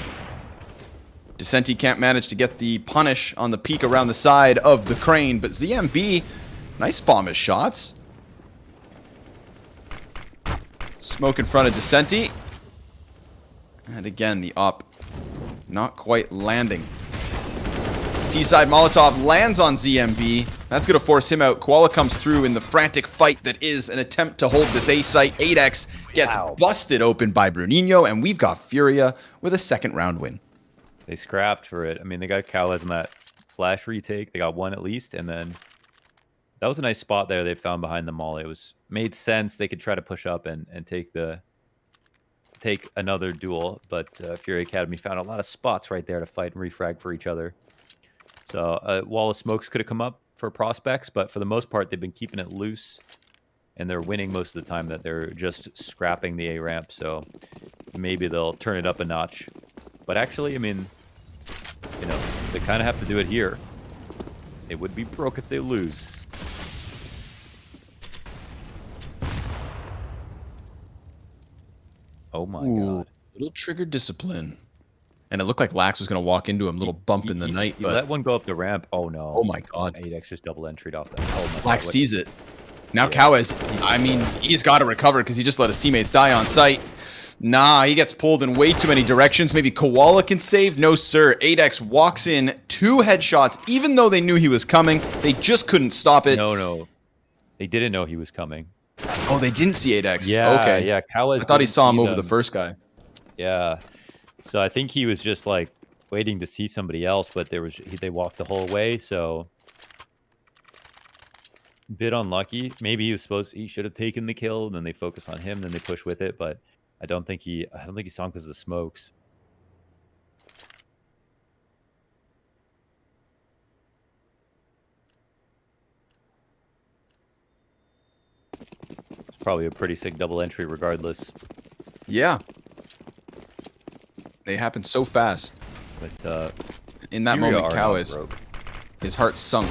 Descenti can't manage to get the punish on the peak around the side of the crane, but ZMB, nice Fomus shots. Smoke in front of Descenti. And again, the up not quite landing. T-side Molotov lands on ZMB. That's going to force him out. Koala comes through in the frantic fight that is an attempt to hold this A site. 8X gets busted open by Bruninho, and we've got Furia with a second round win. They scrapped for it. I mean, they got Kawaz in that flash retake. They got one at least, and then that was a nice spot there they found behind the mall. It was made sense. They could try to push up and take another duel, but FURIA Academy found a lot of spots right there to fight and refrag for each other. So a wall of smokes could have come up for prospects, but for the most part, they've been keeping it loose, and they're winning most of the time that they're just scrapping the A ramp. So maybe they'll turn it up a notch. But actually, I mean, you know, they kind of have to do it here. They would be broke if they lose. Oh my god. Little trigger discipline. And it looked like Lax was going to walk into him, little bump in the night. He but let one go up the ramp. Oh no. Oh my god. 8X just double entry'd off that. Oh my Lax god. sees it. Now Kawaz, I mean, he's got to recover because he just let his teammates die on sight. Nah, he gets pulled in way too many directions. Maybe Koala can save? No, sir. 8X walks in, 2 headshots, even though they knew he was coming. They just couldn't stop it. No. They didn't know he was coming. Oh, they didn't see 8X. Yeah, okay. yeah. Kawaz I thought he saw him over them. the first guy. Yeah. So I think he was just like waiting to see somebody else, but they walked the whole way, so bit unlucky. Maybe he should have taken the kill, and then they focus on him, then they push with it, but I don't think he saw him because of the smokes. probably a pretty sick double entry regardless. Yeah. They happen so fast. But In that Furia moment, are Cow not is broke. his heart sunk.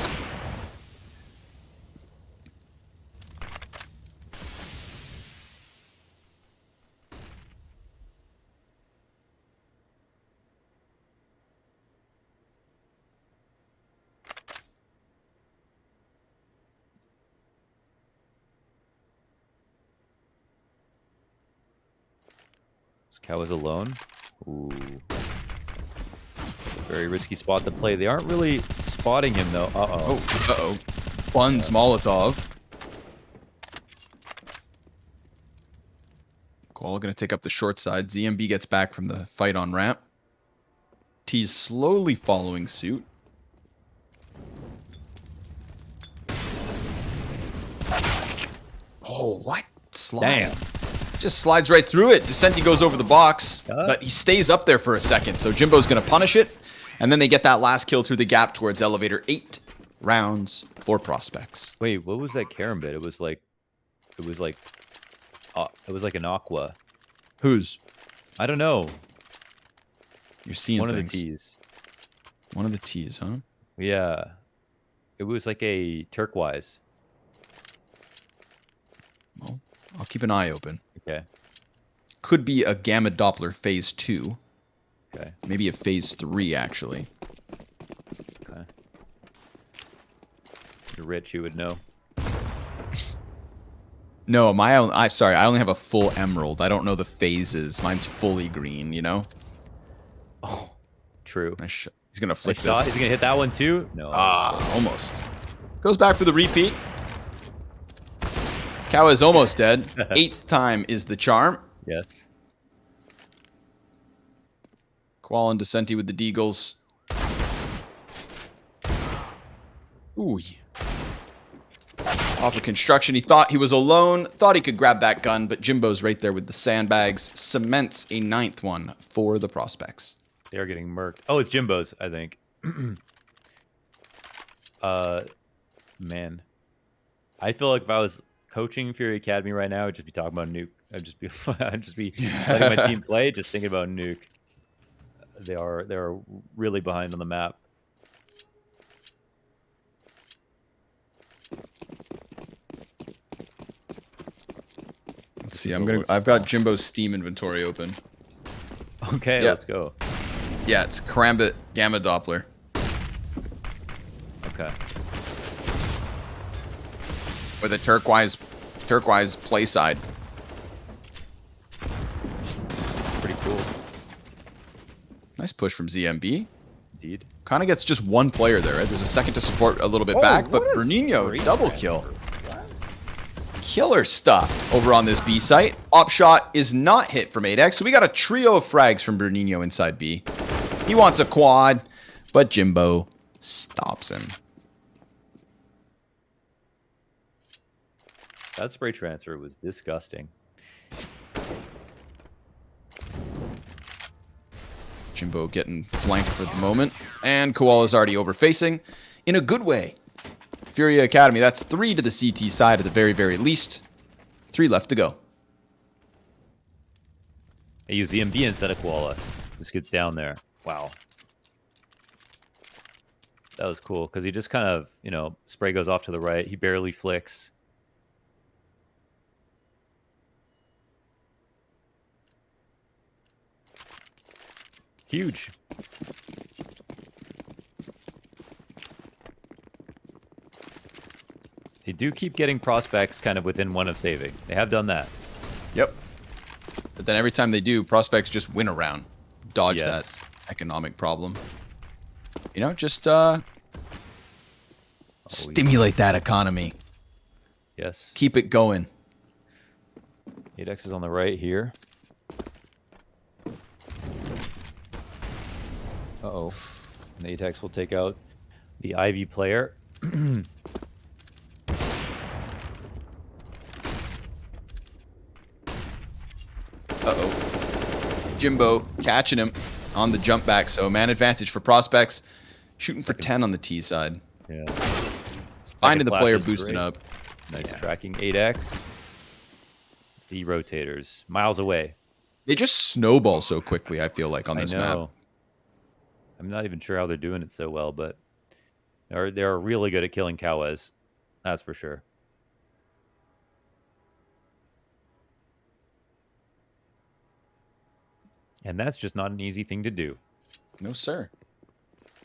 Cow is alone. Ooh. Very risky spot to play. They aren't really spotting him, though. Uh-oh. Oh, uh-oh. Buns Molotov. Koala going to take up the short side. ZMB gets back from the fight on ramp. T's slowly following suit. Oh, what? Slide. Damn. Just slides right through it. Descenti goes over the box, but he stays up there for a second. So Jimbo's going to punish it. And then they get that last kill through the gap towards elevator. 8 rounds for Prospects. Wait, what was that Karambit? It was like an aqua. Whose? I don't know. You're seeing One things. of the T's. One of the T's, huh? Yeah. It was like a turquoise. Well, I'll keep an eye open. Okay. Could be a Gamma Doppler phase 2. Okay. Maybe a phase 3, actually. Okay. You're rich, you would know. No, sorry, I only have a full emerald. I don't know the phases. Mine's fully green, you know? Oh, true. He's going to flick Nice shot. this. He's gonna hit that one too. No. Almost. Goes back for the repeat. Cow is almost dead. 8th time is the charm. Yes. Koala and Descenti with the Deagles. Ooh. Off of construction. He thought he was alone. Thought he could grab that gun, but Jimbo's right there with the sandbags. Cements a 9th one for the Prospects. They are getting murked. Oh, it's Jimbo's, I think. Man. I feel like if I was coaching FURIA Academy right now, I'd just be talking about nuke. I'd just be letting my team play, just thinking about nuke. They're really behind on the map. Let's see. I've got Jimbo's Steam inventory open. Okay, Yeah. let's go. Yeah, it's Karambit Gamma Doppler. Okay. With a turquoise play side. Pretty cool. Nice push from ZMB. Indeed. Kind of gets just one player there, right? There's a second to support a little bit Oh, back, but what is Bernino great double transfer? kill. Killer stuff over on this B site. Op shot is not hit from 8X, so we got a trio of frags from Bernino inside B. He wants a quad, but Jimbo stops him. That spray transfer was disgusting. Jimbo getting flanked for the moment, and Koala's already overfacing in a good way. FURIA Academy, that's 3 to the CT side at the very, very least. 3 left to go. I use ZMB instead of Koala. Just gets down there. Wow. That was cool, because he just kind of, spray goes off to the right. He barely flicks. Huge. They do keep getting prospects kind of within one of saving. They have done that. Yep. But then every time they do, Prospects just win around. Dodge Yes. that economic problem. Just stimulate that economy. Yes. Keep it going. 8X is on the right here. Uh-oh. And 8X will take out the Ivy player. Uh-oh. Jimbo catching him on the jump back. So man advantage for Prospects. Shooting for 10 on the T side. Yeah. Finding the Second player flash is boosting great. up. Nice tracking 8X. The rotators, miles away. They just snowball so quickly, I feel like, on this map. I'm not even sure how they're doing it so well, but they're really good at killing Cowes. That's for sure. And that's just not an easy thing to do. No, sir.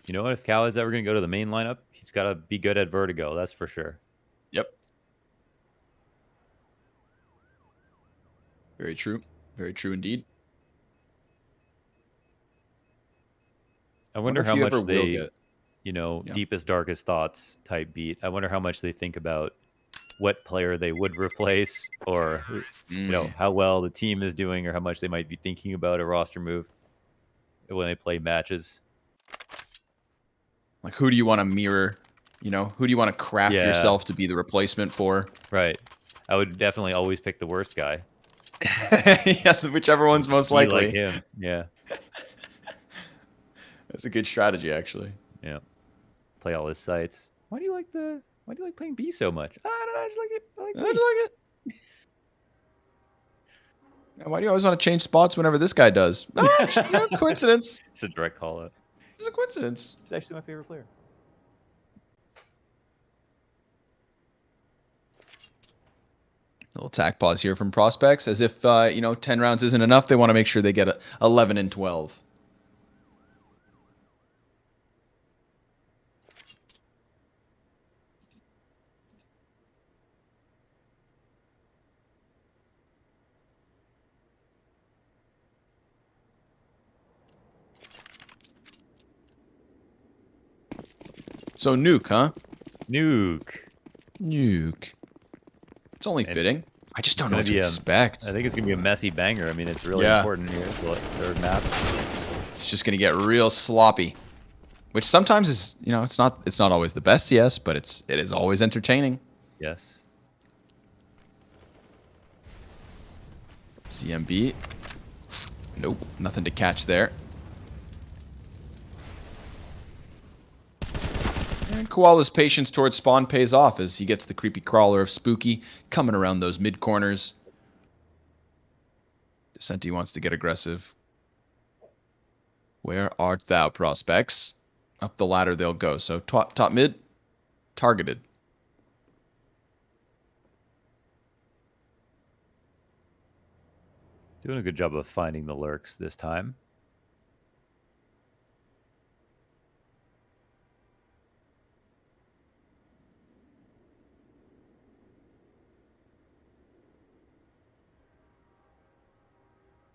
You know what? If Cow is ever going to go to the main lineup, he's got to be good at vertigo. That's for sure. Yep. Very true. Very true indeed. I wonder how much they, get... deepest, darkest thoughts type beat. I wonder how much they think about what player they would replace, or how well the team is doing, or how much they might be thinking about a roster move when they play matches. Like, who do you want to mirror? Who do you want to craft yourself to be the replacement for? Right. I would definitely always pick the worst guy. Yeah, whichever one's most likely. Like him. Yeah. That's a good strategy, actually. Yeah. Play all his sites. Why do you like playing B so much? I don't know. I just like it. I just like it. Why do you always want to change spots whenever this guy does? Oh, coincidence. It's a direct call out. It's a coincidence. He's actually my favorite player. Little attack pause here from Prospects. As if, 10 rounds isn't enough. They want to make sure they get 11 and 12. So nuke, huh? Nuke. It's only fitting. I just don't know what to expect. I think it's going to be a messy banger. I mean, it's really important here. Third map. It's just going to get real sloppy. Which sometimes is, it's not always the best, yes, but it is always entertaining. Yes. CMB. Nope, nothing to catch there. And Koala's patience towards spawn pays off as he gets the creepy crawler of Spooky coming around those mid corners. Descenti wants to get aggressive. Where art thou, Prospects? Up the ladder they'll go. So top mid, targeted. Doing a good job of finding the lurks this time.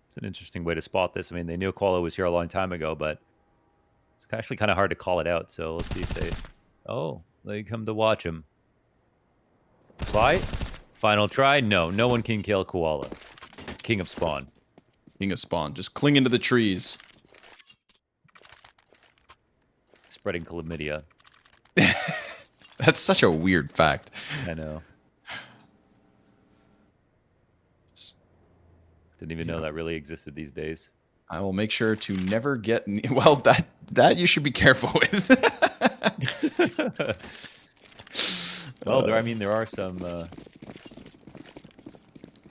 It's an interesting way to spot this. I mean, they knew Koala was here a long time ago, but it's actually kind of hard to call it out. So let's see if they come to watch him. Fly. Final try. No one can kill Koala. King of Spawn. King of Spawn. Just cling into the trees. Spreading chlamydia. That's such a weird fact. I know. Didn't even know that really existed these days. I will make sure to never get... Well, that you should be careful with. Well, there are some...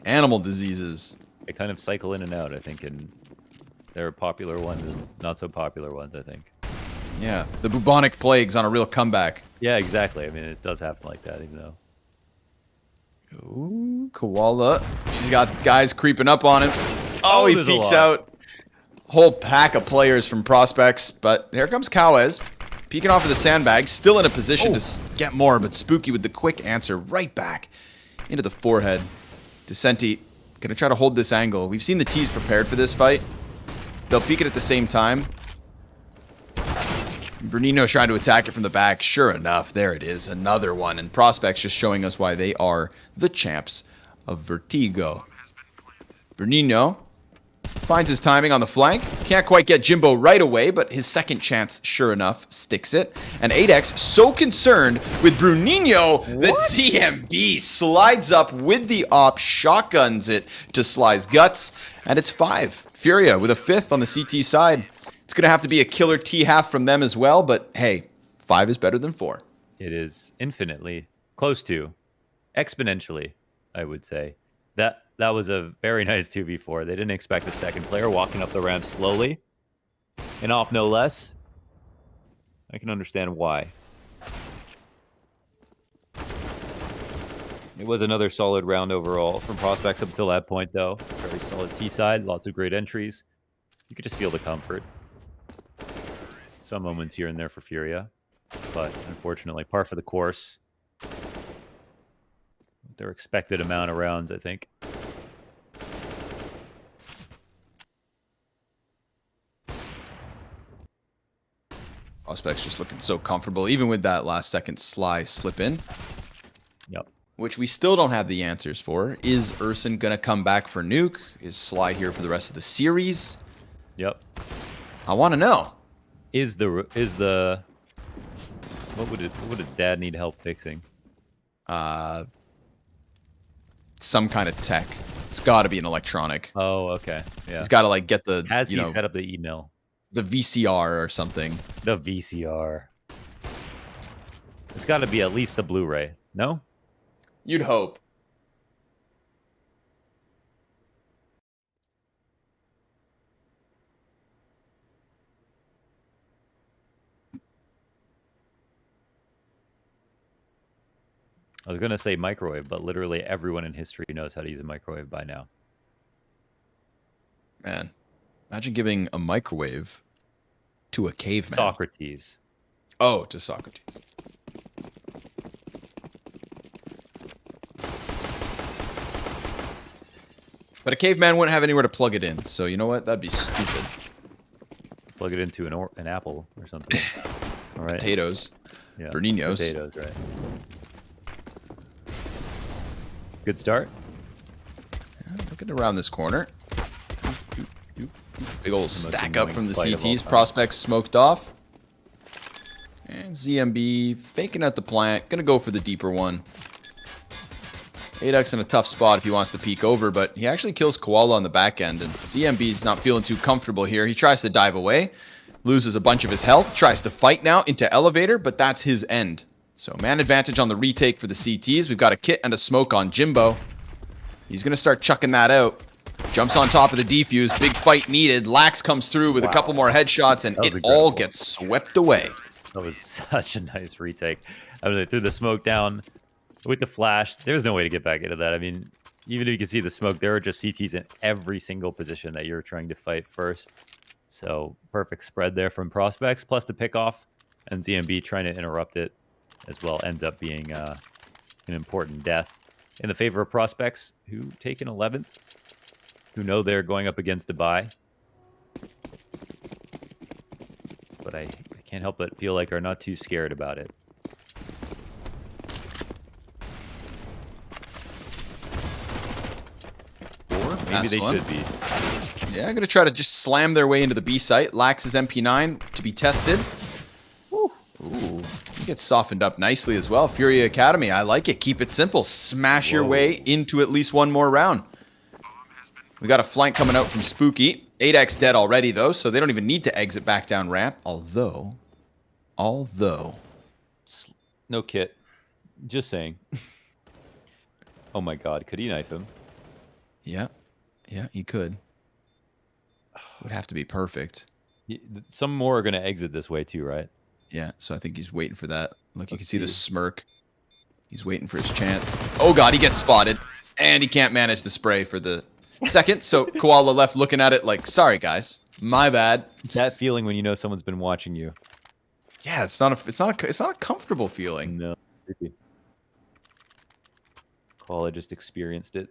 animal diseases. They kind of cycle in and out, I think, and there are popular ones and not so popular ones, I think. Yeah, the bubonic plague's on a real comeback. Yeah, exactly. I mean, it does happen like that, even though... Ooh, Koala. He's got guys creeping up on him. Oh, he peeks out. Whole pack of players from Prospects, but here comes Cowes. Peeking off of the sandbag, still in a position to get more, but Spooky with the quick answer right back into the forehead. Descenti gonna try to hold this angle. We've seen the T's prepared for this fight. They'll peek it at the same time. Bernino's trying to attack it from the back. Sure enough, there it is. Another one. And Prospects just showing us why they are the champs of Vertigo. Bernino finds his timing on the flank. Can't quite get Jimbo right away, but his second chance, sure enough, sticks it. And 8X so concerned with Bruninho that ZMB slides up with the op, shotguns it to Sly's guts, and it's 5. Furia with a 5th on the CT side. It's going to have to be a killer T-half from them as well, but hey, 5 is better than 4. It is infinitely close to, exponentially, I would say, That was a very nice 2v4. They didn't expect the second player walking up the ramp slowly. An op no less. I can understand why. It was another solid round overall from Prospects up until that point, though. Very solid T side, lots of great entries. You could just feel the comfort. Some moments here and there for Furia, but unfortunately, par for the course. Their expected amount of rounds, I think. Prospects just looking so comfortable, even with that last second Sly slip in. Yep. Which we still don't have the answers for. Is Urson going to come back for Nuke? Is Sly here for the rest of the series? Yep. I want to know. Is the what would a dad need help fixing? Some kind of tech. It's got to be an electronic. Oh, okay. Yeah. He's got to like get the Has he set up the email? The VCR or something. The VCR. It's got to be at least the Blu-ray. No? You'd hope. I was going to say microwave, but literally everyone in history knows how to use a microwave by now. Man, imagine giving a microwave to a caveman. Socrates. Oh, to Socrates. But a caveman wouldn't have anywhere to plug it in, so you know what? That'd be stupid. Plug it into an apple or something. All right. Potatoes. Yeah. Berninos. Potatoes, right. Good start. Yeah, looking around this corner. Big old stack up from the fight of all CTs. time. Prospects smoked off. And ZMB faking out the plant. Gonna go for the deeper one. 8X in a tough spot if he wants to peek over, but he actually kills Koala on the back end, and ZMB's not feeling too comfortable here. He tries to dive away, loses a bunch of his health, tries to fight now into elevator, but that's his end. So man advantage on the retake for the CTs. We've got a kit and a smoke on Jimbo. He's going to start chucking that out. Jumps on top of the defuse. Big fight needed. Lax comes through with a couple more headshots, and it all gets swept away. That was such a nice retake. I mean, they threw the smoke down with the flash. There's no way to get back into that. I mean, even if you can see the smoke, there are just CTs in every single position that you're trying to fight first. So perfect spread there from Prospects, plus the pickoff, and ZMB trying to interrupt it as well ends up being an important death in the favor of Prospects, who take an 11th, who know they're going up against a bye. But I can't help but feel like are not too scared about it. Or maybe they should be. Yeah, I'm going to try to just slam their way into the B site. Lax's MP9 to be tested. Ooh, he gets softened up nicely as well. FURIA Academy, I like it. Keep it simple. Smash your way into at least one more round. We got a flank coming out from Spooky. 8X dead already, though, so they don't even need to exit back down ramp. Although... No kit. Just saying. Oh my god, could he knife him? Yeah, he could. Would have to be perfect. Some more are going to exit this way too, right? Yeah, so I think he's waiting for that. Look, you can see the smirk. He's waiting for his chance. Oh god, he gets spotted. And he can't manage the spray for the second. So Koala left looking at it like, sorry guys, my bad. That feeling when you know someone's been watching you. Yeah, it's not a comfortable feeling. No. Koala just experienced it.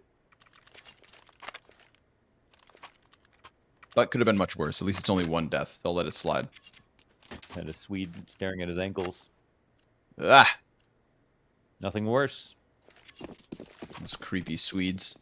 But could have been much worse. At least it's only one death. They'll let it slide. Had a Swede staring at his ankles. Ah, Nothing worse. those creepy Swedes.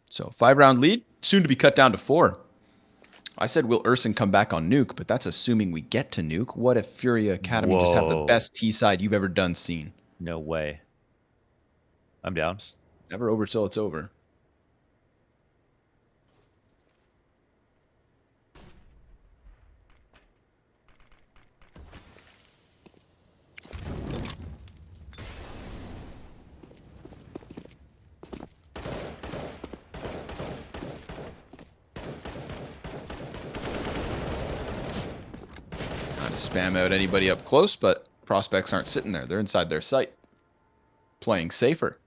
So 5-round lead, soon to be cut down to 4. I said, will Urson come back on Nuke? But that's assuming we get to Nuke. What if FURIA Academy just have the best T-side you've ever seen? No way. I'm down. Never over till it's over. Not to spam out anybody up close, but prospects aren't sitting there. They're inside their sight. Playing safer.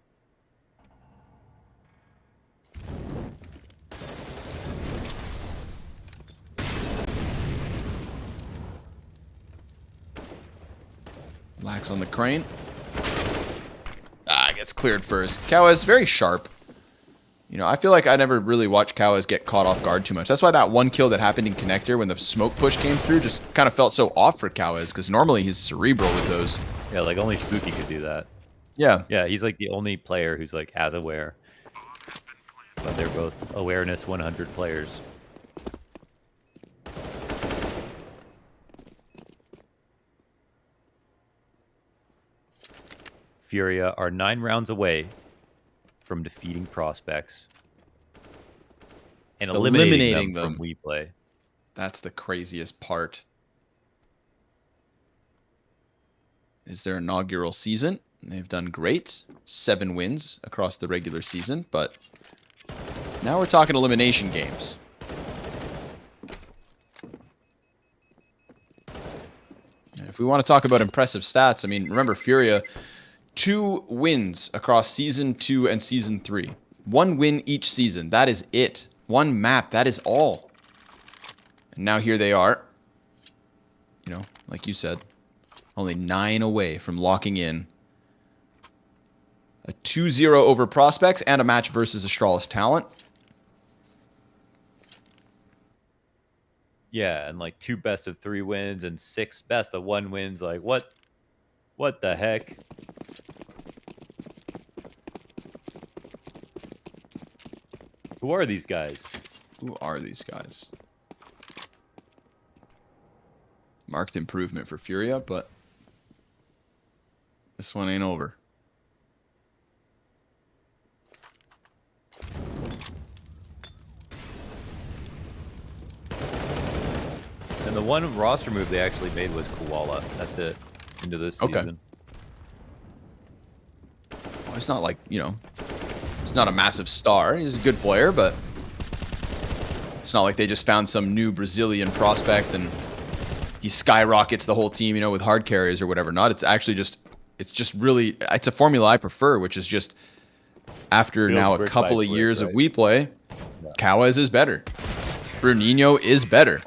Lax on the crane. Gets cleared first. Kawes very sharp. You know, I feel like I never really watched Kawes get caught off guard too much. That's why that one kill that happened in Connector when the smoke push came through just kind of felt so off for Kawes, because normally he's cerebral with those. Yeah, like only Spooky could do that. Yeah. Yeah, he's like the only player who's like as aware. But they're both awareness 100 players. Furia are 9 rounds away from defeating prospects and eliminating them from WePlay. That's the craziest part. Is their inaugural season. They've done great. 7 wins across the regular season, but now we're talking elimination games. And if we want to talk about impressive stats, I mean, remember Furia, 2 wins across Season 2 and Season 3. 1 win each season. That is it. 1 map. That is all. And now here they are. You know, like you said, only 9 away from locking in a 2-0 over Prospects and a match versus Astralis Talent. Yeah, and like 2 best-of-3 wins and 6 best-of-1 wins. Like, what the heck? Who are these guys? Who are these guys? Marked improvement for Furia, but this one ain't over. And the one roster move they actually made was Koala. That's it. Into this season. Okay. Well, it's not like, you know, he's not a massive star. He's a good player, but it's not like they just found some new Brazilian prospect and he skyrockets the whole team, you know, with hard carries or whatever. Not. It's actually just, it's a formula I prefer, which is just after now a couple of years of WePlay, Kawes is better. Bruninho is better.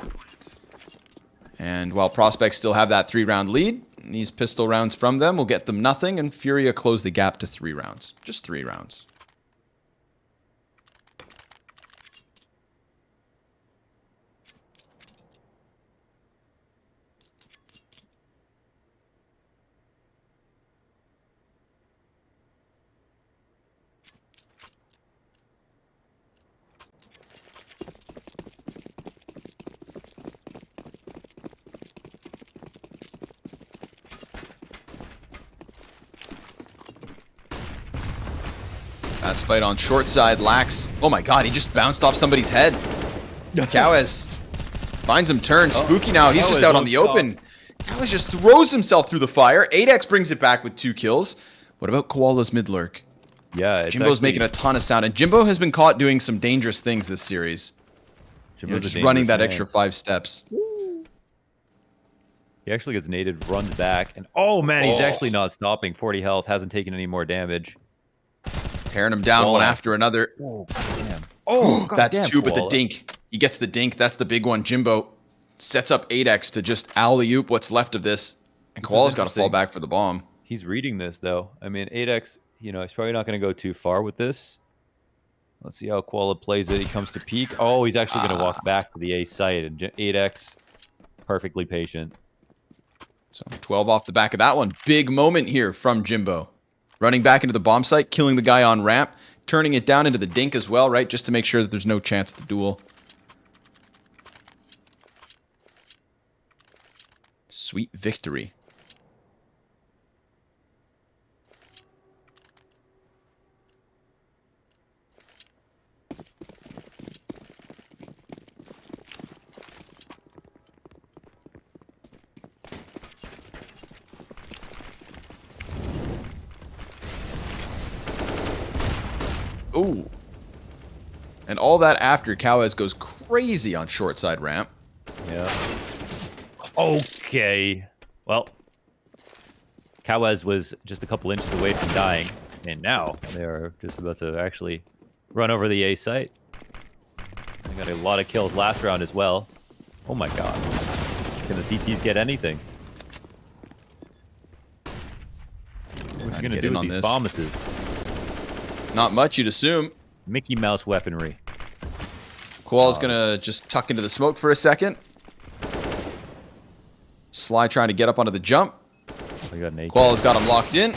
And while prospects still have that 3-round lead, these pistol rounds from them will get them nothing, and Furia close the gap to 3 rounds. Just 3 rounds. Fast fight on short side. Lax. Oh my god, he just bounced off somebody's head. Kawes finds him turned. Spooky now. He's just out on the open. Kawes just throws himself through the fire. 8x brings it back with 2 kills. What about Koala's mid lurk? Yeah, Jimbo's making a ton of sound. And Jimbo has been caught doing some dangerous things this series. Just running that extra 5 steps. He actually gets naded, runs back, and oh man, he's actually not stopping. 40 health, hasn't taken any more damage. Tearing him down one after another. Oh, damn. Oh, that's 2, but the dink. He gets the dink. That's the big one. Jimbo sets up 8x to just alley-oop what's left of this. And Koala's got to fall back for the bomb. He's reading this, though. I mean, 8x, you know, he's probably not going to go too far with this. Let's see how Koala plays it. He comes to peek. Oh, he's actually going to walk back to the A site. And 8x, perfectly patient. So 12 off the back of that one. Big moment here from Jimbo. Running back into the bomb site, killing the guy on ramp, turning it down into the dink as well, right? Just to make sure that there's no chance at the duel. Sweet victory. Ooh. And all that after Cowes goes crazy on short side ramp. Yeah. Okay. Well, Cowes was just a couple inches away from dying, and now they're just about to actually run over the A site. They got a lot of kills last round as well. Oh my god. Can the CTs get anything? What are you going to do with these bombs? Not much, you'd assume. Mickey Mouse weaponry. Koala's going to just tuck into the smoke for a second. Sly trying to get up onto the jump. Koala's got him locked in.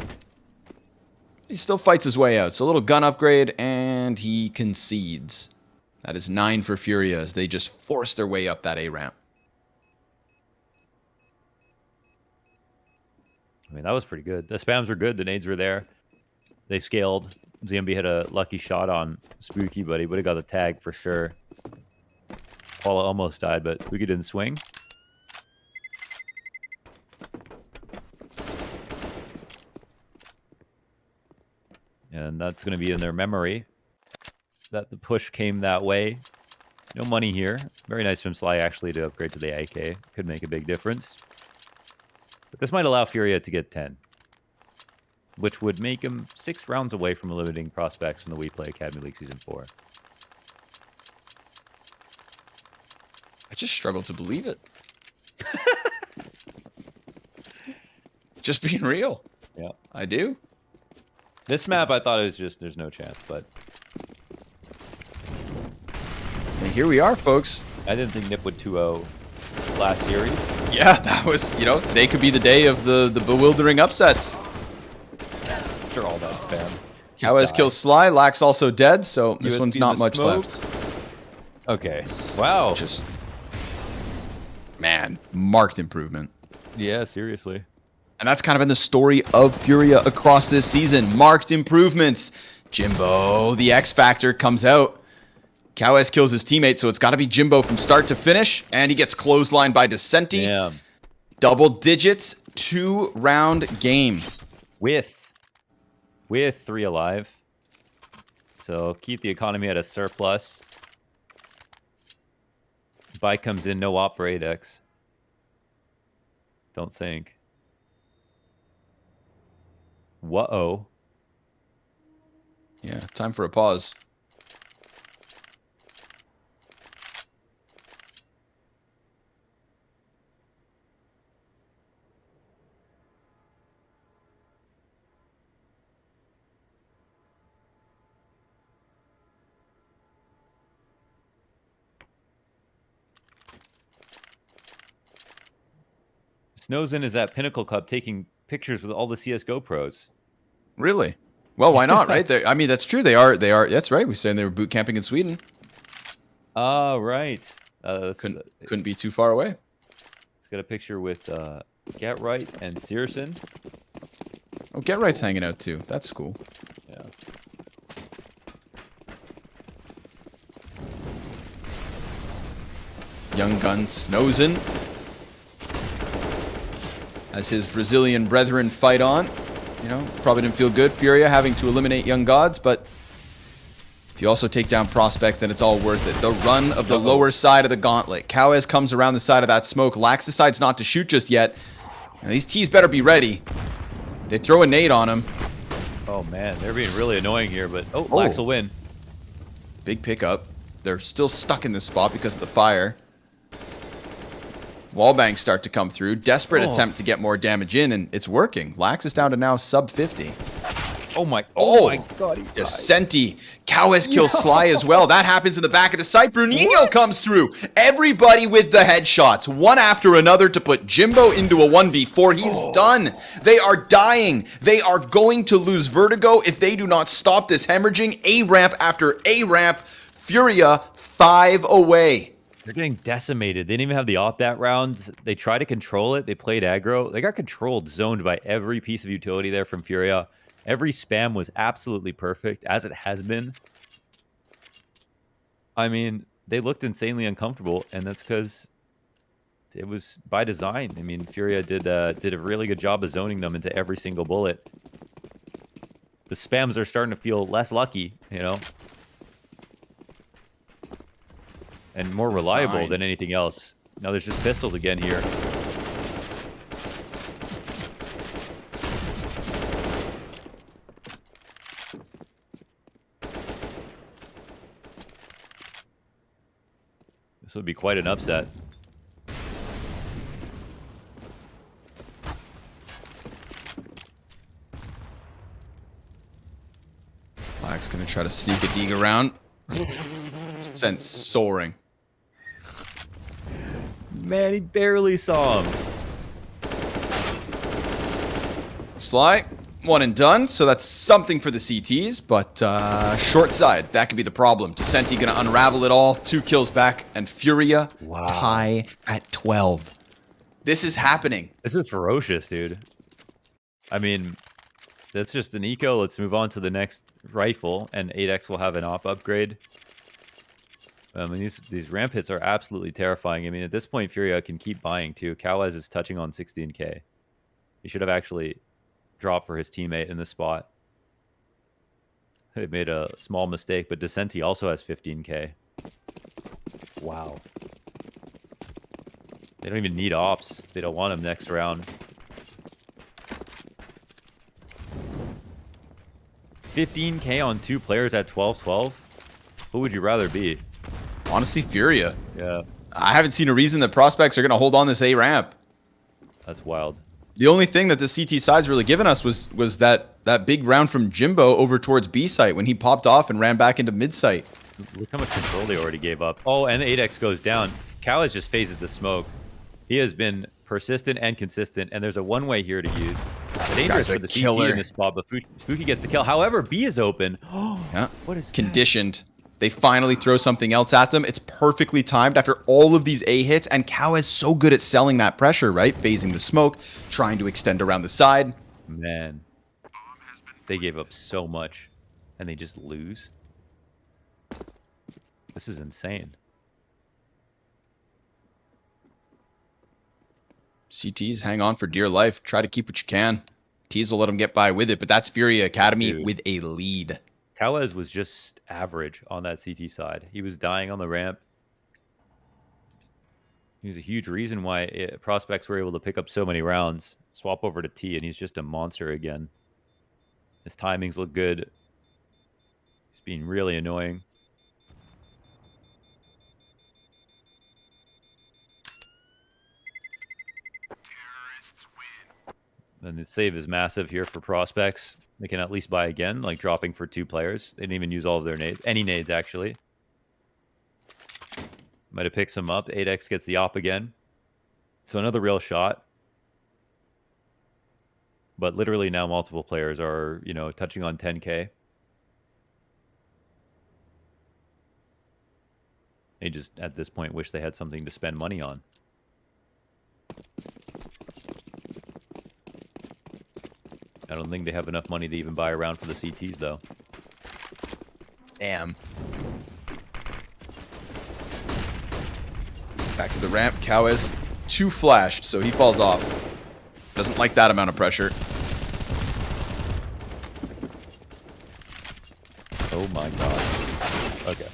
He still fights his way out. So a little gun upgrade, and he concedes. That is 9 for Furia as they just force their way up that A ramp. I mean, that was pretty good. The spams were good. The nades were there. They scaled. ZMB had a lucky shot on Spooky, but he would have got the tag for sure. Paula almost died, but Spooky didn't swing. And that's going to be in their memory that the push came that way. No money here. Very nice from Sly, actually, to upgrade to the AK. Could make a big difference. But this might allow Furia to get 10. Which would make him 6 rounds away from eliminating prospects from the WePlay Academy League Season 4. I just struggle to believe it. Just being real. Yeah. I do. This map, I thought it was just, there's no chance, but... And here we are, folks. I didn't think Nip would 2-0 last series. Yeah, that was, today could be the day of the bewildering upsets. After all that spam. Cowes kills Sly. Lax also dead, so this one's not much left. Okay. Wow. Just, man, marked improvement. Yeah, seriously. And that's kind of been the story of Furia across this season. Marked improvements. Jimbo, the X Factor, comes out. Cowes kills his teammate, so it's got to be Jimbo from start to finish. And he gets clotheslined by Decenti. Damn. Double digits, 2-round game. With 3 alive. So keep the economy at a surplus. Bike comes in, no op for 8x. Don't think. Whoa. Yeah, time for a pause. Snowzen is at Pinnacle Cup taking pictures with all the CSGO pros. Really? Well, why not, right? I mean, that's true. They are. That's right. We saying they were boot camping in Sweden. Oh, right. Couldn't be too far away. It's got a picture with Get Right and Searson. Oh, Get Right's hanging out too. That's cool. Yeah. Young Gun Snowzen as his Brazilian brethren fight on. Probably didn't feel good, Furia, having to eliminate Young Gods, but if you also take down Prospects, then it's all worth it. The run of the lower side of the gauntlet. Cowes comes around the side of that smoke. Lax decides not to shoot just yet. Now, these T's better be ready. They throw a nade on him. Oh, man. They're being really annoying here, but... Oh, Lax will win. Big pickup. They're still stuck in this spot because of the fire. Wallbangs start to come through. Desperate attempt to get more damage in, and it's working. Lax is down to now sub 50. Oh my god, he died. Decenti. Cowes kills Sly as well. That happens in the back of the site. Bruninho comes through. Everybody with the headshots, one after another to put Jimbo into a 1v4. He's done. They are dying. They are going to lose vertigo if they do not stop this hemorrhaging. A ramp after A ramp. Furia 5 away. They're getting decimated. They didn't even have the op that round. They tried to control it. They played aggro. They got controlled, zoned by every piece of utility there from Furia. Every spam was absolutely perfect, as it has been. I mean, they looked insanely uncomfortable, and that's because it was by design. I mean, Furia did a really good job of zoning them into every single bullet. the spams are starting to feel less lucky, you know, and more reliable than anything else. Now there's just pistols again here. This would be quite an upset. Black's gonna try to sneak a dig around. Sense soaring. Man, he barely saw him. Sly, one and done. So that's something for the CTs, but short side. That could be the problem. Descenti gonna unravel it all. 2 kills back, and Furia tie at 12. This is happening. This is ferocious, dude. I mean, that's just an eco. Let's move on to the next rifle, and 8X will have an op upgrade. I mean, these ramp hits are absolutely terrifying. I mean, at this point, Furia can keep buying, too. Kawaz is touching on 16k. He should have actually dropped for his teammate in this spot. They made a small mistake, but Descenti also has 15k. Wow. They don't even need ops. They don't want him next round. 15k on 2 players at 12-12? Who would you rather be? Honestly, Furia. Yeah. I haven't seen a reason that prospects are going to hold on this A ramp. That's wild. The only thing that the CT side's really given us was that big round from Jimbo over towards B site when he popped off and ran back into mid site. Look how much control they already gave up. Oh, and the 8X goes down. Kawaz just phases the smoke. He has been persistent and consistent, and there's a one-way here to use. Dangerous for the CT in this spot, but Spooky gets the kill. However, B is open. Oh, yeah. What is conditioned? They finally throw something else at them. It's perfectly timed after all of these A hits, and Kawaz so good at selling that pressure, right? Phasing the smoke, trying to extend around the side. Man, they gave up so much, and they just lose. This is insane. CTs, hang on for dear life. Try to keep what you can. T's will let them get by with it, but that's FURIA Academy with a lead. Kawaz was just average on that CT side. He was dying on the ramp. He was a huge reason why prospects were able to pick up so many rounds. Swap over to T, and he's just a monster again. His timings look good. He's being really annoying. And the save is massive here for prospects. They can at least buy again, like dropping for 2 players. They didn't even use all of their nades. Any nades, actually. Might have picked some up. 8X gets the op again. So another real shot. But literally now multiple players are, you know, touching on 10k. They just, at this point, wish they had something to spend money on. I don't think they have enough money to even buy a round for the CTs, though. Damn. Back to the ramp. Kawaz too flashed, so he falls off. Doesn't like that amount of pressure. Oh my god. Okay.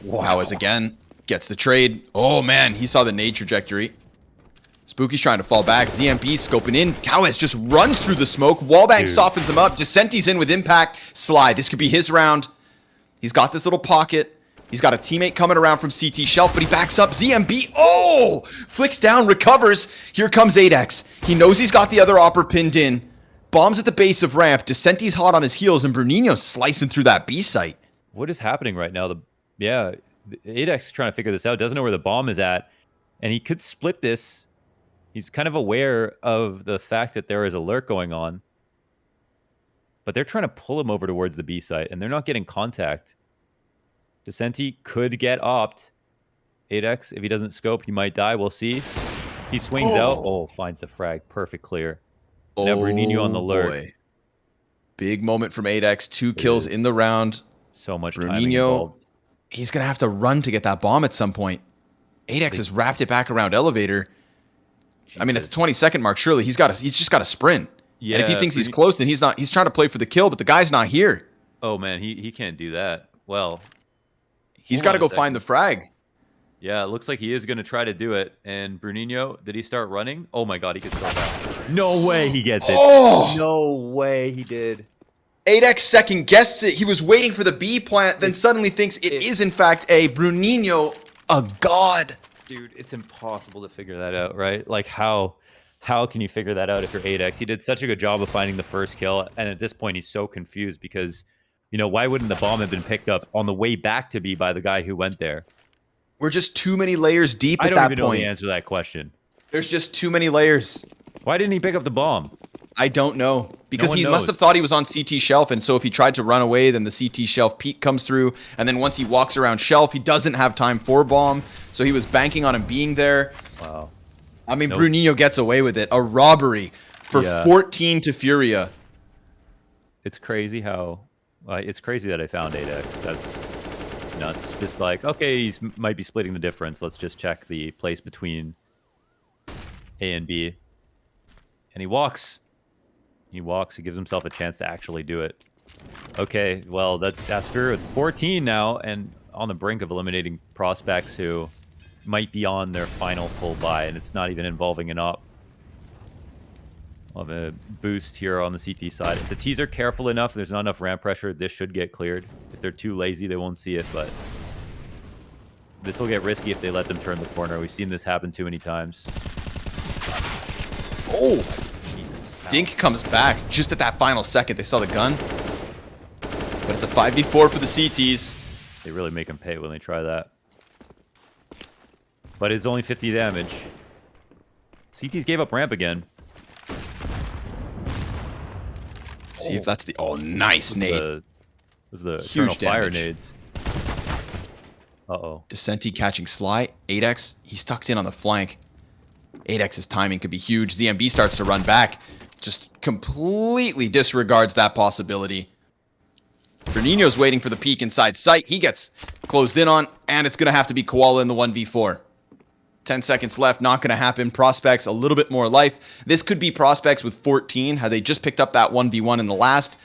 Wow. Kawaz again gets the trade. Oh man, he saw the nade trajectory. Spooky's trying to fall back. ZMB scoping in. Kawaz just runs through the smoke. Wallbang softens him up. Descenti's in with impact. Sly. This could be his round. He's got this little pocket. He's got a teammate coming around from CT shelf, but he backs up. ZMB. Oh! Flicks down. Recovers. Here comes 8X. He knows he's got the other opper pinned in. Bombs at the base of ramp. Descenti's hot on his heels, and Bruninho's slicing through that B site. What is happening right now? The 8X is trying to figure this out. Doesn't know where the bomb is at, and he could split this. He's kind of aware of the fact that there is a lurk going on. But they're trying to pull him over towards the B site, and they're not getting contact. Descenti could get opt. 8X, if he doesn't scope, he might die. We'll see. He swings out. Oh, finds the frag. Perfect clear. Now Bruninho on the lurk. Boy. Big moment from 8X. 2 kills in the round. So much timing involved. He's going to have to run to get that bomb at some point. 8X has wrapped it back around elevator. Jesus. I mean, at the 20-second mark, surely he's just got to sprint. Yeah. And if he thinks he's close, then he's not. He's trying to play for the kill, but the guy's not here. Oh man, he can't do that. Well, He's got to go find the frag. Yeah, it looks like he is going to try to do it. And Bruninho, did he start running? Oh my god, he could start that. No way he gets it. Oh! No way he did. 8x second guessed it. He was waiting for the B plant, then suddenly thinks it is in fact a Bruninho, a god. Dude, it's impossible to figure that out, right? Like how can you figure that out if you're 8x? He did such a good job of finding the first kill, and at this point he's so confused because, you know, why wouldn't the bomb have been picked up on the way back to B by the guy who went there? We're just too many layers deep at that point. I don't even know the answer to that question. There's just too many layers. Why didn't he pick up the bomb? I don't know. Because he must have thought he was on CT shelf, and so if he tried to run away, then the CT shelf peak comes through, and then once he walks around shelf, he doesn't have time for bomb, so he was banking on him being there. Wow. I mean, Bruninho gets away with it. A robbery for 14 to Furia. It's crazy how... it's crazy that I found 8x. That's nuts. Just like, okay, he might be splitting the difference. Let's just check the place between A and B. And he walks. He walks. He gives himself a chance to actually do it. Okay, well, that's Furia with 14 now, and on the brink of eliminating prospects who might be on their final full buy, and it's not even involving an op. We'll have a boost here on the CT side. If the T's are careful enough, there's not enough ramp pressure, this should get cleared. If they're too lazy, they won't see it, but this will get risky if they let them turn the corner. We've seen this happen too many times. Oh! Jesus. Dink comes back just at that final second. They saw the gun. But it's a 5v4 for the CTs. They really make him pay when they try that. But it's only 50 damage. CTs gave up ramp again. See if that's the... Oh, nice nade. Was the huge fire nades. Uh-oh. Descenti catching Sly. 8x, he's tucked in on the flank. 8x's timing could be huge. ZMB starts to run back. Just completely disregards that possibility. Bruninho's waiting for the peek inside sight. He gets closed in on, and it's going to have to be Koala in the 1v4. 10 seconds left, not going to happen. Prospects, a little bit more life. This could be Prospects with 14, had they just picked up that 1v1 in the last.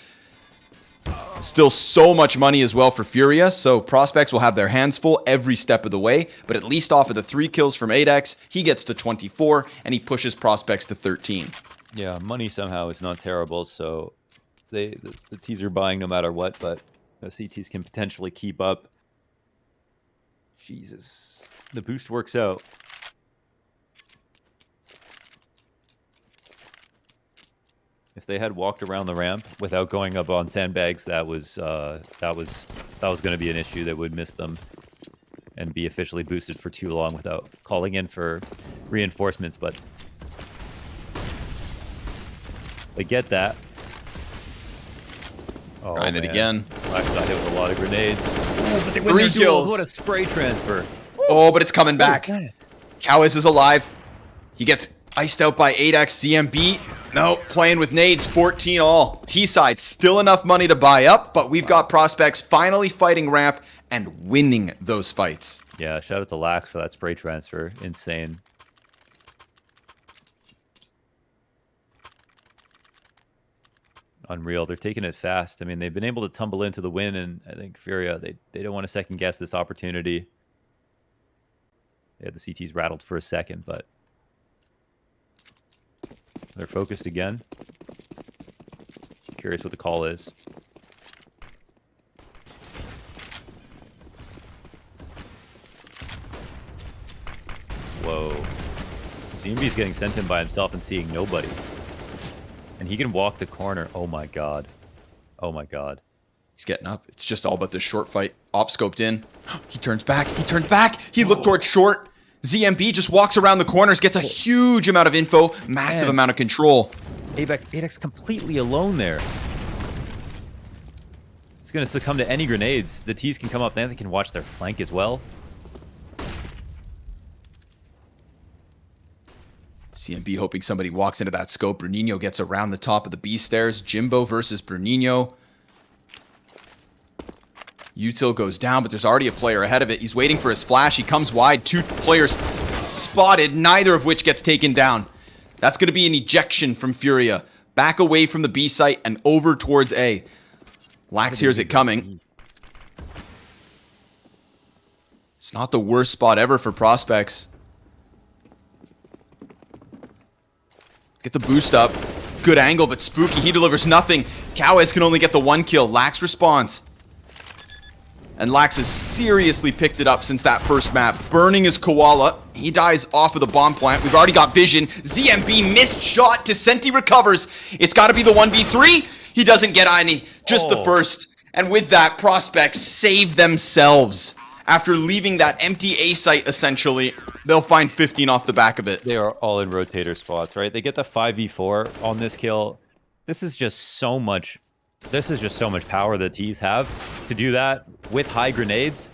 Still so much money as well for Furia, so Prospects will have their hands full every step of the way, but at least off of the 3 kills from 8x, he gets to 24, and he pushes Prospects to 13. Yeah, money somehow is not terrible, so the T's are buying no matter what, but the CTs can potentially keep up. Jesus. The boost works out. If they had walked around the ramp without going up on sandbags, that was going to be an issue. They would miss them and be officially boosted for too long without calling in for reinforcements. But they get that. Oh, trying it again. I got hit with a lot of grenades. Oh, but they win 3 their kills. Duels. What a spray transfer! Oh, but it's coming back. Cowis is alive. He gets iced out by 8x ZMB. No, playing with nades, 14 all. T-side, still enough money to buy up, but we've got Prospects finally fighting ramp and winning those fights. Yeah, shout out to Lax for that spray transfer. Insane. Unreal. They're taking it fast. I mean, they've been able to tumble into the win, and I think Furia, they don't want to second guess this opportunity. Yeah, the CT's rattled for a second, but they're focused again. Curious what the call is. Whoa. ZMB's getting sent in by himself and seeing nobody. And he can walk the corner. Oh my god. Oh my god. He's getting up. It's just all about this short fight. Op scoped in. He turns back. He turned back. He looked towards short. ZMB just walks around the corners, gets a huge amount of info, massive amount of control. 8x completely alone there. He's going to succumb to any grenades. The T's can come up and they can watch their flank as well. ZMB hoping somebody walks into that scope. Bruninho gets around the top of the B stairs. Jimbo versus Bruninho. Util goes down, but there's already a player ahead of it. He's waiting for his flash. He comes wide. 2 players spotted, neither of which gets taken down. That's going to be an ejection from Furia. back away from the B site and over towards A. Lax hears it coming. It's not the worst spot ever for Prospects. Get the boost up. Good angle, but Spooky, he delivers nothing. Cowes can only get the 1 kill. Lax responds. And Lax has seriously picked it up since that first map. Burning his Koala. He dies off of the bomb plant. We've already got vision. ZMB missed shot. Descenti recovers. It's got to be the 1v3. He doesn't get any. Just the first. And with that, Prospects save themselves. After leaving that empty A site, essentially, they'll find 15 off the back of it. They are all in rotator spots, right? They get the 5v4 on this kill. This is just so much power the T's have to do that with high grenades.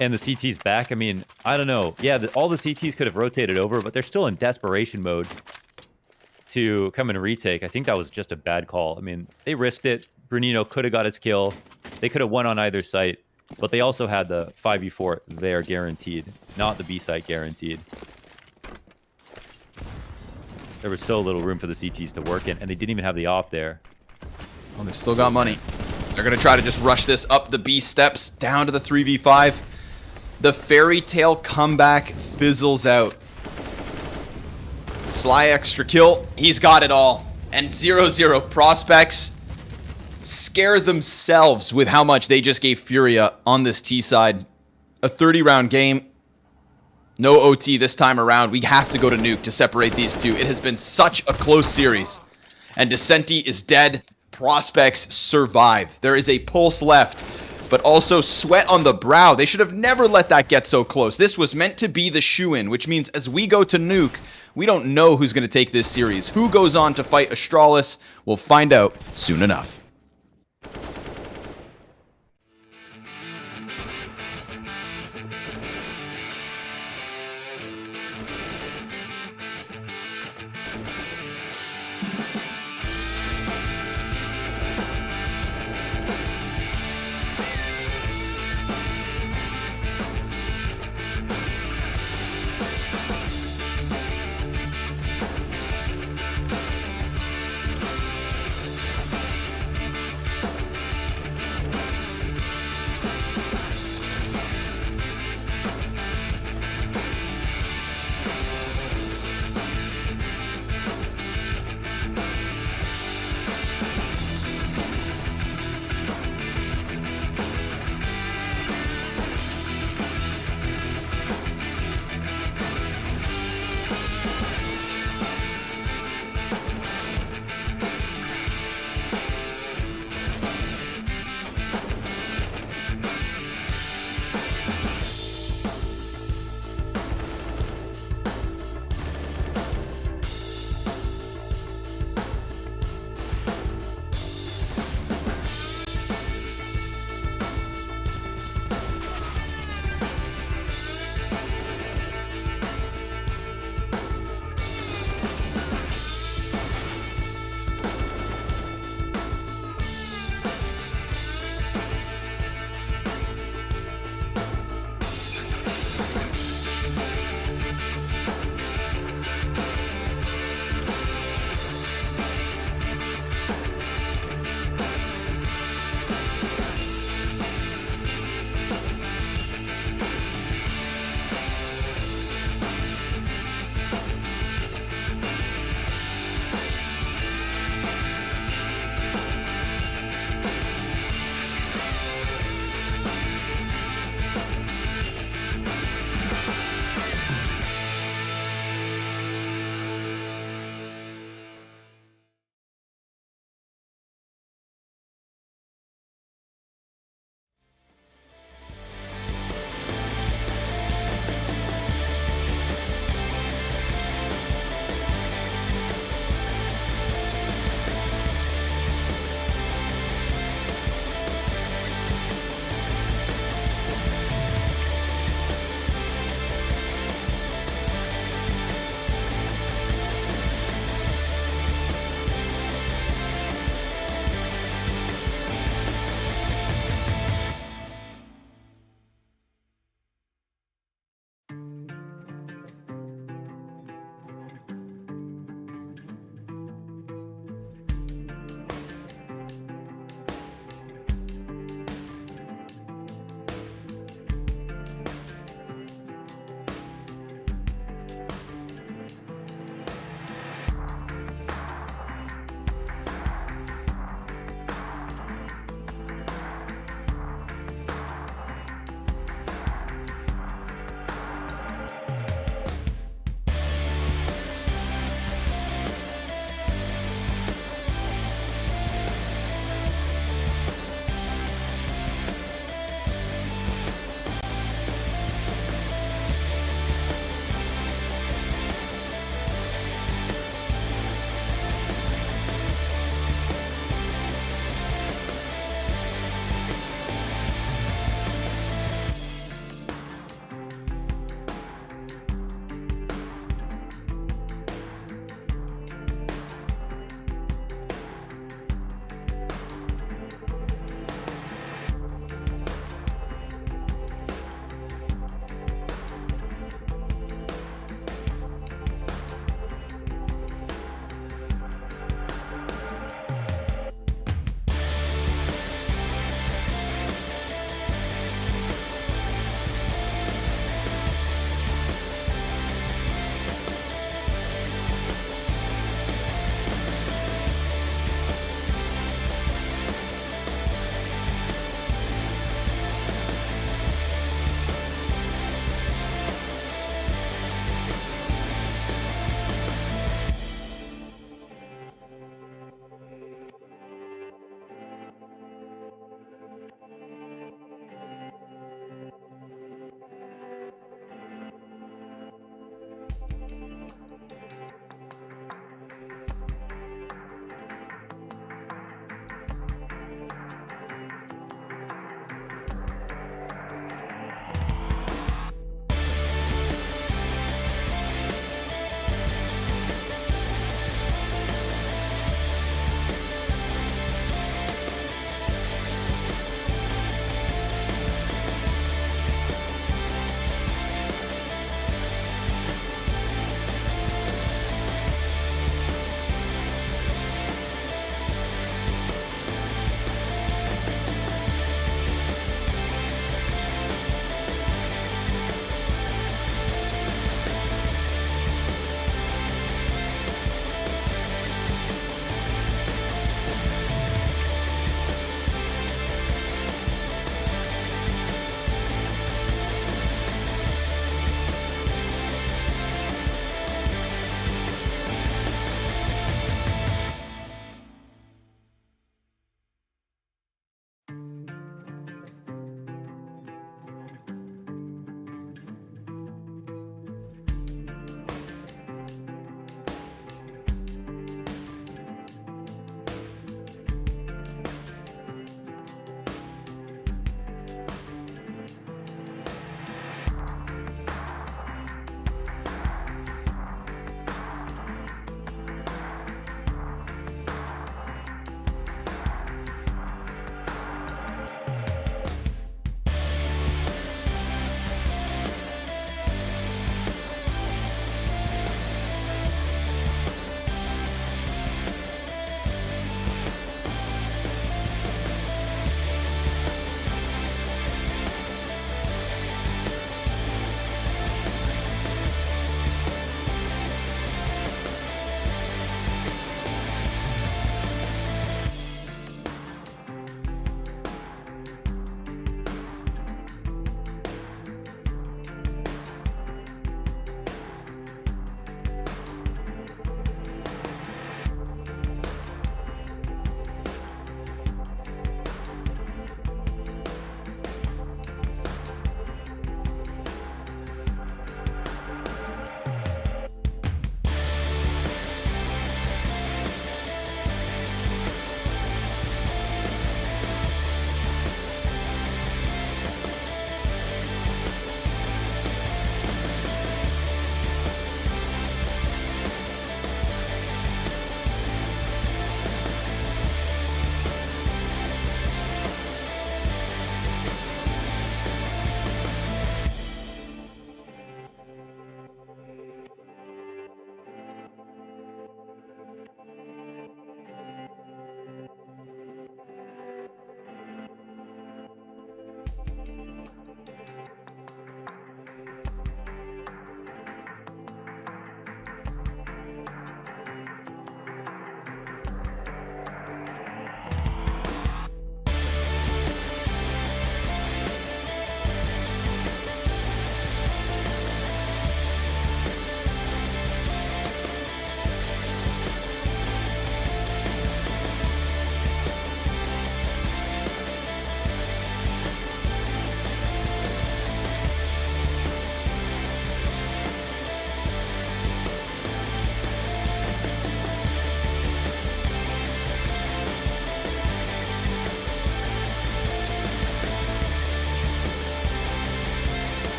And the CT's back. I mean, I don't know. Yeah, all the CTs could have rotated over, but they're still in desperation mode to come and retake. I think that was just a bad call. I mean, they risked it. Brunino could have got its kill. They could have won on either site. But they also had the 5v4 there guaranteed, not the B site guaranteed. There was so little room for the CTs to work in, and they didn't even have the op there. Oh, they still got money. They're going to try to just rush this up the B steps, down to the 3v5. The fairy tale comeback fizzles out. Sly extra kill. He's got it all. And 0-0 Prospects scare themselves with how much they just gave Furia on this T side. A 30-round game. No OT this time around. We have to go to nuke to separate these two. It has been such a close series. And Descenti is dead. Prospects survive. There is a pulse left, but also sweat on the brow. They should have never let that get so close. This was meant to be the shoe-in, which means as we go to nuke, we don't know who's going to take this series. Who goes on to fight Astralis? We'll find out soon enough.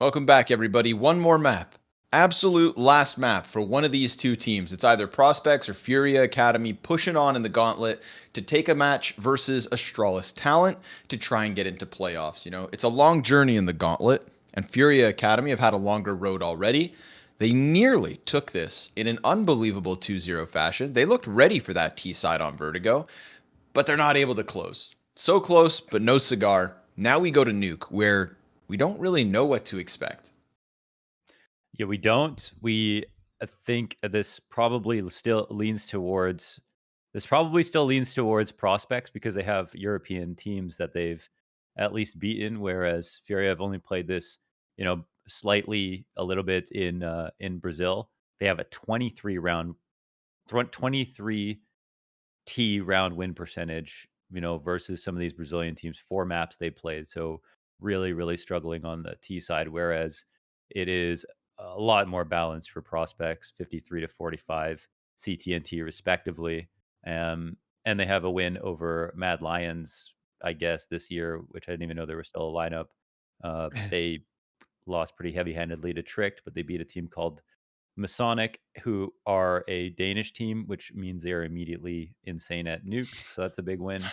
Welcome back, everybody. One more map. Absolute last map for one of these two teams. It's either Prospects or FURIA Academy pushing on in the gauntlet to take a match versus Astralis Talent to try and get into playoffs. You know, it's a long journey in the gauntlet, and FURIA Academy have had a longer road already. They nearly took this in an unbelievable 2-0 fashion. They looked ready for that T-side on Vertigo, but they're not able to close. So close, but no cigar. Now we go to Nuke, where we don't really know what to expect. Yeah, we don't. I think this probably still leans towards Prospects because they have European teams that they've at least beaten, whereas Furia have only played this, slightly a little bit in Brazil. They have a 23 T round win percentage, versus some of these Brazilian teams, 4 maps they played. So really, really struggling on the T side, whereas it is a lot more balanced for Prospects, 53 to 45 CT&T respectively. And they have a win over Mad Lions, I guess, this year, which I didn't even know there was still a lineup. They lost pretty heavy-handedly to Tricked, but they beat a team called Masonic, who are a Danish team, which means they are immediately insane at Nuke. So that's a big win.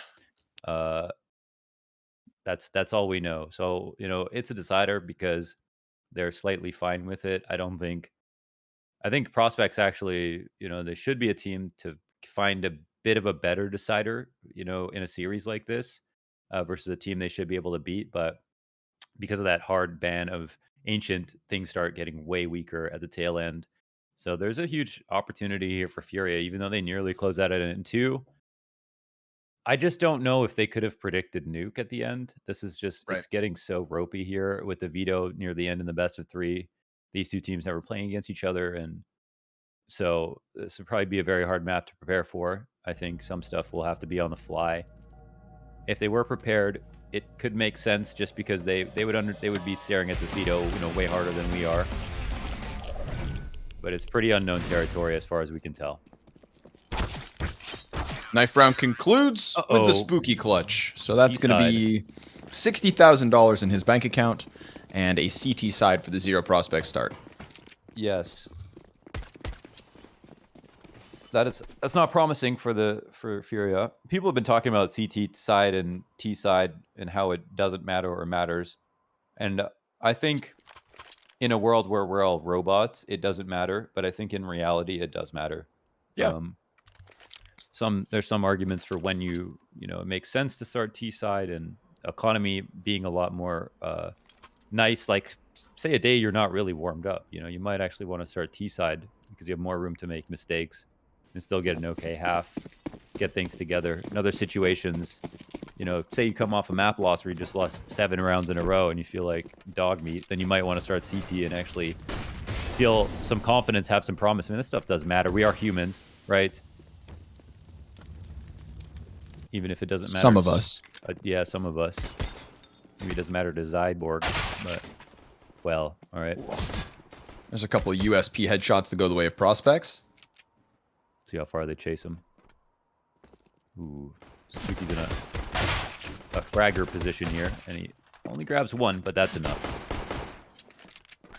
That's all we know. So, it's a decider because they're slightly fine with it. I think Prospects actually, they should be a team to find a bit of a better decider, in a series like this versus a team they should be able to beat. But because of that hard ban of Ancient, things start getting way weaker at the tail end. So there's a huge opportunity here for Furia, even though they nearly closed out at it in 2. I just don't know if they could have predicted Nuke at the end. This is just, Right. It's getting so ropey here with the veto near the end in the best of 3. These two teams never playing against each other. And so this would probably be a very hard map to prepare for. I think some stuff will have to be on the fly. If they were prepared, it could make sense just because they would be staring at this veto, way harder than we are. But it's pretty unknown territory as far as we can tell. Knife round concludes with the spooky clutch. So that's going to be $60,000 in his bank account and a CT side for the 0 prospect start. Yes. That's not promising for Furia. People have been talking about CT side and T side and how it doesn't matter or matters. And I think in a world where we're all robots, it doesn't matter. But I think in reality, it does matter. Yeah. There's some arguments for when it makes sense to start T side, and economy being a lot more nice. Like, say a day you're not really warmed up, you might actually want to start T side because you have more room to make mistakes and still get an okay half, get things together. In other situations, say you come off a map loss where you just lost 7 rounds in a row and you feel like dog meat, then you might want to start CT and actually feel some confidence, have some promise. I mean, this stuff does matter. We are humans, right? Even if it doesn't matter. Some of us. Yeah, some of us. Maybe it doesn't matter to Zyborg, but, well, all right. There's a couple of USP headshots to go the way of Prospects. See how far they chase him. Ooh, Spooky's in a fragger position here, and he only grabs 1, but that's enough.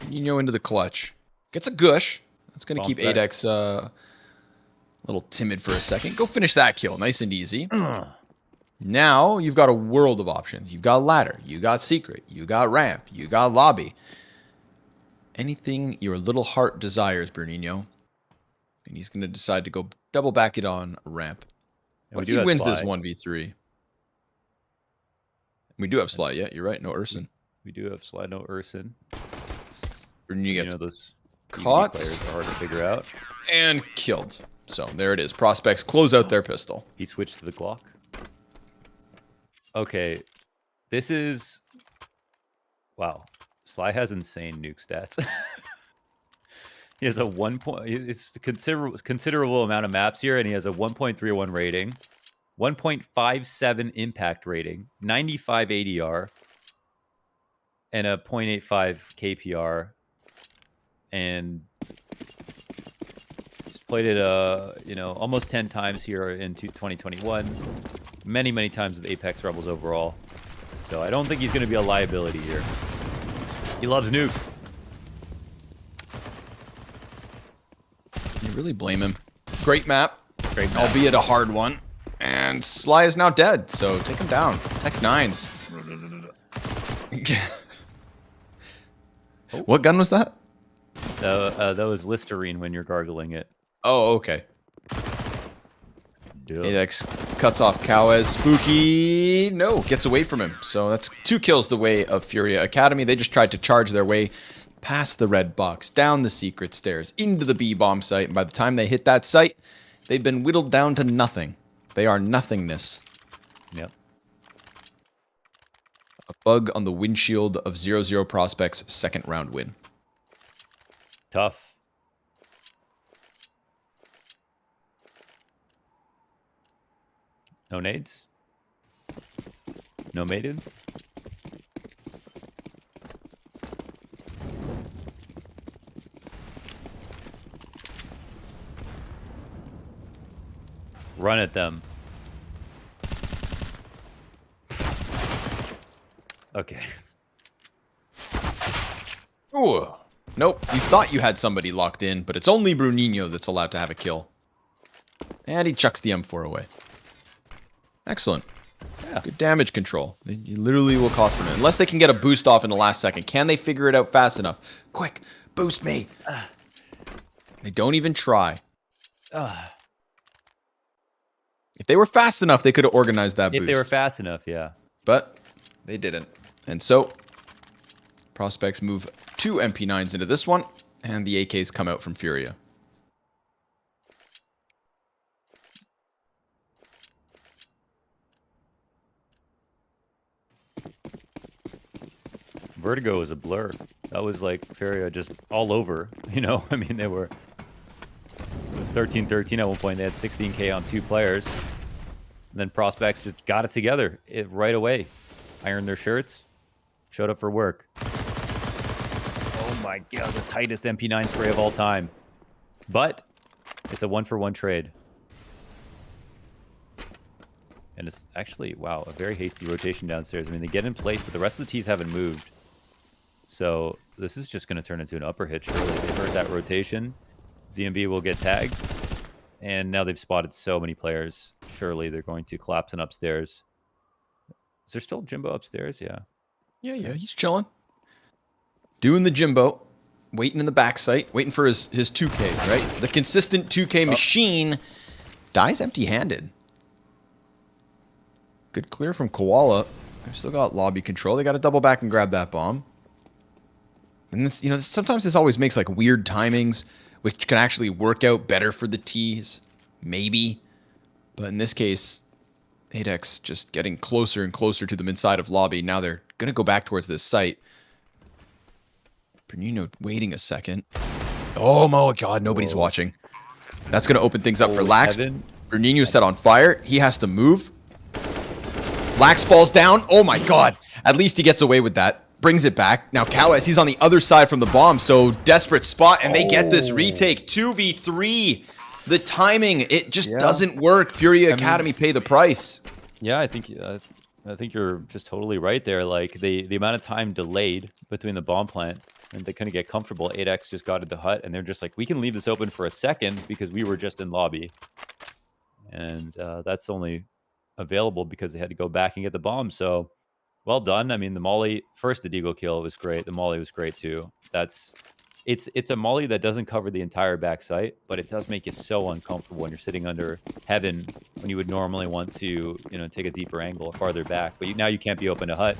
Nino into the clutch. Gets a gush. That's going to keep Adex a little timid for a second. Go finish that kill. Nice and easy. Now you've got a world of options. You've got ladder. You got secret. You got ramp. You got lobby. Anything your little heart desires, Bernino. And he's going to decide to go double back it on ramp. What if he wins this 1v3? We do have Sly, yeah. You're right. No Urson. We do have Sly, no Urson. Bernino gets those caught. Players are hard to figure out. And killed. So there it is. Prospects close out their pistol. He switched to the Glock. Okay. This is... Wow. Sly has insane nuke stats. He has a it's a considerable amount of maps here, and he has a 1.31 rating, 1.57 impact rating, 95 ADR, and a 0.85 KPR. And he's played it almost 10 times here in 2021. Many, many times with Apex Rebels overall. So I don't think he's going to be a liability here. He loves nuke. You really blame him. Great map. Great map. Albeit a hard one. And Sly is now dead, so take him down. Tech 9s. What gun was that? That was Listerine when you're gargling it. Oh, okay. Duh. 8x cuts off Kawez. Spooky, no, gets away from him. So that's 2 kills the way of Furia Academy. They just tried to charge their way past the red box, down the secret stairs, into the B-bomb site. And by the time they hit that site, they've been whittled down to nothing. They are nothingness. Yep. A bug on the windshield of 00prospects' second round win. Tough. No nades? No maidens? Run at them. Okay. Ooh. Nope, you thought you had somebody locked in, but it's only Bruninho that's allowed to have a kill. And he chucks the M4 away. Excellent. Yeah. Good damage control. You literally will cost them. Unless they can get a boost off in the last second. Can they figure it out fast enough? Quick, boost me. They don't even try. If they were fast enough, they could have organized that boost. If they were fast enough, yeah. But they didn't. And so, Prospects move 2 MP9s into this one, and the AKs come out from Furia. Vertigo was a blur. That was like Furia just all over, you know? I mean, they were... It was 13-13 at one point. They had 16k on 2 players. And then Prospects just got it together right away. Ironed their shirts. Showed up for work. Oh my god, the tightest MP9 spray of all time. But it's a 1-for-1 trade. And it's actually, wow, a very hasty rotation downstairs. I mean, they get in place, but the rest of the T's haven't moved. So this is just going to turn into an upper hit, surely. They've heard that rotation. ZMB will get tagged. And now they've spotted so many players. Surely they're going to collapse in upstairs. Is there still Jimbo upstairs? Yeah. Yeah, he's chilling. Doing the Jimbo. Waiting in the backside. Waiting for his 2K, right? The consistent 2K machine dies empty-handed. Good clear from Koala. They've still got lobby control. They got to double back and grab that bomb. And this, you know, sometimes this always makes like weird timings, which can actually work out better for the T's. Maybe. But in this case, 8x just getting closer and closer to them inside of lobby. Now they're going to go back towards this site. Bruninho waiting a second. Oh my god, nobody's watching. That's going to open things up for Lax. Bruninho set on fire. He has to move. Lax falls down. Oh my god. At least he gets away with that. Brings it back. Now Kawez, he's on the other side from the bomb. So desperate spot. And they get this retake. 2v3. The timing, it just doesn't work. Furia Academy pay the price. Yeah, I think you're just totally right there. Like the amount of time delayed between the bomb plant and they couldn't get comfortable. 8x just got at the hut and they're just like, we can leave this open for a second because we were just in lobby. And that's only available because they had to go back and get the bomb. So well done. I mean, the molly first, the deagle kill was great. The molly was great too. It's a molly that doesn't cover the entire back site, but it does make you so uncomfortable when you're sitting under heaven when you would normally want to, you know, take a deeper angle farther back. But now you can't be open to hut.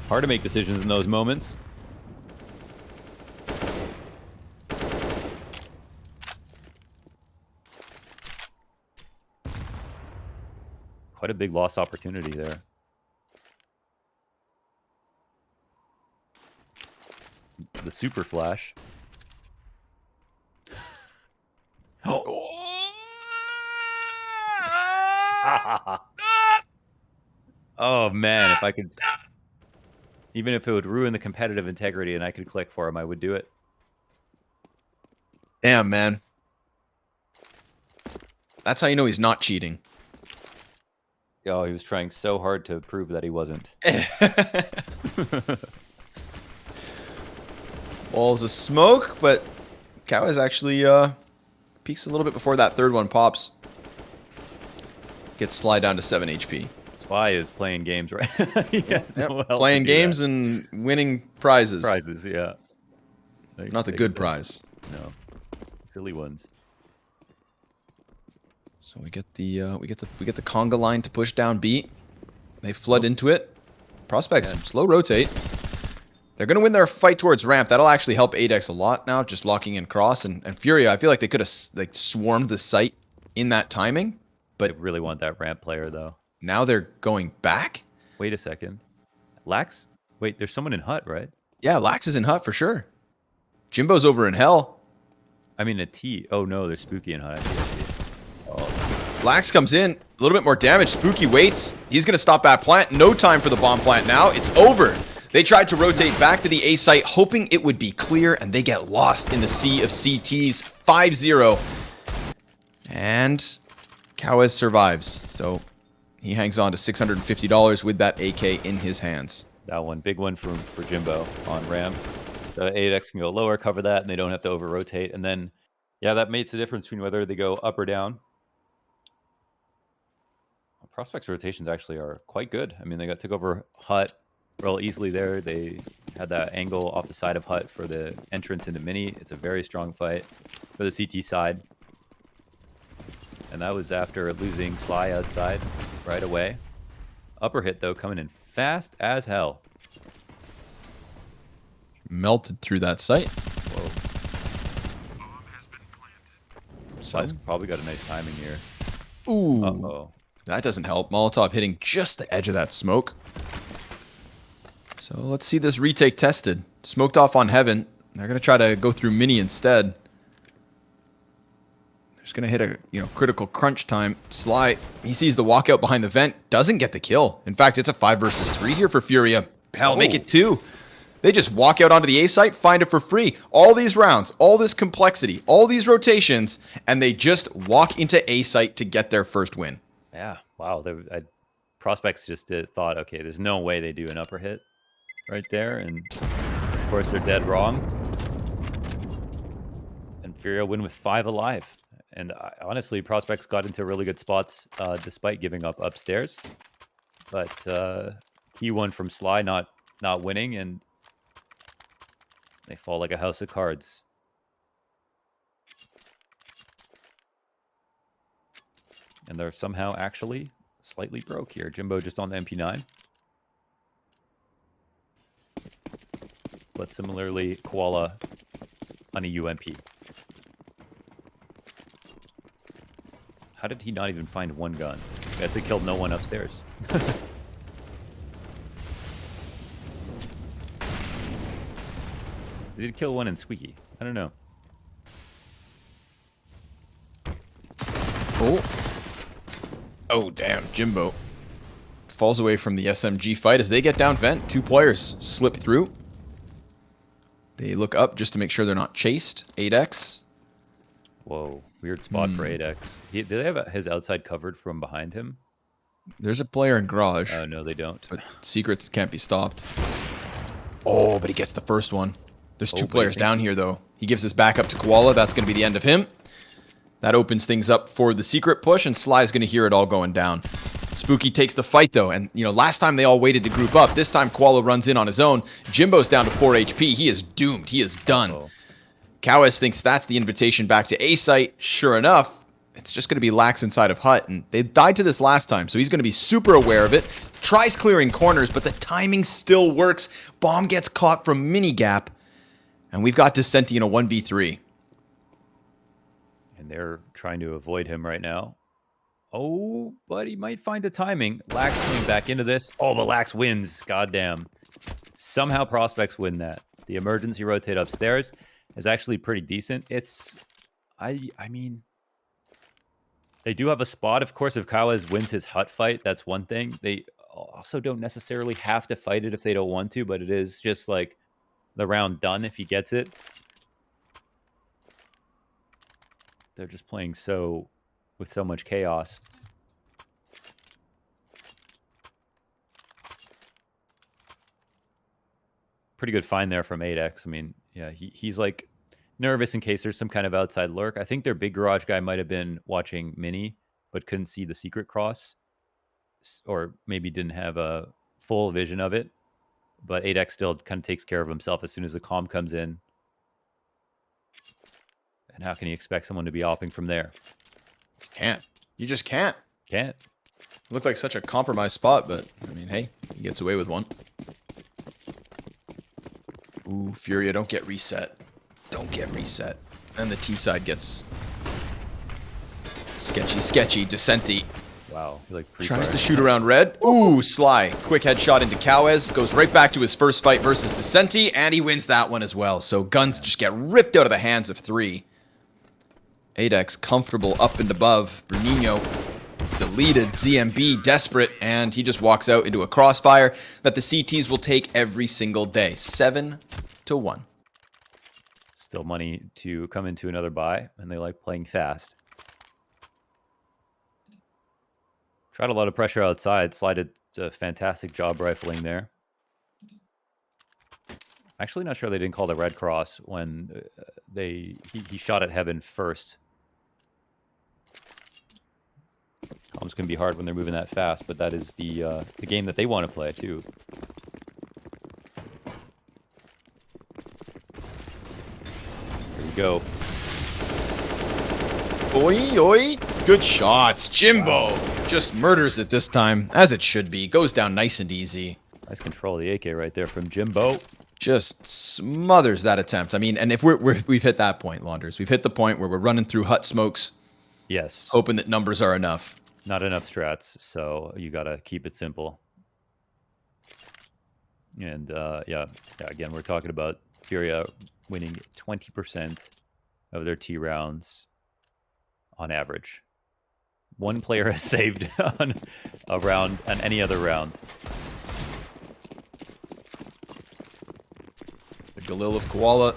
Hard to make decisions in those moments. Quite a big lost opportunity there. The super flash. Oh. Oh man, if I could, even if it would ruin the competitive integrity and I could click for him, I would do it. Damn, man. That's how you know he's not cheating. Oh, he was trying so hard to prove that he wasn't. Walls of smoke, but Kawais actually peeks a little bit before that third one pops. Gets Sly down to 7 HP. Sly is playing games, right? Playing games and winning prizes. Prizes, yeah. Not the good prize. No, silly ones. So we get the conga line to push down B. They flood into it. Prospects slow rotate. They're gonna win their fight towards ramp. That'll actually help Adex a lot now, just locking in cross and Furia. I feel like they could have like swarmed the site in that timing, but I really want that ramp player though. Now they're going back. Wait a second, Lax. Wait, there's someone in hut, right? Yeah, Lax is in hut for sure. Jimbo's over in hell. I mean a T. Oh no, there's Spooky in hut. I see. Oh. Lax comes in, a little bit more damage. Spooky waits. He's going to stop that plant. No time for the bomb plant now. It's over. They tried to rotate back to the A site, hoping it would be clear, and they get lost in the sea of CTs. 5-0. And Kawais survives. So he hangs on to $650 with that AK in his hands. That one, big one for Jimbo on ramp. The Adex can go lower, cover that, and they don't have to over-rotate. And then, yeah, that makes the difference between whether they go up or down. Prospects rotations actually are quite good. I mean, they took over hut real easily there. They had that angle off the side of hut for the entrance into mini. It's a very strong fight for the CT side. And that was after losing Sly outside right away. Upper hit, though, coming in fast as hell. Melted through that site. Whoa. Sly's probably got a nice timing here. Ooh. Uh-oh. That doesn't help. Molotov hitting just the edge of that smoke. So let's see this retake tested. Smoked off on Heaven. They're going to try to go through Mini instead. They're just going to hit a critical crunch time. Sly, he sees the walkout behind the vent. Doesn't get the kill. In fact, it's a 5 versus 3 here for Furia. Hell, make it 2. They just walk out onto the A site, find it for free. All these rounds, all this complexity, all these rotations, and they just walk into A site to get their first win. Yeah, wow. Prospects just thought, okay, there's no way they do an upper hit right there. And, of course, they're dead wrong. And Furia win with 5 alive. And, honestly, Prospects got into really good spots despite giving up upstairs. But key one from Sly not winning, and they fall like a house of cards. And they're somehow actually slightly broke here. Jimbo just on the MP9. But similarly, Koala on a UMP. How did he not even find one gun? I guess he killed no one upstairs. Did he kill one in Squeaky? I don't know. Oh, damn. Jimbo falls away from the SMG fight as they get down vent. 2 players slip through. They look up just to make sure they're not chased. 8x. Whoa. Weird spot for 8x. Did they have his outside covered from behind him? There's a player in garage. Oh, no, they don't. But secrets can't be stopped. Oh, but he gets the first one. There's 2 players down here, though. He gives his back up to Koala. That's going to be the end of him. That opens things up for the secret push, and Sly's going to hear it all going down. Spooky takes the fight, though, and, last time they all waited to group up. This time, Koala runs in on his own. Jimbo's down to 4 HP. He is doomed. He is done. Kawais thinks that's the invitation back to A site. Sure enough, it's just going to be Lax inside of hut, and they died to this last time, so he's going to be super aware of it. Tries clearing corners, but the timing still works. Bomb gets caught from mini gap, and we've got Descenti in a 1v3. And they're trying to avoid him right now. Oh, but he might find a timing. Lax coming back into this. Oh, the Lax wins. Goddamn. Somehow Prospects win that. The emergency rotate upstairs is actually pretty decent. I mean, they do have a spot. Of course, if Kawais wins his hut fight, that's one thing. They also don't necessarily have to fight it if they don't want to, but it is just like the round done if he gets it. They're just playing with so much chaos. pretty good find there from 8X. I mean, yeah, he's like nervous in case there's some kind of outside lurk. I think their big garage guy might have been watching Mini, but couldn't see the secret cross, or maybe didn't have a full vision of it. But 8X still kind of takes care of himself as soon as the comm comes in. And how can you expect someone to be opping from there? Can't. You just can't. Can't. Looked like such a compromised spot, but I mean, hey, he gets away with one. Ooh, Furia, don't get reset. Don't get reset. And the T side gets sketchy. Decenti Wow. He like tries to shoot around red. Ooh, Sly. Quick headshot into Cowes. Goes right back to his first fight versus Decenti, and he wins that one as well. So guns just get ripped out of the hands of 3. 8X comfortable up and above. Bruninho deleted. ZMB desperate, and he just walks out into a crossfire that the CTs will take every single day. 7-1. Still money to come into another buy, and they like playing fast. Tried a lot of pressure outside. Sly did a fantastic job rifling there. Actually, not sure they didn't call the red cross when he shot at heaven first. Comms can be hard when they're moving that fast, but that is the game that they want to play too. Here we go. Oi, oi. Good shots. Jimbo just murders it this time, as it should be. Goes down nice and easy. Nice control of the AK right there from Jimbo. Just smothers that attempt. I mean, and if we've hit that point, Launders. We've hit the point where we're running through hut smokes. Yes. Hoping that numbers are enough. Not enough strats, so you got to keep it simple. And yeah, again, we're talking about Furia winning 20% of their T rounds on average. One player has saved on a round, on any other round. The Galil of Koala.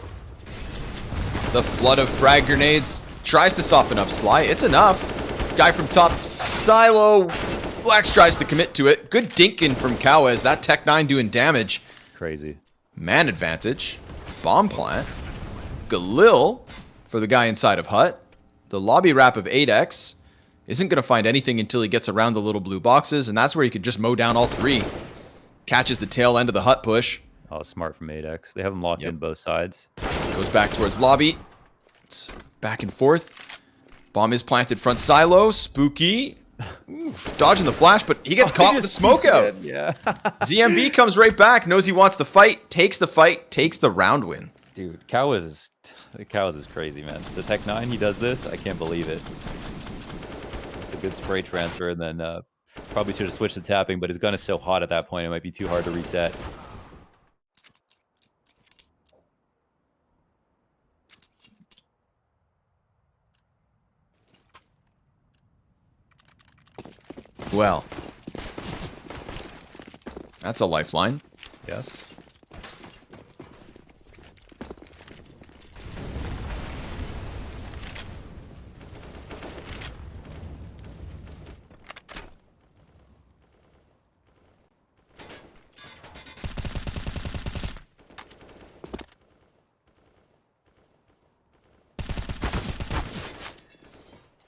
The flood of frag grenades. Tries to soften up Sly. It's enough. Guy from top, Silo. Blax tries to commit to it. Good dinking from Cowes. That Tech 9 doing damage. Crazy. Man advantage. Bomb plant. Galil for the guy inside of hut. The lobby wrap of 8X isn't going to find anything until he gets around the little blue boxes, and that's where he could just mow down all 3. Catches the tail end of the hut push. Oh, smart from 8X. They have him locked in both sides. Goes back towards lobby. It's back and forth. Bomb is planted front silo. Spooky. Oof, dodging the flash, but he gets caught with the smoke out. Yeah. ZMB comes right back. Knows he wants the fight. Takes the round win. Dude, Cowes is crazy, man. The Tech 9, he does this. I can't believe it. It's a good spray transfer, and then probably should have switched to tapping, but his gun is so hot at that point, it might be too hard to reset. Well, that's a lifeline. Yes.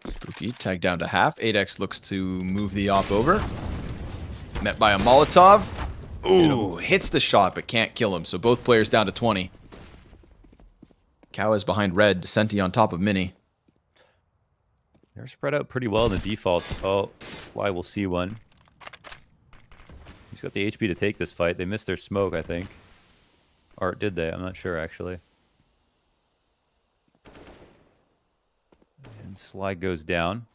Spooky tagged down to half. 8X looks to move the op over. Met by a Molotov. Ooh, hits the shot but can't kill him. So both players down to 20. Cow is behind red. Decenti on top of Mini. They're spread out pretty well in the default. Oh, Fly will see one. He's got the HP to take this fight. They missed their smoke, I think. Or did they? I'm not sure, actually. And Sly goes down.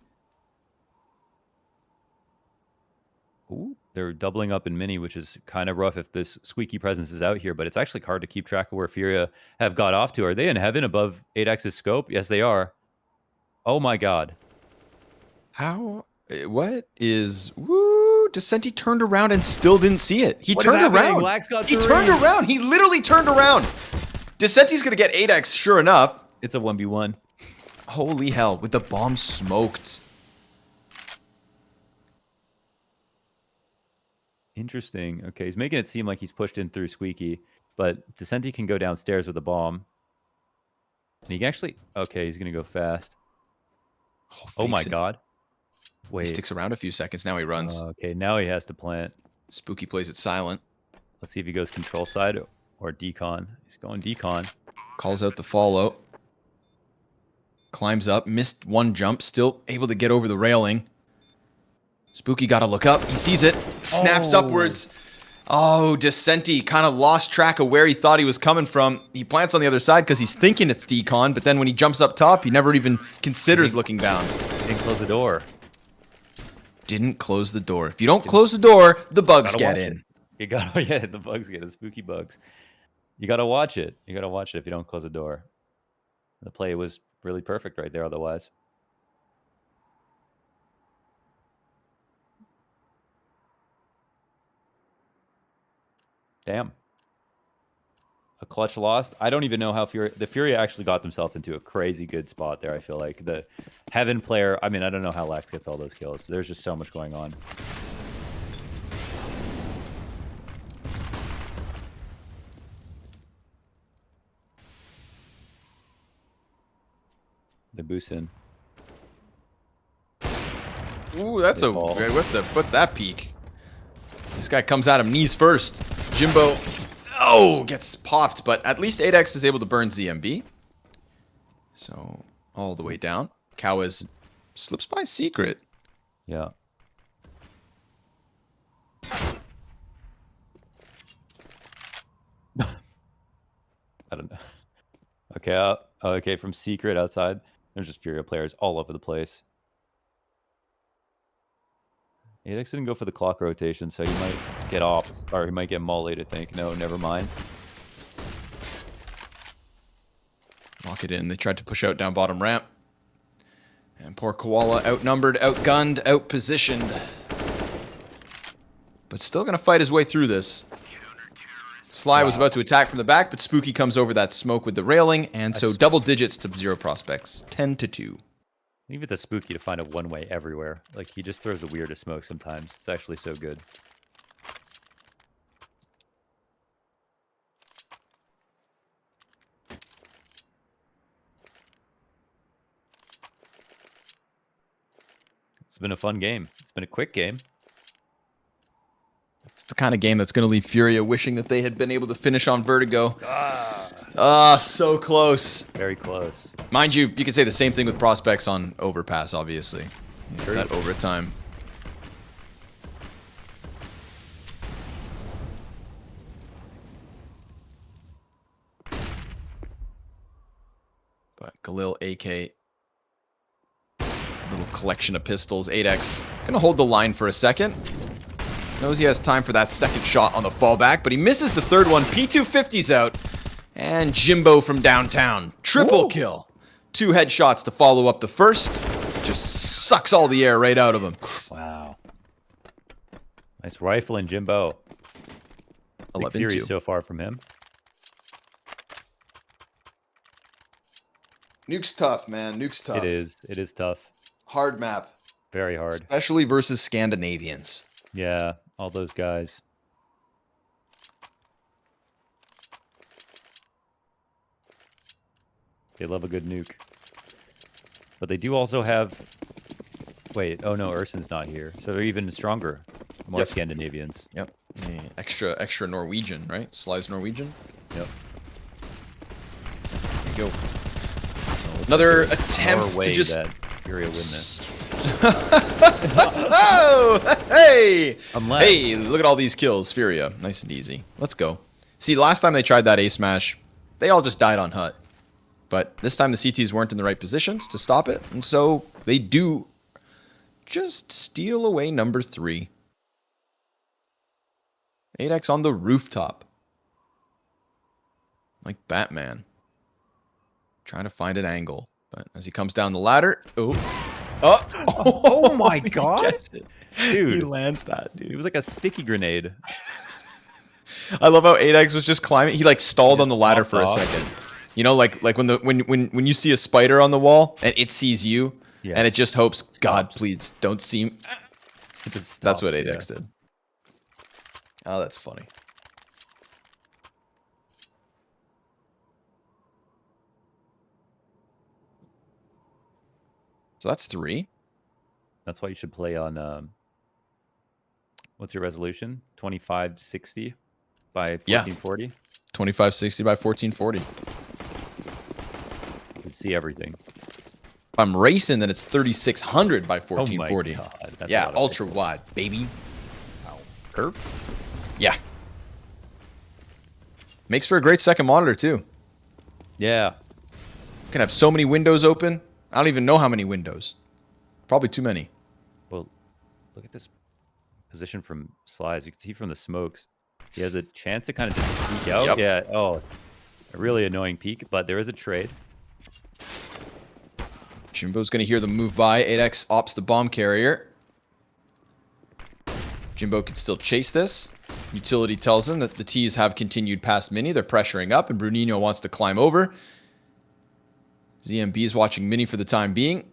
Ooh, they're doubling up in Mini, which is kind of rough if this squeaky presence is out here, but it's actually hard to keep track of where Furia have got off to. Are they in heaven above 8X's scope? Yes, they are. Oh my god. How? What is... Woo! Decenti turned around and still didn't see it. He What is turned happening? around. Black's got He three. turned around. He literally turned around. Decenti's going to get 8X, sure enough. It's a 1v1. Holy hell, with the bomb smoked. Interesting. Okay, he's making it seem like he's pushed in through Squeaky, but Descenti can go downstairs with a bomb. And he can actually... Okay, he's going to go fast. Oh my god. Wait. He sticks around a few seconds. Now he runs. Okay, now he has to plant. Spooky plays it silent. Let's see if he goes control side or decon. He's going decon. Calls out the follow. Climbs up. Missed one jump. Still able to get over the railing. Spooky got to look up. He sees it. Snaps upwards. Oh, Descenti kind of lost track of where he thought he was coming from. He plants on the other side because he's thinking it's decon, but then when he jumps up top, he never even considers looking down. He didn't close the door. Didn't close the door. If you don't close the door, the bugs get in. You gotta, yeah, the bugs get in, spooky bugs. You gotta watch it. You gotta watch it if you don't close the door. The play was really perfect right there otherwise. Damn. A clutch lost. I don't even know how the FURIA actually got themselves into a crazy good spot there, I feel like. The Heaven player, I mean, I don't know how Lax gets all those kills. There's just so much going on. The boost in. Ooh, that's a... What's that peak? This guy comes at him knees first. Jimbo, gets popped, but at least 8X is able to burn ZMB. So, all the way down. Kawas slips by secret. Yeah. I don't know. Okay, okay, from secret outside. There's just FURIA players all over the place. 8X didn't go for the clock rotation, so he might get opt, or he might get mollied, I think. No, never mind. Lock it in. They tried to push out down bottom ramp. And poor Koala outnumbered, outgunned, outpositioned. But still going to fight his way through this. Sly was about to attack from the back, but Spooky comes over that smoke with the railing, and so double digits to 0 prospects. 10-2. Leave it to Spooky to find a one-way everywhere. Like, he just throws the weirdest smoke sometimes. It's actually so good. It's been a fun game. It's been a quick game. It's the kind of game that's going to leave FURIA wishing that they had been able to finish on Vertigo. So close. Very close. Mind you, you could say the same thing with prospects on Overpass, obviously. That overtime. But Galil, AK, little collection of pistols. 8X gonna hold the line for a second. Knows he has time for that second shot on the fallback, but he misses the third one. P250's out. And Jimbo from downtown. Triple kill. 2 headshots to follow up the first. Just sucks all the air right out of him. Wow. Nice rifling, Jimbo. Big series so far from him. Nuke's tough, man. Nuke's tough. It is. It is tough. Hard map. Very hard. Especially versus Scandinavians. Yeah, all those guys. They love a good nuke. But they do also have... Wait, oh no, Urson's not here. So they're even stronger. More Scandinavians. Yep. Yeah, extra Norwegian, right? Sly's Norwegian? Yep. There you go. Another attempt to just... that FURIA win this. Oh! Hey! Unless... Hey, look at all these kills. FURIA. Nice and easy. Let's go. See, last time they tried that A-smash, they all just died on hut. But this time the CTs weren't in the right positions to stop it. And so they do just steal away number 3. 8X on the rooftop. Like Batman. Trying to find an angle. But as he comes down the ladder... Oh my god! He gets it. Dude. He lands that, dude. It was like a sticky grenade. I love how 8X was just climbing. He like stalled on the ladder for a second. You know, like when you see a spider on the wall and it sees you, and it just hopes, God, please don't see me. That's what 8X did. Oh, that's funny. So that's 3. That's why you should play on, what's your resolution? 2560 by 1440? Yeah. 2560 by 1440. You can see everything. If I'm racing, then it's 3600 by 1440. Oh my God, that's yeah, a lot of ultra pixels. wide, baby. Wow. Curve? Yeah. Makes for a great second monitor, too. Yeah. You can have so many windows open. I don't even know how many windows. Probably too many. Well, look at this position from slides. You can see from the smokes. He has a chance to kind of just peek out. Yep. Yeah. Oh, it's a really annoying peek, but there is a trade. Jimbo's going to hear the move by. 8X ops the bomb carrier. Jimbo can still chase this. Utility tells him that the T's have continued past Mini. They're pressuring up, and Bruninho wants to climb over. ZMB is watching Mini for the time being.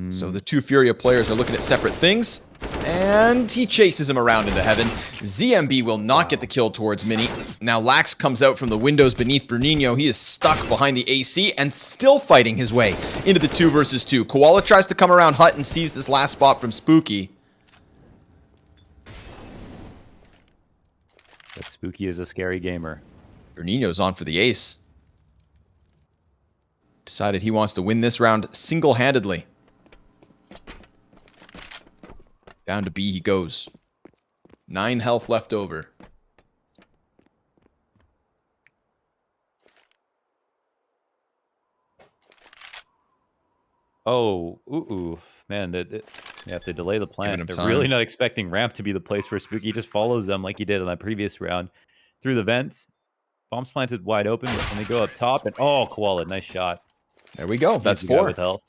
So the two Furia players are looking at separate things. And he chases him around into heaven. ZMB will not get the kill towards Mini. Now Lax comes out from the windows beneath Bruninho. He is stuck behind the AC and still fighting his way into the 2 versus 2. Koala tries to come around Hut and sees this last spot from Spooky. But Spooky is a scary gamer. Bruninho's on for the ace. Decided he wants to win this round single-handedly. Down to B he goes. 9 health left over. Oh, ooh. Man, they have to delay the plant. him They're time. really not expecting ramp to be the place where Spooky he just follows them like he did on that previous round. Through the vents. Bombs planted wide open, and they go up top. And oh, Koala, nice shot. There we go. That's Easy guy 4. with health.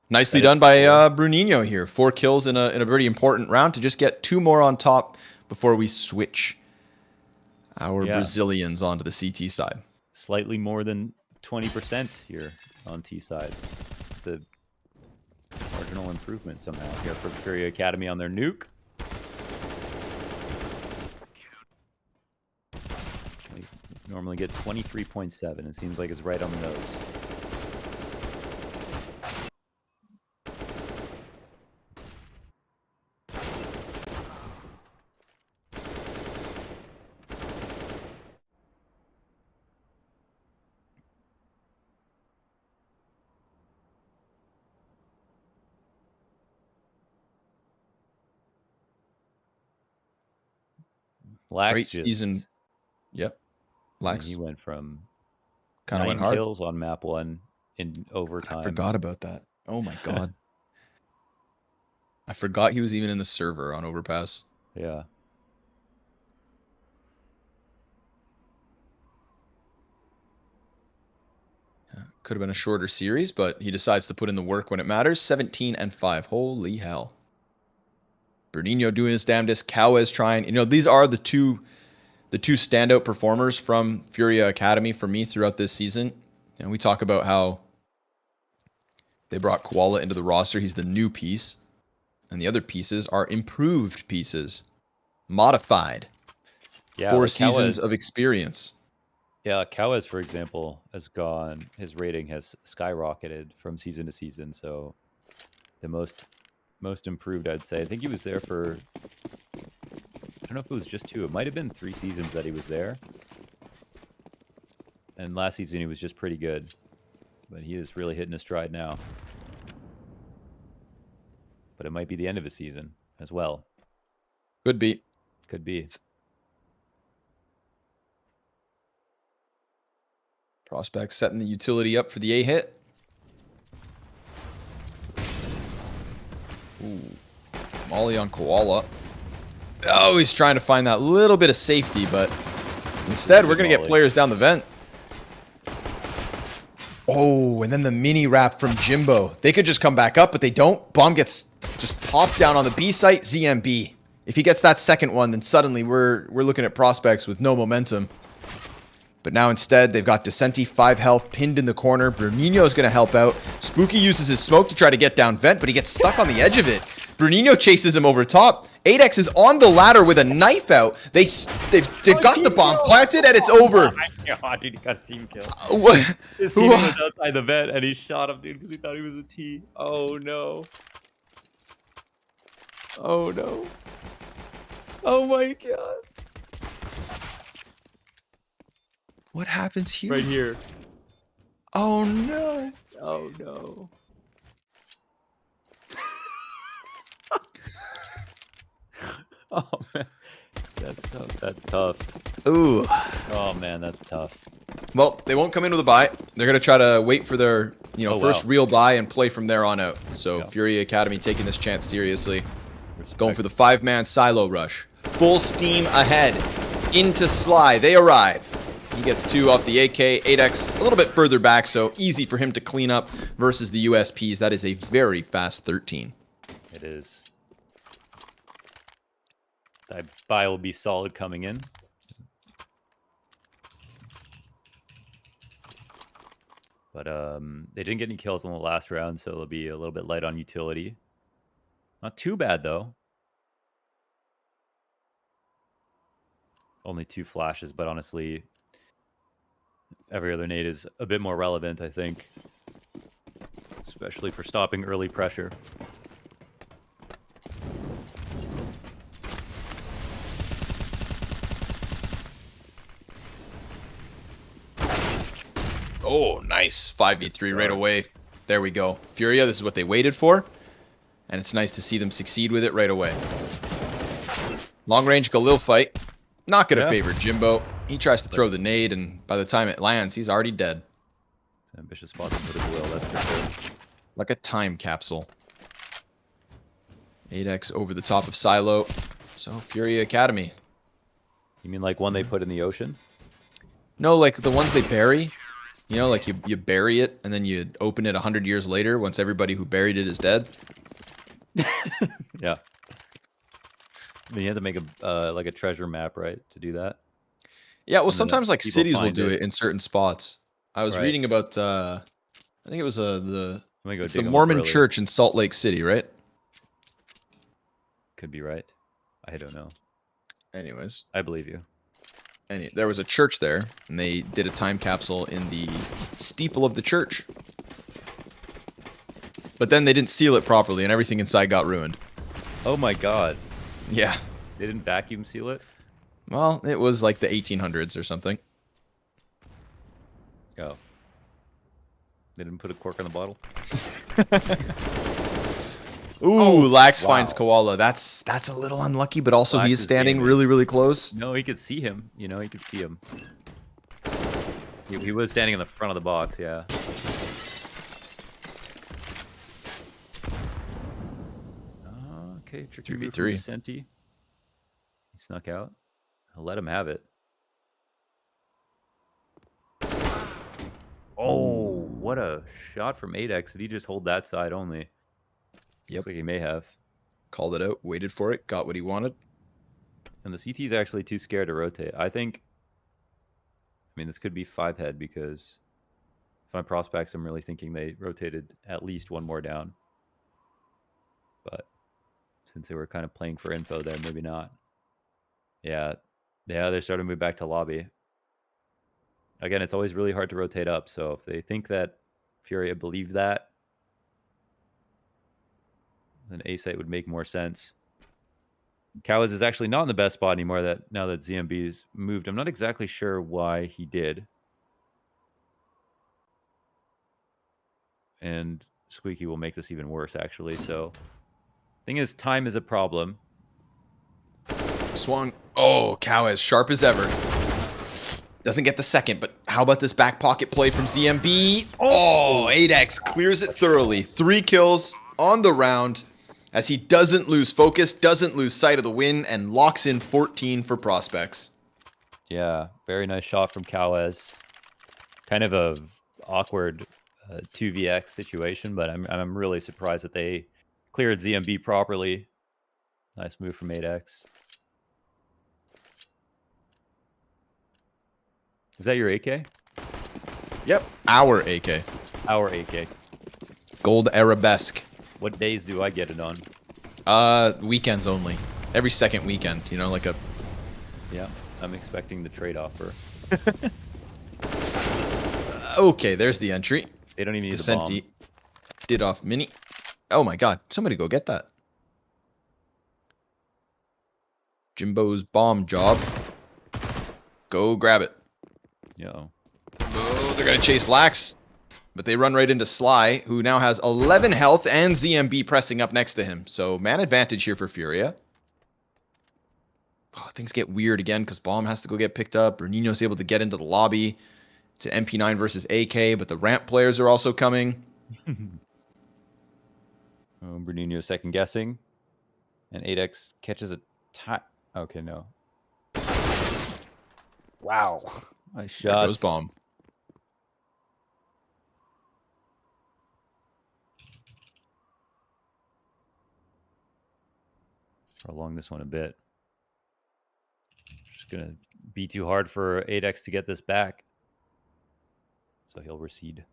Nicely That is done by 4. Bruninho here. 4 kills in a pretty important round to just get 2 more on top before we switch our Brazilians onto the CT side. Slightly more than 20% here on T side. It's a marginal improvement somehow here for FURIA Academy on their nuke. They normally get 23.7. It seems like it's right on the nose. Lax Great just, season. Yep. Lax He went from kind of 9 went hard. kills on map 1 in overtime. I forgot about that. Oh my god. I forgot he was even in the server on Overpass. Yeah. Could have been a shorter series, but he decides to put in the work when it matters. 17-5. Holy hell. Bruninho doing his damnedest. Cowes trying. You know, these are the two standout performers from FURIA Academy for me throughout this season. And we talk about how they brought Koala into the roster. He's the new piece. And the other pieces are improved pieces. Modified. Yeah. 4 like seasons of experience. Yeah, Cowes, for example, has gone. His rating has skyrocketed from season to season. So, the most improved, I'd say. I think he was there for. I don't know if it was just 2. It might have been 3 seasons that he was there. And last season he was just pretty good, but he is really hitting his stride now. But it might be the end of his season as well. Could be. Could be. Prospect setting the utility up for the A hit. Ooh. Molly on Koala. Oh, he's trying to find that little bit of safety, but instead we're going to get players down the vent. Oh, and then the mini wrap from Jimbo. They could just come back up, but they don't. Bomb gets just popped down on the B site. ZMB. If he gets that second one, then suddenly we're looking at Prospects with no momentum. But now instead, they've got Decenti, 5 health, pinned in the corner. Bruninho's going to help out. Spooky uses his smoke to try to get down vent, but he gets stuck on the edge of it. Bruninho chases him over top. 8X is on the ladder with a knife out. They've got the bomb planted, and it's over. Oh my god, dude, he got a team kill. What? His teammate was outside the vent, and he shot him, dude, because he thought he was a T. Oh, no. Oh, no. Oh, my God. What happens here? Right here. Oh, no. Oh, no. Oh, man. That's tough. Ooh. Oh, man, that's tough. Well, they won't come in with a buy. They're going to try to wait for their, first wow. real buy and play from there on out. So Yeah. FURIA Academy taking this chance seriously. Respect. Going for the 5-man silo rush. Full steam ahead. Into Sly. They arrive. He gets 2 off the AK. 8X a little bit further back, so easy for him to clean up versus the USPs. That is a very fast 13. It is. That buy will be solid coming in. But they didn't get any kills in the last round, so it'll be a little bit light on utility. Not too bad, though. Only 2 flashes, but honestly, every other nade is a bit more relevant, I think. Especially for stopping early pressure. Oh, nice. 5v3 right away. There we go. FURIA, this is what they waited for. And it's nice to see them succeed with it right away. Long range Galil fight. Not going to favor Jimbo. He tries to throw the nade, and by the time it lands, he's already dead. It's an ambitious spot to put his will, that's for sure. Like a time capsule. 8X over the top of Silo. So, FURIA Academy. You mean like one they put in the ocean? No, like the ones they bury. You know, like you bury it, and then you open it 100 years later once everybody who buried it is dead. Yeah. I mean, you have to make a like a treasure map, right, to do that? Yeah, well, And then sometimes like people cities will find do it. it in certain spots. I was Right. reading about, I think it was Let me go it's dig the 'em up Mormon early. church in Salt Lake City, right? Could be right. I don't know. Anyways, I believe you. there was a church there, and they did a time capsule in the steeple of the church. But then they didn't seal it properly, and everything inside got ruined. Oh my god. Yeah. They didn't vacuum seal it? Well, it was like the 1800s or something. Oh. They didn't put a cork on the bottle? Ooh, Lax wow. finds Koala. That's a little unlucky, but also Lax he is is standing dangerous. really, really close. No, he could see him. You know, he could see him. He was standing in the front of the box, yeah. Okay, tricky move from 3v3. Vicente. He snuck out. I'll let him have it. Oh, what a shot from 8X. Did he just hold that side only? Yep. Looks like he may have. Called it out, waited for it, got what he wanted. And the CT is actually too scared to rotate. I mean, this could be 5-head because if I'm prospects, I'm really thinking they rotated at least one more down. But since they were kind of playing for info there, maybe not. Yeah, they're starting to move back to lobby. Again, it's always really hard to rotate up. So if they think that FURIA believed that, then A-site would make more sense. Cows is actually not in the best spot anymore now that ZMB's moved. I'm not exactly sure why he did. And Squeaky will make this even worse, actually. So, thing is, time is a problem. Swung. Oh, Cow as sharp as ever. Doesn't get the second, but how about this back pocket play from ZMB? Oh, 8X clears it thoroughly. 3 kills on the round as he doesn't lose focus, doesn't lose sight of the win, and locks in 14 for prospects. Yeah, very nice shot from Cowes. Kind of a awkward 2vx situation, but I'm really surprised that they cleared ZMB properly. Nice move from 8X. Is that your AK? Yep, our AK. Our AK. Gold Arabesque. What days do I get it on? Weekends only. every second weekend, you know, like a... Yeah, I'm expecting the trade offer. Okay, there's the entry. They don't even need the bomb. Did off mini. Oh my god, somebody go get that. Jimbo's bomb job. Go grab it. Yo. Oh, they're going to chase Lax. But they run right into Sly, who now has 11 health and ZMB pressing up next to him. So man advantage here for Furia. Oh, things get weird again because Bomb has to go get picked up. Bruninho's able to get into the lobby. It's an MP9 versus AK, but the ramp players are also coming. Bruninho second guessing. And 8X catches a tie. Okay, no. Wow. Nice shot. There goes Bomb. Prolong this one a bit. Just going to be too hard for 8X to get this back. So he'll recede.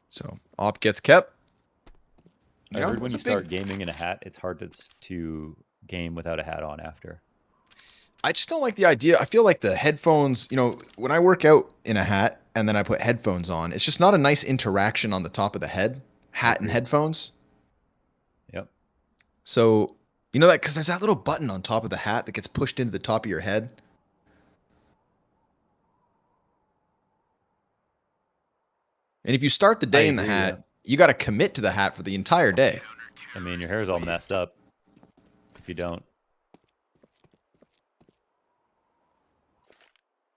So Op gets kept. I heard when you start gaming in a hat, it's hard to game without a hat on after. I just don't like the idea. I feel like the headphones, you know, when I work out in a hat and then I put headphones on, it's just not a nice interaction on the top of the head. Hat and headphones. Yep. So, you know that, because there's that little button on top of the hat that gets pushed into the top of your head. And if you start the day in the hat, you got to commit to the hat for the entire day. I mean, your hair's all messed up if you don't.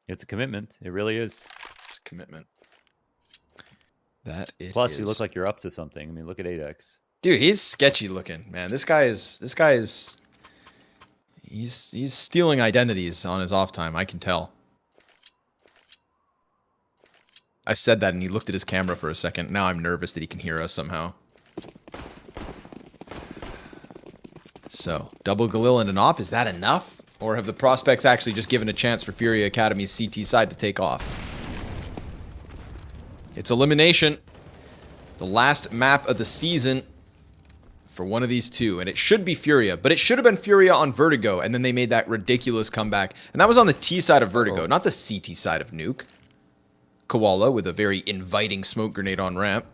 It's a commitment. It really is. It's a commitment. That it Plus, is. you look like you're up to something. I mean, look at 8X. Dude, he's sketchy looking, man. This guy is he's stealing identities on his off time, I can tell. I said that and he looked at his camera for a second. Now I'm nervous that he can hear us somehow. So, double Galil and an op, is that enough? Or have the prospects actually just given a chance for FURIA Academy's CT side to take off? It's elimination. The last map of the season for one of these two. And it should be Furia, but it should have been Furia on Vertigo. And then they made that ridiculous comeback. And that was on the T side of Vertigo, not the CT side of Nuke. Koala with a very inviting smoke grenade on ramp.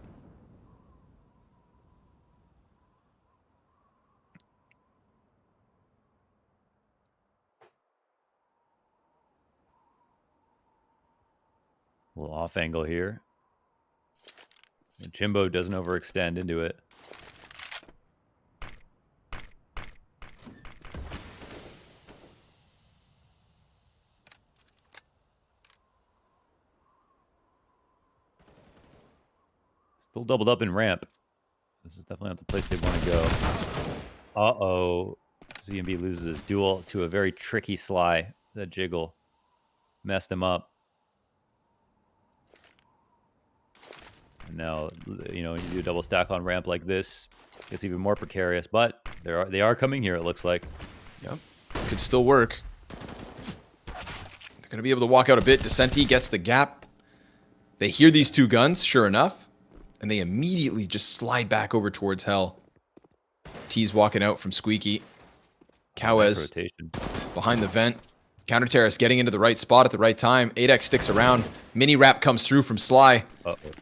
A little off angle here. And Jimbo doesn't overextend into it. Still doubled up in ramp. This is definitely not the place they want to go. Uh-oh. ZMB loses his duel to a very tricky Sly. That jiggle messed him up. And now, you know, you do a double stack on ramp like this, it's even more precarious. But they are coming here, it looks like. Yep. Could still work. They're going to be able to walk out a bit. Descenti gets the gap. They hear these two guns, sure enough. And they immediately just slide back over towards Hell. T's walking out from Squeaky. Cowes behind the vent. Counter Terrace getting into the right spot at the right time. 8X sticks around. Mini wrap comes through from Sly.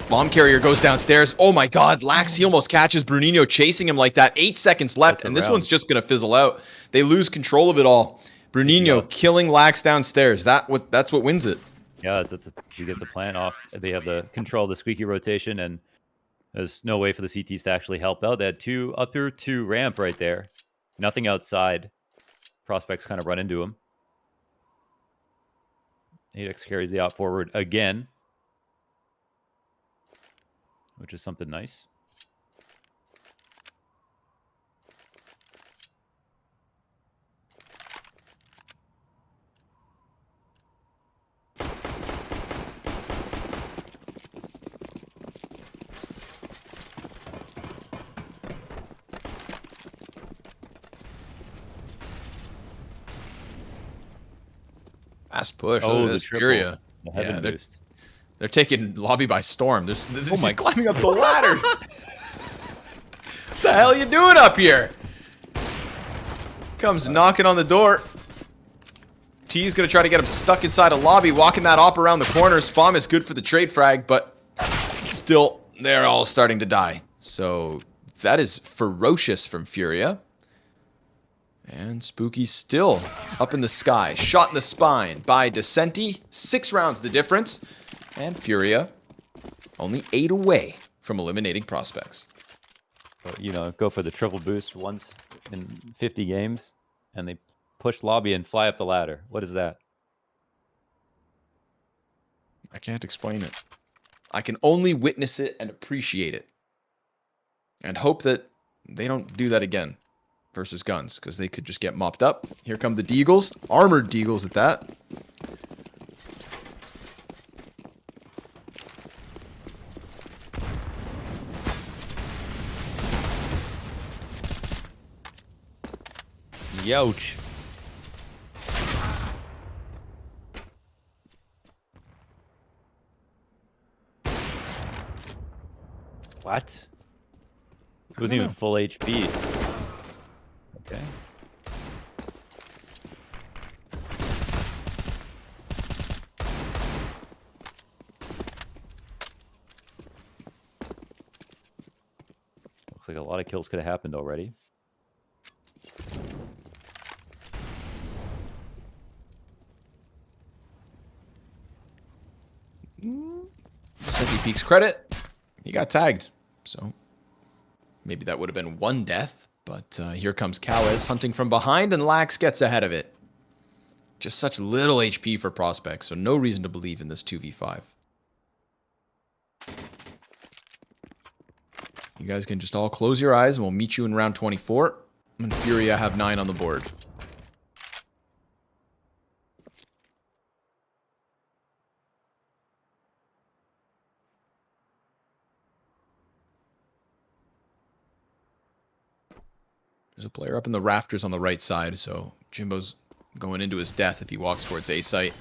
Bomb carrier goes downstairs. Oh my god, Lax, he almost catches Bruninho chasing him like that. 8 seconds left, and this one's just going to fizzle out. They lose control of it all. Bruninho killing Lax downstairs. That's what wins it. Yeah, he gets a plant off. They have the control of the Squeaky rotation, and there's no way for the CTs to actually help out. They had two upper, two ramp right there. Nothing outside. Prospects kind of run into him. 8X carries the out forward again, which is something nice. Fast push. Oh, the Furia. Yeah, they're taking lobby by storm. They're climbing up the ladder. hell you doing up here? Comes knocking on the door. T's gonna try to get him stuck inside a lobby, walking that op around the corner. Spawn is good for the trade frag, but still, they're all starting to die. So that is ferocious from Furia. And Spooky still up in the sky, shot in the spine by Decenti. 6 rounds the difference. And Furia only 8 away from eliminating Prospects. You know, go for the triple boost once in 50 games, and they push lobby and fly up the ladder. What is that? I can't explain it. I can only witness it and appreciate it. And hope that they don't do that again versus guns, because they could just get mopped up. Here come the Deagles. Armored Deagles at that. Youch. What? It wasn't even full HP. Okay. Looks like a lot of kills could have happened already. Senti Peak's credit. He got tagged. So maybe that would have been 1 death. But here comes Cowes hunting from behind, and Lax gets ahead of it. Just such little HP for Prospects, so no reason to believe in this 2v5. You guys can just all close your eyes, and we'll meet you in round 24. And Furia have 9 on the board. There's a player up in the rafters on the right side, so Jimbo's going into his death if he walks towards A site.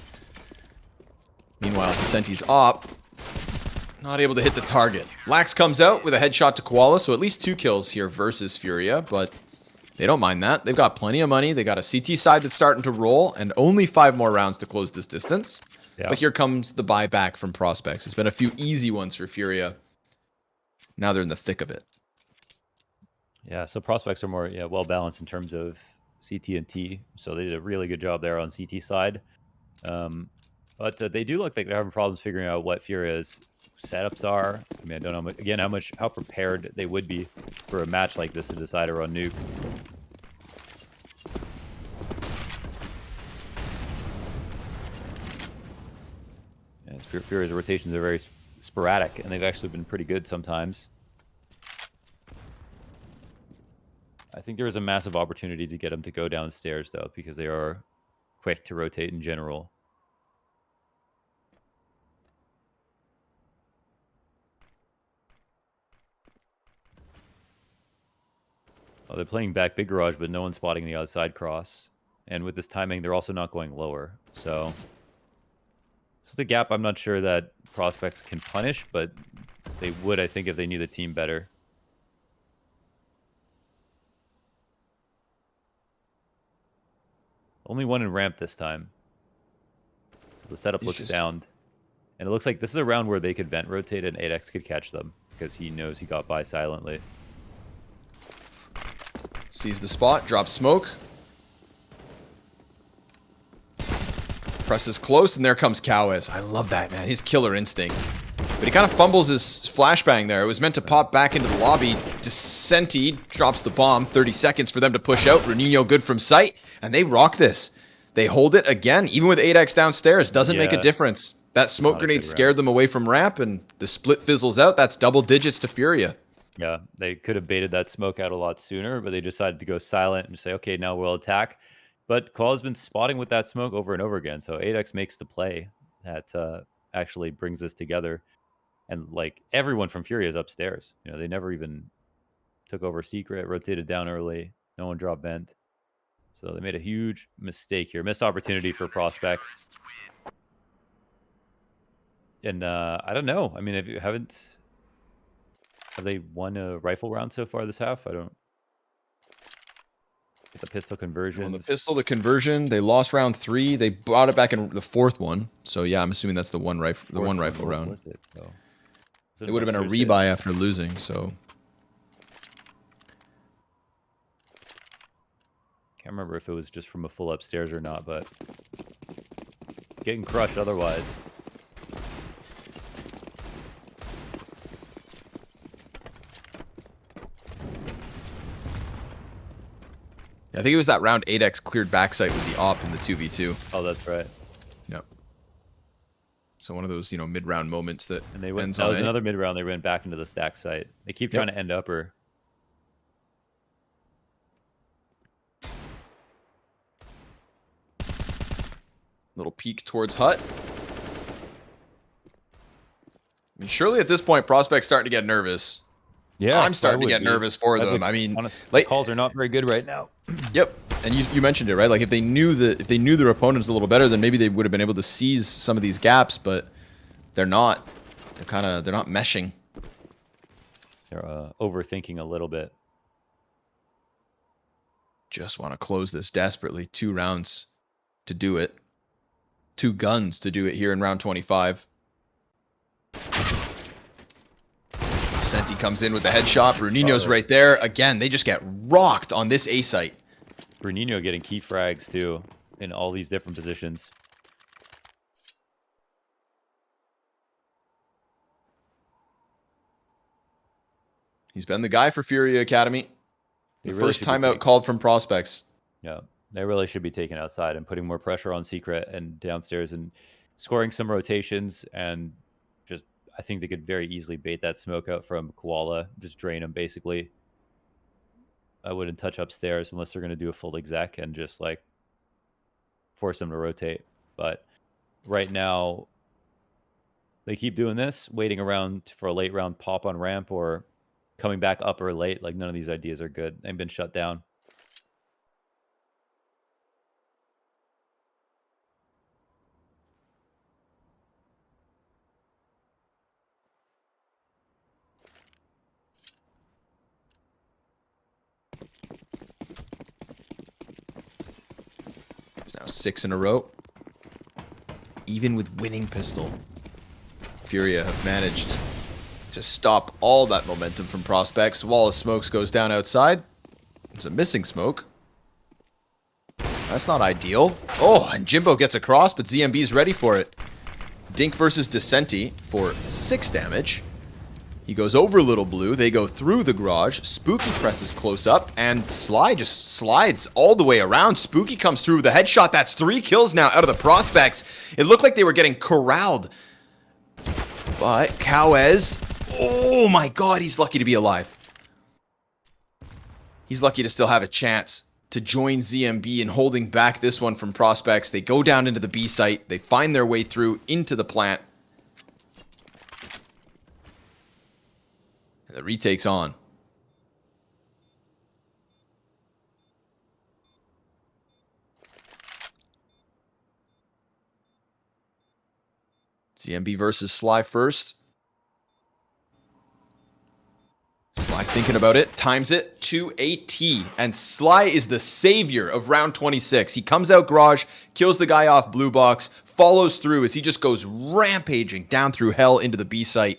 Meanwhile, Decenti's op, not able to hit the target. Lax comes out with a headshot to Koala, so at least 2 kills here versus Furia, but they don't mind that. They've got plenty of money. They got a CT side that's starting to roll, and only 5 more rounds to close this distance. Yeah. But here comes the buyback from Prospects. It's been a few easy ones for Furia. Now they're in the thick of it. Yeah, so Prospects are more well-balanced in terms of CT and T. So they did a really good job there on CT side. But they do look like they're having problems figuring out what Furia's setups are. I mean, I don't know, again, how prepared they would be for a match like this to decide or on nuke. Yeah, Furia's rotations are very sporadic, and they've actually been pretty good sometimes. I think there is a massive opportunity to get them to go downstairs, though, because they are quick to rotate in general. Oh, they're playing back big garage, but no one's spotting the outside cross. And with this timing, they're also not going lower. So this is a gap I'm not sure that Prospects can punish, but they would, I think, if they knew the team better. Only one in ramp this time. So the setup looks sound. And it looks like this is a round where they could vent rotate and 8x could catch them because he knows he got by silently. Sees the spot, drops smoke. Presses close, and there comes Cowes. I love that, man. His killer instinct. But he kind of fumbles his flashbang there. It was meant to pop back into the lobby. Decenti drops the bomb. 30 seconds for them to push out. Renino good from sight. And they rock this. They hold it again, even with 8x downstairs. Doesn't make a difference. That smoke grenade scared them away from ramp, and the split fizzles out. That's double digits to Furia. Yeah, they could have baited that smoke out a lot sooner, but they decided to go silent and say, okay, now we'll attack. But Koala's been spotting with that smoke over and over again. So 8x makes the play that actually brings us together. And like everyone from Furia is upstairs. You know, they never even took over secret, rotated down early. No one dropped vent. So they made a huge mistake here. Missed opportunity for Prospects. And I don't know. I mean, if you haven't... Have they won a rifle round so far this half? I don't. Get the pistol On conversions. the pistol, the conversion, they lost round 3. They brought it back in the 4th one. So yeah, I'm assuming that's the one rifle, What round. was it, though? Was It would have been a rebuy after losing. So can't remember if it was just from a full upstairs or not, but getting crushed otherwise. I think it was that round 8x cleared backside with the op in the 2v2. Oh, that's right. Yep. So one of those, mid-round moments that And they went. ends That on was A. another mid round. They went back into the stack site. They keep trying to end upper. Little peek towards hut. I mean, surely at this point, prospects starting to get nervous. Yeah, I'm starting to get nervous for them. I mean, like, calls are not very good right now. Yep, and you mentioned it, right? Like if they knew their opponents a little better, then maybe they would have been able to seize some of these gaps, but they're not. They're not meshing. They're overthinking a little bit. Just want to close this desperately. 2 rounds to do it. 2 guns to do it here in round 25. Senti comes in with a headshot. Bruninho's right there. Again, they just get rocked on this A site. Bruninho getting key frags, too, in all these different positions. He's been the guy for FURIA Academy. The Really first timeout called from prospects. Yeah, they really should be taken outside and putting more pressure on Secret and downstairs and scoring some rotations. And just, I think they could very easily bait that smoke out from Koala, just drain him basically. I wouldn't touch upstairs unless they're going to do a full exec and just like force them to rotate. But right now, they keep doing this, waiting around for a late round pop on ramp or coming back up or late. Like none of these ideas are good. They've been shut down. It's now 6 in a row. Even with winning pistol, FURIA have managed to stop all that momentum from prospects. Wall of smokes goes down outside. It's a missing smoke. That's not ideal. Oh, and Jimbo gets across, but ZMB's ready for it. Dink versus Decenti for 6 damage. He goes over Little Blue. They go through the garage. Spooky presses close up, and Sly just slides all the way around. Spooky comes through with a headshot. That's 3 kills now out of the prospects. It looked like they were getting corralled. But Cowes, oh my god, he's lucky to be alive. He's lucky to still have a chance to join ZMB in holding back this one from prospects. They go down into the B site. They find their way through into the plant. The retake's on. ZMB versus Sly first. Sly thinking about it, times it to a T, and Sly is the savior of round 26. He comes out garage, kills the guy off blue box, follows through as he just goes rampaging down through hell into the B site.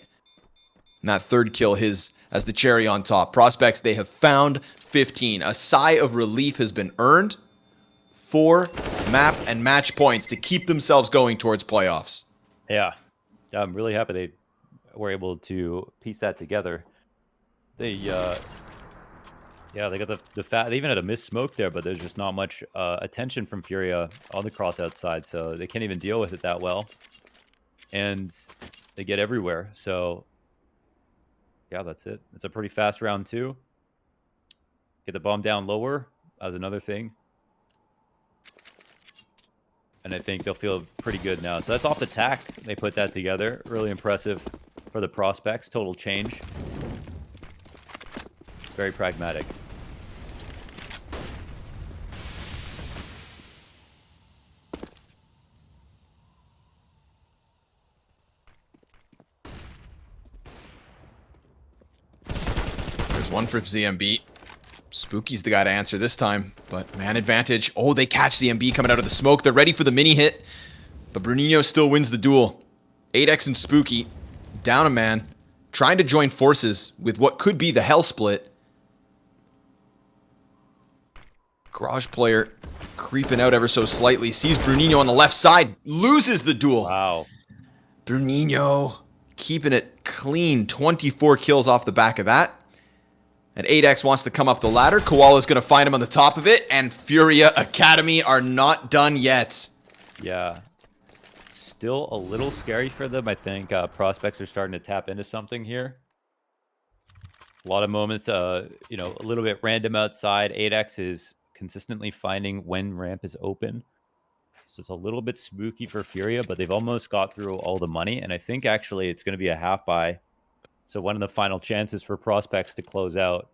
And that 3rd kill his as the cherry on top. Prospects, they have found 15. A sigh of relief has been earned. 4 map and match points to keep themselves going towards playoffs. Yeah, I'm really happy they were able to piece that together. They, yeah, they got the fat. They even had a missed smoke there, but there's just not much attention from FURIA on the cross outside, so they can't even deal with it that well. And they get everywhere. So, yeah, that's it. It's a pretty fast round 2. Get the bomb down lower as another thing. And I think they'll feel pretty good now. So that's off the tack. They put that together. Really impressive for the prospects. Total change. Very pragmatic. There's one for ZMB. Spooky's the guy to answer this time, but man advantage. Oh, they catch ZMB coming out of the smoke. They're ready for the mini hit, but Bruninho still wins the duel. 8X and Spooky down a man, trying to join forces with what could be the hell split. Garage player creeping out ever so slightly, sees Bruninho on the left side, loses the duel. Wow. Bruninho keeping it clean, 24 kills off the back of that. And 8X wants to come up the ladder. Koala's going to find him on the top of it. And FURIA Academy are not done yet. Yeah. Still a little scary for them. I think prospects are starting to tap into something here. A lot of moments, you know, a little bit random outside. 8X is consistently finding when ramp is open. So it's a little bit spooky for FURIA, but they've almost got through all the money. And I think actually it's going to be a half buy. So one of the final chances for prospects to close out.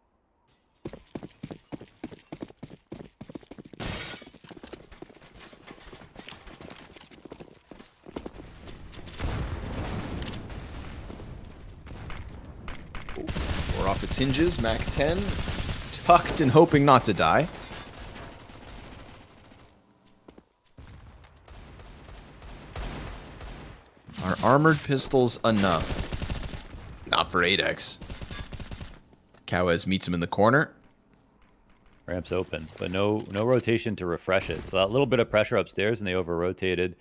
Or off its hinges, Mac 10, tucked and hoping not to die. Are armored pistols enough? Not for 8X. Cowes meets him in the corner. Ramp's open, but no rotation to refresh it. So that little bit of pressure upstairs, and they over-rotated.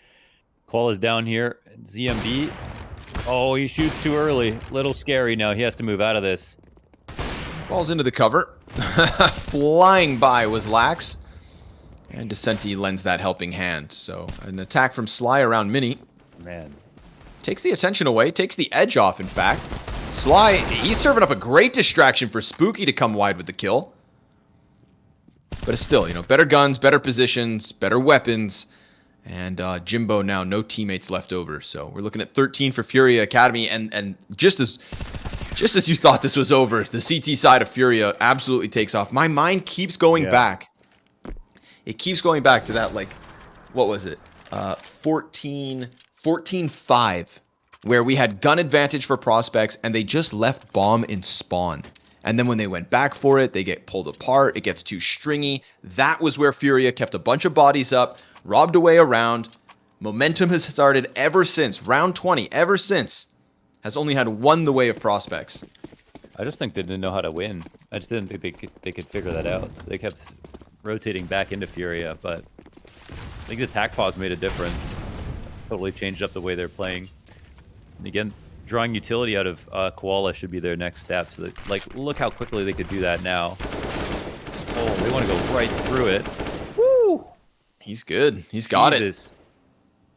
Koala's down here. ZMB. Oh, he shoots too early. Little scary now. He has to move out of this. Falls into the cover. Flying by was Lax. And Descenti lends that helping hand. So an attack from Sly around Mini. Man. Takes the attention away. Takes the edge off, in fact. Sly, he's serving up a great distraction for Spooky to come wide with the kill. But it's still, you know, better guns, better positions, better weapons. And Jimbo now, no teammates left over. So we're looking at 13 for FURIA Academy. And just as you thought this was over, the CT side of FURIA absolutely takes off. My mind keeps going back. It keeps going back to that, like, what was it? 14-5. Where we had gun advantage for prospects, and they just left bomb in spawn. And then when they went back for it, they get pulled apart. It gets too stringy. That was where FURIA kept a bunch of bodies up, robbed away a round. Momentum has started ever since. Round 20, ever since, has only had one the way of prospects. I just think they didn't know how to win. I just didn't think they could figure that out. They kept rotating back into FURIA, but I think the attack pause made a difference. Totally changed up the way they're playing. And again, drawing utility out of Koala should be their next step. So, like, look how quickly they could do that now. Oh, they want to go right through it. Woo! He's good. He's got Jesus. it.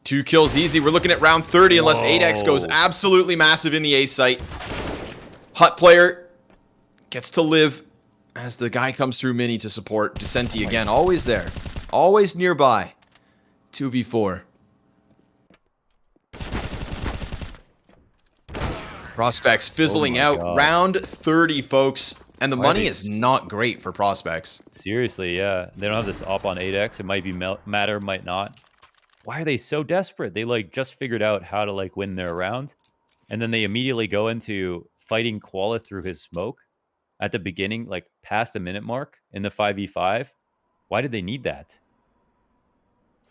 2 kills easy. We're looking at round 30 unless 8X goes absolutely massive in the A site. Hut player gets to live as the guy comes through Mini to support. Descenti again, always there. Always nearby. 2v4. Prospects fizzling out. God. Round 30, folks. And the money is not great for prospects. Seriously, yeah. They don't have this op on 8X. It might be matter, might not. Why are they so desperate? They, like, just figured out how to, like, win their round. And then they immediately go into fighting Koala through his smoke at the beginning, like, past the minute mark in the 5v5. Why did they need that?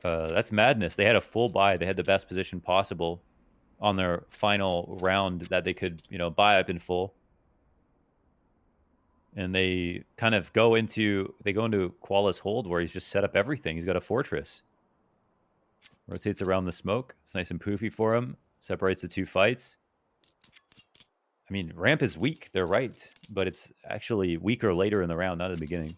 That's madness. They had a full buy. They had the best position possible on their final round that they could, you know, buy up in full. And they kind of go into Koala's hold where he's just set up everything. He's got a fortress. Rotates around the smoke. It's nice and poofy for him. Separates the two fights. I mean, ramp is weak. They're right. But it's actually weaker later in the round, not at the beginning.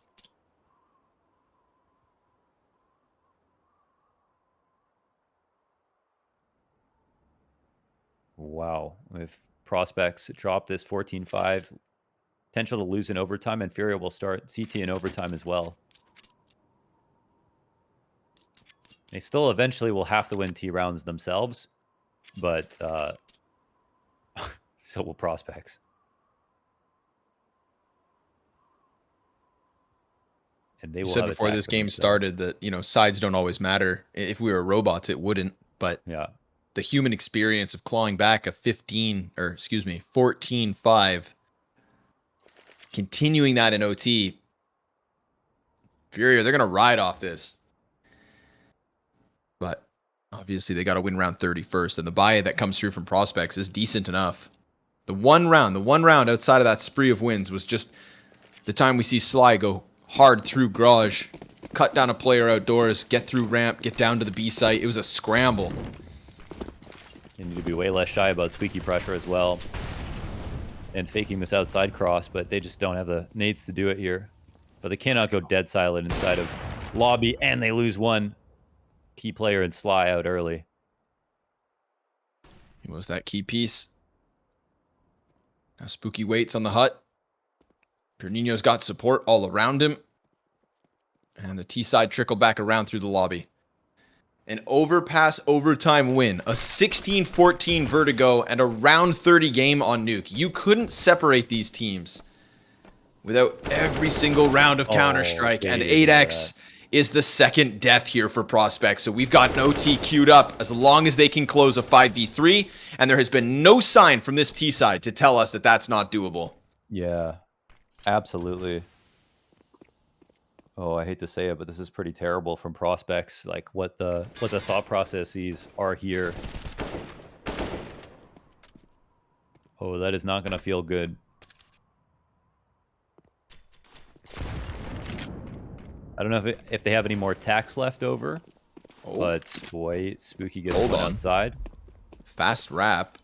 Wow. If prospects drop this 14-5, potential to lose in overtime, and FURIA will start CT in overtime as well. They still eventually will have to win T rounds themselves, but so will prospects. And they will. You said before this game started that, you know, sides don't always matter. If we were robots, it wouldn't. But yeah, the human experience of clawing back a 14-5 continuing that in OT. Furia, they're going to ride off this. But obviously they got to win round 30 first, and the buy that comes through from Prospects is decent enough. The one round outside of that spree of wins was just the time we see Sly go hard through garage, cut down a player outdoors, get through ramp, get down to the B site. It was a scramble. They need to be way less shy about squeaky pressure as well. And faking this outside cross, but they just don't have the nades to do it here. But they cannot go dead silent inside of lobby, and they lose one key player in Sly out early. He was that key piece. Now Spooky waits on the hut. Pernino's got support all around him. And the T-side trickle back around through the lobby. An overpass overtime win. A 16-14 Vertigo and a round 30 game on Nuke. You couldn't separate these teams without every single round of Counter-Strike. And 8X is the second death here for Prospects. So we've got an OT queued up as long as they can close a 5v3. And there has been no sign from this T-side to tell us that that's not doable. Yeah, absolutely. Oh, I hate to say it, but this is pretty terrible from Prospects. Like what the thought processes are here. Oh, that is not going to feel good. I don't know if they have any more tax left over, but boy, Spooky gets one outside. Fast wrap.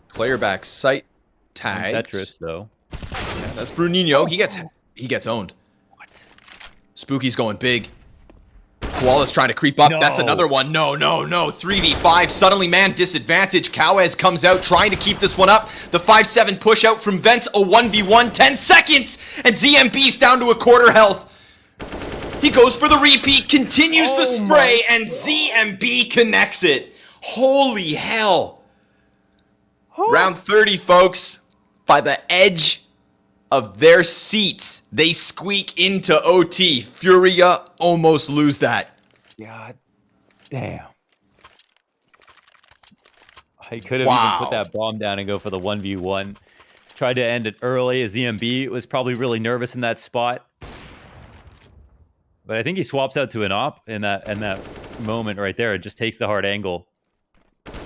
Player back site tag. Tetris though. Yeah, that's Bruninho. He gets owned. What? Spooky's going big. Koala's trying to creep up. No. That's another one. No. 3v5. Suddenly, man, disadvantage. Cowes comes out trying to keep this one up. The 5-7 push out from Vents. A 1v1. 10 seconds. And ZMB's down to a quarter health. He goes for the repeat. Continues the spray. And ZMB connects it. Holy hell. Round 30, folks. By the edge of their seats, they squeak into OT. Furia almost lose that. God damn. He could have even put that bomb down and go for the 1v1. Tried to end it early. ZMB was probably really nervous in that spot. But I think he swaps out to an op in that moment right there. It just takes the hard angle.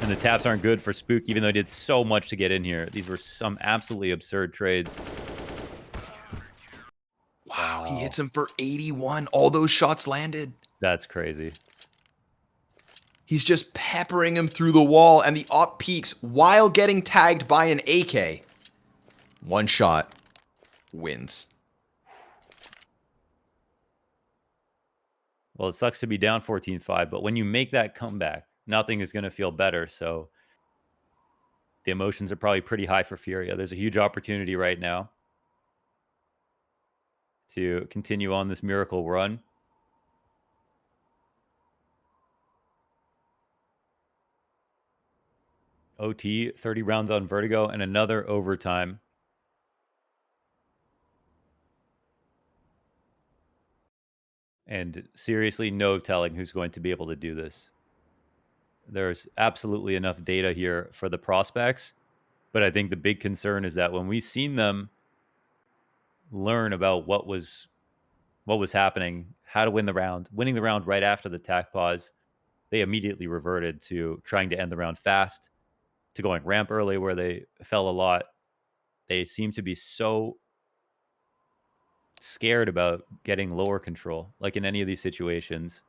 And the taps aren't good for Spook, even though he did so much to get in here. These were some absolutely absurd trades. Wow, he hits him for 81. All those shots landed. That's crazy. He's just peppering him through the wall, and the op peaks while getting tagged by an AK. One shot wins. Well, it sucks to be down 14-5, but when you make that comeback, nothing is going to feel better. So the emotions are probably pretty high for Furia. There's a huge opportunity right now to continue on this miracle run. OT, 30 rounds on Vertigo, and another overtime. And seriously, no telling who's going to be able to do this. There's absolutely enough data here for the Prospects, but I think the big concern is that when we've seen them learn about what was happening, how to win the round, winning the round right after the tack pause, they immediately reverted to trying to end the round fast, to going ramp early where they fell a lot. They seem to be so scared about getting lower control, like in any of these situations.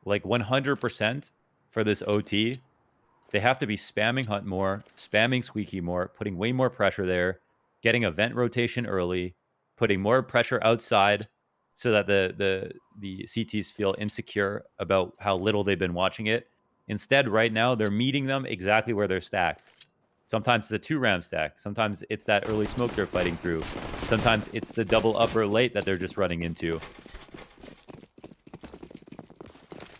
Like 100% for this OT, they have to be spamming Hunt more, spamming Squeaky more, putting way more pressure there, getting a vent rotation early, putting more pressure outside so that the CTs feel insecure about how little they've been watching it. Instead, right now, they're meeting them exactly where they're stacked. Sometimes it's a 2-ram stack. Sometimes it's that early smoke they're fighting through. Sometimes it's the double upper late that they're just running into.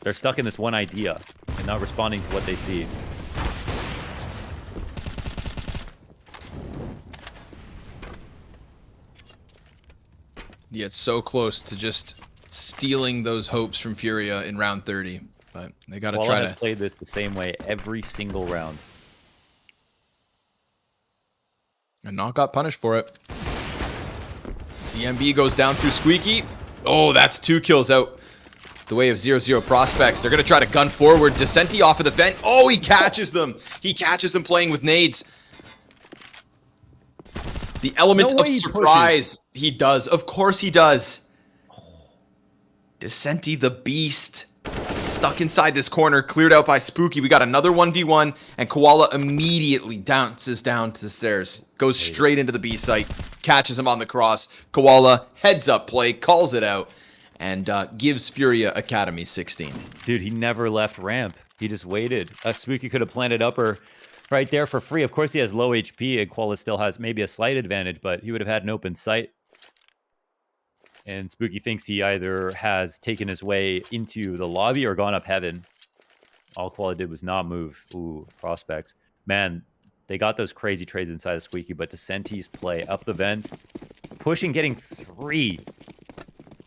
They're stuck in this one idea and not responding to what they see. Yeah, it's so close to just stealing those hopes from Furia in round 30. But they got to try to... has played this the same way every single round. And not got punished for it. ZMB goes down through Squeaky. Oh, that's 2 kills out the way of 00prospects. They're going to try to gun forward. Descenti off of the vent. Oh, he catches them. He catches them playing with nades. The element of surprise. He does. Of course he does. Descenti the beast. Stuck inside this corner. Cleared out by Spooky. We got another 1v1. And Koala immediately dances down to the stairs. Goes straight into the B site. Catches him on the cross. Koala heads up play. Calls it out. And gives Furia Academy 16. Dude, he never left ramp. He just waited. Spooky could have planted upper right there for free. Of course, he has low HP, and Koala still has maybe a slight advantage, but he would have had an open sight. And Spooky thinks he either has taken his way into the lobby or gone up heaven. All Koala did was not move. Ooh, prospects. Man, they got those crazy trades inside of Squeaky, but Descenti's play up the vent, pushing, getting 3.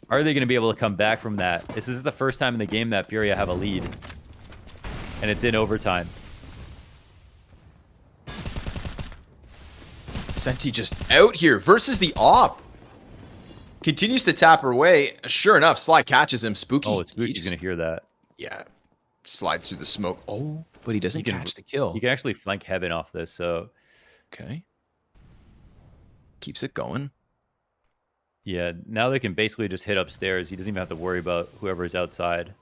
Are they going to be able to come back from that? This is the first time in the game that Furia have a lead. And it's in overtime. Senti just out here versus the op. Continues to tap her way. Sure enough, Sly catches him. Spooky. Oh, Spooky's going to hear that. Yeah. Slides through the smoke. Oh, but he doesn't catch the kill. He can actually flank heaven off this, so... Okay. Keeps it going. Yeah, now they can basically just hit upstairs. He doesn't even have to worry about whoever's outside.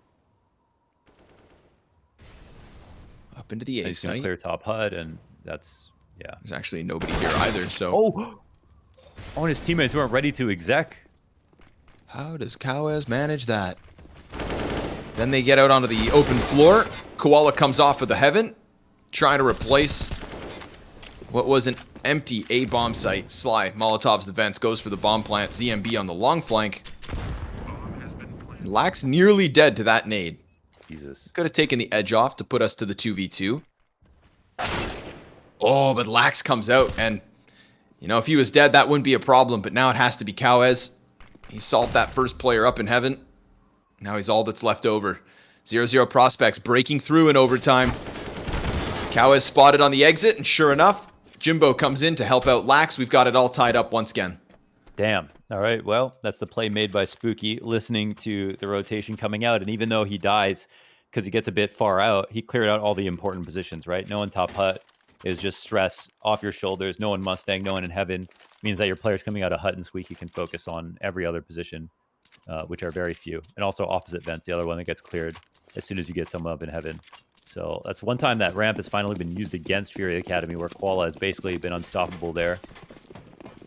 Up into the A He's going to site. clear top HUD, and that's... Yeah. There's actually nobody here either, so... Oh! Oh, and his teammates weren't ready to exec. How does Kawez manage that? Then they get out onto the open floor. Koala comes off of the heaven, trying to replace what was an empty A bomb site. Sly Molotovs the vents, goes for the bomb plant. ZMB on the long flank. Lax nearly dead to that nade. Jesus. Could have taken the edge off to put us to the 2v2. Oh, but Lax comes out, and you know, if he was dead, that wouldn't be a problem, but now it has to be Kawez. He solved that first player up in heaven. Now he's all that's left over. 00prospects breaking through in overtime. Kawez spotted on the exit, and sure enough, Jimbo comes in to help out Lax. We've got it all tied up once again. Damn. All right, well, that's the play made by Spooky, listening to the rotation coming out, and even though he dies because he gets a bit far out, he cleared out all the important positions, right? No one top hut is just stress off your shoulders. No one Mustang, no one in heaven. Means that your players coming out of hut and Squeaky can focus on every other position, which are very few. And also opposite vents, the other one that gets cleared as soon as you get someone up in heaven. So that's one time that ramp has finally been used against FURIA Academy, where Koala has basically been unstoppable there,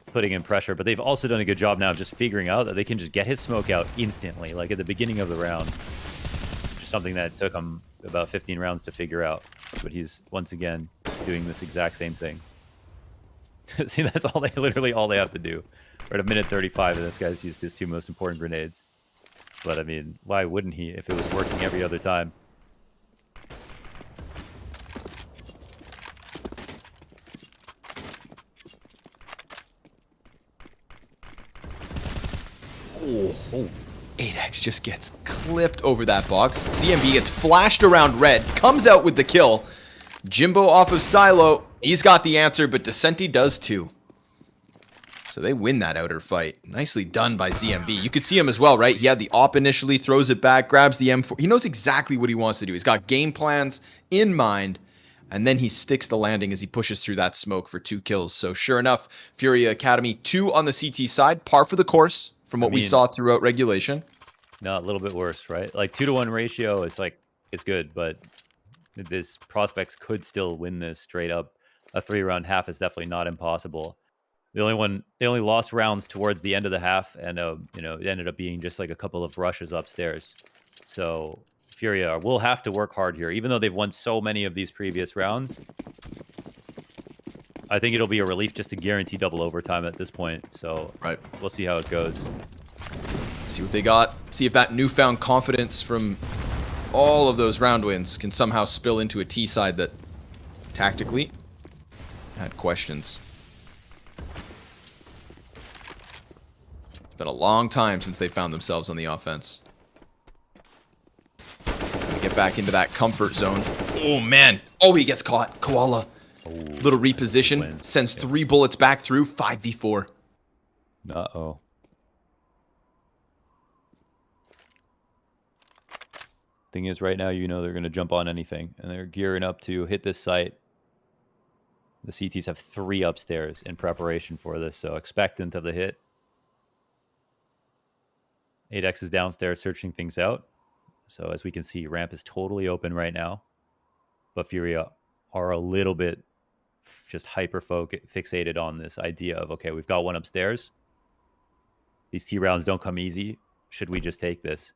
putting in pressure. But they've also done a good job now of just figuring out that they can just get his smoke out instantly, like at the beginning of the round. Just something that took him about 15 rounds to figure out. But he's, once again, doing this exact same thing. See, that's all literally all they have to do. We're at a minute 35, and this guy's used his 2 most important grenades. But, I mean, why wouldn't he if it was working every other time? Oh. 8X just gets clipped over that box. ZMB gets flashed around red, comes out with the kill. Jimbo off of Silo. He's got the answer, but Descenti does too. So they win that outer fight. Nicely done by ZMB. You could see him as well, right? He had the op initially, throws it back, grabs the M4. He knows exactly what he wants to do. He's got game plans in mind, and then he sticks the landing as he pushes through that smoke for 2 kills. So sure enough, FURIA Academy 2 on the CT side, par for the course from what we saw throughout regulation. No, a little bit worse, right? Like 2-to-1 ratio is like, it's good, but this prospects could still win this straight up. A 3-round half is definitely not impossible. They only lost rounds towards the end of the half, and you know, it ended up being just like a couple of rushes upstairs. So Furia will have to work hard here, even though they've won so many of these previous rounds. I think it'll be a relief just to guarantee double overtime at this point. So right, we'll see how it goes. See what they got. See if that newfound confidence from all of those round wins can somehow spill into a T side that tactically had questions. It's been a long time since they found themselves on the offense. Get back into that comfort zone. Oh, man. Oh, he gets caught. Koala Little reposition. Sends 3 bullets back through. 5v4. Uh-oh. Thing is, right now, you know they're going to jump on anything. And they're gearing up to hit this site. The CTs have 3 upstairs in preparation for this, so expectant of the hit. 8X is downstairs searching things out. So as we can see, ramp is totally open right now. But FURIA are a little bit just fixated on this idea of, okay, we've got one upstairs. These T rounds don't come easy. Should we just take this?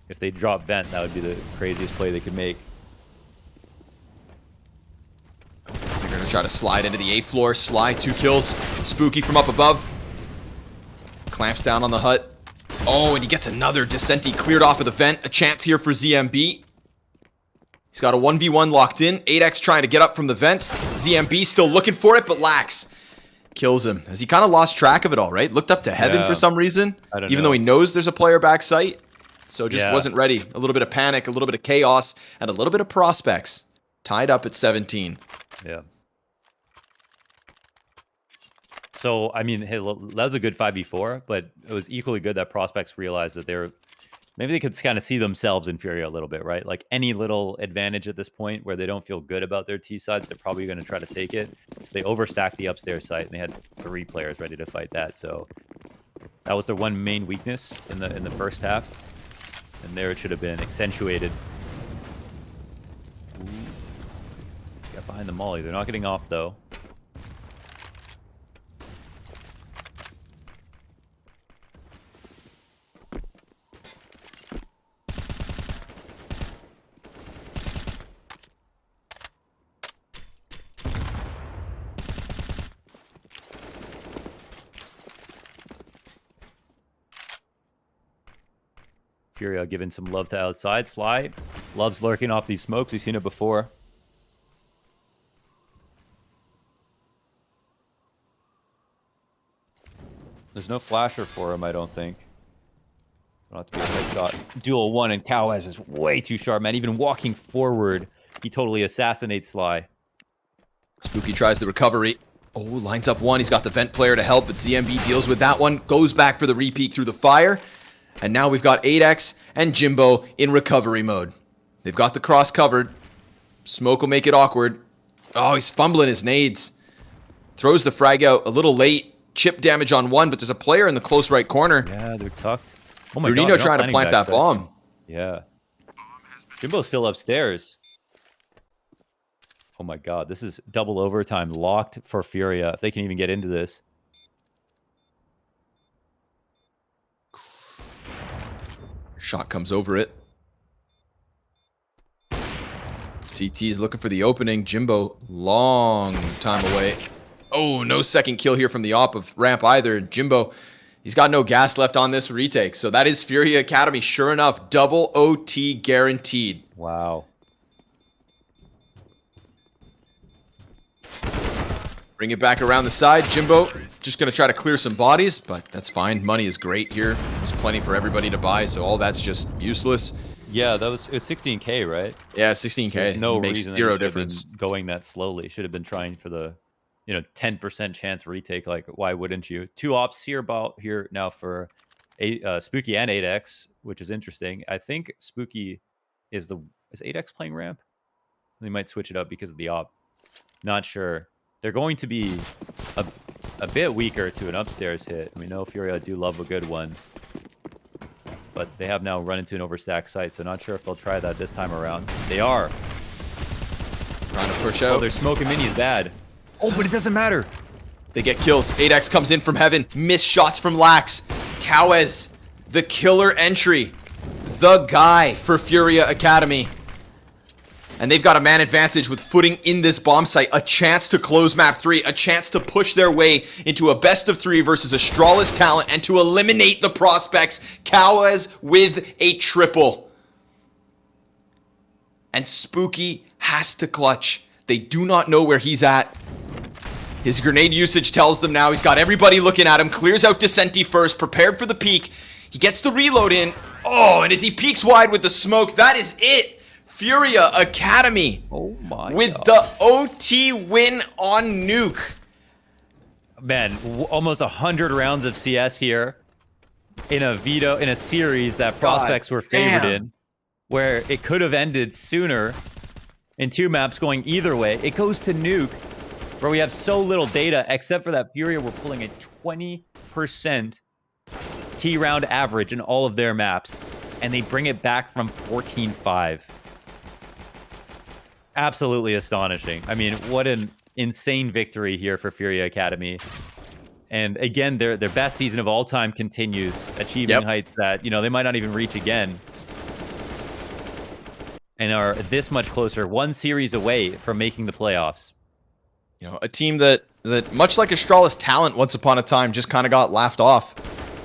If they drop vent, that would be the craziest play they could make. They're going to try to slide into the A floor. Sly, 2 kills. Spooky from up above. Clamps down on the hut. Oh, and he gets another. Descenti cleared off of the vent. A chance here for ZMB. He's got a 1v1 locked in. 8X trying to get up from the vents. ZMB still looking for it, but Lax kills him. Has he kind of lost track of it all, right? Looked up to heaven for some reason. Even though he knows there's a player back site. So just wasn't ready. A little bit of panic, a little bit of chaos, and a little bit of prospects. Tied up at 17. Yeah. So, I mean, hey, that was a good 5v4, but it was equally good that prospects realized that maybe they could kind of see themselves in FURIA a little bit, right? Like any little advantage at this point where they don't feel good about their T sides, they're probably going to try to take it. So they overstacked the upstairs site, and they had 3 players ready to fight that. So that was their one main weakness in the first half, and there it should have been accentuated. Ooh. Got behind the molly. They're not getting off though. FURIA giving some love to outside. Sly loves lurking off these smokes. We've seen it before. There's no flasher for him, I don't think. Don't have to be a headshot. Duel 1, and Cowaz is way too sharp, man. Even walking forward, he totally assassinates Sly. Spooky tries the recovery. Oh, lines up 1. He's got the vent player to help, but ZMB deals with that one. Goes back for the repeat through the fire. And now we've got 8X and Jimbo in recovery mode. They've got the cross covered. Smoke will make it awkward. Oh, he's fumbling his nades. Throws the frag out a little late. Chip damage on 1, but there's a player in the close right corner. Yeah, they're tucked. Oh my Brunino God, trying to plant that bomb. Yeah. Jimbo's still upstairs. Oh my God, this is double overtime locked for FURIA. If they can even get into this. Shot comes over it. CT is looking for the opening. Jimbo, long time away. Oh, no second kill here from the op of ramp either. Jimbo, he's got no gas left on this retake. So that is FURIA Academy. Sure enough, double OT guaranteed. Wow. Bring it back around the side. Jimbo just going to try to clear some bodies, but that's fine. Money is great here. There's plenty for everybody to buy, so all that's just useless. Yeah, it was 16K, right? Yeah, 16K. There's no makes reason zero difference. Going that slowly. Should have been trying for the 10% chance retake. Like, why wouldn't you? 2 ops here now for Spooky and 8X, which is interesting. I think Spooky is 8X playing ramp? They might switch it up because of the op. Not sure. They're going to be a bit weaker to an upstairs hit. We know FURIA do love a good one. But they have now run into an overstacked site, so not sure if they'll try that this time around. They are. Trying to push out. Oh, their smoking mini is bad. Oh, but it doesn't matter. They get kills. 8X comes in from heaven. Missed shots from Lax. Cowaz, the killer entry. The guy for FURIA Academy. And they've got a man advantage with footing in this bomb site. A chance to close map 3. A chance to push their way into a best of 3 versus Astrala's talent and to eliminate the prospects. Cowaz with a triple. And Spooky has to clutch. They do not know where he's at. His grenade usage tells them now. He's got everybody looking at him. Clears out Descenti first. Prepared for the peek. He gets the reload in. Oh, and as he peeks wide with the smoke, that is it. FURIA Academy Oh my with God. the OT win on Nuke. Man, almost 100 rounds of CS here in a series that prospects were favored in, where it could have ended sooner in 2 maps going either way. It goes to Nuke, where we have so little data, except for that FURIA were pulling a 20% T-round average in all of their maps, and they bring it back from 14-5. Absolutely astonishing. I mean, what an insane victory here for FURIA Academy. And again, their best season of all time continues, achieving heights that, they might not even reach again. And are this much closer, 1 series away from making the playoffs. A team that much like Astralis Talent once upon a time just kind of got laughed off.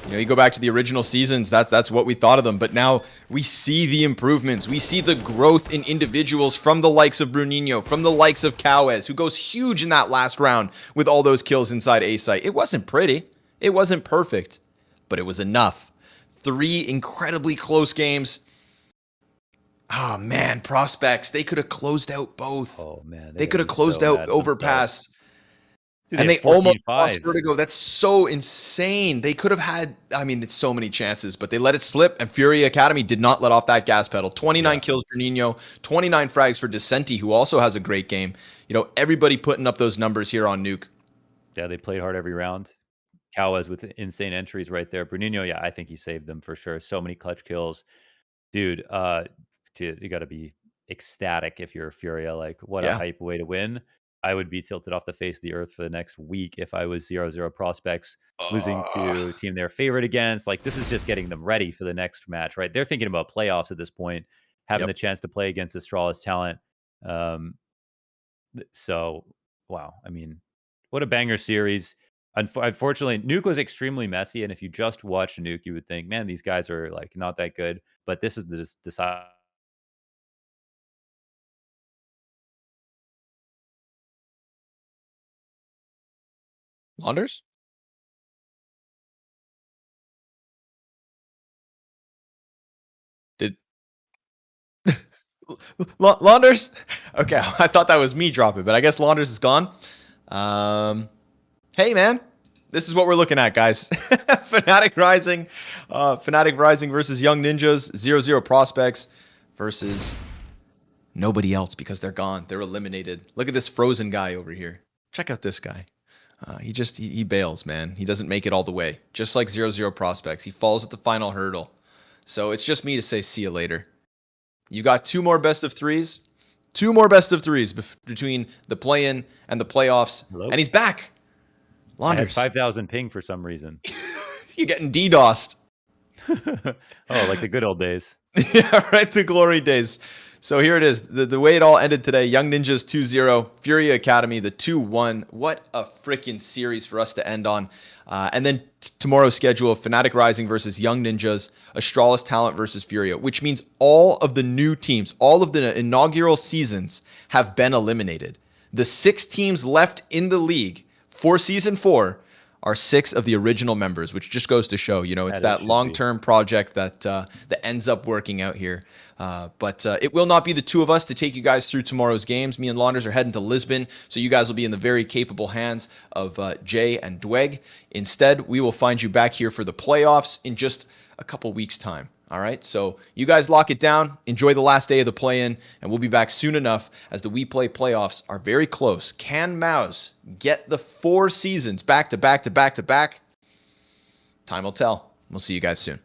You go back to the original seasons, that's what we thought of them. But now we see the improvements. We see the growth in individuals from the likes of Bruninho, from the likes of Cowes, who goes huge in that last round with all those kills inside A site. It wasn't pretty. It wasn't perfect, but it was enough. 3 incredibly close games. Oh, man, prospects. They could have closed out both. Oh, man. They could have closed out Overpass. Dude, and they 14-5. almost lost Vertigo. That's so insane. They could have had, it's so many chances, but they let it slip, and FURIA Academy did not let off that gas pedal. 29 kills for Nino, 29 frags for Decenti, who also has a great game. Everybody putting up those numbers here on Nuke. Yeah, they played hard every round. Cowes with insane entries right there. Bruninho, yeah, I think he saved them for sure. So many clutch kills. Dude, you got to be ecstatic if you're a FURIA. Like, what a hype way to win. I would be tilted off the face of the earth for the next week if I was 00prospects losing to a team they're favored against. Like, this is just getting them ready for the next match, right? They're thinking about playoffs at this point, having the chance to play against Astralis Talent. So, wow. I mean, what a banger series. Unfortunately, Nuke was extremely messy, and if you just watch Nuke, you would think, man, these guys are like not that good. But this is the decide. Launders? Launders? Okay, I thought that was me dropping, but I guess Launders is gone. Hey, man. This is what we're looking at, guys. Fnatic Rising versus Young Ninjas. 00prospects versus nobody else because they're gone. They're eliminated. Look at this frozen guy over here. Check out this guy. He bails, man. He doesn't make it all the way. Just like 00prospects. He falls at the final hurdle. So it's just me to say see you later. You got 2 more best of 3s. 2 more best of 3s between the play-in and the playoffs. Hello? And he's back. Launders. I had 5,000 ping for some reason. You're getting DDoSed. Oh, like the good old days. Yeah, right. The glory days. So here it is. The way it all ended today. Young Ninjas 2-0. FURIA Academy, the 2-1. What a freaking series for us to end on. And then tomorrow's schedule of Fnatic Rising versus Young Ninjas, Astralis Talent versus FURIA, which means all of the new teams, all of the inaugural seasons have been eliminated. The 6 teams left in the league for Season 4 are 6 of the original members, which just goes to show, it's that long-term project that ends up working out here. But it will not be the 2 of us to take you guys through tomorrow's games. Me and Launders are heading to Lisbon, so you guys will be in the very capable hands of Jay and Dweg. Instead, we will find you back here for the playoffs in just a couple weeks' time. All right, so you guys lock it down. Enjoy the last day of the play-in, and we'll be back soon enough as the WePlay playoffs are very close. Can Mouse get the 4 seasons back to back to back to back? Time will tell. We'll see you guys soon.